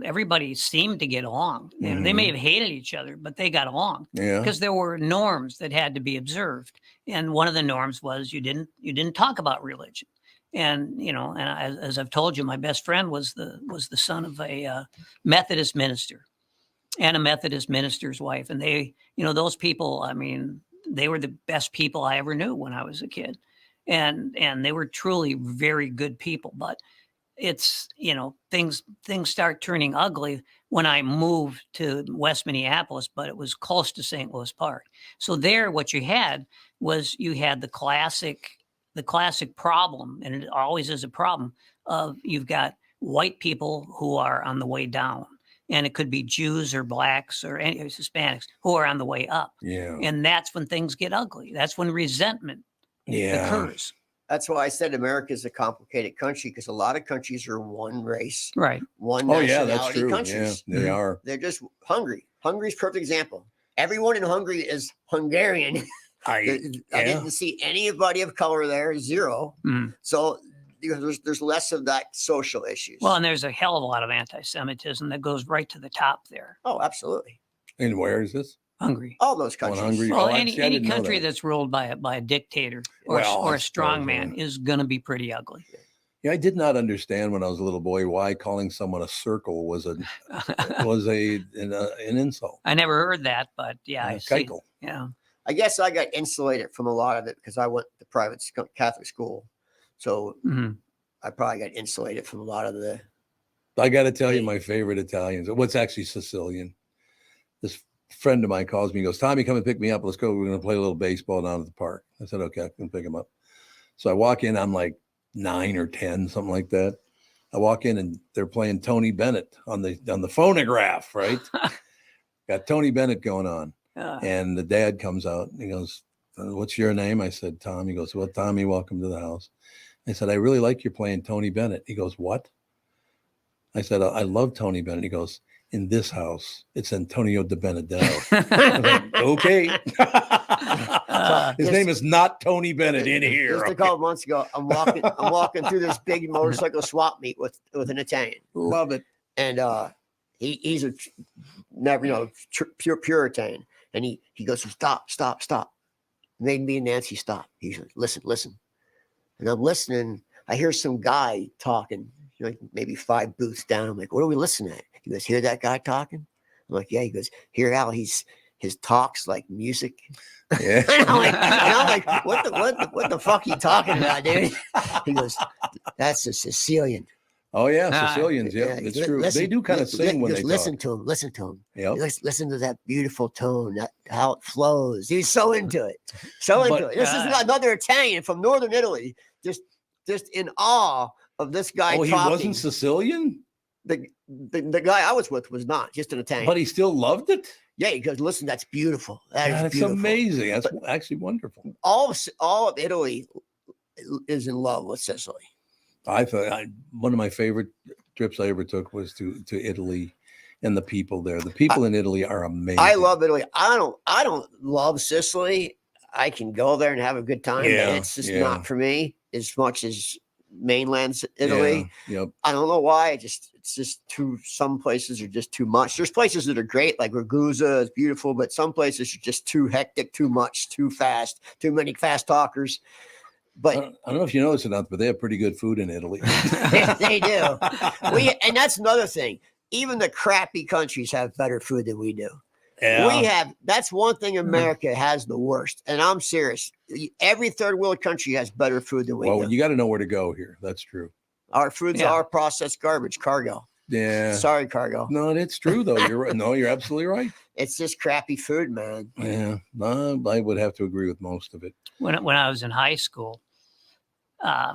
everybody seemed to get along. They may have hated each other, but they got along.
Yeah.
Because there were norms that had to be observed, and one of the norms was you didn't talk about religion. And as I've told you, my best friend was the son of a Methodist minister and a Methodist minister's wife, and they, those people, I mean, they were the best people I ever knew when I was a kid. And they were truly very good people. But it's, things start turning ugly when I moved to West Minneapolis, but it was close to St. Louis Park. So there, what you had was you had the classic problem, and it always is a problem, of you've got white people who are on the way down. And it could be Jews or blacks or any Hispanics who are on the way up.
Yeah.
And that's when things get ugly. That's when resentment occurs.
That's why I said America is a complicated country, because a lot of countries are one race,
right?
One
Oh, yeah,
nationality
that's true.
countries.
Yeah, they are.
They're just hungry. Hungary's a perfect example. Everyone in Hungary is Hungarian. I didn't see anybody of color there, zero. So there's less of that social issues.
Well, and there's a hell of a lot of anti-Semitism that goes right to the top there.
Oh, absolutely.
And where is this?
Hungary.
All those countries.
Hungary.
Well,
Oh,
any
actually, I didn't know
country
that.
that's ruled by a dictator or
Well,
a
I
strong
suppose,
man is going to be pretty ugly.
Yeah, I did not understand when I was a little boy why calling someone a circle was an insult.
I never heard that, but yeah, I see.
Keikel.
Yeah.
I guess I got insulated from a lot of it because I went to private Catholic school. So I probably got insulated from a lot of the.
I got to tell you, my favorite Italians. What's actually Sicilian? This friend of mine calls me. He goes, "Tommy, come and pick me up. Let's go. We're going to play a little baseball down at the park." I said, "Okay, I can pick him up." So I walk in. I'm like 9 or 10, something like that. I walk in and they're playing Tony Bennett on the phonograph. Right? Got Tony Bennett going on. And the dad comes out and he goes, "What's your name?" I said, "Tom." He goes, "Well, Tommy, welcome to the house." I said, "I really like you playing Tony Bennett." He goes, "What?" I said, "I love Tony Bennett." He goes, "In this house, it's Antonio de Benedetto." I was like, okay. His name is not Tony Bennett in here.
Just a couple months ago, I'm walking through this big motorcycle swap meet with an Italian.
Love it.
And he's a pure Puritan. And he goes, "Stop. Made me and Nancy stop." He said, listen. And I'm listening. I hear some guy talking, like maybe 5 booths down. I'm like, "What are we listening at?" He goes, "Hear that guy talking?" I'm like, "Yeah." He goes, "Hear Al, his talks like music."
Yeah.
and I'm like, what the fuck you talking about, dude? He goes, That's a Sicilian.
Oh yeah, Sicilians. Yeah, it's true. They do kind of sing when they
listen
talk.
to him. Listen to him.
Yep.
Listen to that beautiful tone. How it flows. He's so into it. So into it. This is another Italian from northern Italy. Just in awe of this guy.
Oh, he wasn't Sicilian?
The guy I was with was not, just an Italian.
But he still loved it?
Yeah, he goes, listen, that's beautiful. That's
beautiful. Amazing. That's actually wonderful.
All of Italy is in love with Sicily.
I thought one of my favorite trips I ever took was to Italy, and the people there. The people in Italy are amazing.
I love Italy. I don't love Sicily. I can go there and have a good time, but it's just not for me as much as mainland Italy.
Yeah, yep.
I don't know why. It's just some places are just too much. There's places that are great, like Ragusa is beautiful, but some places are just too hectic, too much, too fast, too many fast talkers. But
I don't know if you know this or not, but they have pretty good food in Italy.
they do. And that's another thing. Even the crappy countries have better food than we do.
Yeah.
That's one thing America has the worst. And I'm serious. Every third world country has better food than we do.
Well, you got to know where to go here. That's true.
Our food's our processed garbage, cargo.
Yeah.
Sorry, cargo.
No, it's true though. You're right. No, you're absolutely right.
It's just crappy food, man.
Yeah. No, I would have to agree with most of it.
When I was in high school, I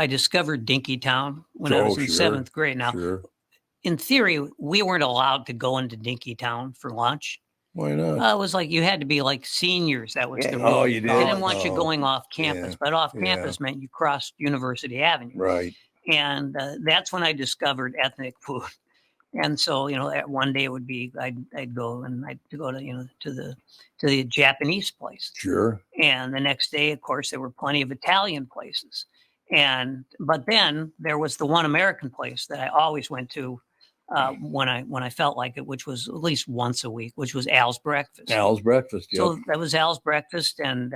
discovered Dinkytown when I was in seventh grade. Now, in theory, we weren't allowed to go into Dinkytown for lunch.
Why not?
It was like you had to be like seniors. That was the rule.
Oh, you did?
They didn't want you going off campus, but off campus meant you crossed University Avenue.
Right.
And that's when I discovered ethnic food. And so, one day it would be I'd go to the Japanese place.
Sure.
And the next day, of course, there were plenty of Italian places. But then there was the one American place that I always went to when I felt like it, which was at least once a week, which was Al's Breakfast.
Al's Breakfast. Yep.
So that was Al's Breakfast and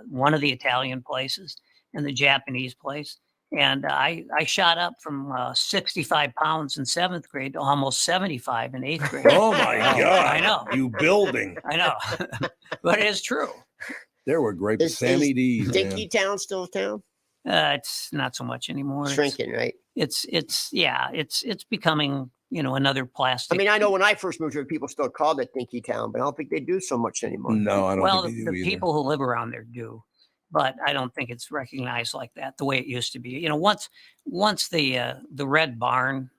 one of the Italian places and the Japanese place. And I shot up from 65 pounds in seventh grade to almost 75 in eighth grade.
Oh my God!
I know.
You building?
I know, but it is true.
There were great Sammy D's.
Dinkytown still a town?
It's not so much anymore.
Shrinking, right?
It's becoming another plastic.
I mean, I know when I first moved here, people still called it Dinkytown, but I don't think they do so much anymore.
No, I don't.
Well,
think they do
the
either.
people who live around there do. But I don't think it's recognized like that the way it used to be. Once the Red Barn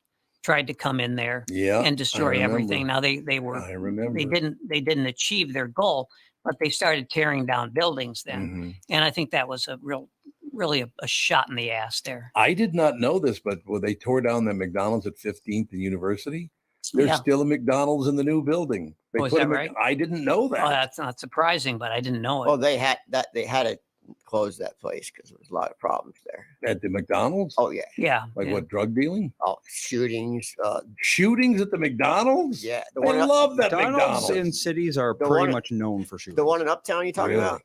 tried to come in there and destroy everything. Now they didn't achieve their goal, but they started tearing down buildings then.
Mm-hmm.
And I think that was really a shot in the ass there.
I did not know this, but when they tore down the McDonald's at 15th and University, there's still a McDonald's in the new building. They
Is that right?
I didn't know that.
Oh, that's not surprising, but I didn't know it.
Oh, they had to close that place because there was a lot of problems there.
At the McDonald's?
Oh, yeah.
Yeah.
What, drug dealing?
Oh, shootings.
Shootings at the McDonald's?
Yeah.
I love that
McDonald's
McDonald's.
in cities are pretty much known for shooting.
The one in Uptown you talking about?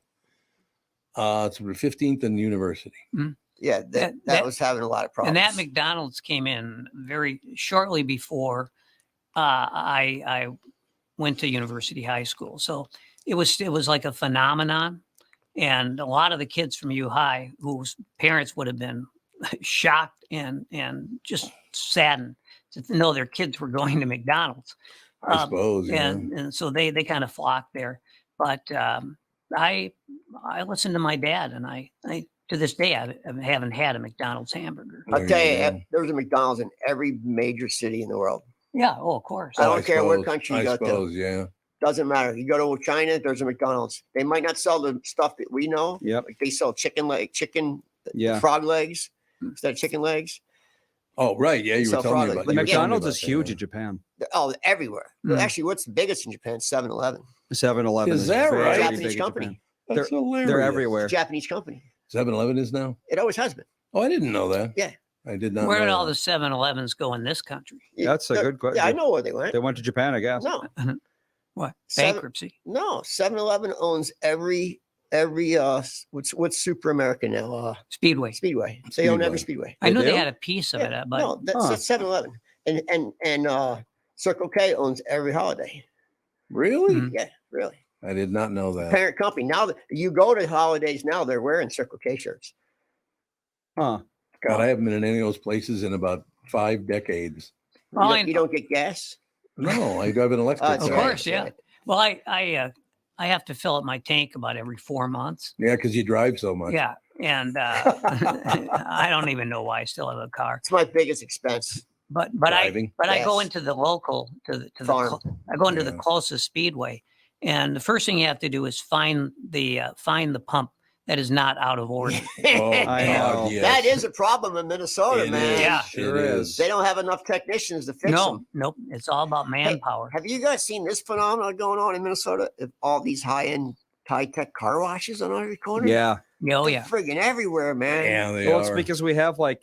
It's 15th and University.
Mm-hmm.
Yeah, that was having a lot of problems.
And that McDonald's came in very shortly before I went to University High School. So it was like a phenomenon. And a lot of the kids from U High whose parents would have been shocked and just saddened to know their kids were going to McDonald's.
I suppose.
And so they kind of flocked there. But I listened to my dad, and I to this day I haven't had a McDonald's hamburger.
I'll tell you, there's a McDonald's in every major city in the world.
Yeah. Oh, of course.
I don't care what country you go to.
Yeah.
Doesn't matter. You go to China, there's a McDonald's. They might not sell the stuff that we know.
Yep.
Like they sell chicken
Yeah.
frog legs instead of chicken legs.
Oh, right. Yeah, you were telling me about that.
McDonald's is huge in Japan.
Oh, everywhere. Actually, what's the biggest in Japan? 7-Eleven.
7-Eleven
Is that right?
Japanese company.
That's hilarious.
They're everywhere.
Japanese company.
7-Eleven is now?
It always has been.
Oh, I didn't know that.
Yeah.
I did not
Where
know
did all
that.
the 7-Elevens go in this country?
That's a good question.
Yeah, I know where they went.
They went to Japan, I guess.
No.
What? Bankruptcy?
No. 7-Eleven owns every what's Super America now?
Speedway.
They own every Speedway.
I knew they had a piece of it, but
no, that's 7-Eleven. And Circle K owns every holiday.
Really?
Mm-hmm.
Yeah, really.
I did not know that.
Parent company. Now that you go to holidays now, they're wearing Circle K shirts.
Huh.
God, I haven't been in any of those places in about 5 decades.
Well,
you don't get gas?
No, I drive an electric
Of
car.
course, yeah. Well, I have to fill up my tank about every 4 months.
Yeah, because you drive so much.
Yeah, and I don't even know why I still have a car.
It's my biggest expense.
But
Driving?
I go
Yes.
into the local
Farm.
I go into the
Yeah.
closest speedway, and the first thing you have to do is find the pump that is not out of order.
Oh, God, yes.
That is a problem in Minnesota,
It
man.
is.
Yeah.
Sure is.
They don't have enough technicians to fix them.
Nope. It's all about manpower.
Have you guys seen this phenomenon going on in Minnesota? Of all these high-end, high-tech car washes on every corner?
Yeah.
Oh, yeah.
Friggin' everywhere, man.
Yeah, they
Well,
are.
it's because we have like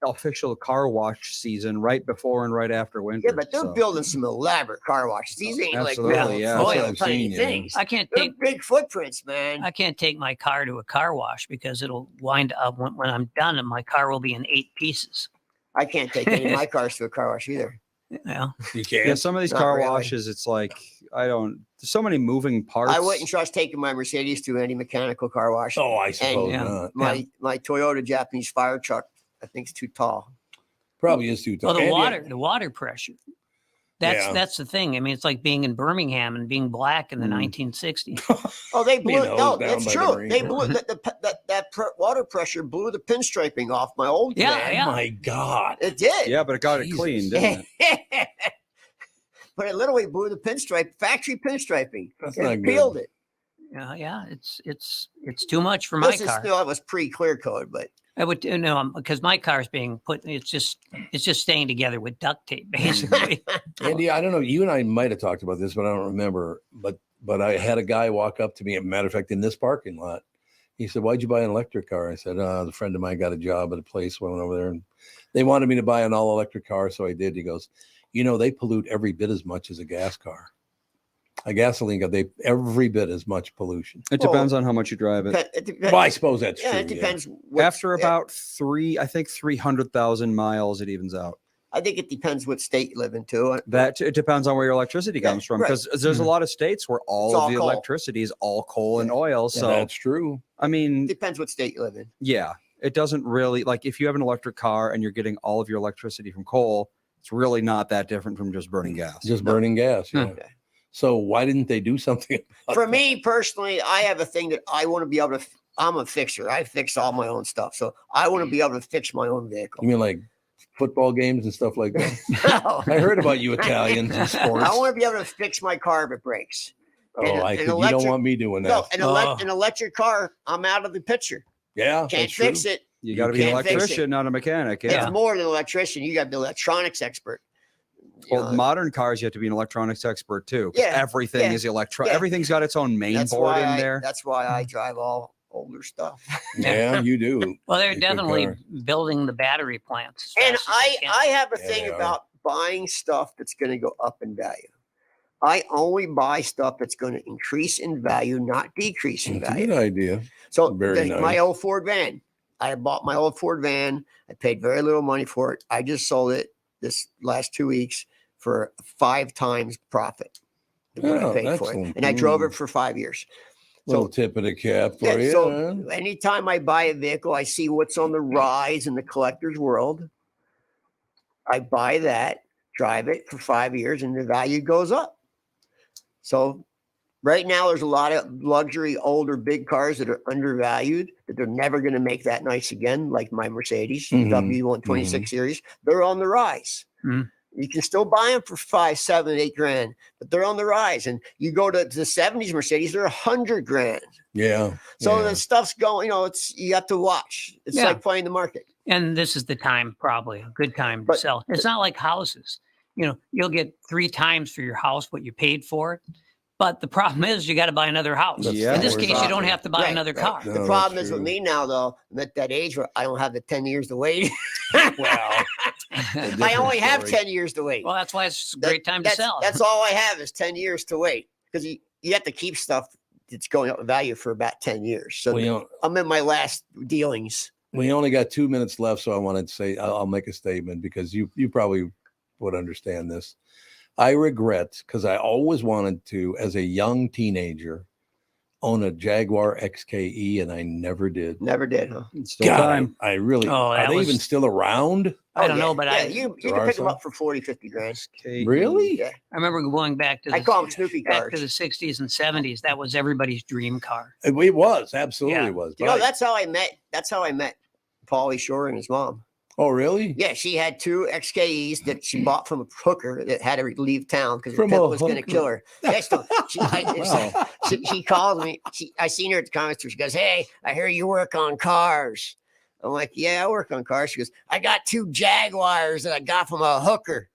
official car wash season right before and right after winter.
Yeah, but they're building some elaborate car washes. These ain't
Absolutely,
like
yeah.
little
That's what I've
tiny
seen, yeah.
things.
I can't
They're
take
big footprints, man.
I can't take my car to a car wash because it'll wind up when I'm done, and my car will be in 8 pieces.
I can't take any of my cars to a car wash either.
Yeah.
You can't.
Yeah, some of these
Not
car
really.
washes, it's like there's so many moving parts.
I wouldn't trust taking my Mercedes to any mechanical car wash.
Oh, I suppose
And
not.
My Toyota Japanese fire truck, I think, is too tall.
Probably is too
Well,
tough.
the water pressure. That's the thing. I mean, it's like being in Birmingham and being black in the 1960s.
Oh, they blew
Being
it. No,
hosed down
it's
by the
true.
Marine
They
Corps.
blew water pressure blew the pinstriping off my old
Yeah,
van.
yeah.
My God.
It did.
Yeah, but it got it clean, didn't it?
But it literally blew the factory pinstriping.
That's
and
not
it
good.
peeled it.
Yeah, it's too much for my
This is
car.
still, it was pre-clear code, but
I would because my car's being put. It's just staying together with duct tape, basically.
Andy, I don't know. You and I might have talked about this, but I don't remember. But I had a guy walk up to me. As a matter of fact, in this parking lot, he said, "Why'd you buy an electric car?" I said, "A friend of mine got a job at a place. So I went over there, and they wanted me to buy an all-electric car, so I did." He goes, "They pollute every bit as much as a gas car. A gasoline car, they every bit as much pollution."
It depends on how much you drive it.
it depends.
Well, I suppose that's true.
Yeah, it depends.
After about 300,000 miles, it evens out.
I think it depends what state you live in too.
That it depends on where your electricity comes from,
right.
because there's a lot of states where all
It's
of
all
the
coal.
electricity is all coal and oil.
Yeah,
So
that's true.
I mean,
Depends what state you live in.
yeah, it doesn't really like if you have an electric car and you're getting all of your electricity from coal, it's really not that different from just burning gas.
Just burning gas. Yeah.
Okay.
So why didn't they do something? about
For
that?
me personally, I have a thing that I want to be able to. I'm a fixer. I fix all my own stuff, so I want to be able to fix my own vehicle.
You mean like football games and stuff like that?
No.
I heard about you Italians in sports.
I want to be able to fix my car if it breaks.
Oh,
And
you don't want me doing that.
No, an electric car, I'm out of the picture.
Yeah,
Can't
that's
fix
true.
it.
You got to be an
can't fix it.
electrician, not a mechanic. Yeah.
It's more than an electrician. You got to be an electronics expert.
Well, modern cars, you have to be an electronics expert too. 'Cause
Yeah,
everything
yeah,
is
yeah.
Everything's got its own main
That's
board
why
in there.
That's why I drive all older stuff.
Yeah, you do.
Well, they're
Good
definitely
car.
building the battery plants.
And I have a
Yeah,
thing
they are.
about buying stuff that's going to go up in value. I only buy stuff that's going to increase in value, not decrease in
It's a
value.
good idea.
So
Very
my
nice.
old Ford van, I bought my old Ford van. I paid very little money for it. I just sold it this last 2 weeks for 5 times profit than what I
Oh,
paid for it.
excellent.
And I drove
Mm.
it for 5 years.
Little tip of the cap for
Yeah,
you.
so anytime I buy a vehicle, I see what's on the rise in the collector's world. I buy that, drive it for 5 years, and the value goes up. So right now, there's a lot of luxury, older, big cars that are undervalued, that they're never going to make that nice again, like my Mercedes
Mhm.
W126 series. They're on the rise.
Mhm.
You can still buy them for 5, 7, 8 grand, but they're on the rise. And you go to the 70s Mercedes, they're 100 grand.
Yeah.
So
yeah.
the stuff's going, you have to watch. It's
Yeah.
like playing the market.
And this is the time, probably a good time to sell. It's not like houses. You'll get 3 times for your house what you paid for it. But the problem is you got to buy another house.
Yeah,
In this
we're
case, you don't have to buy
Right,
another
right.
car.
No,
The problem
that's
is with
true.
me now, though, I'm at that age where I don't have the 10 years to wait.
Well,
I only have
story.
10 years to wait.
Well, that's why it's a great time to
That's-
sell.
That's all I have is 10 years to wait, because you have to keep stuff that's going up in value for about 10 years. So I'm in my last dealings.
We only got 2 minutes left, so I wanted to say I'll make a statement because you probably would understand this. I regret, because I always wanted to, as a young teenager, own a Jaguar XKE, and I never did.
Never did, huh?
Still time.
I really.
Oh,
are
that
they
was-
even still around?
I don't know, but
you
There
can
are
pick them
some?
up for 40, 50 grand.
Really?
Yeah.
I remember going back to
I call them Snoopy
back
cars.
to the 60s and 70s. That was everybody's dream car.
It was absolutely
Yeah.
was.
You know, that's how I met Pauly Shore and his mom.
Oh, really?
Yeah, she had 2 XKEs that she bought from a hooker that had to leave town because her
From
pimp
a
was going to
hooker.
kill her. She called me. I seen her at the comic store. She goes, "Hey, I hear you work on cars." I'm like, "Yeah, I work on cars." She goes, "I got 2 Jaguars that I got from a hooker."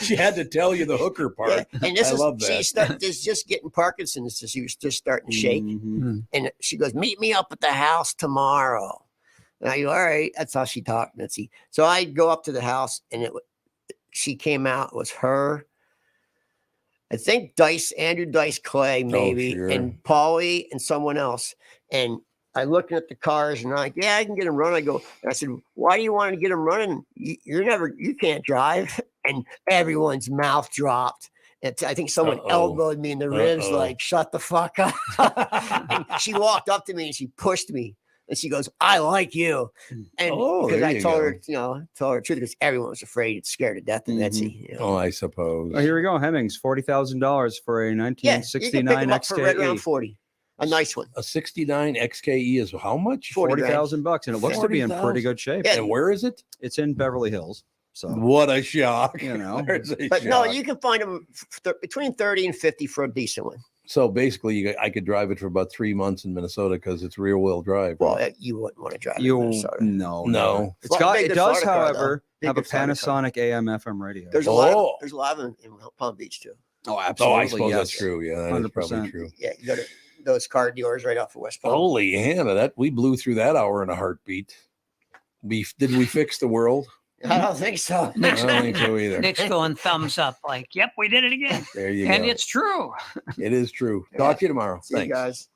She had to tell you the hooker part.
Yeah, and this
I love that.
she's just getting Parkinson's, so she was just starting to shake.
Mm-hmm.
And she goes, "Meet me up at the house tomorrow." And I go, "All right." That's how she talked, Nancy. So I go up to the house, and she came out. It was her, I think Andrew Dice Clay, maybe,
sure.
and Pauly and someone else. And I looking at the cars, and I'm like, "Yeah, I can get them running." I go, and I said, "Why do you want to get them running? You can't drive." And everyone's mouth dropped. And I think someone elbowed me in the ribs, like, "Shut the fuck up." And she walked up to me and she pushed me. And she goes, "I like you." And because I told her, the truth, because everyone was afraid, scared to death of Etsy. You know?
Oh, I suppose.
Oh, here we go. Hemmings, $40,000 for a 1969
for right around
XKE.
40. A nice one.
A 69 XKE is how much?
$40,000, and it looks to be in pretty good shape.
And where is it?
It's in Beverly Hills. So
what a shock!
You know,
but no, you can find them between 30 and 50 for a decent one.
So basically, I could drive it for about 3 months in Minnesota because it's rear-wheel drive.
Well, you wouldn't want to drive it in Minnesota.
No.
It does, however, have a Panasonic AM/FM radio.
There's a lot of them in Palm Beach too.
Oh, absolutely.
Oh, I suppose
yes.
that's true. Yeah, that is probably
100%.
true.
Yeah, you go to those car dealers right off of West Palm.
Holy Hannah, we blew through that hour in a heartbeat. Did we fix the world?
I don't think so.
I don't think so either.
Nick's going thumbs up, like, "Yep, we did it again."
There you
And
go.
it's true.
It is true. Talk to you tomorrow.
See you guys.